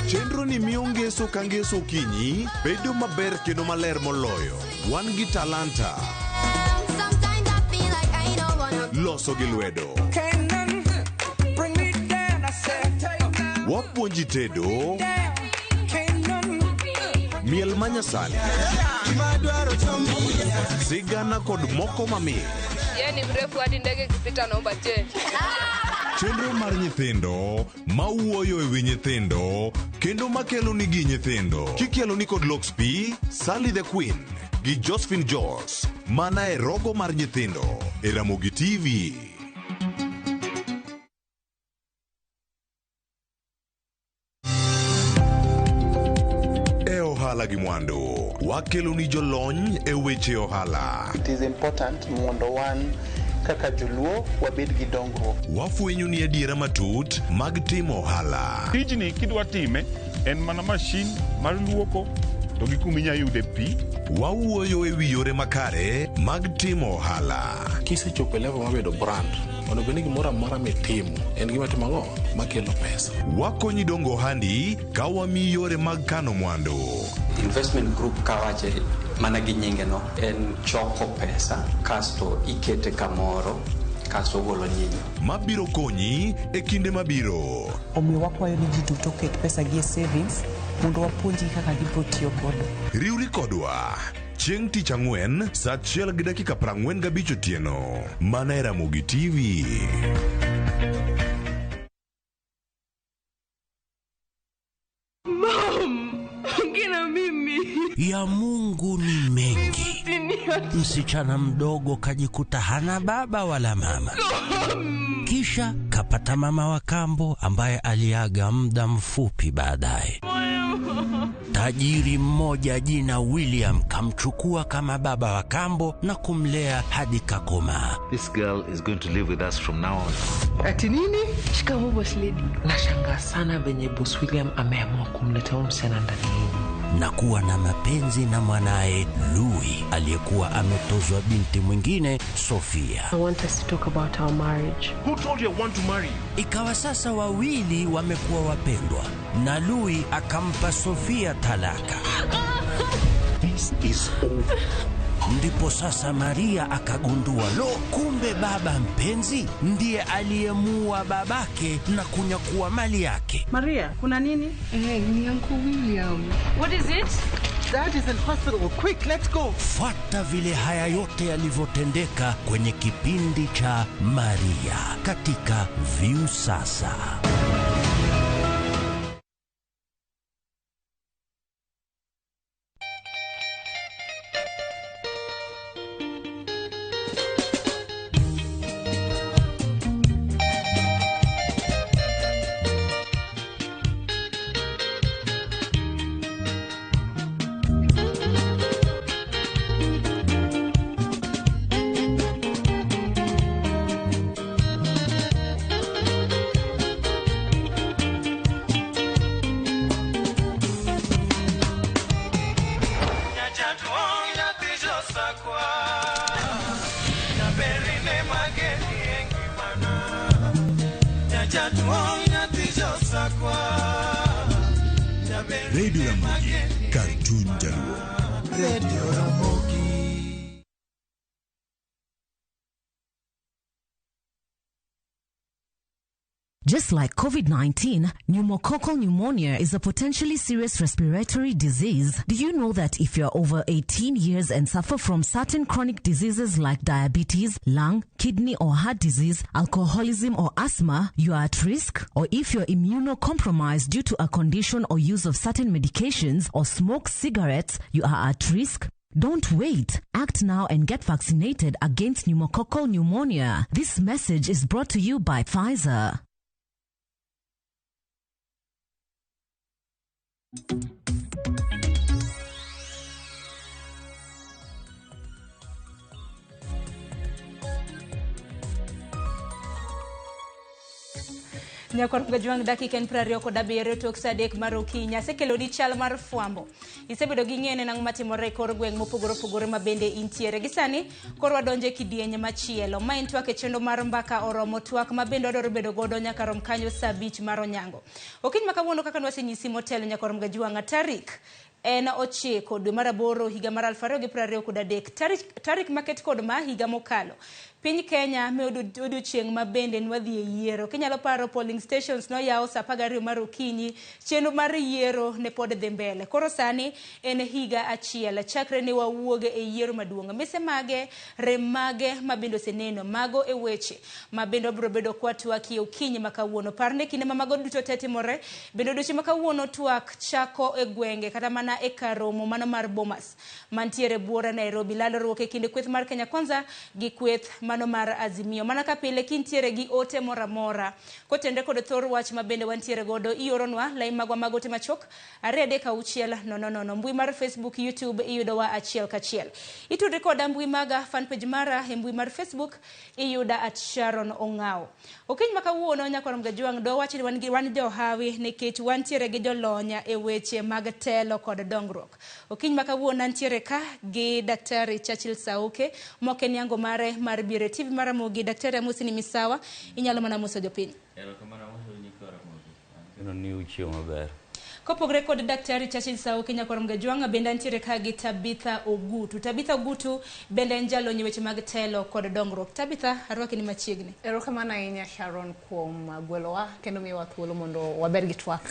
[SPEAKER 3] Chenro ni miyo ngeso ka ngeso okinyi bedo maber kendo maler moloyo. Wan gi talanta loso gi lwedo, wapuonji tedo, miel manyasani, sigana kod moko mamit.
[SPEAKER 18] Yeni mrefu hadi ndege kipita naomba change.
[SPEAKER 3] Chenro mar nyithindo mawuoyo ewi nyithindo kendo makelo ni gi nyithindo. Kikelo ni kod Loxp, Sally the Queen gi Josephine George, mana e rogo mar nyithindo e Ramogi TV. ohala gi mwandu. Wakelo ni jolony e weche ohala.
[SPEAKER 1] It is important mondo wan kaka joluo wabed gi dongruok.
[SPEAKER 3] Wafwenyo ni adiera matut mag timo ohala.
[SPEAKER 13] Tijni kidwa time en mana mashin mar luoko to gi kuminya yude pi.
[SPEAKER 3] Wawuoyo e wi yore makare mag timo ohala.
[SPEAKER 19] Kisechopo level mabedo brand, ono bende gimoro amora mitimo en gima timo ang'o makelo pesa.
[SPEAKER 3] Wakonyi dongo ohandi ka wamiyi yore mag kano mwandu.
[SPEAKER 20] Investment group kawache mana gi nyinge no en choko pesa kasto ikete kamoro kasto golo nyinyo.
[SPEAKER 3] Mabiro konyi e kinde mabiro.
[SPEAKER 22] Omiyo wakwayo ni ji duto ket pesa gi e savings mondo wapuonji kaka gibiro tiyo kodo.
[SPEAKER 3] Riwri kodwa chieng' tich ang'wen saa 1:45 otieno. Mana e Ramogi TV.
[SPEAKER 2] Kina mimi
[SPEAKER 26] ya Mungu ni mengi. Msichana mdogo kajikuta hana baba wala mama. Kisha kapata mama wa kambo ambaye aliaga muda mfupi baadaye. Tajiri mmoja jina William kamchukua kama baba wa kambo na kumlea hadi kakoma.
[SPEAKER 27] This girl is going to live with us from now on.
[SPEAKER 22] Ati nini?
[SPEAKER 26] Shikamoo boss lady.
[SPEAKER 22] Nashangaa sana venye boss William ameamua kumleta msichana ndani yenu.
[SPEAKER 26] Na kuwa na mapenzi na mwanae Louis aliyekuwa ametozwa binti mwingine Sofia.
[SPEAKER 22] I want us to talk about our marriage.
[SPEAKER 6] Who told you I want to marry you?
[SPEAKER 26] Ikawa sasa wawili wamekuwa wapendwa na Louis akampa Sofia talaka.
[SPEAKER 6] This is over.
[SPEAKER 26] Ndipo sasa Maria akagundua kumbe baba mpenzi ndiye aliyemua babake na kunyakua mali yake.
[SPEAKER 22] Maria, kuna nini? Ni Uncle William.
[SPEAKER 2] What is it?
[SPEAKER 22] Dad is in hospital. Quick, let's go.
[SPEAKER 26] Fuata vile haya yote yalivyotendeka kwenye kipindi cha Maria katika View Sasa.
[SPEAKER 10] Radio Ramogi, Cartoon Jaluo.
[SPEAKER 12] Radio Ramogi.
[SPEAKER 28] Just like COVID-19, pneumococcal pneumonia is a potentially serious respiratory disease. Do you know that if you're over 18 years and suffer from certain chronic diseases like diabetes, lung, kidney or heart disease, alcoholism or asthma, you are at risk? Or if you're immunocompromised due to a condition or use of certain medications or smoke cigarettes, you are at risk? Don't wait. Act now and get vaccinated against pneumococcal pneumonia. This message is brought to you by Pfizer.
[SPEAKER 4] Nyakor gajuang dakika en 27 tok sadek mar okinyi asekelo di chal mar fwambo. Isebedo gi ng'ene nang matimore kor gweng mopogore opogore mabende intiere gi sani kor wadonje kidienye machielo ma en twak e chendo mar mbaka oromo twak mabende odoro bedo godo nyaka rom kanyo saa 5 mar onyango. Okinyi makawuono kaka nwasenyisi motelo nyakor gajuang tarik en 9 dwe mar 8 higa mar 2023 tarik maket kod ma higa mokalo. Piny Kenya me odiochieng' mabende nwadhi e yiero. Kinyalo paro polling stations no yawo saa 12 mar okinyi, chenro mar yiero ne pod dhi mbele. Koro sani en higa achiel chakre ne wawuoge e yiero maduong'. Mise mage, rem mage mabende oseneno, mago e weche mabende obiro bedo kwa twak e okinyi makawuono. Parne kinde mago duto tetimore, bende odiochieng' makawuono twak chako e gwenge kata mana e karomo mano mar Bomas. Mantiere buora Nairobi lalruok e kinde kweth mar Kenya Kwanza gi kweth mano mar Azimio. Mana ka pile kintiere gi ote mora mora kotende kod thor wach mabende wantiere godo ioronwa lai magwa magote machok 3-6 mbui mar Facebook, YouTube iyudowa achiel kachiel. Itudre koda mbui maga fanpage mara mbui mar Facebook iyuda @Sharon Ongao. Okiny makawuono nyakwa Ramogi do wachi ni wan jo hawi nikech wantiere gi jolonya e weche mag telo kod dongruok. Okiny makawuono antiere ka gi Daktari Churchill Sauke moke nyango mare mar bire TV mara Ramogi. Daktari amusi ni misawa inyalo mana muso jopiny.
[SPEAKER 5] Erokamano muso nyikwa Ramogi. Ano ni uchio maber.
[SPEAKER 4] Kopogre kod Daktari Churchill Sauke nyakwa Ramogi bende antiere ka gi Tabitha Ogutu. Tabitha Ogutu bende njalo nye weche mag telo kod dongruok. Tabitha arwaki ni machiegni.
[SPEAKER 7] Erokamano ahinya Sharon kuom gwelowa kendo miwa thuolo mondo waber gi twak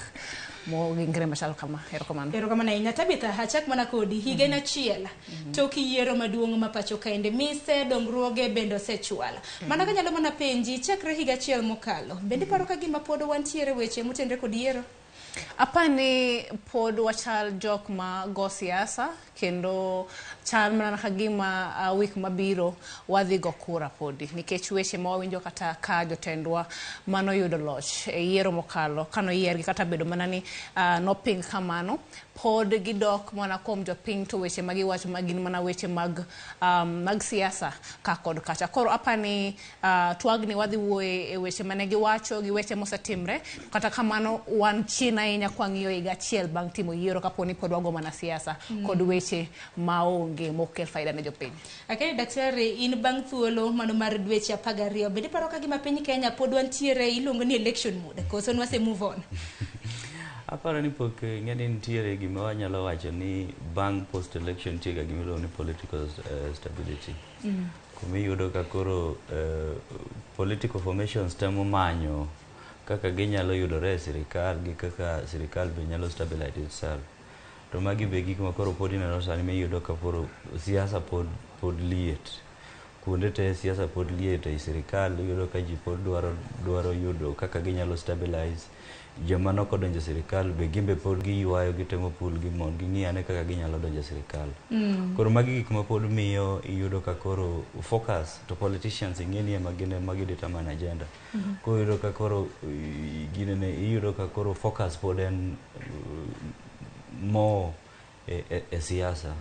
[SPEAKER 7] mo gingre machal kama.
[SPEAKER 4] Erokamano ahinya. Tabitha achak mana kodi higa na chiel to kiyiero maduong' ma pacho kaende mise dongruoge bende osechwala. Mana ka nyalo mana penji chakre higa chiel mokalo bende paro ka gima pod wantiere weche motendre kod yiero.
[SPEAKER 7] Apani pod wachal jok ma go siasa kendo chal mana kagima week mabiro wadhi go kura podi nikech weche ma wawinjo kata ka jotendwa mano yudo loch e yiero mokalo kano yiergi kata bedo mana ni noping kamano pod gidok mana kuom jopiny to weche magi wacho magin mana weche mag siasa ka kod kacha. Koro apani twagni wadhi wuoye e weche mane giwacho gi weche mosetimre kata kamano wan china inya kwang'iyo higa achiel bang' timo yiero kaponi pod wago mana siasa kod weche maonge mokel faida ne jopiny.
[SPEAKER 4] Okay, Daktari, in bang' thuolo mano mar dweche 12 bende paro ka gima piny Kenya pod wantiere iluongo ni election mode koso nwase move on.
[SPEAKER 5] Aparo ni pok ng'eni nitiere gima wanyalo wacho ni bang' post election tiega gima iluongo ni political stability. Kumiyudo ka koro political formations temo manyo kaka ginyalo yudore e sirikal gi kaka sirikal be nyalo stabilize itself. To magi be gik ma koro pod ineno sani miyudo ka koro siasa pod liet. Kuonde te siasa pod liet e sirikal iyudo ka ji pod dwaro yudo kaka ginyalo stabilize. Joma noko donjo sirikal be gimbe pod giywayo gitemo pul gi mon ging'iyane kaka ginyalo donjo sirikal. Koro magi gik ma pod miyo iyudo ka koro focus to politicians ing'eni ema gine magi determine agenda. Koro iyudo ka koro iyudo ka koro focus pod en more e siasa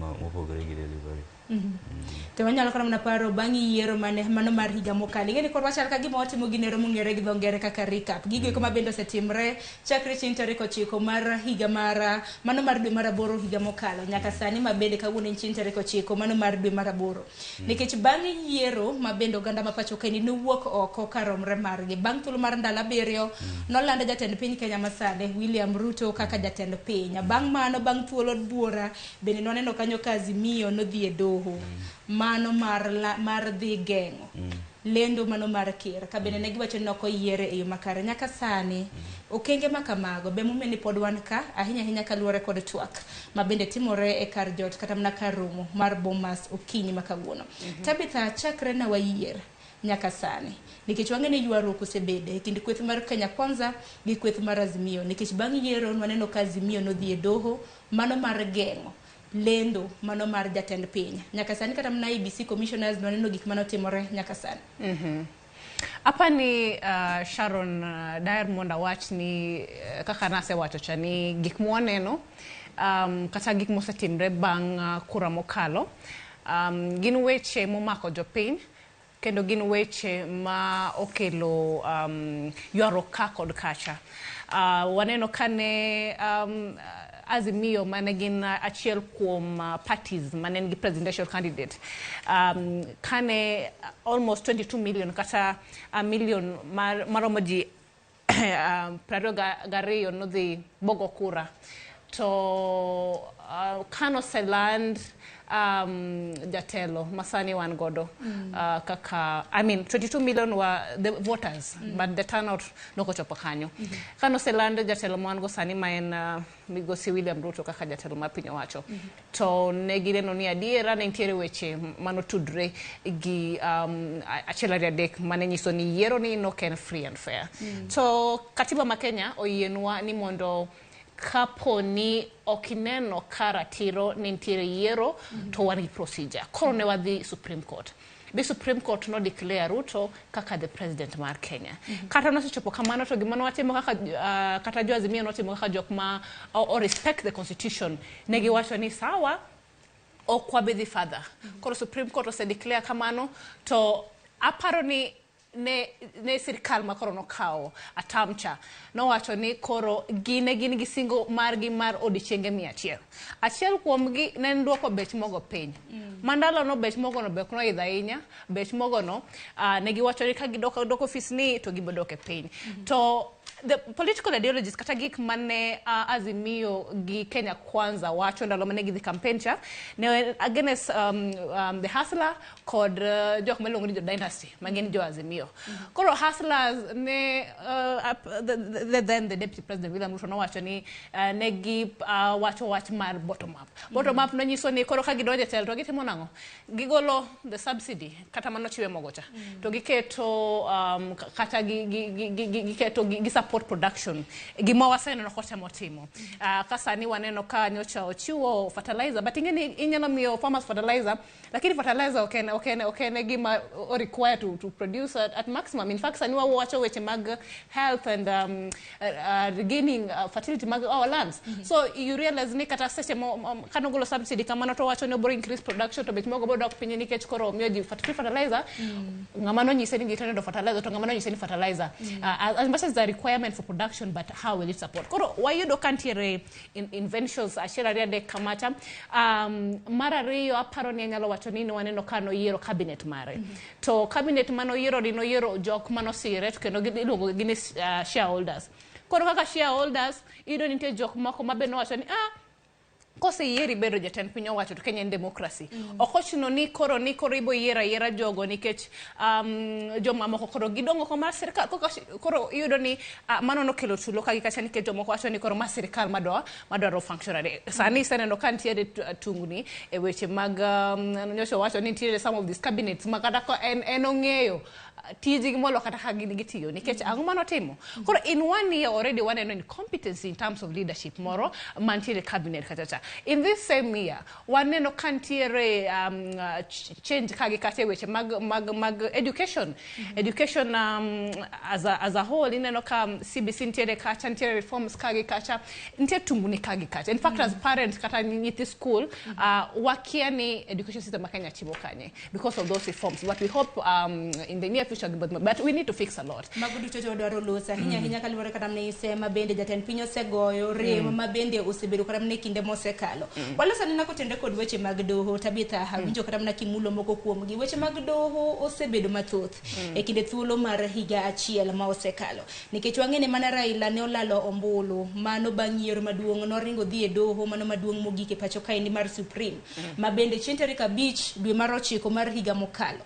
[SPEAKER 5] mopogore gi delivery.
[SPEAKER 4] To wanyalo kana mana paro bang' yiero mano mar higa mokalo. Ng'eni koro wachal ka gima watimo ginero mong'ere gi dho ngere kaka recap. Gigo ma bende osetimre chakre chieng' tarik 9 mar higa mano mar dwe mar 8 higa mokalo nyaka sani ma bende kawuono chieng' tarik 9 mano mar dwe mar 8. Nikech bang' yiero ma bende oganda ma pacho kae nowuok oko karomre margi bang' thuolo mar ndalo 7 nolanda jatend piny Kenya masane William Ruto kaka jatend piny. Bang' mano bang' thuolo buora bende noneno kanyo ka Azimio nodhi e doho mano mar dhi geng'o lendo mano mar ker ka bende ne giwacho ni ok oyiere e yo makare nyaka sani. Okenge makamago be mumeni pod wan ka ahinya kaluwore kod twak ma bende timore e kar jot kata mana kar romo mar Bomas okinyi makawuono. Tabitha chakre na wayier nyaka sani nikech wang'ene ywaruok osebede e kind kweth mar Kenya Kwanza gi kweth mar Azimio nikech bang' yiero waneno ka Azimio nodhi e doho mano mar geng'o lendo mano mar jatend piny nyaka sani kata mna IBC commissioners noneno gik mano timore nyaka sani.
[SPEAKER 7] Apani Sharon daer monda wach ni kaka nase wacho cha ni gik mwaneno kata gik mosetimre bang' kura mokalo gin weche momako jopiny kendo gin weche ma okelo ywaruok ka kod kacha. Waneno kane Azimio mane gin achiel kuom parties mane nigi presidential candidate kane almost 22 million kata a million maromo ji 22 nodhi bogo kura to kano seland jatelo masani wan godo kaka 22 million were the voters but the turnout noko chopo kanyo kano seland jatelo mwan go sani maen migosi William Ruto kaka jatelo ma piny owacho to negireno ni adiera ne ntiere weche mano tudre gi achiel ari adek mane nyiso ni yiero ni no ken free and fair to katiba ma Kenya oyienwa ni mondo kaponi okineno karatiro ni ntiere yiero to wan gi procedure koro ne wadhi Supreme Court the Supreme Court no declare Ruto kaka the president mar Kenya. Kata no sechopo kamano to gimano watimo kaka kata jo Azimio no timo kaka jok ma or respect the constitution. Negi wacho ni sawa o kwabedhi father. Koro Supreme Court ose declare kamano to aparo ni ne sirikal makoro no kao atamcha no wacho ni koro gin gi singo margi mar odichenge 100. Achiel kuom gi ne nduoko bech mogo piny. Mandalo no bech mogo no bek no idha inya, bech mogo no ne giwacho ni ka gidoko office ni to gibodoke piny. To the political ideologies kata gik mane Azimio gi Kenya Kwanza wacho ndalo mane gidhi campaign cha ne against the hustler kod jok melongo ni jo dynasty mangeni jo Azimio. Koro hustlers ne then the deputy president William Ruto no wacho ni ne gi wacho wach mar bottom up. Bottom up no nyiso ni koro ka gidonje tel to gitimo nango gigolo the subsidy kata mano chiwe mogocha to giketo kata giketo support production gima waseno no kote motimo kasani waneno ka nyocha ochiwo fertilizer but ingeni inyalo miyo farmers fertilizer lakini fertilizer okay gima require to produce at maximum. In fact sani wacho weche mag health and regaining fertility mag our lands. So you realize ni kata seche kanogolo subsidy kama no to wacho no bring increase production to bet mogo bodo pinyi ni kech koro miyo ji fertilizer ngamano nyise ni gitone do fertilizer to ngamano nyise ni fertilizer as much as the requirement for production, but how will it support? Koro, why you do can't inventions ashira ria de kamata mara riyo aparo ni nyalo wacho ni waneno kano yero cabinet mare. To cabinet mano yero dino yero jok mano sire to keno giluongo gine shareholders. Koro kaka shareholders ido nite jok mako mabeno wacho ni kose yeri bedo jatend piny owacho to Kenya democracy. Okochno ni koro ibo yera jogo nikech joma moko koro gidongo ko mar sirkal koro yudo ni mano no kelo tulo ka gikacha nikech joma wacho ni koro mar sirkal madwaro functionary. Sani seneno kan tiere tungni e weche mag nyocho wacho ni tiere some of these cabinets makata ko en ong'eyo tiji molo kata hagini gitiyo nikech angumano timo. Koro in 1 year already one incompetency in terms of leadership moro mantiere cabinet katacha. In this same year one kantiere change kagi kate weche mag education. Education as a whole ineno ka CBC ntiere kacha ntiere reforms kagi kacha ntiere tumbuni kagi kacha. In fact as parents kata nyithi school wakia ni education system Kenya timo kanye because of those reforms. But we hope in the near future but we need to fix a lot.
[SPEAKER 8] Magudu chocho dwaro losa hinya kaluwore kata mne sema bende jatend piny osegoyo rem mabende osebedo kata mne kinde mosekalo. Walosa nina kotende kod weche mag doho Tabitha winjo kata mna kimulo moko kuom gi weche mag doho osebedo mathoth e kinde thuolo mar higa achiel ma osekalo nikech wang'ene mana Raila ne olalo ombulu mano bang' yiero maduong' noringo dhi e doho mano maduong' mogik e pacho kaendi mar Supreme ma bende chieng' tarik 5 dwe mar 9 mar higa mokalo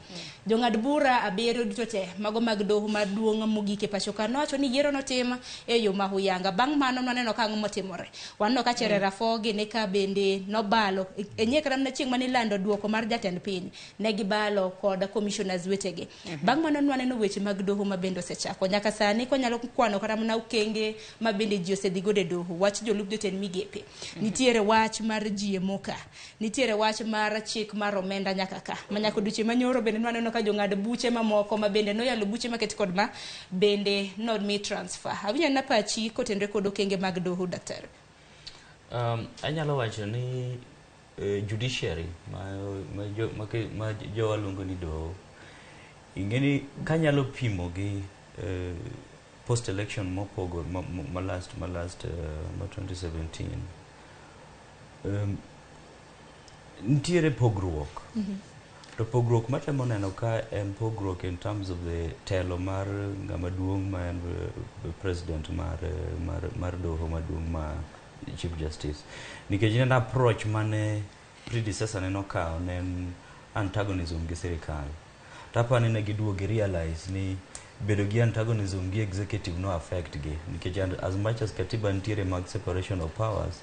[SPEAKER 8] jong'ad bura abiriyo duto te mago mag doho maduong' mogik e pacho ka nowacho ni yiero notim e yo mahuyanga. Bang' mano naneno ka ang'o motimore wanno ka Chere Rafogi ne ka bende nobalo e nyekra na chieng' mane lando duoko mar jatend piny ne gibalo kod commissioners wetege. Bang' mano naneno weche mag doho ma bende osechako nyaka sani ko nyalo kwano kata mana ukenge ma bende ji osedhigo de doho wach jolup jotend migepe nitiere wach mar GMO ka nitiere wach mar chik mar omenda nyaka ka manyako duche manyoro bende naneno ka jong'ad buche mamoko ma bende noyalo buche maket kod ma bende not me transfer. Awinya na pachi kotendre kod okenge mag doho daktari.
[SPEAKER 5] Anyalo wacho ni judiciary ma jo walungo ni doho ingeni kanyalo pimo gi post election mopogo ma last 2017 ntiere pogruok to pogruok matemo neno ka en pogruok in terms of the telo mar ngama duong' ma en president mar doho maduong' ma Chief Justice nikech en approach mane predecessor ne nokawo ne antagonism gi sirikal tapani ne giduogi realize ni bedo gi antagonism gi executive no affect gi nikech as much as katiba ntiere mag separation of powers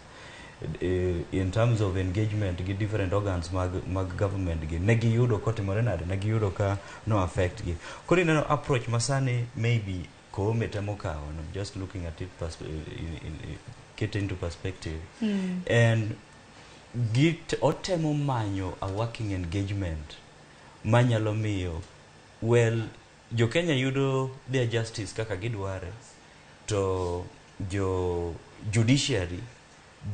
[SPEAKER 5] in terms of engagement gi different organs mag government gi negi yudo kotimore nade negi yudo ka no affect gi kori neno approach masani maybe ko metemo kawo and I'm just looking at it get into perspective and get otemo manyo a working engagement manyalo miyo jo Kenya yudo their justice kaka gidware, to jo judiciary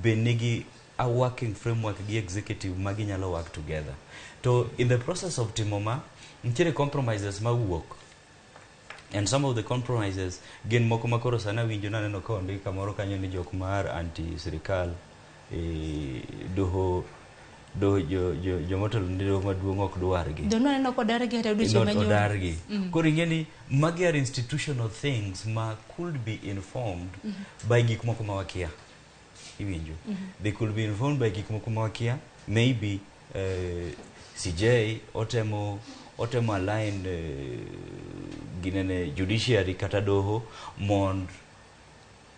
[SPEAKER 5] be nigi a working framework gi executive magi nyalo work together. To in the process of timoma nitiere compromises mawuok, and some of the compromises gin moko makoro sana winjo naneno ka ondik kamoro kanyo ni jok mar anti sirikal doho jomotelo ni doho maduong' ok dwargi
[SPEAKER 8] donaneno kodargi hata odiochieng' manyoro
[SPEAKER 5] odargi. Koro ing'eni magi are institutional things ma could be informed by gik moko mawakia. Iwinjo they could be informed by gik moko mawakia. Maybe CJ otemo align ginene judiciary kata doho mond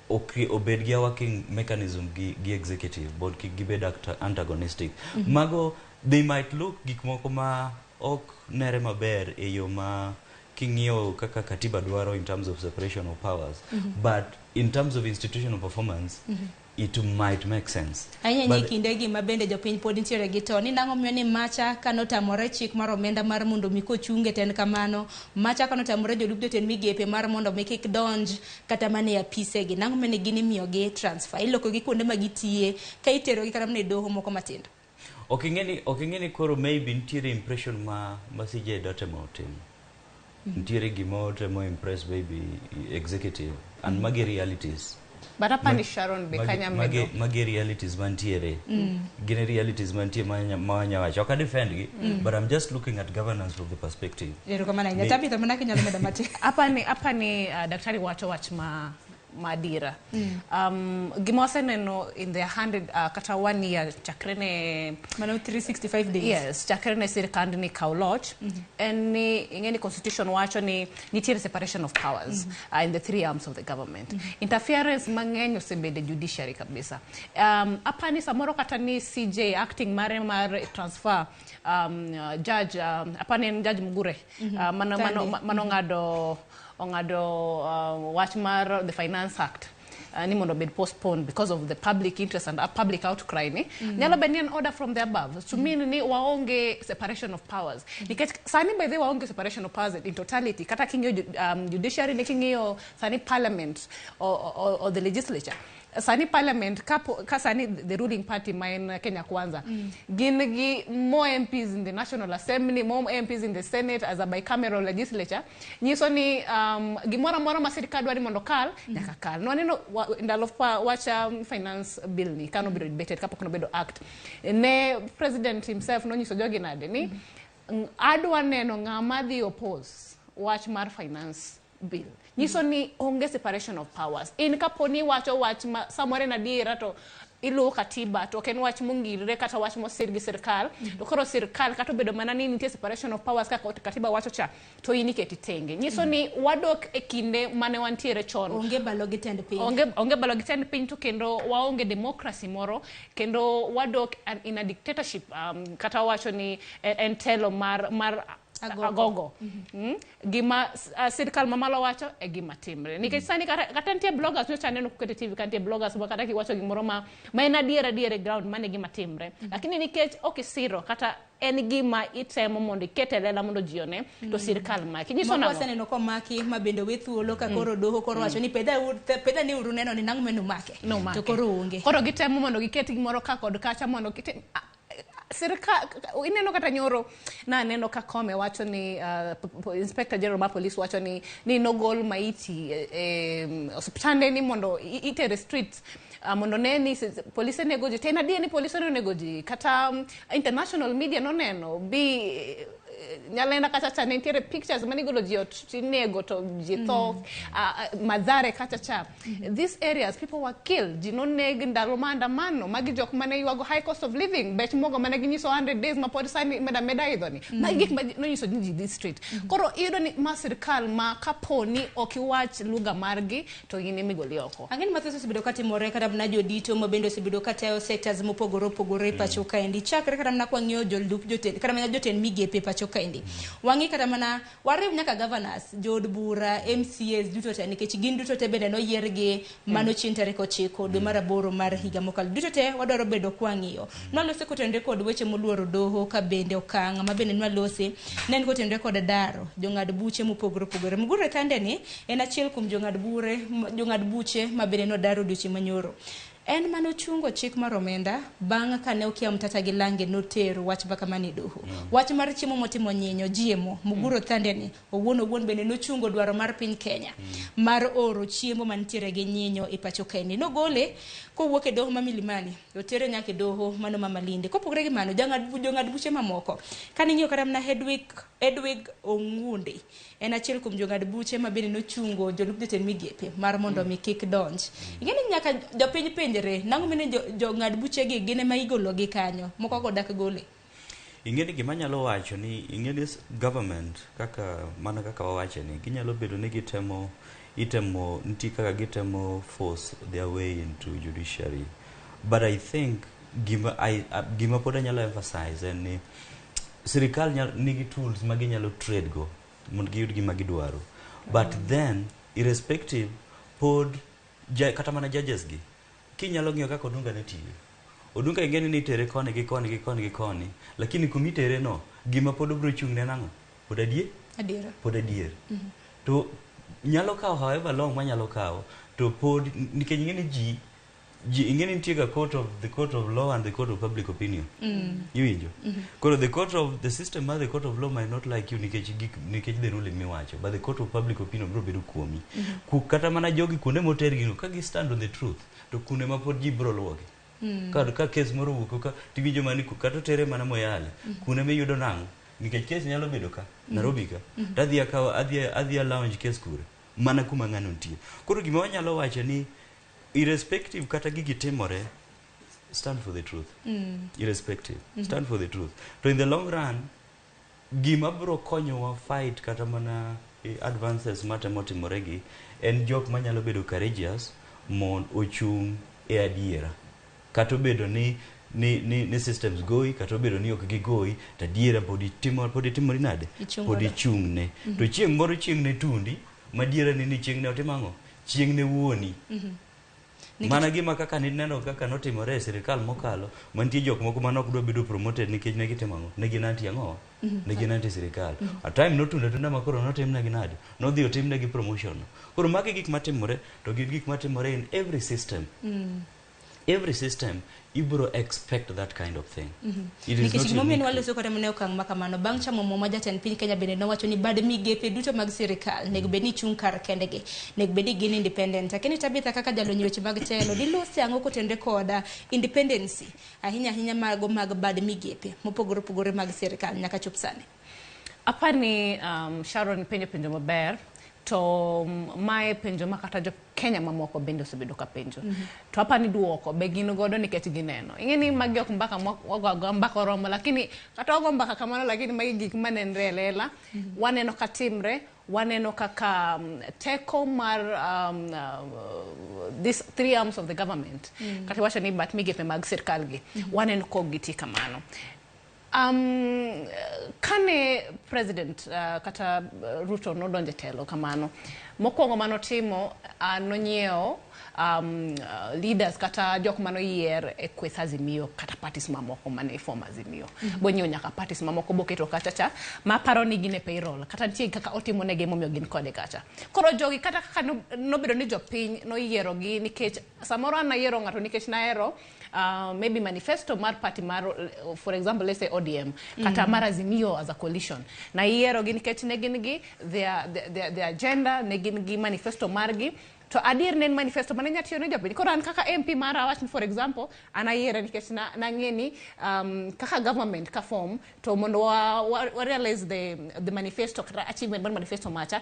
[SPEAKER 5] obed gi working mechanism gi executive but gibed antagonistic. Mago they might look gik moko ma ok nere maber e yo ma king'iyo kaka katiba dwaro in terms of separation of powers, but in terms of institutional performance it might make sense.
[SPEAKER 8] Ahinya kinde gi mabende jopiny pod nitiere gi to ni nang'o miyo ni macha kanotamore chik mar omenda mar mondo mi kochunge ten kamano, macha kanotamore jolup jotend migepe mar mondo mi kik donj kata mane apise gi, nang'o miyo ni gini miyo gi transfer iloko gi kuonde ma gitiye ka itero gi kata mane doho moko matindo.
[SPEAKER 5] Ok ing'eni koro maybe nitiere impression ma CJ dotemo timo. Nitiere gimo temo impress maybe executive and magi realities.
[SPEAKER 7] But apani Sharon be kanya medo.
[SPEAKER 5] Magi realities mantiere. Gine realities mantie mawanya wacho. Ok defend gi, but I'm just looking at governance from the perspective.
[SPEAKER 8] Yero kama na nyatabita manake nyalo meda mati.
[SPEAKER 7] Apani daktari wacho wach madira. Gimose neno in their 100 kata 1 year chakrene
[SPEAKER 8] mano 365 days.
[SPEAKER 7] Yes, chakrene sirikand ni kauloch and ni ingeni constitution wacho ni nitiere separation of powers in the three arms of the government. Interference mang'eny osebede judiciary kabisa. Apani samoro kata ni CJ acting mar transfer judge apani judge Mugure mano ngado watch mar the Finance Act ni mondo bed postponed because of the public interest and public outcry ni nyalo bed an order from the above to mean ni waonge separation of powers nikech sani by the waonge separation of powers in totality kata kinyo judiciary ni kinyo sani parliament or the legislature sani parliament kasani the ruling party main Kenya Kwanza gingi more MPs in the National Assembly, more MPs in the Senate as a bicameral legislature. Nyiso ni gimora masirikal dwari mondo kal nyaka kal. No neno ndalo wacha finance bill ni kano biro debated kapok no bedo act. Ne president himself no nyiso jogi nade ni adwa neno ng'ama dhi oppose wach mar finance bill. Nyiso ni onge separation of powers. In kaponi wacho wach samore na dira to ilu katiba to ken wach mungirre kata wach mosir gi sirkal to koro sirkal kata bedo mana ni nitie separation of powers kaka katiba wacho cha to iniketi tenge. Nyiso ni wadok e kinde mane wantiere chon.
[SPEAKER 8] Onge balo gi tend piny.
[SPEAKER 7] Onge balo gi tend piny to kendo waonge democracy moro kendo wadok in a dictatorship kata wacho ni entelo mar agogo. Gima sirkal mamalo wacho e gima timre. Nikech sani kata ntie bloggers no channel no kukete TV kantie bloggers wakata ki wacho gimoro ma ena diere ground mane gima timre. Lakini nikech okisiro kata en gima itemo mondo ikete lela mondo jione to sirkal maki. Nyiso na
[SPEAKER 8] moko no komaki mabendo we thuolo ka koro doho koro wacho ni peda ni uru neno ni nangu menu make. To koro onge.
[SPEAKER 7] Koro gitemo mondo giketi gimoro ka kod kacha mondo kite sirka ineno kata nyoro na neno ka kome wacho ni Inspector General ma police wacho ni nogol maiti hospitande ni mondo itere streets mondo neni police negoji tena dia ni police no negoji kata international media no neno bi nyalenda kata cha nentiere pictures manigolo jiot nego to jitho madhare kata cha these areas people were killed jinoneg ndalo maandamano magi jok mane yuago high cost of living bet mogo mane ginyiso 100 days mapod sani meda idhoni magi gik no nyiso ni this street koro iyudo ni masirkal ma kaponi okiwach lugha margi to gini migoli oko
[SPEAKER 8] angeni mathiso sibedo katimore kata na jodito mabendo sibedo kata sectors mopogore pacho kaendi chakre kata na kwang'yo jolup jotend kata na jotend migepe pacho kaendi. Wangi kata mana wariw nyaka governors, jod bura, MCAs duto te nikech gin duto te bende no yiergi mano chin tarik 9 dwe mar 8 mar higa mokalo. Duto te wadwaro bedo kwang'iyo. Nwalose kotende kod weche moluoro doho ka bende okang' ma bende nwalose nen kotende kod daro jong'ad buche mopogore opogore. Mugure Thande ni en achiel kuom jong'ad buche ma bende no daro odiochieng' manyoro. En mano chungo chik mar omenda bang' kane okia Mtata gi Lange notero wach baka mani doho. Wach mar chiemo motimo nyinyo jiemo Muguro Thande ni owuon bende nochungo dwaro mar piny Kenya mar oro chiemo mantiere gi nyinyo e pacho kaendi. Nogole kowuok e doho ma Milimani otere nyaka e doho mano ma Malindi. Kopogore gi mano jong'ad buche mamoko kane ng'iyo kata mana Edwig Ongunde en achiel kuom jong'ad buche ma bende nochungo jolup jotend migepe mar mondo mi kik donj. Ingeni nyaka jopiny penjre nango mine jong'ad buche gi gine ma igolo gi kanyo moko go dak gole.
[SPEAKER 5] Ingeni gima nyalo wacho ni ingeni government kaka wawacho ni ginyalo bedo ni itemo gitemo force their way into judiciary, but I think gima pod anyalo emphasize en ni sirikal nigi tools ma ginyalo trade go mondo giyud gima gidwaro, but then irrespective pod kata mana judges gi kinyalo ng'iyo kaka Odunga ne tiyo. Odunga ingeni ni tere koni gi koni lakini kumitere no gima pod obro chung ne nango pod adier to nyalo kawo however long manyalo kawo to pod nikech ingeni ji ingeni nitie ga the court of law and the court of public opinion. Iwinjo? Koro the system of the court of law might not like you nikech the ruling miwacho, but the court of public opinion bro bedo kuomi. Kata mana jogi kuonde moter gino ka gi stand on the truth to kuonde ma pod ji bro luwogi. Ka case moro wuok ka tiwinjo mani kata tere mana Moyale kuonde miyudo nango nikech case nyalo bedo ka Nairobi ka adhi lounge case kure mana kuma ng'ano nitie. Koro gima wanyalo wacho ni irrespective kata gigi timore, stand for the truth. Irrespective, stand for the truth. To in the long run, gima bro konyowa fight kata mana advances matemo timoregi en jok manyalo bedo courageous mon ochung e adiera. Kata bedo ni systems goi, kata bedo ni ok gigoi, ta adiera pod itimori nade? Pod ichung'ne. To chieng' moro chieng'ne tundi, madiera ni chieng'ne otimango, chieng'ne wuoni. Mana gima kaka neno kaka notimore e sirikal mokalo, mantie jok moko manok dwa bedo promoted nikech ne gitimango, ne ginanti ang'o? Ne ginanti sirikal. A time notunda makoro notimnegi nade? Nodhi otimnegi promotion. Koro magi gik matimore, to gik matimore in every system. Every system, ibro expect that kind of thing. It is not
[SPEAKER 8] unique. Waloso kata mane okang' makamano bang' chamo mo majatend piny Kenya bende nowacho ni bad migepe duto mag sirikal nego bedi chung kar kendegi, nego bedi gin independent. Lakini Tabitha kaka jalonyo weche mag telo dilose ang'o kotende koda independency ahinya mag bad migepe mopogore mag sirikal nyaka chop sani.
[SPEAKER 7] Apani Sharon penjo maber to mae penjo makata jo Kenya mamoko bende osebedo ka penjo. To hapa ni duoko be gin godo nikech gineno. Ingeni magi ok mbaka mbaka romo lakini kata ogo mbaka kamano lakini magi gik manenre lela waneno katimre waneno kaka teko mar these three arms of the government kata wacha ni bat migepe mag sirkal gi waneno ko giti kamano. Kane President kata Ruto nodonje telo kamano mokwongo manotimo nonyeo leaders kata jok mano yier e kweth Azimio kata parties mamoko mane form Azimio bonyo nyaka parties mamoko boketo kacha ma paro ni gine payroll kata tie kaka otimo nege momio gin kode kacha. Koro jogi kata kaka nobedo ni jopiny no yiero gi nikech samoro na yiero ngato nikech na ero maybe manifesto mar party mar for example let's say ODM kata mar Azimio as a coalition na yiero gi nikech ne gin gi their agenda ne gin gi manifesto margi to adir nen manifesto mane nyatiyo ne jopiny. Koro an kaka MP mar awach for example ana yiero nikech na ng'eni kaka government ka form to mondo wa realize the manifesto kata achievement mar manifesto kacha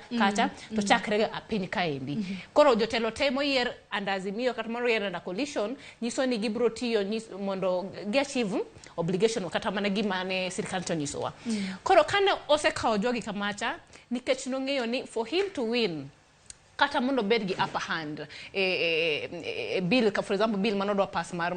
[SPEAKER 7] to chakre a piny kaendi. Koro jotelo temo yier under Azimio kata moro yier under coalition nyiso ni gibro tiyo mondo achieve obligation kata mana gimane sirkal to nyisowa. Koro kane osekawo jogi kamacha nikech nong'eyo ni for him to win kata mondo bed gi upper hand bill for example bill manodwa pass mar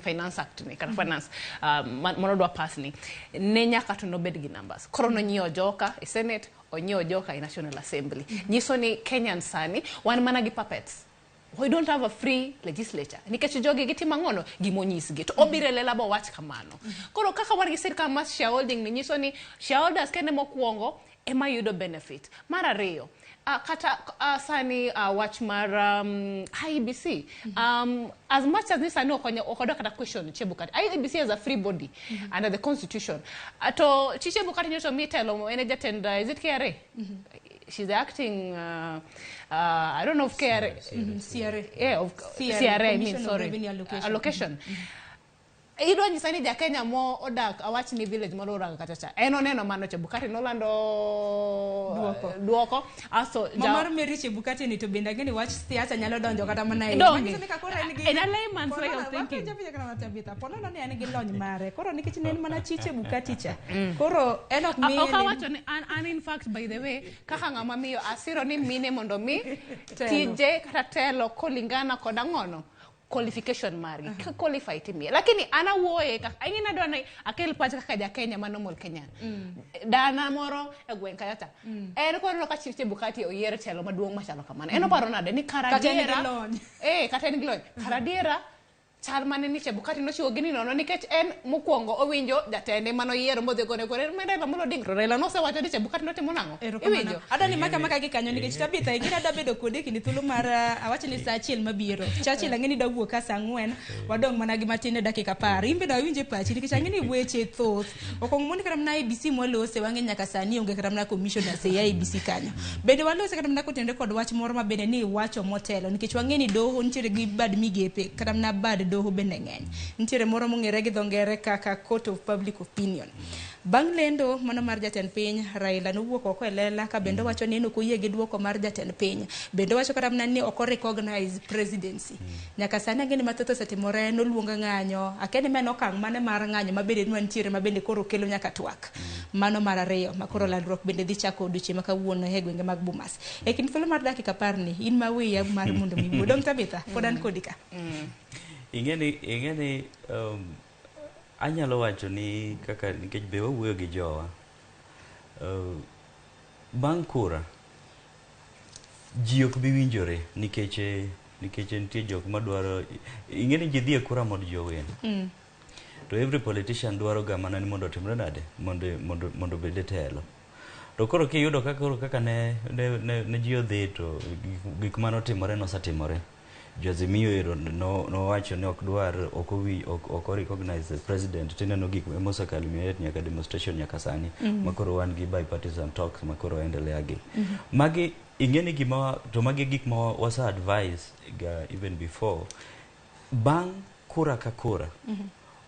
[SPEAKER 7] finance act ni kata finance manodwa pass ni ne nyaka to no bed gi numbers koro no nyio joka e senate onyo joka e national assembly nyiso ni Kenyan sani wan mana gi puppets. We don't have a free legislature. Nikech jogi gitima ngono gimonyis gi to obire lela bo wach kamano. Koro kaka war gi sirkal mas shareholding ni nyiso ni shareholders kende mokuongo ema yudo benefit. Mar ariyo kata sani watch mar IEBC as much as this ano okodo kata question Chebukati IEBC is a free body under the constitution to Chebukati nyoto mitelo ene jatend is it KRA she's acting I don't know if KRA
[SPEAKER 8] CRA
[SPEAKER 7] yeah of CRA I mean sorry allocation Ido nyisani ja Kenya mo odak awach ni village mo oranga katacha. Eno neno mano Chebukati no lando duoko. Aso
[SPEAKER 8] Mamar Mary Chebukati ni to benda gani watch siasa nyalo donjo kata mana
[SPEAKER 7] in a layman's way of thinking.
[SPEAKER 8] Pono no ne gi lony mare. Koro nikech ne mana Chebukati cha. Koro enok mi
[SPEAKER 7] okawacho ni an in fact by the way kaka ngama miyo asiro ni mine mondo mi tije kata telo kolingana koda ngono. Qualification mari qualify timi lakini ana woe aina dona akel pacha kaka ja Kenya manomol Kenyan dana moro egwen kayata en ko no ka Chebukati oyier telo maduong machalo kamano eno paro nade ni karadiera kata en glony karadiera chal mane ni Chebukati no chiwo gini nono nikech en mokuongo owinjo jatende mano yiero modhe gone gore medela molo dingro Raila no se wacho ni Chebukati no timo nango iwinjo
[SPEAKER 8] adani maka gi kanyo nikech Tabitha igina da bedo kode kini thulo mar awacho ni saa achiel mabiro chachi langeni da wuok saa 4 wadong mana gi matine dakika 10 imbe da winje pachi nikech angeni weche thoth okong mon kata na IEBC molose wange nyaka sani onge kata na commissioner se IEBC kanyo bende walose kata na kotende kod wach moro mabende ni wacho motelo nikech wangeni doho ntiere gi bad migepe kata na bad doho bende ngeny ntiere moro mongere gi dhongere kaka court of public opinion bang lendo mano mar jatend piny Raila no wuok oko elela ka bende wacho ni ok oyie gi duoko mar jatend piny bende wacho kata ni ok recognize presidency nyaka sani ngeni mathoth osetimore no luonga ng'anyo akene meno okang' mane mar ng'anyo mabende nwantiere mabende koro kelo nyaka twak mano mar ariyo makoro landruok bende dhi chako odiochieng' makawuono e gwenge mag Bomas e kin thuolo mar dakika 10 ni in ma wiya mar mondo mi dong Tabitha podan kodika
[SPEAKER 5] ingeni anyalo wacho ni kaka nikech be wawuoyo gi jowa bang' kura ji ok bi winjore nikech nitie jok madwaro ingeni ji dhi e kura mondo ji owen to every politician dwaro ga mana ni mondo otimre nade mondo bede telo to koro kiyudo kaka ne ji odhi to gik manotimore nosatimore Jazimio ero no wacho ni ok dwar ok recognize the president tineno gik mosakalo miet nyaka demonstration nyaka sani makoro wan gi bipartisan talks makoro endelea gi magi ingeni gima to magi gik ma wasa advise even before bang kura ka kura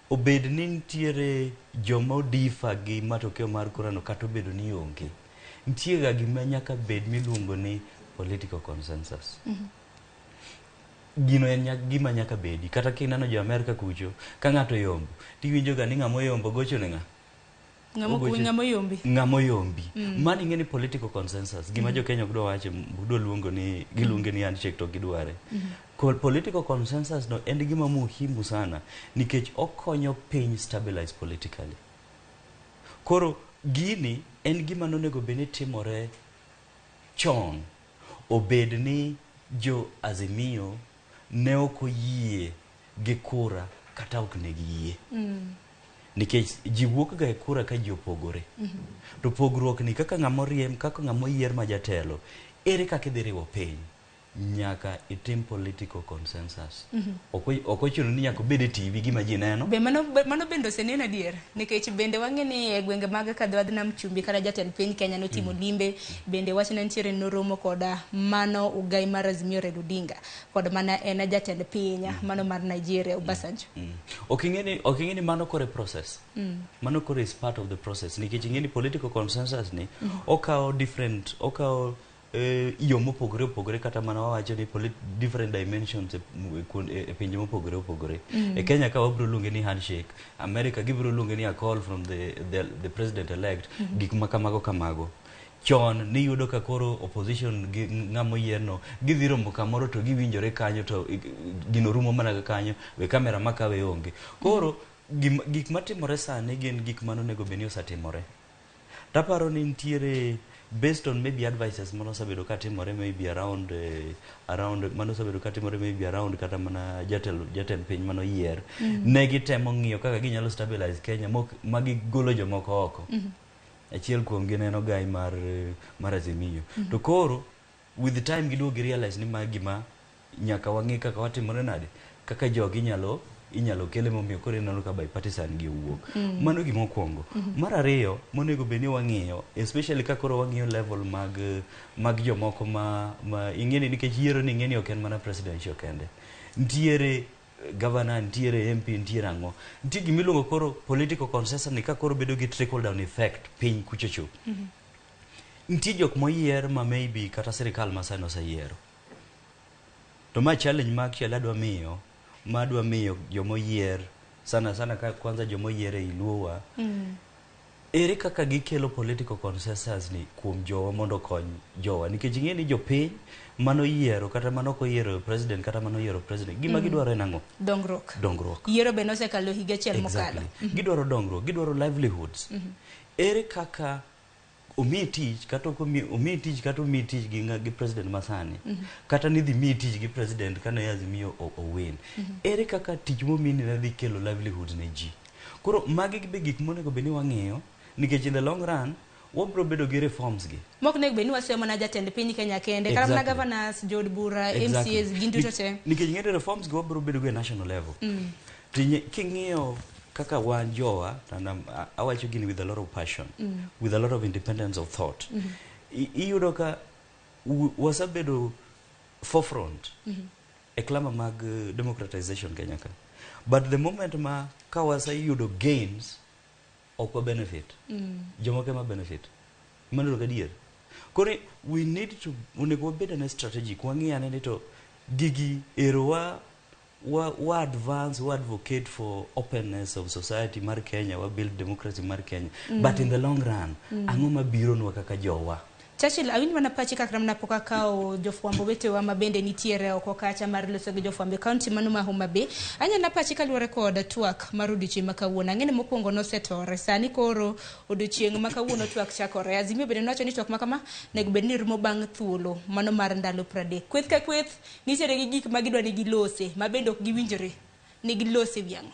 [SPEAKER 5] obed ni ntiere jomo difa gi matokeo mar kura no kata obedo ni onge ntiere ga gima nyaka bed miluongo ni political consensus gino en gima nyaka bedi kata kinano jo America kucho ka ngato yombo tiwinjo ga ni ngamo yombo gocho ne ngamo yombi mani ngeni political consensus gima jo Kenya gdo wache gdo luongo ni giluonge ni handshake to gidware political consensus no en gima muhimu sana nikech okonyo piny stabilize politically koro gini en gima nonego bene timore chon obed ni jo Azimio ne ok oyie gi kura kata ok ne giyie nikech ji wuok ga e kura ka ji opogore to pogruok ni kaka ng'amo yier ma jatelo ere kaka idhi riwo piny nyaka itim political consensus ok ochuno ni nyaka bed e TV gima ji neno
[SPEAKER 8] be mano bende oseneno adier nikech bende wang'eni e gwenge mag Kadwadh Nam Chumbi kata jatend piny Kenya notimo limbe bende wach ne ntiere noromo koda mano ugai mar Azimio Raila Odinga kod mana en jatend piny mano mar Nigeria Obasanjo
[SPEAKER 5] ok ingeni mano kore process mano kore is part of the process nikech ingeni political consensus ni okawo different iyo mopogore kata mana wawacho ni different dimensions e pinje mopogore e Kenya ka wabro luonge ni handshake America gibro luonge ni a call from the president elect gik makamago chon ni yudo ka koro opposition ng'amo yierno gidhi romo kamoro to giwinjore kanyo to gino rumo mana kanyo we kamera makawe onge koro gik matimore sani gin gik manonego beni osatimore taparo ni nitiere based on maybe advices manosabedo katimore maybe around manosabedo katimore maybe around kata mana jatend piny manoyier ne gitemo ng'iyo kaka ginyalo stabilize Kenya magigolo jomoko oko achiel kuom gi neno gai mar Azimio to koro with the time giduogi realize ni gima nyaka wang'i kaka watimore nade kaka jogi inyalo kele momiyo koro ineno ka bipartisan gi wuok mano gima okwongo mar ariyo monego beni wang'iyo especially ka koro wang'iyo level mag jomoko ma ing'eni nikech yiero ni ing'eni ok en mana presidential kende ntiere governor ntiere MP ntiere ang'o ntie gimiluongo koro political consensus ni ka koro bedo gi trickle down effect piny kuchocho ntie jok moyier ma maybe kata sirikal masani oseyiero to ma challenge ma actually adwa miyo jomoyier sana ka kwanza jomoyier e Luowa ere kaka gikelo political consensus ni kuom jowa mondo kony jowa nikech ing'eni jopiny manoyiero kata manokoyiero president kata manoyiero president gima gidwaro en ang'o dongruok
[SPEAKER 8] yiero be nosekalo higa achiel mokalo
[SPEAKER 5] gidwaro dongruok gidwaro livelihoods ere kaka omi tich kata omi tich gi president masani kata nidhi mi tich gi president kana Azimio owin ere kaka tich momini ne dhi kelo livelihoods ne ji koro magi be gik monego beni wang'iyo nikech in the long run wabro bedo gi reforms gi
[SPEAKER 8] mok nego beni wasemo na jatend piny Kenya kende kata na governors jod bura MCAs ginduto te
[SPEAKER 5] nikech ng'ere reforms gi wabro bedo go e national level king'iyo kaka wan jowa and awacho gini with a lot of passion with a lot of independence of thought iyudo ka wasabedo forefront e klama mag democratization Kenya ka but the moment ma ka wasayudo gains okwa benefit jomoko ma benefit manolo kadier koro we need to unego wabed na strategic wang'iyane ni to gigi ero wa advance wa advocate for openness of society mar Kenya wa build democracy mar Kenya but in the long run ang'o mabiro nwa kaka jowa
[SPEAKER 8] Churchill awinj mana pachi kaka napoka kao jofwambo wetewa mabende nitiere oko kacha mar loso gi jofwambo county mano ma Homa Bay anya na pachi kaluore kod twak mar odiochieng' makawuono ang'ene mokwongo nosetore sani koro odiochieng' makawuono twak chakore Azimio bende nowacho ni twak makama nego bed ni rumo bang' thuolo mano mar ndalo 30 kweth ka kweth nitiere gi gik magidwa ni gilose mabende ok giwinjore ni gilose viang'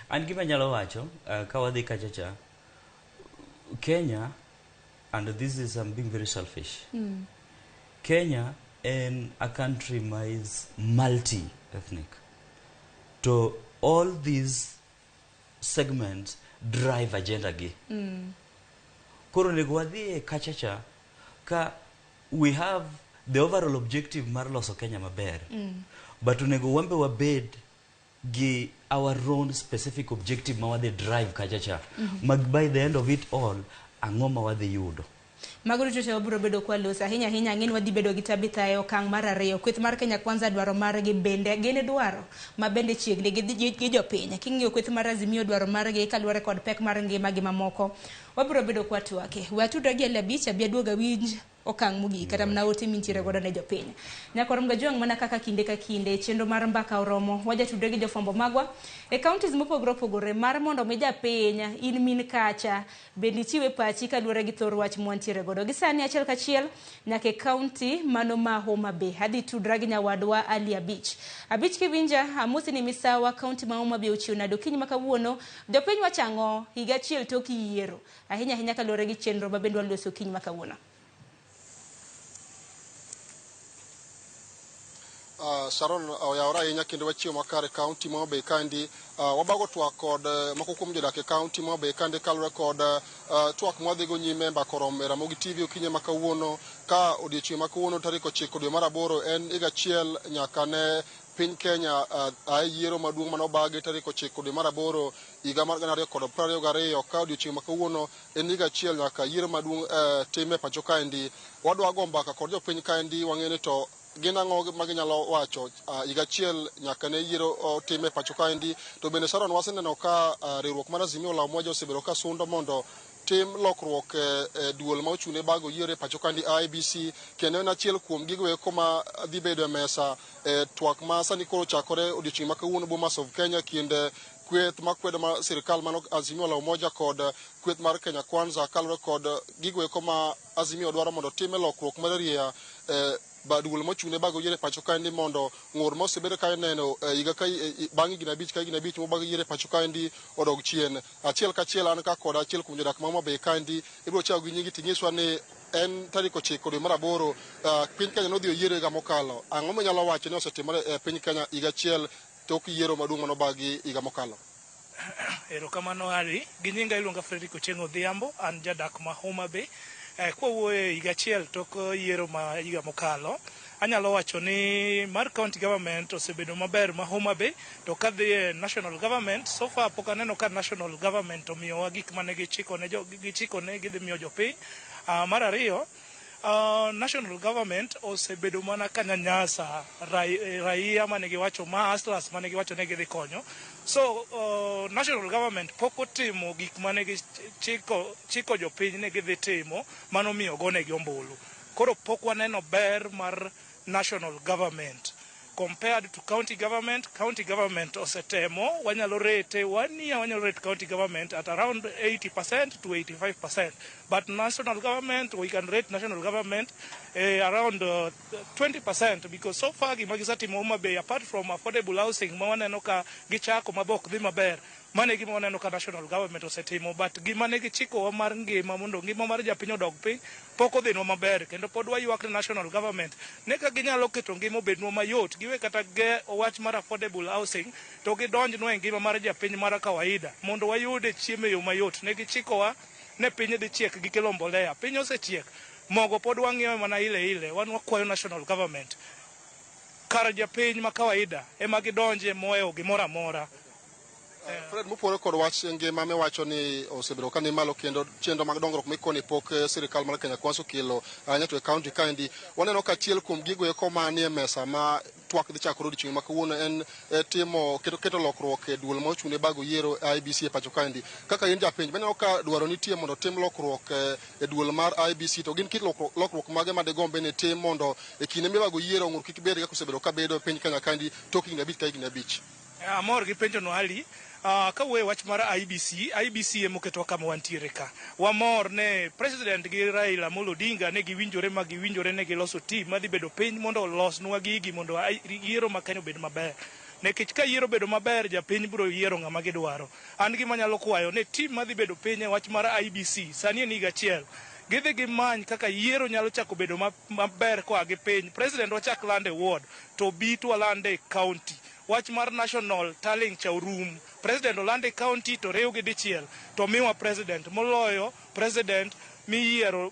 [SPEAKER 5] an gima nyalo wacho ka wadhi kachacha Kenya and this is I'm being very selfish. Kenya and a country is multi-ethnic. So all these segments drive agenda gi. Koro nego wadhi kachacha ka we have the overall objective mar loso Kenya maber. But nego wambe wabed gi our own specific objective ma wadhi drive kachacha. By the end of it all ang'oma wadhi yudo
[SPEAKER 8] Maguru chote waburo bedo kwa losa hinya ng'eni wadhi bedo gi Tabitha e okang' mar ariyo kweth mar Kenya Kwanza dwaro mar gi bende gene dwaro ma bende chiegni gi jopiny king'iyo kweth mar Azimio dwaro mar gi kaluore kod pek mar ngima gi mamoko waburo bedo kwa twake watudra gi Alabich abiaduoga winj okang' mugi kata mna ote mintiere godo ne jopiny nyakoro mga juang mana kaka kinde ka kinde chenro mar mbaka oromo waja tudre gi jofwambo magwa e counties mopogore mar mondo mi japiny in min kacha bende chiwe pachi kaluore gi thor wach mwantiere godo gi sani achiel kachiel nyaka county mano ma Homa Bay hadi tudra gi nyawadwa Ali Abich kiwinja amusi ni misawa county ma Homa Bay uchiwo nado kiny makawuono jopiny wachango higa achiel tok yiero ahinya kaluore gi chenro ma bende waloso kiny makawuono
[SPEAKER 9] Sharon oyawra ahinya kendo wachiwo makare county Homa Bay kandi wabago twak kod moko kuom jodak e county Homa Bay kandi kalure kod twak mwadhigo nyime mbaka oromo e Ramogi TV okinyi makawuono ka odiochieng' makawuono tarik 9 dwe mar 8 en higa achiel nyaka ne piny Kenya yiero maduong' manobagi tarik 9 dwe mar 8 higa mar 2022 ka odiochieng' makawuono en higa achiel nyaka yiero maduong' time pacho kaendi wadwa go mbaka kod jopiny kaendi wang'eni to gin ang'o ma ginyalo wacho higa achiel nyaka ne yiero time pacho kaendi to bende Sharon waseneno ka riwruok mar Azimio la Umoja osebedo ka sundo mondo tim lokruok duol ma ochune bago yiere pacho kandi IBC kendo en achiel kuom gigo eko ma dhi bedo e mesa twak ma sani koro chakore odiochieng' ma kawuono Bomas of Kenya kinde kweth makwedo ma sirikal mano Azimio la Umoja kod kweth mar Kenya Kwanza kalore kod gigo eko ma Azimio dwaro mondo time lokruok mar ria duol mochune bago yiere pacho kandi mondo ng'ur mosebedo ka neno higa ka bang' higni abich mobago yiere pacho kandi odog chien. Achiel kachiel an ka kod achiel kuom jodak ma Homa Bay kandi ibiro chako gi nyingi tinyiswa ni en tarik 9 dwe mar 8 piny Kenya nodhi oyiero higa mokalo. Ang'o manyalo wacho ni osetimore e piny Kenya higa achiel tok yiero maduong' manobagi higa mokalo?
[SPEAKER 11] Erokamano Ali, gi nyinga iluonga Fredrick Ochieng' Odhiambo, an jadak ma Homa Bay. Kwawuoyo higa achiel tok yiero ma higa mokalo, anyalo wacho ni mar county government osebedo maber ma Homa Bay, to kadhi e national government, so far pok aneno ka national government omiyowa gik mane gichikone gidhi miyo jopiny. Mar ariyo, national government osebedo mana ka nyanyasa raia mane giwacho ma hustlers mane giwacho ne gidhi konyo. So national government pok otimo gik mane gichiko jopiny ne gidhi timo mano miyo gonegi ombulu. Koro pok waneno ber mar national government compared to county government osetemo. Wanyalo rate county government at around 80% to 85%, but national government, we can rate national government around 20%, because so far gima gisatimo Homa Bay, apart from affordable housing ma waneno ka gichako mabok dhi maber, mane gima waneno ka national government osetimo, but gima ne gichiko mar ngima mondo ngima mar japiny odog piny pok odhinwa maber, kendo pod waywak ne national government ne ka ginyalo keto ngima obednwa mayot, giwe kata wach mar affordable housing to gidonjnwa e ngima mar japiny mar kawaida mondo wayude chiemo e yo mayot. Ne gichikowa ne piny dhi chiek gi kelo mbolea, piny osechiek, mogo pod wang'iewe mana ile wan wakwayo national government kar japiny ma kawaida ema gidonje moewo gimoro amora.
[SPEAKER 9] Fred, mopore kod wach ngima miwacho ni osebedo ka ni malo kendo chenro mag dongruok mikoni pok sirikal mar Kenya Kwanza okelo nyato e kaunti kaendi, waneno ka achiel kuom gigo eko manie mesa ma twak dhi chakore odiochieng' ma kawuono en timo keto lokruok e duol ma ochung' ne bago yiero IBC e pacho kaendi. Kaka in japenj, waneno ka dwaro nitie mondo tim lokruok e duol mar IBC, to gin kit lokruok mage ma digombe ni tim mondo e kinde mibago yiero ng'ur kik bed kaka osebedo ka bedo e piny Kenya kaendi tok higni abich ka higni abich?
[SPEAKER 11] Amor gi penjo no Ali. Kawuoyo wach mar IBC emoketwa kama wantiere ka. Wamor ne President gi Raila Amolo Odinga ne giwinjore ne giloso team madhi bedo piny mondo olosnwa gigi mondo yiero ma Kenya obed maber. Nekech ka yiero bedo maber, japiny biro yiero ng'ama gidwaro. An gima nyalo kwayo ne team madhi bedo piny e wach mar IBC sani en higa achiel, gidhi gimany kaka yiero nyalo chako bedo maber koa gi piny. President wachak lande ward to bi to lande county. Wach mar national tallying cha orum, President olande county to rew gi dichiel to miwa president moloyo president miyiero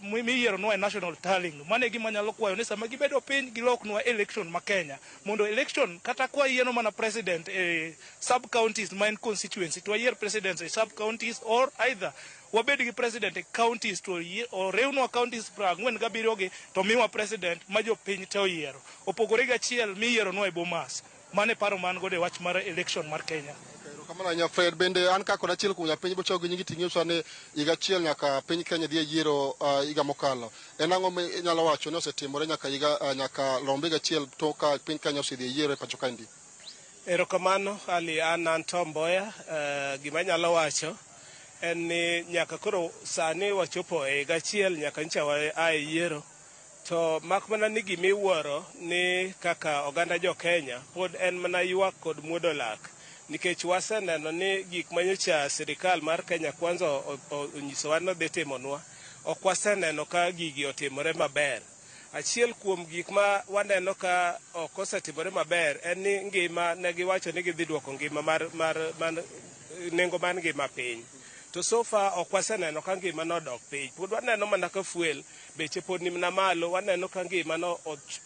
[SPEAKER 11] nwa e national tallying. Mane gima nyalo kwayo ni sama gibedo piny giloknwa election ma Kenya, mondo election kata kwa yieno mana president sub counties ma en constituency to yier presidents e sub counties, or either wabed gi president e counties to rewnwa counties 47 gi to miwa president ma jopiny te oyiero, opogore gi achiel miyiero nwa e Bomas. Mane paro man gode wach mar election mar Kenya.
[SPEAKER 9] Kamano nya Fred, bende an ka kod achiel kuom japiny bochoko gi nyingi ting'iswa ni higa achiel nyaka piny Kenya dhi e yiero higa mokalo. En ang'o minyalo wacho ni osetimore nyaka rombe higa achiel tok ka piny Kenya osedhi e yiero e pacho kaendi?
[SPEAKER 14] Erokamano Ali, an Tom Mboya. Gima nyalo wacho en ni nyaka koro sani wachopo e higa achiel nyaka ncha wa e yiero, to mak mana ni gimiwuoro ni kaka oganda jo Kenya pod en mana ywak kod muodo lak, nikech waseneno ni gik manyocha sirikal mar Kenya Kwanza onyisowa ni dhi timonwa ok waseneno ka gigi otimore maber. Achiel kuom gik ma waneno ka ok osetimore maber en ni ngima ne giwacho ni gidhi duoko ngima mar nengo mar ngima piny, to so far ok waseneno ka ngima no dok piny. Pod waneno mana ka fuel beche pod ni mana malo, waneno ka ngima no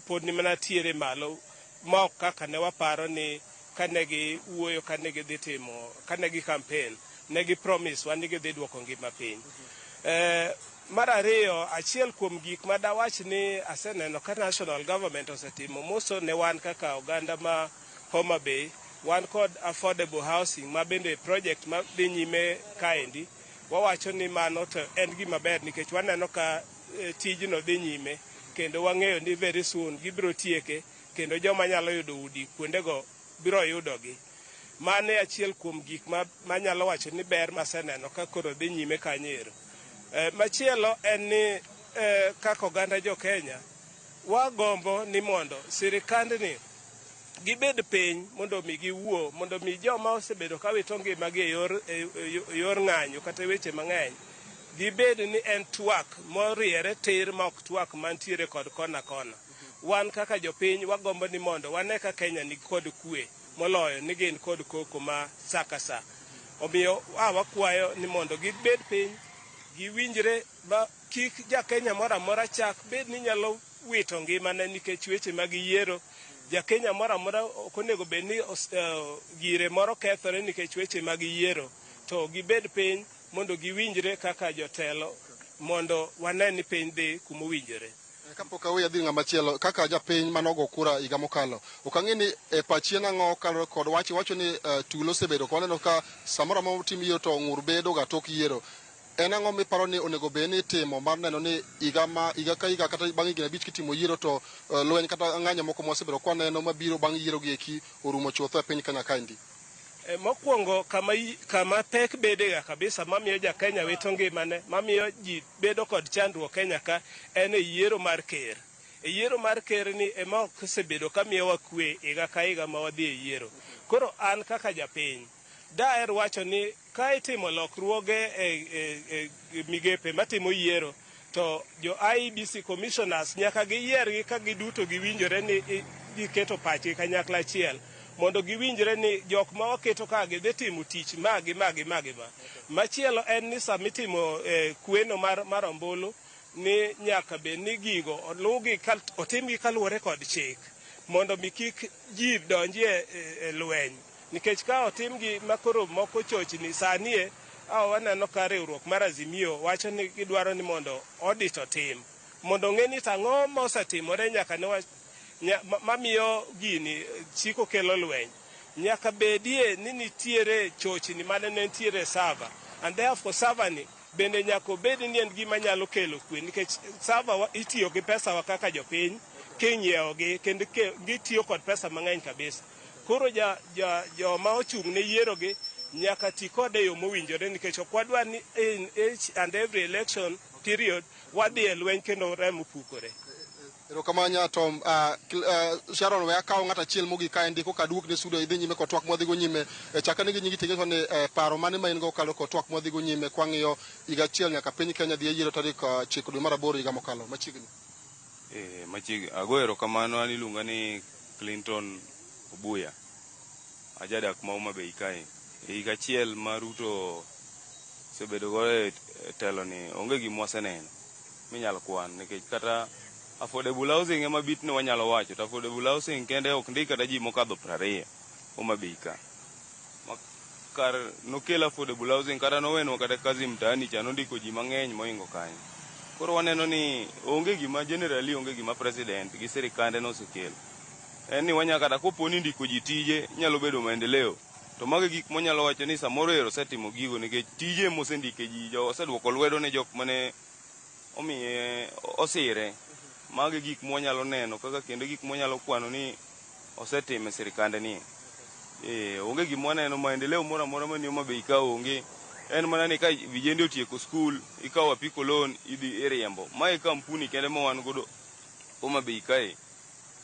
[SPEAKER 14] pod ni mana tiere malo, ma ok kaka ne waparo ni kane gi wuoyo, kane gi dhi timo, kane gi campaign ne gi promise wan ni gidhi duoko ngima piny. Mar ariyo, achiel kuom gik ma dawach ni aseneno ka national government osetimo moso ne wan kaka oganda ma Homa Bay, wan kod affordable housing ma bende project ma dhi nyime kaendi, wawacho ni mano to en gima ber nikech waneno ka tijno dhi nyime kendo wang'eyo ni very soon gibiro tieke kendo joma nyalo yudo udi kuondego biro yudogi. Mane achiel kuom gik manyalo wacho ni ber maseneno ka koro dhi nyime kanyero. Machielo en ni kaka oganda jo Kenya wagombo ni mondo sirikandni gibed piny mondo mi giwuo mondo mi joma osebedo ka wito ngimagi e yor ng'anyo kata weche mang'eny gibed ni en twak moriere tir ma ok twak mantiere kod kona kona. Wan kaka jopiny wagombo ni mondo wane ka Kenya ni kod kwe moloyo ni gin kod koko ma sakasa. Omiyo wakwayo ni mondo gibed piny giwinjre ma kik ja Kenya moro amora chak bed ni nyalo wito ngimane nikech weche mag yiero. Ja Kenya moro amora ok onego bed ni gire moro kethore nikech weche mag yiero. To gibed piny mondo giwinjre kaka jotelo mondo wane ni piny dhi kuma owinjore.
[SPEAKER 9] Kapok awe adhi ng'ama chielo kaka japiny manogo kura higa mokalo ok ang'e ni e pachi nang'o kalore kod wacho ni tulo osebedo ko waneno ka samoro amora tim yiero to ng'ur bedo ga tok yiero. En ang'o miparo ni onego bed ni timo mar neno ni higa ka higa kata bang' higni 5 kitimo yiero to lweny kata ng'anyo moko mosebedo kwaneno mabiro bang' yiero gi eki orumo chutho e piny Kenya kaendi?
[SPEAKER 14] Mokwongo kama pek bedega kabisa mamiyo ja Kenya wito ngimane mamiyo ji bedo kod chandruok Kenya ka en e yiero mar ker. E yiero mar ker ni ema ok osebedo kamiyowa kwe higa ka higa ma wadhi e yiero. Koro an kaka japiny daher wacho ni ka itimo lokruoge e migepe matimo yiero to jo IEBC commissioners nyaka giyiergi ka giduto giwinjore ni giketo pachgi kanyakla achiel mondo giwinjre ni jok ma waketo ka gidhi timo tich magi. Machielo en ni samitimo kweno mar ombulu ni nyaka bed ni gigo olugi otimgi kaluwore kod chik mondo mi kik ji donjie e lweny. Nikech ka otimgi makoro moko chochni sanie waneno ka riwruok mar Azimio wacho ni gidwaro ni mondo audit otim mondo ng'e ni tang'o mosetimore nyaka ne mamiyo gini chiko kelo lweny. Nyaka bedie ni nitiere chochni mane nitiere sava and therefore sava ni bende nyaka bed ni en gima nyalo kelo kwe nikech sava itiyo gi pesa wa kaka jopiny kinyiewo gi kendo gitiyo kod pesa mang'eny kabisa. Koro joma ochung' ne yiero gi nyaka ti kode e yo mowinjore nikech ok wadwa ni in each and every election period wadhi e lweny kendo remo pukore.
[SPEAKER 9] Erokamanya Tom, Sharon we akawo ng'at achiel mogik kaendi koka duok ne studio idhi nyime kod twak mwadhigo nyime chaka nigi nyingi ting'e ni paro mane ma in go kalo kod twak mwadhigo nyime kwang'iyo higa achiel nyaka piny Kenya dhi e yiero tarik 9 dwe mar 8 higa mokalo machiegni.
[SPEAKER 15] Machiegni ago erokamano an iluonga ni Clinton Obuya ajadak ma Homa Bay kae. Higa achiel ma Ruto sebedo go e telo ni onge gima waseneno minyalo kwan nikech kata affordable housing ema bit ne wanyalo wacho to affordable housing kende ok ndik kata ji mokadho 20 Homa Bay ka kar nokelo affordable housing kata nowenwa kata kazi mtaani cha nondiko ji mang'eny moingo kanyo. Koro waneno ni onge gima generally onge gima president gi sirikande nosekelo en ni wanyaka kata koponi ndiko ji tije nyalo bedo maendeleo to mage gik monyalo wacho ni samoro ero setimo gigo nikech tije mosendike ji jo oseduoko lwedo ne jok mane omiye osire. Mage gik mwanyalo neno kaka kendo gik mwanyalo kwano ni osetime sirikande ni. Onge gima waneno maendeleo moro amora mani Homa Bay ka onge. En mana ni ka vijende otieko skul ikawo apiko loan idhi iriembo. Mae kampuni kende ma wan godo Homa Bay kae.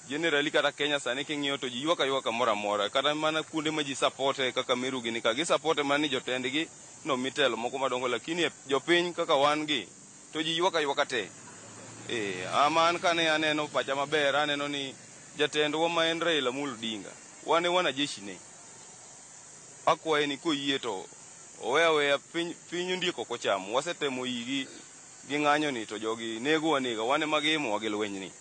[SPEAKER 15] Generally kata Kenya sani king'iyo to ji ywaka moro amora kata mana kuonde ma ji supporte kaka Meru gini ka gi supporte mana ni jotendgi no mitelo moko madongo lakini jopiny kaka wan gi to ji ywaka te. Aman kane aneno pacha maber aneno ni jatendwa ma en Raila Amolo Odinga wane wanajeshi ne akwaye ni koyie to oweya piny ndiko kochamo wasetemo yigi gi ng'anyo ni to jogi nego wanega wane magimo wa gi lweny ni.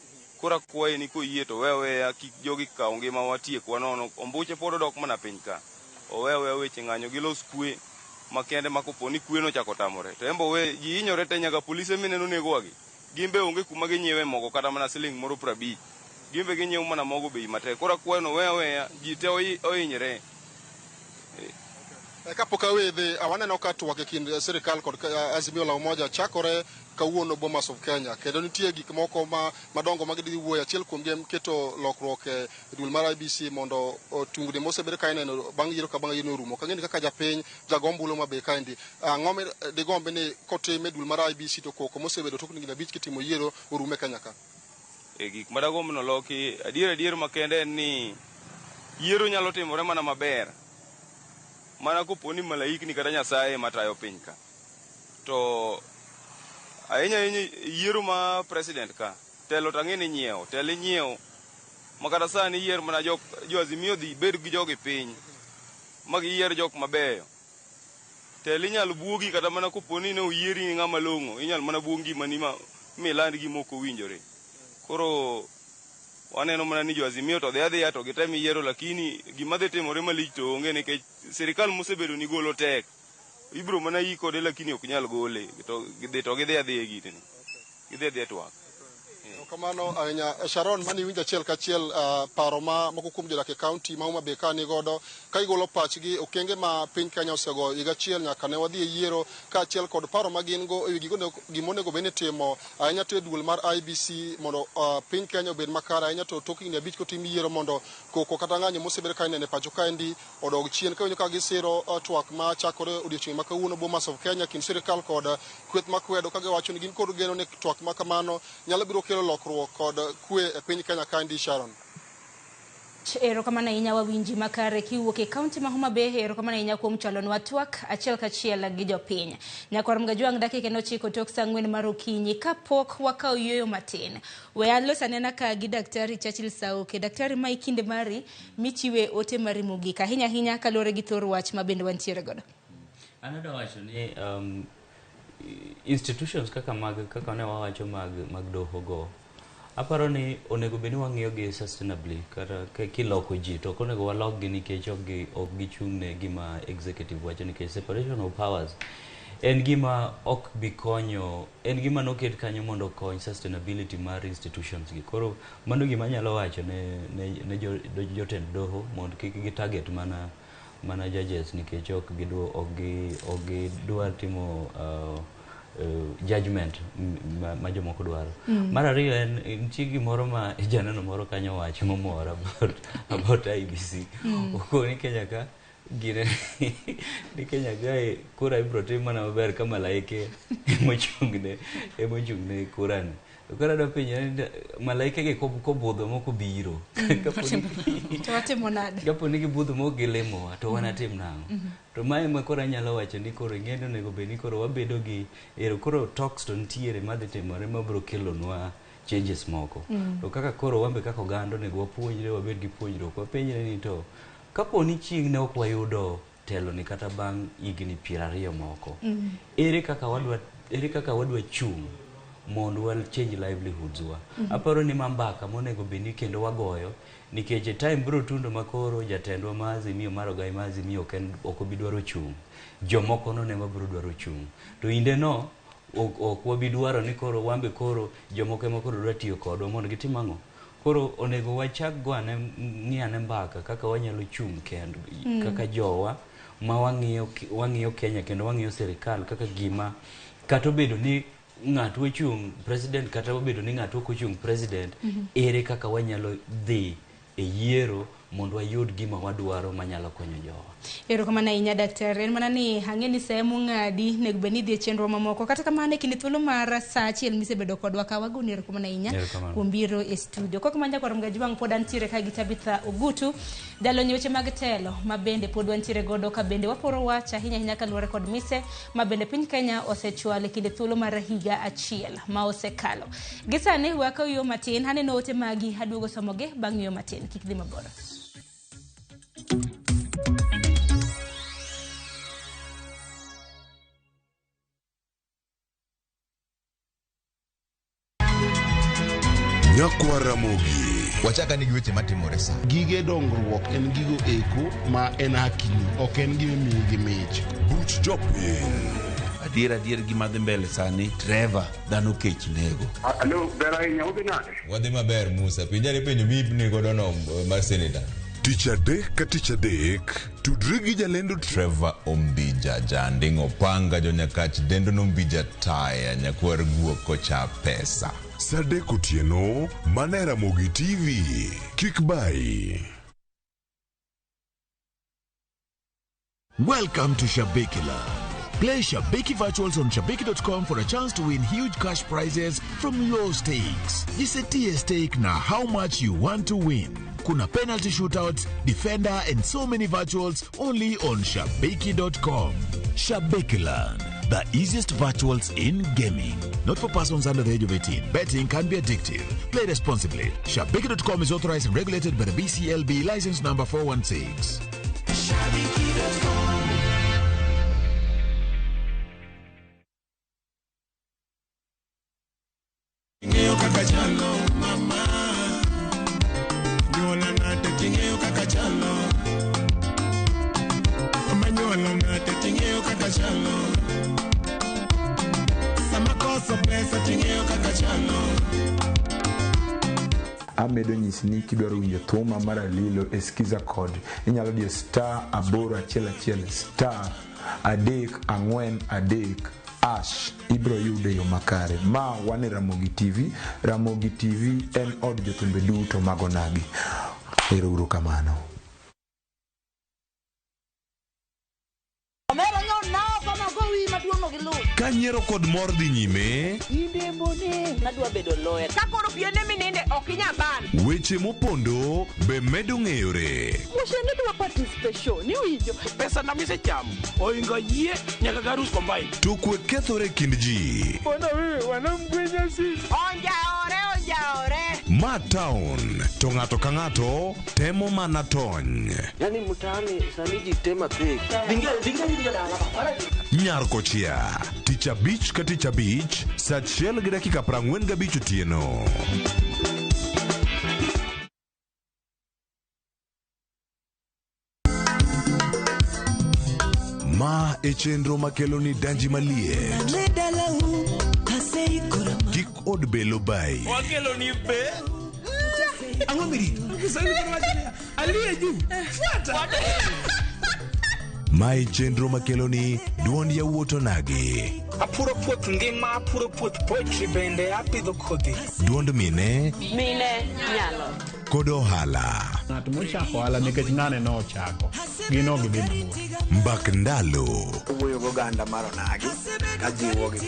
[SPEAKER 15] Koro akwaye ni koyie to oweya kik jogi kaw ngima watiek wanono ombuche pod odok mana piny ka oweya weche ng'anyo gi los kwe makende makoponi kwe no chako tamore to embo we ji hinyore te nyaka polise mineno nego wagi gimbe onge kuma ginyiewe mogo kata mana siling moro 50 gimbe ginyiewo mana mogo bei matek. Koro akwayo no weya ji te ohinyre.
[SPEAKER 9] Kapok awedhe awaneno ka twak e kind sirikal kod Azimio la Umoja chakore kawuono Bomas of Kenya kendo nitie gik moko madongo ma gidhi wuoyo. Achiel kuom gi keto lokruok e dul mar IBC mondo tungni mosebed ka ineno bang' yiero ka bang' yiero orumo. Kang'eni kaka japiny jagombulo ma be kaendi ang'o digombe ni kotime dul mar IBC to koko mosebedo tokni 5 kitimo yiero orume Kenya ka.
[SPEAKER 15] Gik madagombo noloki adier makende en ni yiero nyalo timore mana maber mana koponi malaikni kata Nyasaye matayo piny ka. To ahinya yiero ma president ka telo tang'eni nyiewo telo nyiewo makata sani yier mana jo Azimio dhi bed gi jogi piny ma giyier jok mabeyo. Telo inyalo buogi kata mana koponi ne oyieri ng'ama long'o inyalo mana buogi mani miland gi moko winjore. Koro waneno mana ni jo Azimio to adhiya to gitem yiero, lakini gima dhi timore malich to onge nikech sirikal mosebedo ni golo tek. Ibro mana yi kode lakini ok nyal gole to gidhi adhiya gitni. Gidhi twak.
[SPEAKER 9] Kamano ahinya Sharon mani winjo achiel kachiel paro ma moko kuom jodak e kaunti ma Homa Bay ka nigodo ka igolo pachgi okenge ma piny Kenya osego higa achiel nyaka ne wadhi e yiero ka achiel kod paro ma gin go e gimonego bed ni timo ahinya to duol mar IBC mondo piny Kenya obed makare ahinya to tok higni 5 kotim yiero mondo koko kata ng'anyo mosebed ka inene pacho kaendi odog chien ka winjo ka gisiro twak ma chakore odiochieng' ma kawuono Bomas of Kenya kind sirikal kod kweth makwedo ka giwacho ni gin kod geno ni twak ma kamano nyalo biro kelo lokruok kod kwe e piny Kenya kaendi. Sharon.
[SPEAKER 8] Erokamano ahinya wawinji makare kiwuok e kaunti ma Homa Bay. Erokamano ahinya kuom chalonwa twak achiel kachiel gi jopiny. Nyakwarom gajuang' dakika 9 tok saa 4 mar okinyi kapok wakawo yweyo matin. We alosanena ka gi Daktari Churchill Sauke. Daktari ma ikinde mari michiwe ote mari mogik ahinya kalore gi thor wach ma bende wantiere godo.
[SPEAKER 5] Anada wacho ni institutions kaka ne wawacho mag doho go aparo ni onego beni wang'iyo gi sustainably kata kiloko ji to onego walok gi nikech ok gichung'ne gima executive wacho nikech separation of powers en gima ok bikonyo, en gima noket kanyo mondo kony sustainability mar institutions gi. Koro mano gima nyalo wacho ne jotend doho mondo kik gi target mana judges nikech ok gidwar timo judgment ma jomoko dwaro. Mar ariyo en chi gimoro ma janeno moro kanyo wacho momora about IBC. Okoni Kenya ka gine ni Kenya gae kura ibro tim mana maber ka malaike emochungne kurani. Kora do pinya malaike ge kobudho moko biro
[SPEAKER 8] to watimo nade
[SPEAKER 5] kaponi gibudho moko gilemo to wanatim nang'o. To mae ma kora nyalo wacho ni koro ng'endo nego bed ni koro wabedo gi koro talks to ntiere madhi timore mabro kelonwa changes moko. To kaka koro wambe kaka oganda nego wapuonjre wabed gi puonjruok wapenjre ni to kaponi chieng' ne ok wayudo telo ni kata bang' higni 20 moko ere kaka wadwa chung' mondo wal change livelihoods wa. Aparo ni mambaka monego beni kendo wagoyo nikech time bro tundo makoro jatendwa ma Azimio mar ogai ma Azimio ok obidwaro chung'. Jomoko no ne mabro dwaro chung'. To inde no ok wabidwaro ni koro wambe koro jomoko ema koro dwa tiyo kodwa mondo gitim ang'o. Koro onego wachak ng'iane mbaka kaka wanyalo chung' kendo kaka jowa ma wang'iyo Kenya kendo wang'iyo sirikal kaka gima kata obedo ni ng'ato ochung' president kata obedo ni ng'ato ok ochung' president ere kaka wanyalo dhi e yiero mondo wayud gima wadwaro manyalo konyo jowa.
[SPEAKER 8] Erokamano ahinya daktari. En mana ni hang'eni sehemu ng'adi nego bed ni dhi e chenro mamoko kata kamano e kinde thuolo mar saa achiel misebedo kodwa ka wagoni erokamano ahinya kuom biro e studio. Kok manja kwarom gajuang' pod antiere ka gi Tabitha Ogutu jalony weche mag telo ma bende pod wantiere godo ka bende waporo wach ahinya kaluwore kod mise ma bende piny Kenya osechwalo e kinde thuolo mar higa achiel ma osekalo. Gisane wakawo yo matin aneno ote magi aduogo somoge bang' yo matin kik dhi mabor.
[SPEAKER 3] Nyakwa Ramogi.
[SPEAKER 10] Wachaka nigi weche matimore sa.
[SPEAKER 6] Gige dongruok en gigo eko ma en hakini, ok en gima miyo gi mich.
[SPEAKER 3] Buch jopiny.
[SPEAKER 10] Adier gima dhi mbele sani, Trevor dhano kech nego.
[SPEAKER 1] Alo, bera ahinya, udhi nade?
[SPEAKER 16] Wadhi maber Musa, pinjari penjo mi ibni godo no mar senator.
[SPEAKER 3] Tich adek ka tich adek, tudri gi jalendo
[SPEAKER 1] Trevor Ombija jandingo panga jonyakach dendo nombija taya nyakwar guoko cha pesa.
[SPEAKER 3] Sadek otieno, mana Ramogi TV. Kik bai.
[SPEAKER 16] Welcome to Shabekila. Play Shabeki Virtuals on Shabeki.com for a chance to win huge cash prizes from low stakes. Jisetie stake na how much you want to win. Kuna penalty shootouts, defender and so many virtuals only on Shabeki.com. Shabekiland, the easiest virtuals in gaming. Not for persons under the age of 18. Betting can be addictive. Play responsibly. Shabeki.com is authorized and regulated by the BCLB license number 416. Shabeki.com.
[SPEAKER 17] Tingeo kakachalo mama nyola nate tingeo kakachalo mama nyola nate tingeo kakachalo sama koso pesa tingeo kakachalo.
[SPEAKER 18] Amedo nyisi ni kidwaro winjo thuma mar Alilo eskiza kod inyalo diyo *811 *343 ash ibro yude yo makare. Ma wane Ramogi TV. Ramogi TV en od jothumbe duto magonagi. Ero uru kamano.
[SPEAKER 3] Kanyiero kod mor dhi nyime,
[SPEAKER 2] Inde mbone nadwa bedo lawyer. Kakoro piende mininde okinya ban.
[SPEAKER 3] Weche mopondo be medo ng'eyore.
[SPEAKER 2] Mushene dwa participation. Ni winjo.
[SPEAKER 17] Pesa na mise cham. Oingo yie nyaka garus combine.
[SPEAKER 3] To kwe kethore kind ji.
[SPEAKER 17] Bona wewe wanamgwenya sisi.
[SPEAKER 2] Onjaore.
[SPEAKER 3] Ma town, to ng'ato ka ng'ato temo mana tony.
[SPEAKER 17] Yani mtaani saniji tema pek. Dinga dala.
[SPEAKER 3] Nyar kochia, tich abich ka tich abich, saa 1 gi dakika 45 otieno. Ma e chenro makelo ni danji malie. Kik od belo bai.
[SPEAKER 17] Wakelo ni be. Angomiri. Aliye juu. Fuata.
[SPEAKER 3] Ma e chenro makelo ni duond yawuoto nagi.
[SPEAKER 17] Apuro puoth ngima, apuro puoth poetry bende apidho kodhi.
[SPEAKER 3] Duond mine
[SPEAKER 2] Nyalo.
[SPEAKER 3] kod ohala.
[SPEAKER 21] Ng'at mochako ohala nikech ng'ane no ochako. Gino gidhi mabor.
[SPEAKER 3] Mbak ndalo.
[SPEAKER 17] Wuoyo goganda mar onagi. Kajiwogi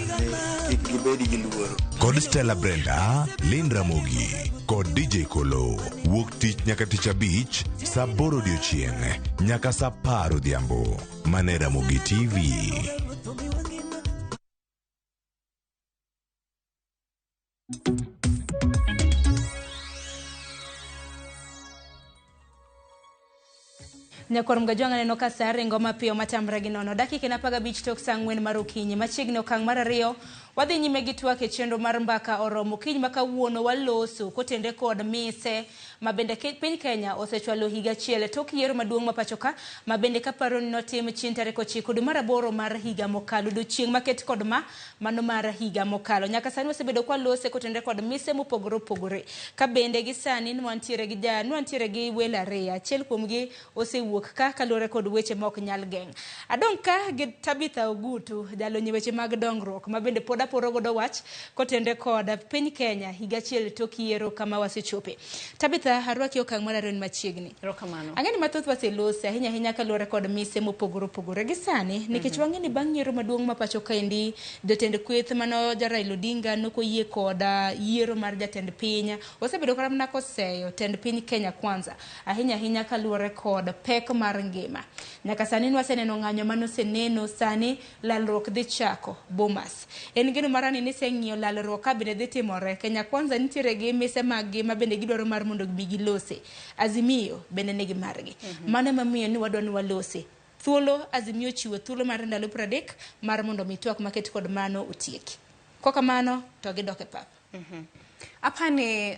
[SPEAKER 17] kik gibedi gi luoro.
[SPEAKER 3] Kod Stella Brenda, Lynn Ramogi, kod DJ Kolo. Wuok tich nyaka tich abich, saa 8 odiochieng' nyaka saa 10 odhiambo. Mane Ramogi TV.
[SPEAKER 8] Nyakor mgajwanga neno ka sare ngoma piyo matamre gi nono. Dakika na paga bich tok saa 4 mar okinyi. Machiegni okang' mar 2 wadhi nyime gi twak e chenro mar mbaka oromo kiny maka wuono waloso kotende kod mise mabende piny Kenya osechwalo higa achiel tok yiero maduong' ma pachoka mabende kaparo ni notim chien tarehe 9 dwe mar 8 mar higa mokalo chieng' maket kod mano mar higa mokalo. Nyaka sani osebedo kwa lose kotende kod mise mopogore opogore. Ka bende gi sani nwantiere gi welo ariyo. Achiel kuomgi osewuok ka kalore kod weche mok nyal geng'. Adong ka gi Tabitha Ogutu jalonye weche mag dongruok mabende pod aporo godo wach kotende kod piny Kenya higa achiel tok yiero kama wasechope. Tabitha harwaki okang' mar 2 machiegni.
[SPEAKER 7] Erokamano.
[SPEAKER 8] Ang'eni mathoth waselose ahinya kalore kod mise mopogore opogore gi sani nikech wang'eni bang' yiero maduong' ma pacho kaendi jotend kweth mano Raila Odinga nokoyie kod yiero mar jatend piny osebedo kara mana koseyo tend piny Kenya kwanza ahinya kalore kod pek mar ngima. Nyaka sani waseneno ng'anyo manoseneno sani lalruok dhi chako Bomas. En gino marani ni seng'iyo lalruok ka bende dhi timore. Kenya kwanza nitiere gi mise maggi ma bende gidwaro mar mondo gilose. Azimio bende nigi margi. Mano mamiyo ni wadwa ni walose. Thuolo Azimio chiwo thuolo mar ndalo 30 mar mondo mitwak maket kod mano otieki. Koka mano to gidoke pap.
[SPEAKER 7] Apani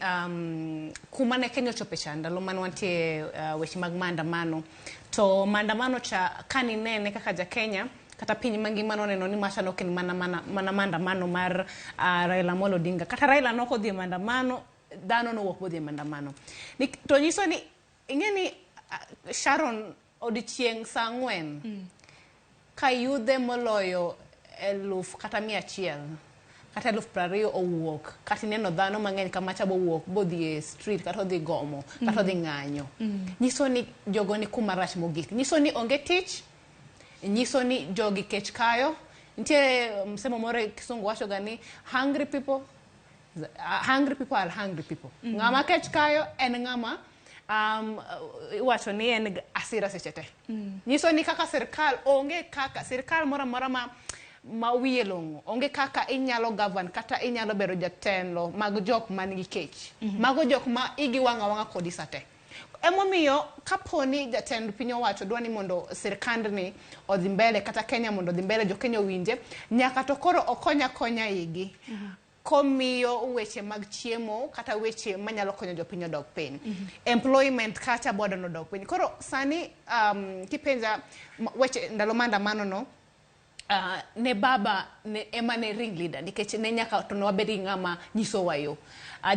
[SPEAKER 7] kumane Kenya ochope cha ndalo mano wantie weche mag maandamano to maandamano cha kani nene kaka ja Kenya kata piny mangima noneno ni macha no ken mana maandamano mar Raila Amolo Odinga kata Raila noko dhi maandamano dhano no wuok bodhi maandamano to nyiso ni ingeni Sharon odichieng sangwen ka yudhe moloyo 1,000 kata 100 kata 20,000 owuok kata neno dhano mang'eny kama chabo wuok bodhi e street kata odhi gomo kata odhi ng'anyo nyiso ni jogo ni kuma rach mogik nyiso ni onge tich nyiso ni jogi kech kayo nitie msemo moro kisungu wacho gani hungry people are hungry people ng'ama kech kayo en ng'ama wacho ni en asira sechete nyiso ni kaka sirkal onge kaka sirkal mora ma wiye longo onge kaka inyalo govern kata inyalo bero jatelo mag jok man gi kech mago jok ma igi wanga kodi sate emomiyo kaponi jatend piny owacho dwani mondo sirkand ni odhi mbele kata Kenya mondo odhi mbele jo Kenya winje nyaka to koro okonya igi komiyo weche mag chiemo kata weche manyalo konyo jopiny odok piny employment kata boda no dok piny koro sani kipenja weche ndalo maandamano no ne baba ne emane ring leader nikech ne nyaka to no wabedi ng'ama nyiso wayo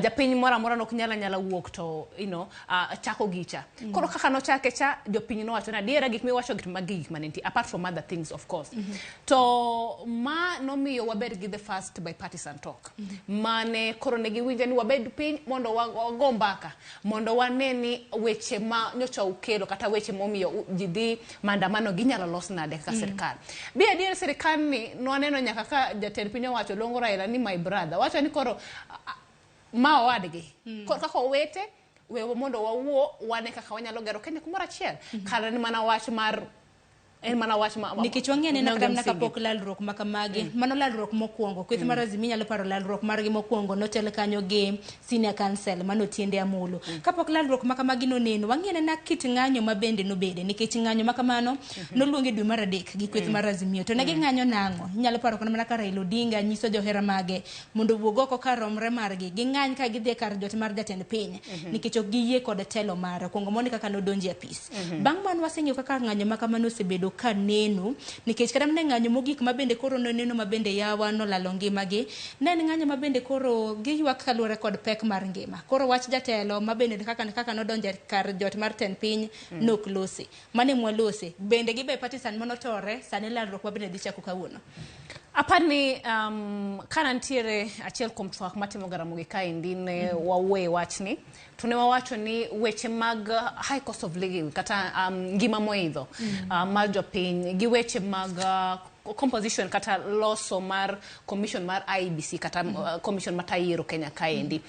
[SPEAKER 7] japiny mora no nyala wuok to chako gicha koro kaka no chake cha jopiny no wacho na diera gik miwacho gik magik manenti apart from other things of course to ma nomiyo wabed gi the first bipartisan talk mane koro ne giwinje ni wabed piny mondo wago mbaka mondo waneni weche ma nyocha ukelo kata weche momiyo jidhi maandamano ginyalo los nade kaka sirkal bi adier sirkal ni no neno nyaka ka jatend piny owacho longo Raila ni my brother wacho ni koro ma owadgi kaka owete wewe mondo wawuo wane kaka wanyalo gero Kenya kumora achiel kala ni mana wach mar en mana wach ma
[SPEAKER 8] nikech wang'ene na kram na kapok lalruok makamagi mano lalruok mokwongo kweth mar Azimio nyalo paro lalruok margi mokwongo notel kanyo gi senior council mano tiende amulo kapok lalruok makamagi no neno wang'ene na kit ng'anyo mabende nobede nikech ng'anyo makamano noluongi dwe mar 3 gi kweth mar Azimio to ne gi ng'anyo nang'o nyalo paro kono mana ka Raila Odinga nyiso johera mage mondo wuog oko ka romre margi gi ng'any ka gidhi kar jot mar jatend piny nikech ok giyie kod telo mare kuongo moni kaka nodonji apis bang' man waseng'eyo kaka ng'anyo makamano osebedo ka neno nikech kada mne ng'anyo mogik mabende koro neno mabende yawa no lalo ngimagi ne ng'anyo mabende koro giywak kaluwore kod pek mar ngima koro wach jatelo mabende kaka nodonje kar jot mar ten piny nok losi mane mwalosi bende gibe partisan monotore sane lalruok mabende dhi chako kawuono
[SPEAKER 7] apani kana ntiere achiel kuom twak matimo Ramogi kaendi ne wawuoye wachni to ne wawacho ni weche mag high cost of living kata ngima moidho mar jopiny gi weche mag composition kata loso mar commission mar IBC kata commission matayiero Kenya kaendi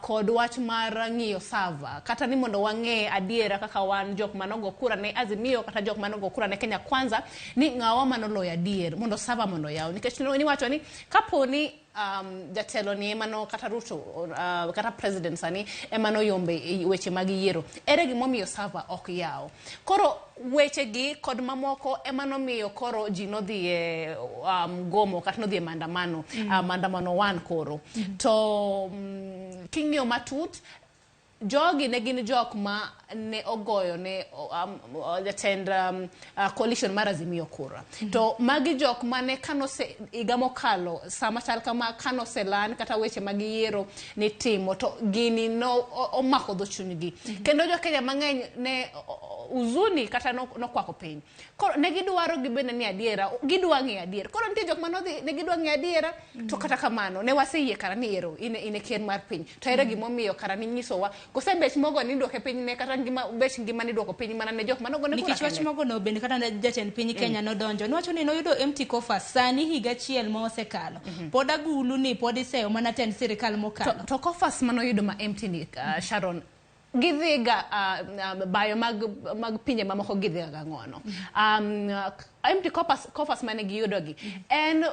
[SPEAKER 7] kod wach mar ng'iyo sava kata ni mondo wang'e adiera kaka wan jok manogo kura ne Azimio kata jok manogo kura ne Kenya Kwanza ni ng'awa manoloyo adier mondo sava mondo yaw nikech ni wacho ni kaponi jatelo ni emano kata Ruto kata president sani emano yombe weche mag yiero ere gimomiyo sava ok yaw koro weche gi kod mamoko emano miyo koro ji nodhi gomo kata nodhi maandamano maandamano wan koro to king'iyo matut jogi ne gin jok ma ne ogoyo ne jatend coalition mar Azimio kura to magi jok mane kanose igamo kalo sama chal kama kanose lan kata weche magi yiero ne timo to gini no omako dho chunygi kendo jo Kenya mang'eny ne uzuni kata no kwako piny koro ne gidwaro gibende ni adiera gidwa ng'e adiera koro nitie jok manodhi ne gidwa ng'e adiera to kata kamano ne waseyie kara ni ero ine ker mar piny to ere gimomiyo kara ni nyisowa kose bech mogo ni dwoke piny ne kata bech ngima ni dwoko piny mana ne jok manogo ne kura
[SPEAKER 8] nikech wach mogo no bende kata jatend piny Kenya nodonjo niwacho ni noyudo empty coffers sani higa achiel ma osekalo pod agulu ni pod iseyo mana tend sirikal mokalo
[SPEAKER 7] to coffers manoyudo ma empty ni Sharon gidhiga bayo mag pinje mamoko gidhiga ng'ono empty coffers mane giyudogi and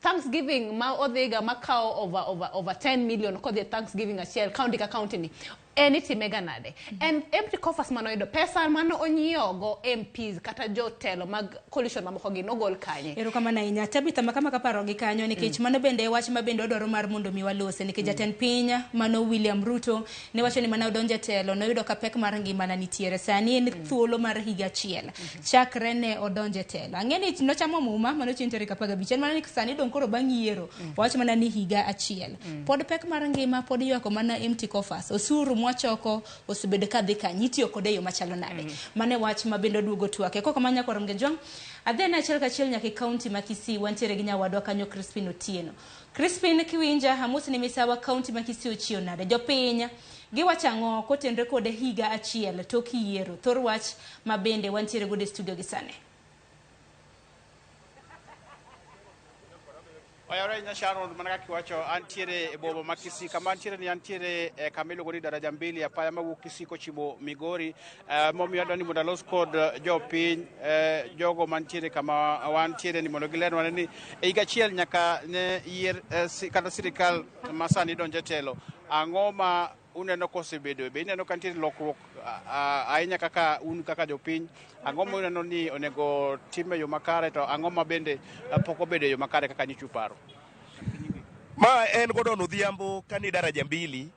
[SPEAKER 7] Thanksgiving ma odhiga makao over 10 million kodhi Thanksgiving achiel county ka county ni enitimega nade and empty coffers manoyudo pesa mano onyiogo MPs kata jotelo mag coalition mamoko gi nogol kanye
[SPEAKER 8] ero kama na inya Tabitha makama kaparo gi kanyo nikech mano bende wach mabende odwaro mar mondo miwalose nikech jatend piny mano William Ruto ne wacho ni mana odonje telo noyudo ka pek mar ngima na nitiere sani en thuolo mar higa achiel chakre ne odonje telo Ang'eni nochamo muma mano chieng' tarik 15 en mana ni sani dong koro bang' yiero wach mana ni higa achiel pod pek mar ngima pod ywako mana empty coffers osuru mwachoko osebedo kadhi kanyi itiyo kode yo machalo nade mane wach mabendo duogo twake koko manya kwa Ramgejwang adhene achiel kachiel nyaka kaunti ma Kisii wantiere gi nyawadwa kanyo Crispin Otieno. Crispin kiwinja hamusi ni misawa kaunti ma Kisii ochio nade jopiny giwachang'o kotenre kode higa achiel tok yiero thor wach mabende wantiere gode studio gi sane.
[SPEAKER 13] Oyore nya Sharon manaka kiwacho antiere e bobo ma Kisii kama antiere ni antiere kamilo godi daraja mbili apaya mawuok Kisii kochimo Migori momiyo adwani mondo alos kod jopiny jogo mantiere kama wantiere ni mondo gilerwa ni higa achiel nyaka ne yier kata sirikal masani donje telo ang'o ma uneno kosebedo be ineno kantiere lokruok ahinya kaka un kaka jopiny ang'o ma uneno ni onego time yo makare to ang'o ma bende pok obedo yo makare kaka nyichu paro.
[SPEAKER 19] Ma en Gordon Odhiambo kani daraja mbili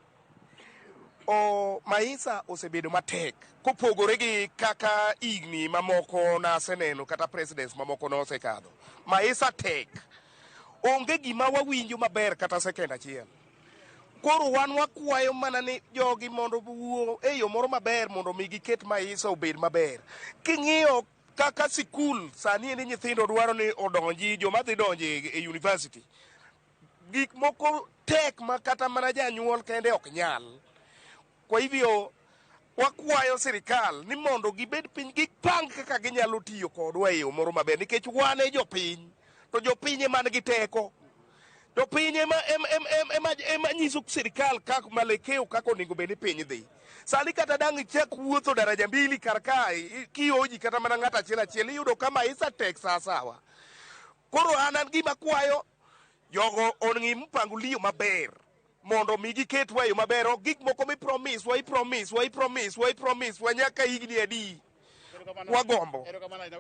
[SPEAKER 19] maisha osebedo matek kopogore gi kaka igni mamoko na seneno kata presidents mamoko no osekadho maisha tek onge gima wawinjo maber kata sekenda achiel. Koro wan wakwayo mana ni jogi mondo wuo e yo moro maber mondo mi giket maisha obed maber. King'iyo kaka sikul sani ni nyithindo dwaro ni odonji joma dhi donje e university gik moko tek ma kata mana janyuol kende ok nyal. Kwa hivyo wakwayo sirikal ni mondo gibed piny gipang kaka ginyalo tiyo kodwa e yo moro maber nikech wan e jopiny to jopiny man gi teko to piny ema nyiso sirikal kaka malekeo kaka onego bed ni piny dhi. Sani kata dang' ichak wuotho daraja mbili kar kae kioji kata mana ng'ato achiel iyudo ka maisha tek sawa. Koro an gima kwayo jogo ongi mpangilio maber mondo mi giketwa yo maber ok gik moko mi promise wa nyaka higni adi wagombo.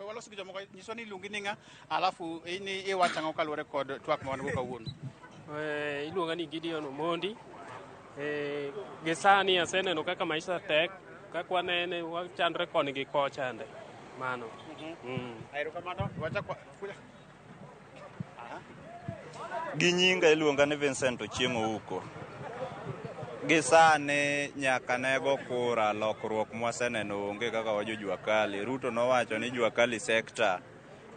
[SPEAKER 13] Waloso gi jomoko nyiso ni iluongi ni ng'a alafu ini iwachang'o kaluwore kod twak ma wan go kawuono.
[SPEAKER 20] Iluonga ni Gideon Omondi. Gisani aseneno kaka maisha tek kaka wanene wachandre koni gi kochande mano.
[SPEAKER 13] Erokamano wacha kuja.
[SPEAKER 22] Gi nyinga iluonga ni Vincent Ochieng'o Uko. Gisane nyaka nego kura lokruok mwaseneno onge kaka wajo Jua Kali. Ruto nowacho ni Jua Kali sekta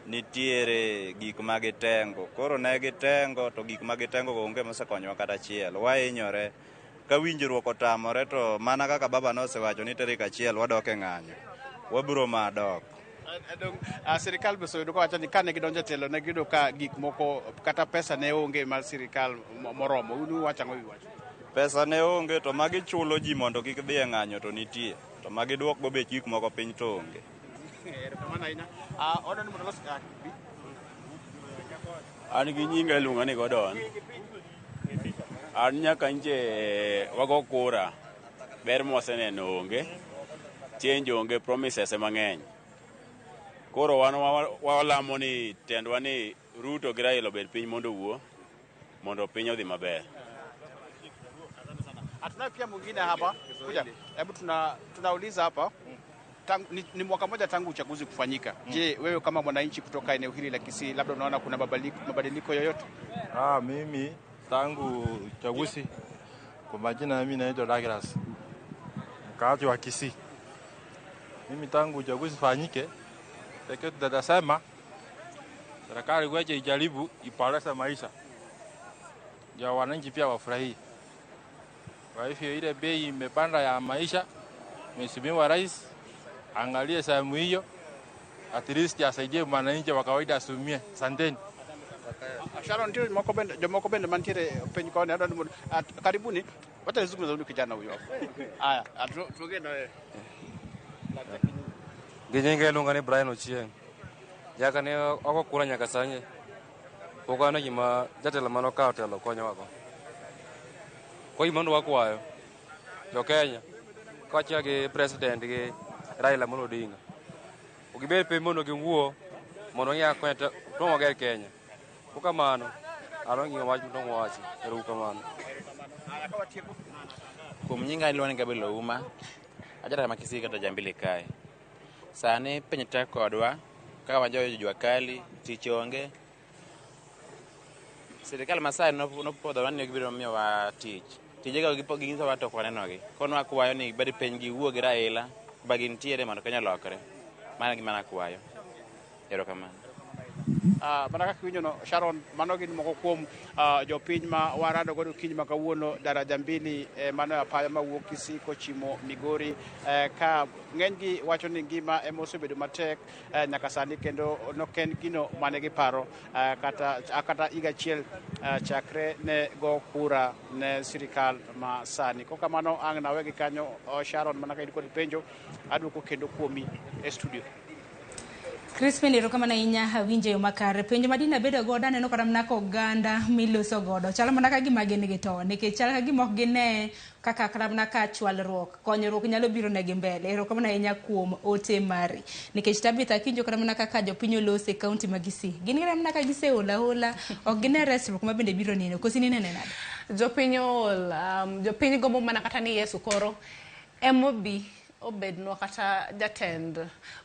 [SPEAKER 22] nitiere gik magitengo. Koro ne gitengo to gik magitengo onge mosekonyowa kata achiel. Wahinyore ka winjruok otamore to mana kaka baba nosewacho ni tarik achiel wadok e ng'anyo. Wabiro madok.
[SPEAKER 13] Sirikal be soyudo kawacho ni kane gidonjo telo ne giyudo ka gik moko kata pesa ne onge mar sirikal moromo. Unu wachang'o wi wach?
[SPEAKER 22] Pesa ne onge to magi chulo ji mondo kik dhi e ng'anyo to nitie. To magi duok go bech gik moko piny to onge.
[SPEAKER 10] An gi nyinga iluonga ni Gordon. An nyaka nje wago kura ber mwaseneno onge. Change onge, promises mang'eny. Koro wan walamo ni tendwa ni Ruto gi Raila obed piny mondo wuo mondo piny odhi maber.
[SPEAKER 13] Hatuna pia mwingine hapa. Kuja. Hebu tunauliza hapa. Ni mwaka moja tangu uchaguzi kufanyika. Je, wewe kama mwananchi kutoka eneo hili la Kisii labda unaona kuna mabadiliko yoyote?
[SPEAKER 23] Mimi tangu uchaguzi kwa majina mimi naitwa Douglas. Mkaaji wa Kisii. Mimi tangu uchaguzi fanyike pekee tutasema serikali weje ijaribu iboreshe maisha ya wananchi pia wafurahie. Kwa hivyo ile bei imepanda ya maisha, Mheshimiwa Rais angalie sehemu hiyo at least asaidie mwananchi wa kawaida asumie. Asanteni.
[SPEAKER 13] Sharon ndio jomoko bende mantiere penye kwa ni karibuni wacha nizungumze huyu kijana huyo. Haya, tuongee na wewe.
[SPEAKER 24] Ginyinga lunga ni Brian Ochieng. Jaka ne oko kura nyaka sanye. Pokano gima jatelo mano ka otelo konyo wako. Ko imondo wakwayo. Jo Kenya. Kocha gi president gi Raila Amolo Odinga. Ogibel pe mondo giwuo mondo ya kweta to moger Kenya. Kukamano alongi wacho to wacho. Eru kamano.
[SPEAKER 25] Kumnyinga iluonga Gabelo Uma. Ajara makisi kata jambili kae. Sani penye tek kodwa kaka wajo jua kali tich onge. Sirikal Masai no podho wan gibiro miyo wa tich. Tijega gigiso wa to kwanenogi. Kono akwayo ni bed piny gi wuo gi Raila ba gintiere mondo Kenya lokre. Mana gima nakwayo. Erokamano.
[SPEAKER 13] Mana kaka winjo no Sharon, mano gin moko kuom jopiny ma warado godo kiny ma kawuono daraja mbili mano apaya mawuok Kisii kochimo Migori ka ng'eny gi wacho ni ngima emosebedo matek nyaka sani kendo noken gino mane giparo kata higa achiel chakre ne go kura ne sirikal ma sani. Koka mano ang' nawegi kanyo Sharon, mana ka in kod penjo aduoko kendo kuomi e studio.
[SPEAKER 8] Crispin erokamano ahinya winjo yo makare. Penjo madina bedo godo aneno kata mana oganda miloso godo chalo mana ka gima gin gi to nikech chalo ka gima ok gine kaka kata mana ka chwalruok konyruok nyalo biro negi mbele. Erokamano ahinya kuom ote mari nikech Tabitha kinjo kata mana kaka jopiny olose e kaunti ma Kisii gin kata mana ka giseola ok gine resruok ma bende biro neno kosi nene nade
[SPEAKER 7] jopiny jopiny gombo mana kata ni Yesu koro emobi obedno kata jatend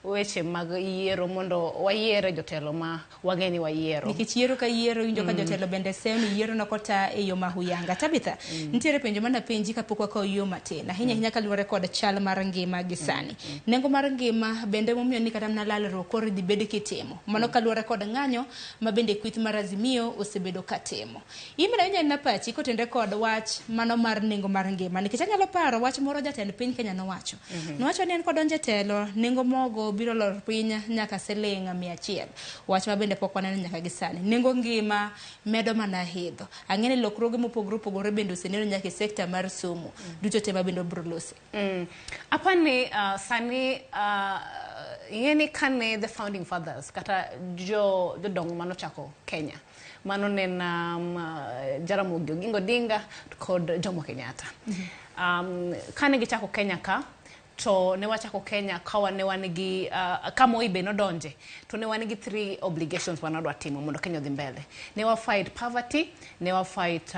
[SPEAKER 7] weche mag yiero mondo wayiere jotelo ma wageni wayiero
[SPEAKER 8] nikech yiero ka yiero winjo ka jotelo bende semi yiero no kota e yo mahuyanga. Tabitha nitiere penjo mana penji kapok wakawo yo matin ahinya kaluwore kod chal mar ngima gi sani. Nengo mar ngima bende momiyo ni kata mana lalruok koro dhi bedo kitimo mano kaluwore kod ng'anyo ma bende kwith mar Azimio osebedo katimo. Imena winya na pachi kotende kod wach mano mar nengo mar ngima nikech anyalo paro wach moro jatend piny Kenya nowacho Nowacho ni en kodonje telo nengo mogo biro lor piny nyaka siling 100. Wach ma bende pok waneno nyaka gisani. Nengo ngima medo mana hidho. Ang'ene lokruoge mopogore bende oseneno nyaka e sekta mar somo. Duto tema bende biro losi.
[SPEAKER 7] Apani sani yeni kane the founding fathers kata jodongo mano chako Kenya. Mano nena Jaramogi Oginga Odinga kod Jomo Kenyatta. Kane gichako Kenya ka to ne wachako Kenya kawa ne wanigi kama ibe no donje to ne wanigi 3 obligations wanadwa timo mondo Kenya dhi mbele. Ne wa fight poverty, ne wa fight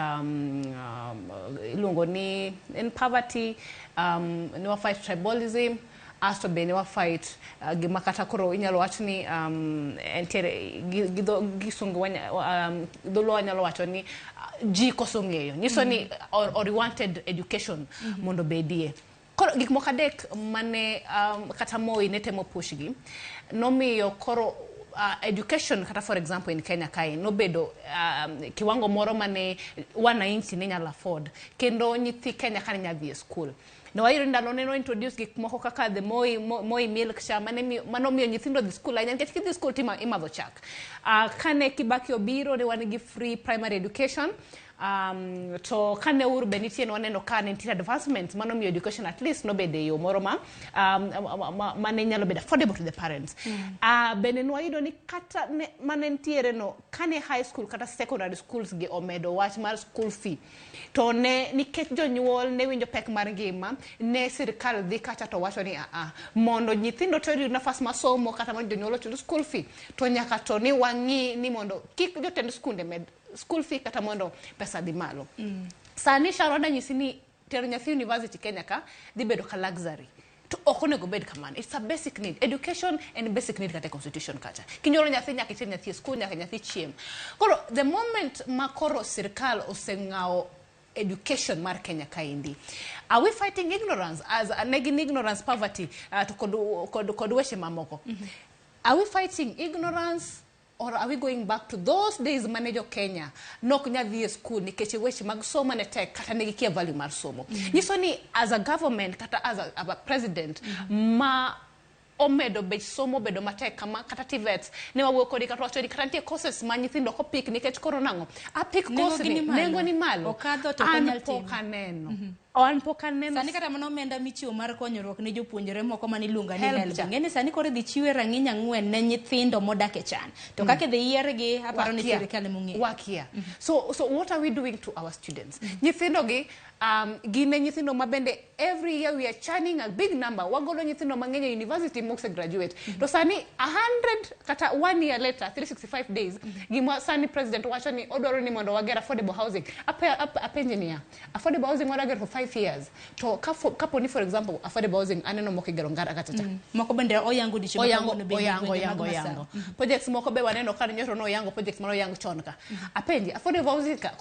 [SPEAKER 7] ilungo ni in poverty, ne wa fight tribalism, asto be ne wa fight gima kata koro inyalo wacho ni entiere gisungu dholo wanyalo wacho ni ji koso ng'eyo nyiso ni or wanted education mondo bedie. Koro gik moko adek mane kata Moi ne temo push gi nomiyo koro education kata for example in Kenya kai no bedo kiwango moro mane wananchi ne nyalo afford kendo nyithi Kenya kan nyadhi e school. No wayiro ndalo ne no introduce gik moko kaka the Moi milk cha mano miyo nyithindo dhi school ahinya nikech kidhi school tima imadho chak. Kane Kibaki obiro ne wan gi free primary education. To kane uru benitie no waneno ka nitie advancements mano miyo education at least no bede yo moro mane nyalo bedo affordable to the parents. Bende no wayido ni kata mane ntiere no kane high school kata secondary schools gi omedo wach mar school fee to ne nikech jonyuol ne winjo pek mar ngima ne sirikal dhi kacha to wacho ni mondo nyithindo to yud nafas masomo kata mondo jonyuol ochul school fee to nyaka to ni wang'i ni mondo kik jotend skunde med school fee kata mondo pesa di malo. Sani Sharon nyisi ni tero nyathi university Kenya ka dhi bedo ka luxury. To okonego bed kamano. It's a basic need. Education and basic need kata constitution kata. Kinyoro nyathi nyaka itere nyathi school nyaka nyathi chiem. Koro the moment makoro sirikal oseng'ao education mar Kenya kaindi. Are we fighting ignorance as negin ignorance poverty to kod weche mamoko? Are we fighting ignorance or are we going back to those days manager Kenya nok nyadhi school nikech weche mag somo ne tek kata ne gikia value mar somo. Nyiso ni as a government kata as a president ma omedo bech somo bedo matek kama kata TVETs ne wawuok kodi kata wacho ni kata nitie courses ma nyithindo ko pick nikech koro nango a pick course nengo ni malo
[SPEAKER 8] okadho to kanyal timo
[SPEAKER 7] sani
[SPEAKER 8] kata mano omenda michiwo mar konyruok ne jopuonjre moko mani luonga ni help ngene sani koro dhi chiwe rang'iny 4 ne nyithindo modak e chan to kake dhi yiergi aparo ni sirikal mong'eyo
[SPEAKER 7] wakia. So what are we doing to our students? Nyithindo gi gine nyithindo mabende every year we are churning a big number wagolo nyithindo mang'eny university mokse graduate to sani 100 kata 1 year later 365 days gima sani president wacho ni odwaro ni mondo wager affordable housing up engineer affordable housing wadager for 5 years to kapo ni for example affordable housing aneno moko igero ngara kata
[SPEAKER 8] moko bende oyango diche
[SPEAKER 7] oyango projects moko be waneno kan nyoto no oyango projects mano oyango chonka apendi affordable housing ka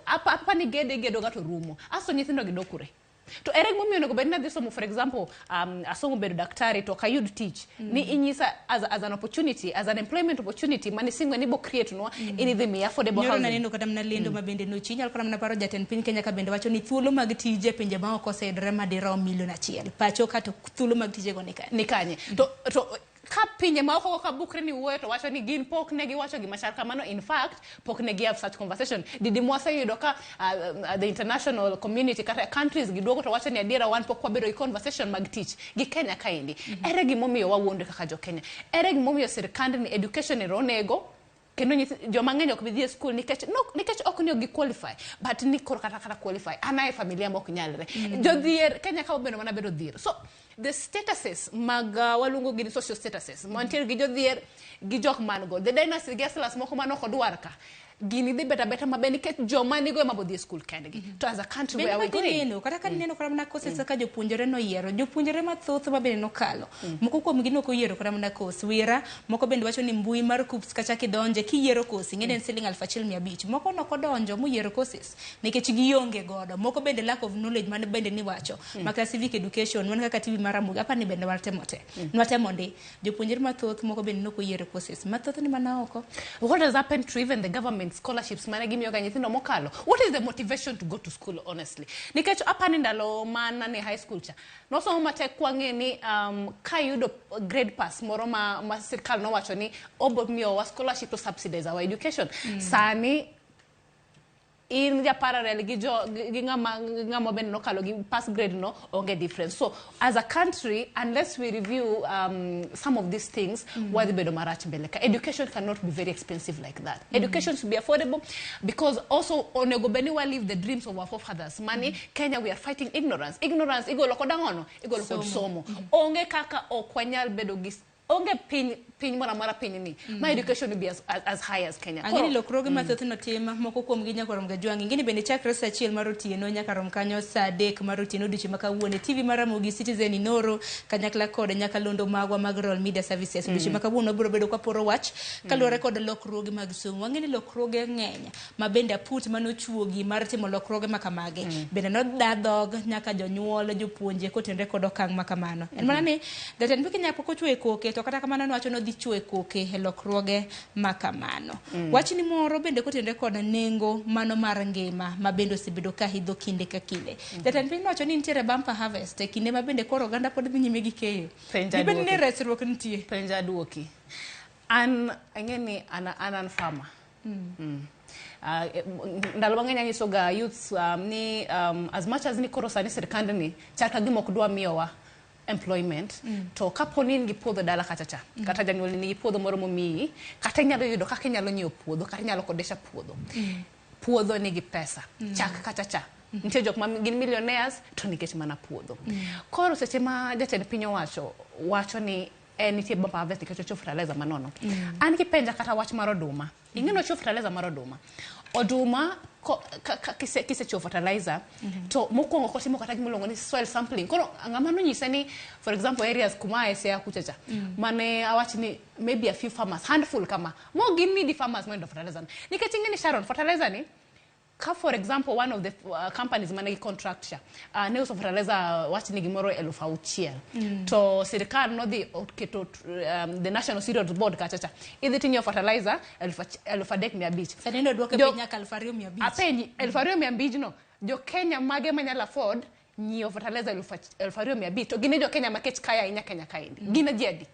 [SPEAKER 7] apa ni gedo gato rumo aso nyithindo gidokure to ereg momi onego bedna this for example asomo bedo daktari to kayud teach ni inyisa as an opportunity as an employment opportunity mani singo ni bo create no in the affordable housing
[SPEAKER 8] nyoro neno kata mna lendo mabende no chinyal kora mna paro jatend piny Kenya ka bende wacho ni thuolo mag tije pinje ma oko osedre madiro milion 1 pacho kato thuolo mag tije go ni kanye
[SPEAKER 7] to ka pinye ma oko ka bukre ni wuoyo to wacho ni gin pok ne gi wacho gima chal kamano in fact pok ne gi have such conversation didi mwasa yudo ka the international community kata countries gidogo to wacho ni adiera wan pok wabedo conversation mag teach gi Kenya kaindi ere gi momiyo wawuonde kaka jo Kenya ere gi momiyo sirkand ni education ni ronego kendo joma ng'eny ok bidhi school nikech ok ni gi qualify but ni kor kata qualify anae familia mok nyalre jo dhier Kenya ka obedo mana bedo dhier so the statuses mag walungo gi social statuses mantiere gi jo dhier gi jok man go the dynasty guestless moko manoko dwarka gini dhi beta mabeni ket joma nigo ema bodhi school kendgi to as a country where we going
[SPEAKER 8] kata kan neno kora mna courses ka jopuonjore no yiero jopuonjore mathoth mabende no kalo moko kuom gi no ko yiero kora mna course wira moko bende wacho ni mbui mar KUPPS kacha kidonje kiyiero course ngene selling 1500 moko no kodonjo mu yiero courses nikech gionge godo moko bende lack of knowledge man bende ni wacho maka civic education wan kaka TV mara muga apa ni bende watemote nwatemo ndi jopuonjore mathoth moko bende no ko yiero courses mathoth ni mana oko.
[SPEAKER 7] What has happened to even the government scholarships mana gimi yoga nyithindo mokalo? What is the motivation to go to school honestly? Nikech apa ni ndalo mana ni high school cha no so matek kwange ni ka yudo grade pass moro ma sirkal no wacho ni obo miyo wa scholarship to subsidize our education sani in ja parallel gi ngama ben no kalo gi pass grade no onge difference. So as a country unless we review some of these things why the bedo marach beleka education cannot be very expensive like that. Education should be affordable because also onego beni wa live the dreams of our forefathers. Money Kenya we are fighting ignorance igolo kodangono igolo kod somo onge kaka okwanyal bedo gi onge piny mara piny ni my education will be as high as Kenya.
[SPEAKER 8] Angeni lokroge mathoth no tema moko kuom gi nyaka rom ga jwangi ngini bende chakre sa achiel mar otieno nyaka rom kanyo sa 3 mar otieno dichi maka wuone TV mar Ramogi Citizen Inoro kanyakla kod nyaka londo magwa mag Royal Media Services dichi maka wuono biro bedo kwa poro wach kaluore kod lokroge mag somo angeni lokroge ng'eny ma bende aput manochuogi mar timo lokroge makamage bende no dadhog nyaka jonyuol jopuonje kotendre kod okang makamano en mana ni jatend piny nyaka pok ochwe koke to kata kamano wacho no dhi chwe koke e lokruoge makamano wachni moro bende kotende kod nengo mano mar ngima ma bende osebedo ka hidho kinde ka kinde jatend piny wacho ni nitiere bumper harvest e kinde ma bende koro oganda pod dhi nyime gi keyo bende ne resruok nitie
[SPEAKER 7] penja duoki an angeni an farmer ndalo mang'eny anyiso ga youths ni as much as ni koro sani sirkand ni chaka gima ok dwa miyowa employment to kaponi ngi puodho dala kachacha kata janyuol ni puodho moro momiyi kata nyalo yudo kaka nyalo nyiewo puodho kata nyalo kodesha puodho nigi pesa chak kachacha nitie jok ma gin millionaires to nikech mana puodho koro seche ma jatend piny wacho ni nitie bumper harvest nikech ocho fertilizer manono an kipenja kata wach mar oduma ing'eno ocho fertilizer mar oduma kise cho fertilizer to mokwongo kotimo kata gimolongo ni soil sampling koro ng'ama no nyisa ni for example areas kuma ese kuchacha mane awach ni maybe a few farmers handful kama mo gin ni di farmers mo fertilizer nikech ing'eni Sharon fertilizer ni ka for example one of the companies managi contract ne uso fertilizer wach ni gimoro 6,000 to sirkal no dhi keto the National Cereals Board kachacha idhi tinyo fertilizer 3,500
[SPEAKER 8] sani ndo duoke penya 2,500
[SPEAKER 7] apenyi 2,500 no jo Kenya mage manyala afford nyio fertilizer 2,500 to gine jo Kenya market kaya inya Kenya kaindi gina jadi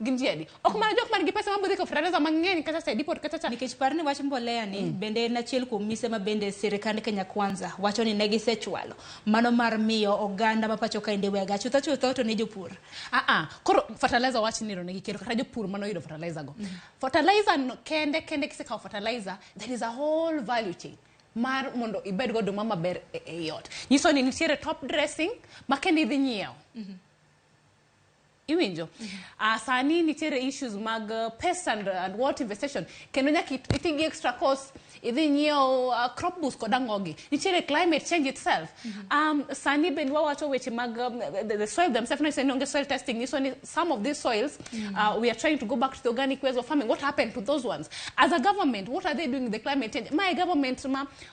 [SPEAKER 7] gin jadi ok mana jok man gi pesa mabudhi ko fertilizer mang'eny kata sa dipot kata
[SPEAKER 8] nikech parni wach mbolea ni bende na chiel kuom mise ma bende sirikand Kenya Kwanza wacho ni negi sechwalo mano mar miyo oganda ma pacho kainde wega chutho to ne jopur
[SPEAKER 7] koro fertilizer wach ni ro negi kero kata jopur mano yudo fertilizer go fertilizer no kende kise ka fertilizer there is a whole value chain mar mondo ibed go duma maber e yot nyiso ni nitiere top dressing makende dhi nyiew Iwinjo. Sani nitere issues mag pest and water infestation. Kendo nyaka itigi extra cost idhi nyiew crop boost kod angogi. Nitere climate change itself. Sani ben wawacho weche mag the soil themselves. No, saying soil testing. This one, some of these soils, we are trying to go back to the organic ways of farming. What happened to those ones? As a government, what are they doing with the climate change? My government,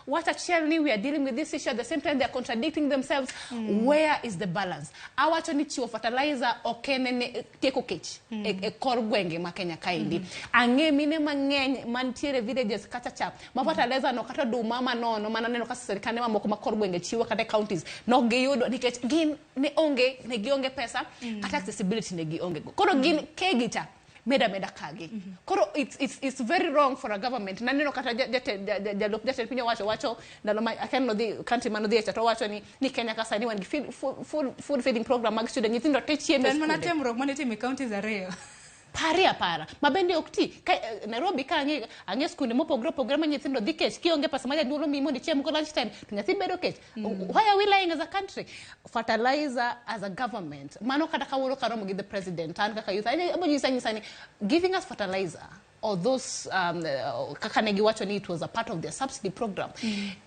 [SPEAKER 7] what actually we are dealing with this issue at the same time they are contradicting themselves. Where is the balance? Our chiwo fertilizer okene tieko kech e kor gwenge ma Kenya kaindi. Ange mine mangeny mantiere villages kata cha ma fertilizer no kata duma manono mananeno ka serikande mamoko ma kor gwenge chiwo kata counties no giyudo nikech gin ne gionge pesa kata accessibility ne gionge. Koro gin kegita meda kagi. Koro it's very wrong for a government. Naneno kata jatel pinyo wacho ndalo akenno the country mano the to wacho ni Kenya ka sani wan food feeding program mag student nyithindo te chiembe.
[SPEAKER 8] Ben mana temro manete me counties ariyo.
[SPEAKER 7] Para mabende okti Nairobi ka ange skunde mopogro program nyithindo dhi kech kionge pesa maja duolo mi mondo chiem go lunch time to nyathi bedo kech. Why are we lying as a country? Fertilizer as a government mano kata kawuono karomo gi the president and kaka youth abonyisani giving us fertilizer or those kakanegi wacho ni it was a part of their subsidy program.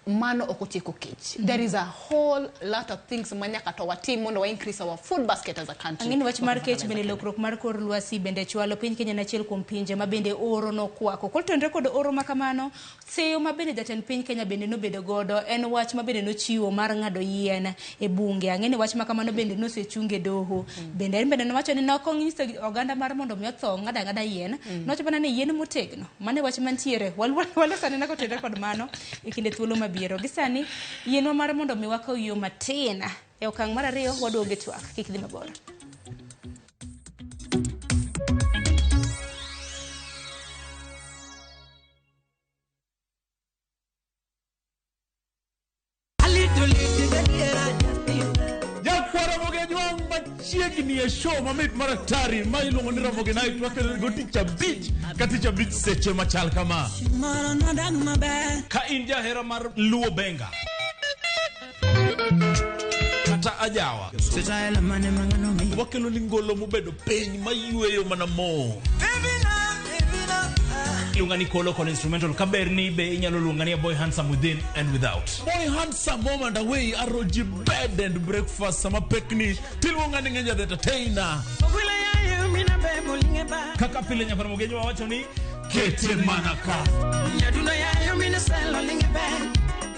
[SPEAKER 7] Mano okotieko kech. There is a whole lot of things manyaka to watim mondo wa increase our food basket as a country.
[SPEAKER 8] Angini wach mar kech bende lokrok mar kor lwasi bende chwalo piny Kenya na chiel kuom pinje ma bende oro no kwako. Koltendre kod oro makamano seyo ma bende jatend piny Kenya bende no bedo godo en wach ma bende no chiwo mar ngado yien e bunge. Angini wach makamano bende no sechunge doho. Bende no wacho ni nokong'iso oganda mar mondo mi otho ngada yien. Nocho bana ni yien motegno mane wach mantiere wala sani nako tere kod mano e kinde thuolo mabiro gisani yienwa mar mondo mi wakaw yo matin e okang' mar ariyo waduoge twak kik dhi mabor.
[SPEAKER 21] Chiegni e show mamit maraktari ma iluongo ni Ramogi Night wakelo go ticha beach seche machal kama. Ka in jahera mar luo benga kata ajawa wakelo ni ngolo mobedo piny mayueyo mana mo. Lungani kolo con instrumental kaberni be inyalo lungani boy handsome within and without. Boy handsome moment away aroji bed and breakfast sama pekni tilungani ngenja the entertainer. Kaka pile nya Ramogi wacho ni kete manaka.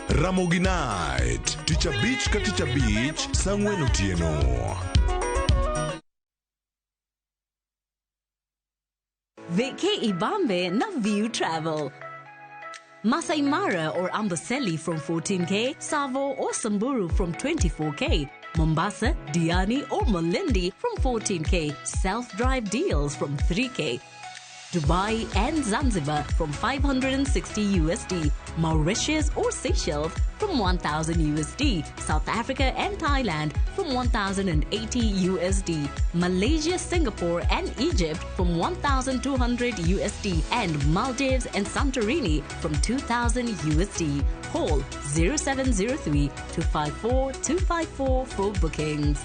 [SPEAKER 3] Ramogi Night, Teacher Beach ka Teacher Beach, Sangwen Otieno.
[SPEAKER 4] Veke Ibambe na View Travel. Masai Mara or Amboseli from 14K, Savo or Samburu from 24K, Mombasa, Diani or Malindi from 14K, self-drive deals from 3K, Dubai and Zanzibar from 560 USD, Mauritius or Seychelles from 1,000 USD, South Africa and Thailand from 1,080 USD, Malaysia, Singapore and Egypt from 1,200 USD, and Maldives and Santorini from 2,000 USD. Call 0703 254 254 for bookings.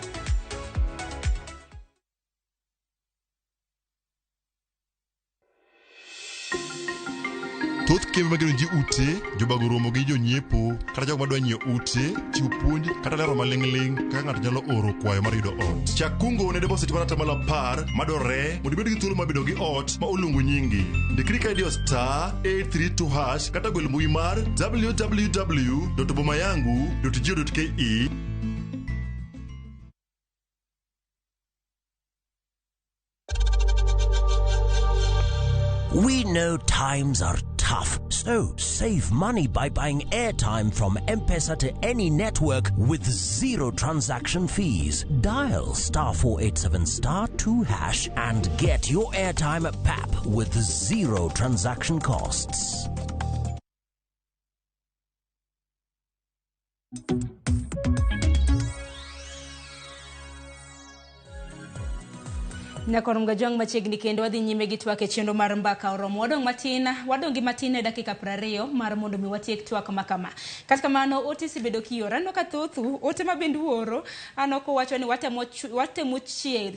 [SPEAKER 11] Thoth kembe mageno ji ute, jobago romo gi jonyiepo, kata jogo madwa nyiewo ute, chiwo puonj, kata lero maling'ling kaka ng'ato nyalo oro kwayo mar yudo ot. Chak kungo ne deposit mar atamalo 10 madwarore mondo ibed gi thuolo mar bedo gi ot ma oluongo nyingi. Ndikri ka idiyo *832# kata gwel mbui mar www.bomayangu.go.ke.
[SPEAKER 12] We know times are tough, so save money by buying airtime from M-Pesa to any network with zero transaction fees. Dial *487*2# and get your airtime PAP with zero transaction costs.
[SPEAKER 8] Nyakor mgajong machiegni kendo wadhi nyime gi twak e chenro mar mbaka oromo wadong gi matin e dakika 20 mar mondo mi watiek twak makama. Kata kamano ote sibedo kiora no katothu ote mabendu oro anoko wacho ni watemo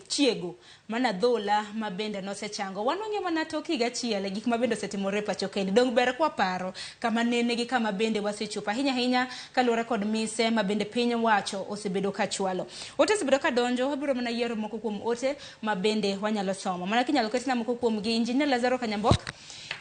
[SPEAKER 8] chiego mana dhola mabende nosechango wanong'e mana toki gachiel gik mabende osetimore pacho kendi dong ber kwa paro kama nene gi kama bende wasechopa hinya kaluwore kod mise mabende piny wacho osebedo kachwalo. Ote sibedo kadonjo wabiro mana yiero moko kuom ote mabende wanyalo somo. Mana kinyalo ketina moko kuom gi Injinia Lazaro Kanyambok.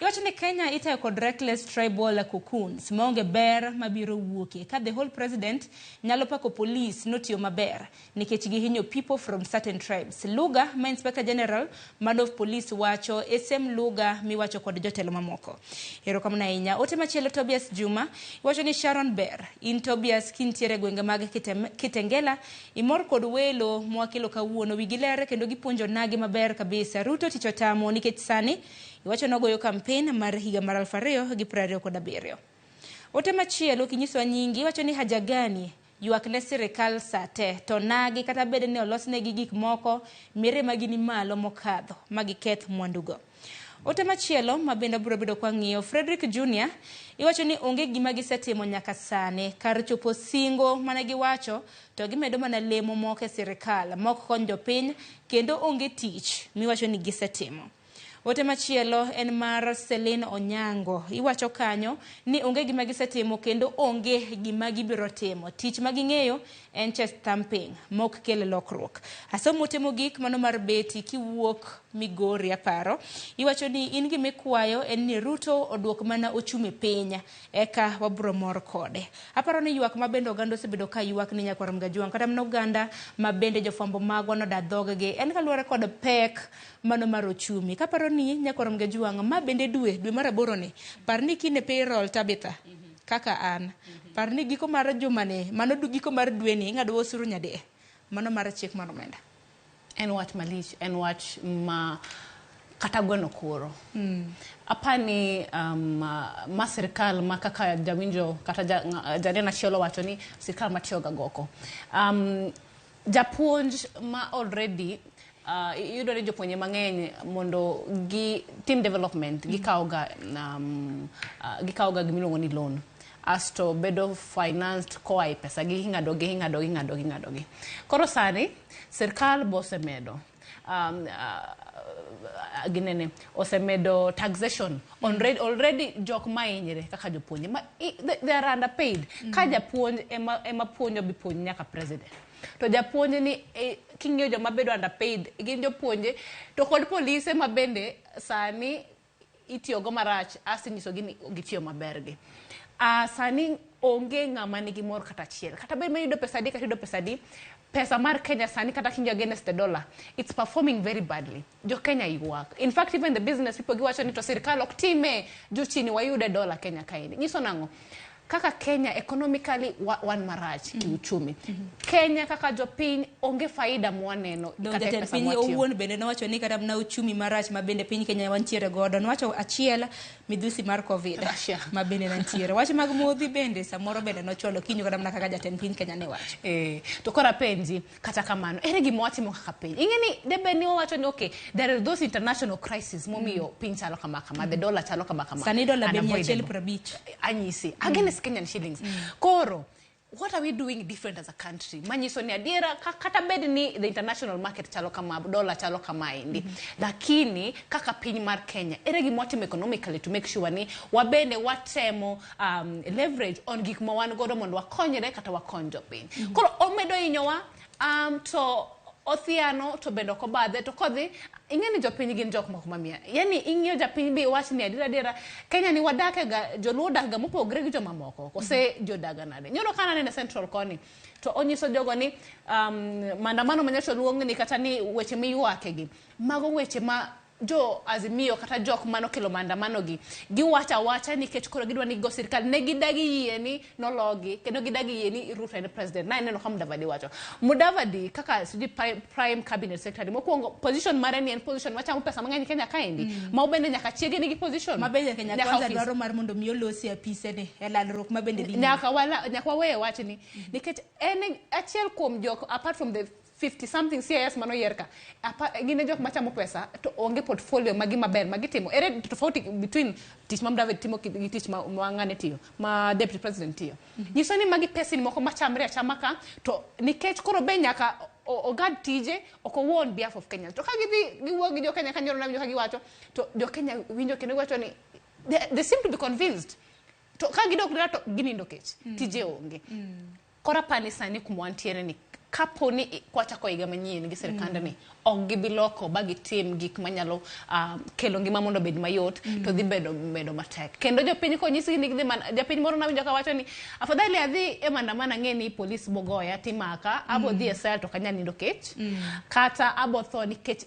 [SPEAKER 8] Iwacho ni Kenya itayo kod reckless tribal cocoons maonge ber mabiro wuoke ka the whole president nyalo pako police notiyo maber nikech gihinyo people from certain tribes. Luga ma Inspector General man of police wacho SM Luga miwacho kod jotelo mamoko. Hero kamna ahinya. Ote machielo Tobias Juma iwacho ni Sharon Ber in Tobias kintiere gwenge mag Kitengela imor kod welo mwakelo kawuono wigilere kendo gipuonjo nagi maber kabisa. Ruto ticho tamo nikech sani iwacho nogoyo campaign mar higa mar 2027. Ote machielo kinyiso nyingi iwacho ni haja gani yuak ne sirikal sate to nagi kata bede ne olosnegi gik moko mere magini malo mokadho magiketh mwandugo. Ote machielo mabende biro bedo kwa ng'iyo Frederick Jr. iwacho ni onge gima gisetimo nyaka sane kar chopo singo mane giwacho to gimedo mana lemo moko e sirikal mok kony jopiny kendo onge tich miwacho ni gisetimo. Ote machielo en mar Celine Onyango iwacho kanyo ni onge gima gisetimo kendo onge gima gibiro timo. Tich maging'eyo en chest thumping mok kele lokruok. Asomo temo gik mano mar beti kiwuok Migori aparo iwacho ni in gimikwayo en ni Ruto oduok mana ochume penya eka wabro mor kode. Aparo ni yuak mabendo oganda osebedo ka yuak ni Nyakor Mgajuang kata mno Uganda mabende jofwambo magwa no dadhogge en kaluwore kod pek mano mar ochumi. Kaparo ni Nyakor Mgajuang mabende dwe mar 8 ni parni kine payroll Tabitha kaka an parni giko mar jumane mano giko mar dwe ni ng'ado osuru nyade mano mar chik mar omenda
[SPEAKER 7] en wach malich en wach ma kata gweno koro apani ma sirikal ma kaka jawinjo kata janena chielo wacho ni sirikal matiyo ga goko japuonj ma already yudo ni jopuonje mang'eny mondo gi team development gikawga gimiluongo ni loan asto bedo financed koa e pesa gi ng'adogi. Koro sani sirikal bosemedo ginene osemedo taxation already jok mainyre kaka jopuonje they are underpaid ka japuonj ema puonjo bipuonj nyaka president to japuonje ni king'eyo joma bedo underpaid gin jopuonje to kod police mabende sani itiyogo marach asinyiso gi gitiyo mabergi. Sani onge ng'ama nigi mor kata achiel kata bed mayudo pesa di pesa mar Kenya sani kata kinga against the dollar it's performing very badly. Jo Kenya yuak. In fact even the business people giwacho ni to sirikal ok time jo chini wayude dollar Kenya kaini. Nyiso nango kaka Kenya economically wan marach kiuchumi. Kenya kaka jopiny onge faida mwaneno
[SPEAKER 8] kata pesa mwatiyo. Owuon bende nowacho ni kata na uchumi marach mabende piny Kenya wantiere godo nowacho achiel midhusi mar covid mabende nantiere. Wacho mag modhi bende samoro bende nochwalo kinyo kata na kaka jatend piny Kenya ne wacho.
[SPEAKER 7] To kora penji kata kamano ere gima watimo kaka piny. Ing'eni debe ni wacho ni okay there are those international crises momiyo piny chalo kama the dollar chalo kama.
[SPEAKER 8] Sani dollar be 150
[SPEAKER 7] anyisi against Kenyan shillings. Koro what are we doing different as a country? Manyiso ni adiera kata bed ni the international market chalo kama dollar chalo kama indi. Lakini kaka piny mar Kenya ere gima watimo economically to make sure ni wabende watemo leverage on gik ma wan godo mondo wakonyre kata wakonjo piny. Koro omedo inyowa to othiano to bendo ko badhe to kodhi ing'eni jopiny gin jok moko mamia yani ing'iyo japiny bi wach ni adira Kenya ni wadake ga joluo dak ga mopogre gi joma moko kose jodaga nade nyono kana ne Central Koni to onyiso jogo ni mandamano manyacho luong ni kata ni weche miyuake gi mago weche ma jo azimio kata jok mano kelo maandamano gi wacha nikech koro gidwa ni go sirikal ne gidagi yie ni nologi kendo gidagi yie ni Ruto en president na neno kama Mudavadi wacho Mudavadi kaka prime cabinet secretary mokuongo position mare ni en position wachamo pesa mang'eny Kenya kaendi ma obende nyaka chiege ni gi position
[SPEAKER 8] mabende Kenya kwanza dwaro mar mondo miyo losi apise ni elalruok mabende
[SPEAKER 7] nyaka wawe wach ni nikech en achiel kuom jok apart from the 50 something CIS mano yerka gine jok machamo pesa to onge portfolio magi maber magitimo ere tofauti between tich ma David timo gi tich ma ngane tiyo ma deputy president tiyo nyiso ni magi pesa ni moko machamre achama ka to nikech koro be nyaka ogad tije oko on behalf of Kenya to ka giwuogi jo Kenya kanyoro na winjo ka giwacho to jo Kenya winjo kendo wacho ni they seem to be convinced to ka gidok dira to ginindo kech tije onge kora pani sani kumwantiere ni kaponi kwacha ko iga manyien gi serikanda ni ok gibiloko bagi tim gik manyalo kelo ngima mondo bed mayot to dhi bedo matek kendo jopiny ko nyisi ni gidhi japiny moro na winjo ka wacho ni afadhali adhi e maandamano ng'eni polis bogoya timaka abo dhi e sel to kanya nindo kech kata abo tho nikech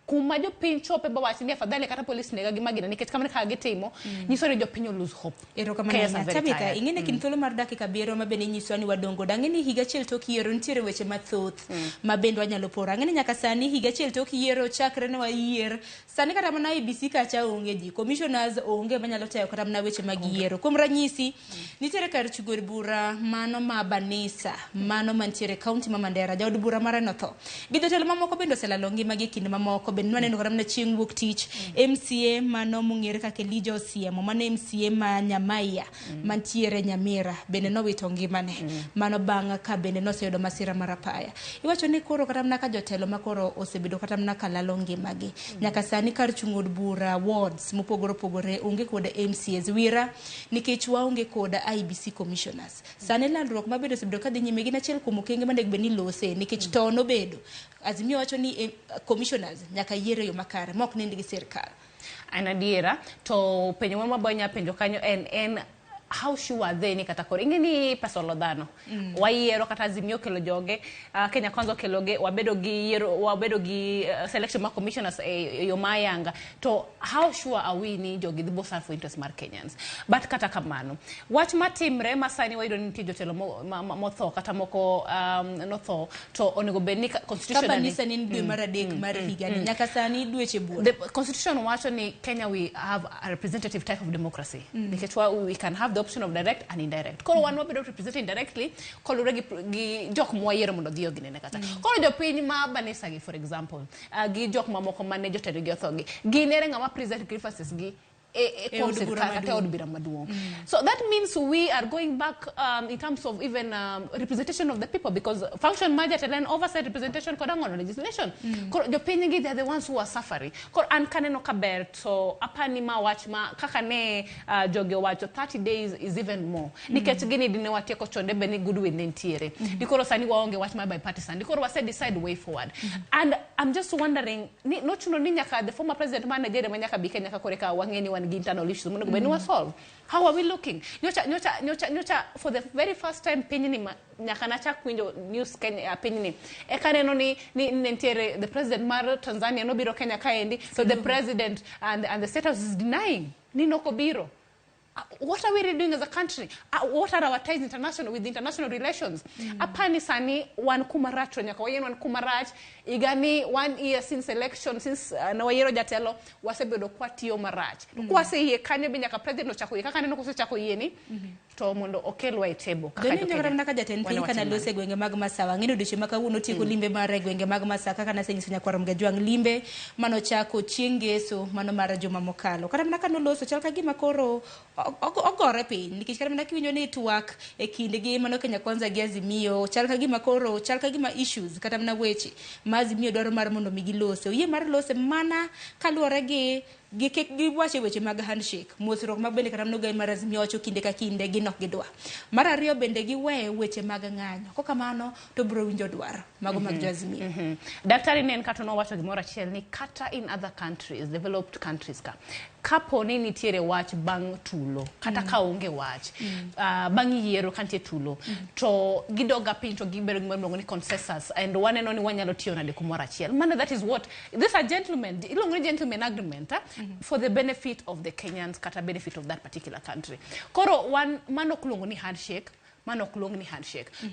[SPEAKER 7] kuma jopiny chope bawachi ni afadhali kata polis nega gi magina nikech kamane ka gitimo nyiso ni jopiny lose hope
[SPEAKER 8] erokamano Tabitha ing'ene kin thuolo mar dakika 7 mabende nyiso ni wadongo dang'eni higa achiel tok yiero nitiere weche mathoth mabende wanyalo poro ang'eni nyaka sani higa achiel tok yiero chakre ne wayier sani kata mana IBC kacha onge ji commissioners onge manyalo tayo kata mana weche mag yiero kuom ranyisi nitiere kar chugor bura mano ma Banisa mano mantiere county ma Mandera jaod bura mare no tho gi jotelo mamoko bende oselalo ngimagi kinde mamoko ben nwaneno kata na chieng' wuok tich MCA mano mung'ere kaka Elijah Osiemo mano MCA ma Nyamaiya mantiere Nyamira bende nowito ngimane mano bang' ka bende noseyudo masira mar apaya iwacho ni koro kata na ka jotelo makoro osebedo kata na kalalo ngimagi nyaka sani kar chung'od bura wards mopogore opogore onge kod MCAs wira nikech waonge kod IBC commissioners sani landruok mabedo osebedo kadhi nyime gi achiel kuom okenge mandeg beni lose nikech to nobedo Azimio wacho ni commissioners nyaka yiere yo makare mok nind gi sirkal
[SPEAKER 7] anadiera to penjo mama bonya penjo kanyo en how sure are they ni kata koro ingeni pasolo dhano wayiero kata Azimio kelo joge Kenya Kwanza keloge wabedo gi selection ma commissioners yo mayanga to how sure are we ni jogi dhibo serve for interest mar Kenyans but kata kamano wach matimre masani wayudo ni nitie jotelo motho kata moko notho to onego bed ni constitution
[SPEAKER 8] Banisa ni dwe mar adek mar higa ni nyaka sani dweche buo
[SPEAKER 7] the constitution wacho ni Kenya we have a representative type of democracy because we can have the option of direct and indirect koro wan wabedo represented indirectly kolure gi jok moyiero mondo dhiyo ginene kata koro jopiny ma Banisa gi for example gi jok mamoko mane jotelo gi othogi ginere ngama present grievances gi so that means we are going back in terms of even representation of the people because function budget and then oversight representation on legislation they are the ones who are suffering and kaneno kaber so apani ma watch ma kaka ne joge wacho 30 days is even more nikech gini dine watieko chonde beni goodwill nentiere dikoro sani waonge watch ma bipartisan dikoro wase decide way forward and I'm just wondering no chuno ni nyaka the former president man Nigeria manyaka bike nyaka koreka wangeni internal issues mondo beni wa solve how are we looking nyocha for the very first time pinini nyaka na chak winjo news Kenya pinini e kaneno ni nentiere the president mar Tanzania no biro Kenya kaendi so the president and the state house is denying ni noko biro. What are we really doing as a country? What are our ties international with international relations? Apani sani wan kumarach nyaka wayen wan kumarach igani 1 year since election since na wayero jatelo wasebedo kwatiyo marach. Kwa se ye kanyo binya ka president ochako ye kaka neno ko chako yeni to mondo okelwa e table
[SPEAKER 8] kaka jo Kenya naka jaten piny kana lose gwenge mag Masawa ngene doche makawuono tieko limbe mar gwenge mag Masawa kaka na senyisa nyakwaro mgajwang limbe mano chako chiengeso mano mar juma mokalo kata naka no loso chal ka gima koro ogore piny nikech kata naka winjo ni twak e kinde gi mano Kenya Kwanza gi Azimio chal ka gima koro chal ka gima issues kata na weche ma Azimio dwaro mar mondo migi lose yie mar lose mana kaluore gi wache weche mag handshake mosruok mag bende kata mnogai mar Azimio wacho kinde ka kinde gi nok gidwa mar ariyo bende gi weche mag ng'anyo koka mano to bro winjo dwaro mago mag Azimio
[SPEAKER 7] daktari nen kata no wacho gimoro achiel ni kata in other countries developed countries kapo ni nitiere wach bang tulo kata ka onge wach bang yiero kantie tulo to gidoga piny to gibero gimoro ni consensus and waneno ni wanyalo tiyo nade kumoro achiel man that is what this a gentleman gentleman agreement for the benefit of the Kenyans kata benefit of that particular country koro mano kulongo ni handshake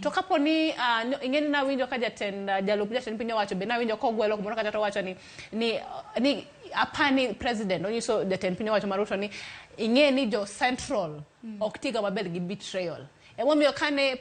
[SPEAKER 7] to kapo ni ingeni na winjo ka jatend jalup jatend piny wacho be na winjo ko gwelo kumoro kata to wacho ni apani president onyiso jatend piny wacho maruto ni ingeni jo central oktiga maber gi betrayal e momiyo kane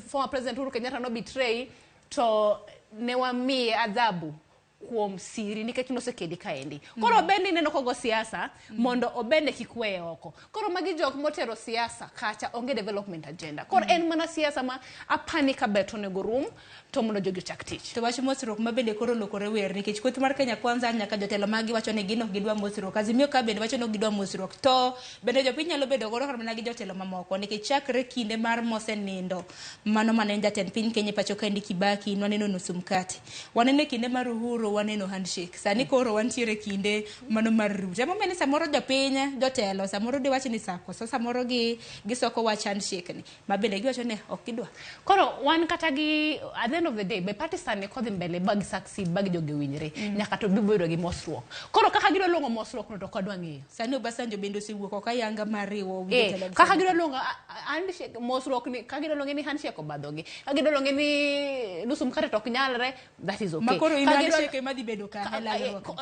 [SPEAKER 7] former president Uhuru Kenyatta no betray to ne wamiye adhabu kuom siri nikech nosekedi kaendi. Koro obende neno kogo siasa mondo obende kikweye oko. Koro magi jok motero siasa kacha onge development agenda. Koro en mana siasa ma apani ka beto nego rum to mondo jogi chak tich.
[SPEAKER 8] To wach mosruok mabende koro lokore wer nikech koth mar Kenya Kwanza nyaka jotelo magi wacho ni gino gidwa mosruok. Azimio ka bende wacho ni gidwa mosruok. To bende jopiny nyalo bedo godo kama gi jotelo mamoko nikech chakre kinde mar mosenindo mano mane jatend piny Kenya pacho kaendi Kibaki waneno nusu mkate. Waneno kinde mar Uhuru waneno handshake. Sani koro wantiere kinde mano mar Ruto. Emo mene samoro jopiny jotelo samoro de wacho ni sako so samoro gisoko wach handshake ni. Mabende giwacho ni ok gidwa.
[SPEAKER 7] Koro wan kata gi at the end of the day be partisan kodhi mbele bagi succeed bagi jogi winjre nyaka to bibedo gi mosruok. Koro kaka gidwa longo mosruok no to kodwa ng'eyo.
[SPEAKER 8] Sani Obasanjo bende osewuok ok ayanga mariwo
[SPEAKER 7] kaka gidwa longo handshake mosruok ni kaka gidwa longo ni handshake obadhogi. Kaka gidwa longo ni nusu mkate to ok nyalre that is okay.
[SPEAKER 8] Makoro handshake madhi bedo ka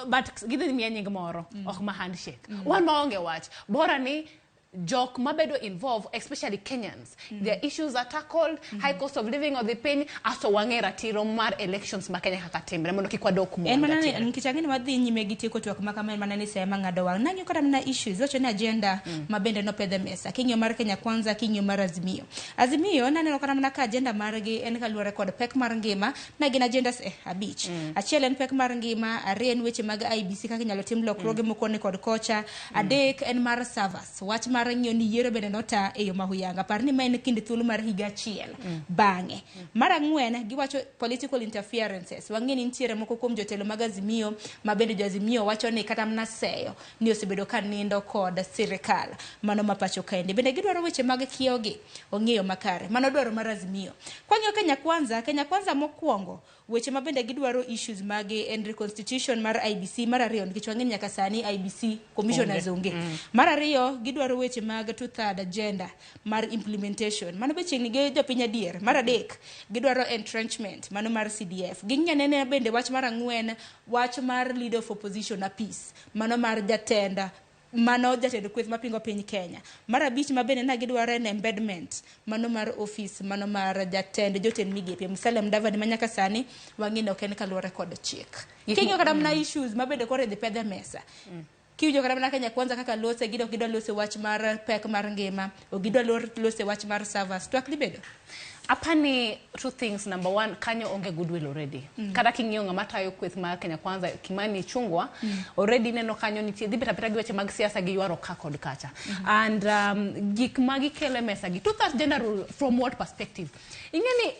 [SPEAKER 7] but gidhi miya nying moro ok ma handshake. Wan maonge wach bora ni jok mabedo involved, especially Kenyans. Their issues are tackled, high cost of living of the pain, aso wangera tiro mar elections ma Kenya kaka timbre mondo kikwadok mo.
[SPEAKER 8] En manane nikichangi wadhi nyime gitieko twak makama manane sema ngado wang. Nanyo kora mna issues wacho ni agenda mabende no pedhe mesa. Kinyo mar Kenya Kwanza, kinyo mar Azimio. Azimio naneno kora mna ka agenda margi en kaluwore kod pek mar ngima na gin agendas abich. Achiel en pek mar ngima, ariyo en weche mag IBC kaka inyalo tim lokruoge moko ne kod kocha, adek en mar servers. Wach mar nyoni yiero bende nota e yo mahuyanga parni maen kinde thuolo mar higa achiel bange. Mar ang'wen giwacho political interferences. Wang'eni nitiere moko kuom jotelo mag Azimio mabende jo-Azimio wacho ni kata mna seyo ni osebedo ka nindo kod sirikal mano mapacho kaendi. Bende gidwaro weche mag kiogi ong'eyo makare mano dwaro mar Azimio. Kwang'yo Kenya Kwanza mokwongo weche mabende gidwaro issues mage en reconstitution mar IBC. Mar ariyo nikech wang'eni nyaka sani IBC commissioners onge. Mar ariyo gidwaro weche mag two-third agenda mar implementation mano be chiegni gi jopiny adier. Mar adek gidwaro entrenchment mano mar CDF. Ginyanene bende wach mar ang'wen wach mar leader of opposition a peace mano mar jatend kweth mapingo piny Kenya. Mar abich mabende na gidwaro en embedment mano mar office mano mar jatend jotend migepe Musalia Mudavadi manyaka sani wang'ini ok en kaluwore kod chik. Kinyo kata mna issues mabende kore dhi pedhe mesa. Kiwinjo kata mana Kenya Kwanza kaka lose gidwa lose wach mar pek mar ngima o gidwa lose wach mar servers to akli bedo.
[SPEAKER 7] Apani two things. Number one, kanyo onge goodwill already. Kada king'io ng'ama tayo kweth mar Kenya Kwanza Kimani Chungwa already neno kanyo nitie dhi beta gi weche mag siasa gi ywaro ka kod kacha. And gik magi kele mesa gi two-thirds gender rule from what perspective? Ingeni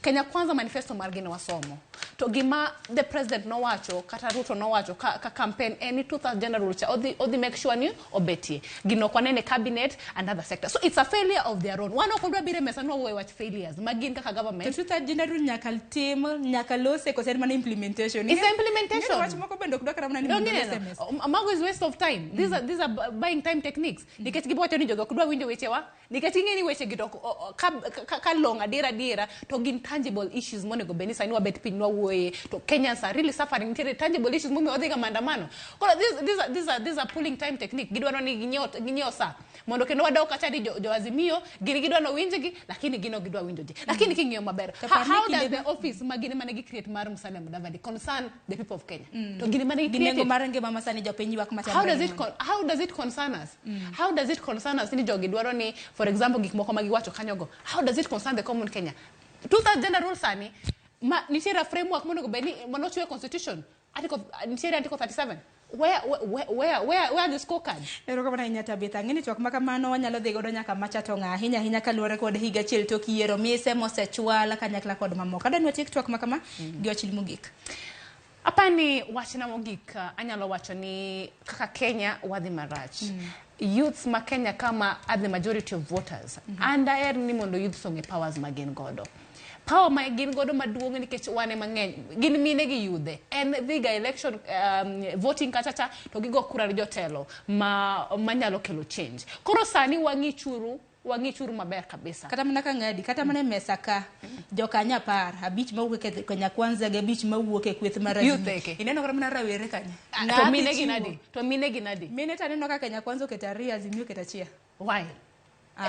[SPEAKER 7] Kenya Kwanza manifesto margine wasomo. To gima the president no wacho, kata Ruto no wacho, ka campaign any two-thirds gender rule cha, odi make sure ni obeti. Gino kwanene cabinet and other sectors. So it's a failure of their own. Wano kodwa bire mesa no we watch failures. Magin kaka government.
[SPEAKER 8] To two-thirds gender rule nyaka tim, nyaka lose kose man implementation.
[SPEAKER 7] It's implementation.
[SPEAKER 8] Wacho moko bendo kudwa kara mna ni
[SPEAKER 7] Mago is waste of time. These are buying time techniques. Nikech gibo wacho ni jogo kudwa winjo weche wa. Nikech ingeni weche gito ka longa dira to gin tangible issues monego benisa ni wabet pin no way to Kenyans are really suffering tangible issues mumi odhiga mandamano. These are pulling time technique. Gidwaro ni ginyo sa mondo kendo wadao kacha di jo Azimio gidwa no winjegi lakini gino gidwa winjoji. Lakini king'io maber. How does the office magine manegi create mar Musalia Mudavadi concern the people of Kenya? To gine manegi create
[SPEAKER 8] marenge mama sani jopiny wak machamba.
[SPEAKER 7] How does it concern us? How does it concern us ni jo gidwaro ni for example gik moko magiwacho kanyogo? How does it concern the common Kenya? Two-thirds gender rule sani nitiere framework monego beni monochwe constitution nitiere article 37. Where are the scorecards?
[SPEAKER 8] Ero kama na inyata beta ngini twak makamano wanyalo dhi godo nyaka machato nga hinya kaluwore kod higa achiel tok yiero mise mosechwala kanyakla kod mamoko. Adwa nwatiek twak makama gi wach mogik.
[SPEAKER 7] Apani wachna mogik anyalo wacho ni kaka Kenya wadhi marach. Youths ma Kenya kama are the majority of voters. And I ni mondo youths onge powers magin godo. Power ma gin godo maduong' nikech wane mang'eny gin mine gi yudhe en dhiga election voting kachacha to gigo kura jotelo ma nyalo kelo change. Koro sani wang'ichuru maber kabisa.
[SPEAKER 8] Kata mana ka ngadi kata mana mesa ka jokanya par abich mawuok e Kenya Kwanza gi abich mawuok e kweth mar Azimio. Ineno kata mana rawere kanya.
[SPEAKER 7] To mine ginadi.
[SPEAKER 8] Mine taneno ka Kenya Kwanza oketa 2 Azimio oketa 1.
[SPEAKER 7] Why?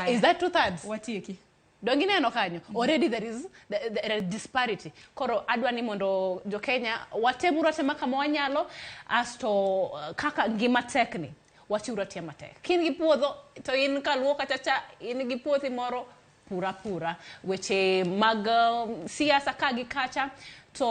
[SPEAKER 7] Is that two-thirds?
[SPEAKER 8] Watieki.
[SPEAKER 7] Dongi neno kanyo. Already there is the disparity. Koro adwa ni mondo jo Kenya watemura tema kama wanyalo asto kaka ngima tekni. Wachiura tema tek. Kin gi puodho to in kaluo kachacha in gi puothi moro pura weche mag siasa kagi kacha to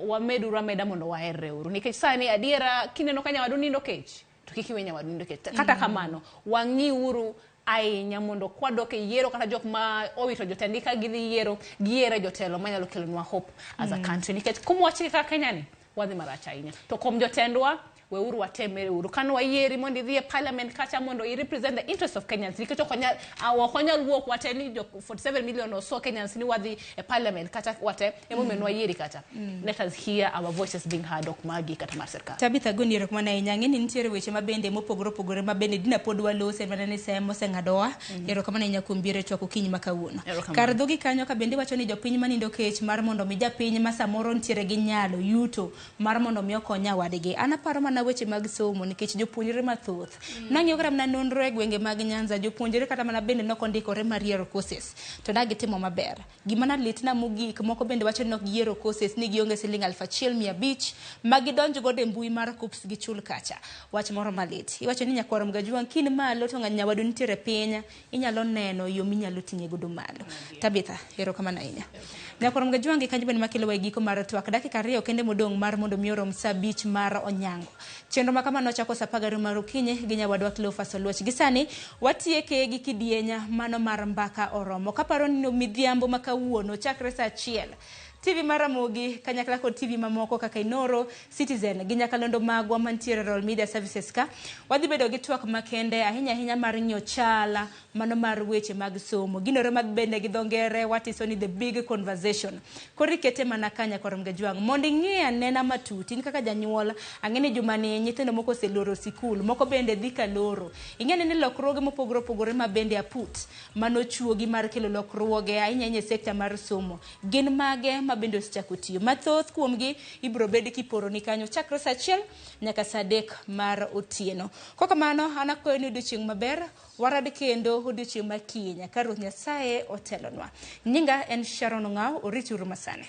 [SPEAKER 7] wamedu rameda mondo waere uru nikech sani adiera kineno kanya wadu nindo kech to kiki wenya wadu nindo kech kata kamano wangi uru ainya mondo kwadoke yiero kata jok ma owito jotendika gidhi yiero jotelo manyalo kelonwa hope as a country nikech kumwachi kaka Kenya ni wadhi maracha ainya to kom jotendwa we uru watemere uru kanu wayieri mondo idhi e parliament kacha mondo I represent the interest of Kenyans nikech okonya luok wateni jo 47 million or so Kenyans ni wadhi e parliament kacha wate emomen wayieri kacha let us hear our voices being heard okmagi kata mar serikal
[SPEAKER 8] Tabitha Goni mana inyang'e ni nitiere weche mabende mopogore mabende dina pod walose manene semo sengadoa ero kama inya kumbire chwako kiny makawuono kar dhogi kanyo ka bende wacho ni jopiny manindo kech mar mondo mi japiny ma samoro nitiere gi nyalo yuto mar mondo mi okonya wadigi anaparo mana weche mag somo nikech jopuonjre mathoth nang'eyo kata mana nonro e gwenge mag Nyanza jopuonjre kata mana bende nokondikore mariero courses to dagi timo maber gima na litna mogik moko bende wacho ni ok giero courses ni gionge siling 1,500 magidonjo go e mbui mar KUPS gi chul kacha wach moro malit iwacho ni nyakwaro mgajuang kin malo to ng'anya wadu nitiere pinya inyalo neno yo minyalo tinge godo malo Tabitha hero kama na inya nyakwaro mgajuang kanyo bende makelo wa giko mar twak dakika 2 kende modong mar mondo mioro msa beach mar Onyango chenro makama nochako sa 10 mar okinyi gi nyawadwa Cleophas Oluoch gisani watieke gi kidienya mano mar mbaka oromo kaparo ni midhiambo makawuono chakre sa 1 TV Maramogi kanyakla kod TV mamoko kaka Inoro Citizen gi nyakalondo magwa mantiere Royal Media Services ka wadhi bedo gi twak makende ahinya mar nyochala mano mar weche mag somo ginore mag bende gi dongere what is only the big conversation korikete mana kanya kwa Mgajuang mondi ng'ia nena matuti ni kaka janyuola ang'eni jumani nyithindo moko seloro sikul moko bende dhika loro ing'eni ni lokruoge mopogore mabende aput mano chuogi mar kelo lokruoge ahinya sekta mar somo gin mage mabende osechako tiyo mathoth kuomgi ibro bed kiporo ni kanyo chakre sa 1 nyaka sa 3 mar otieno koka mano anakoyo ni odiochieng' maber warad kendo odiochieng' makinya ka Ruoth Nyasaye otelonwa nyinga en Sharon Ng'ao orituru masane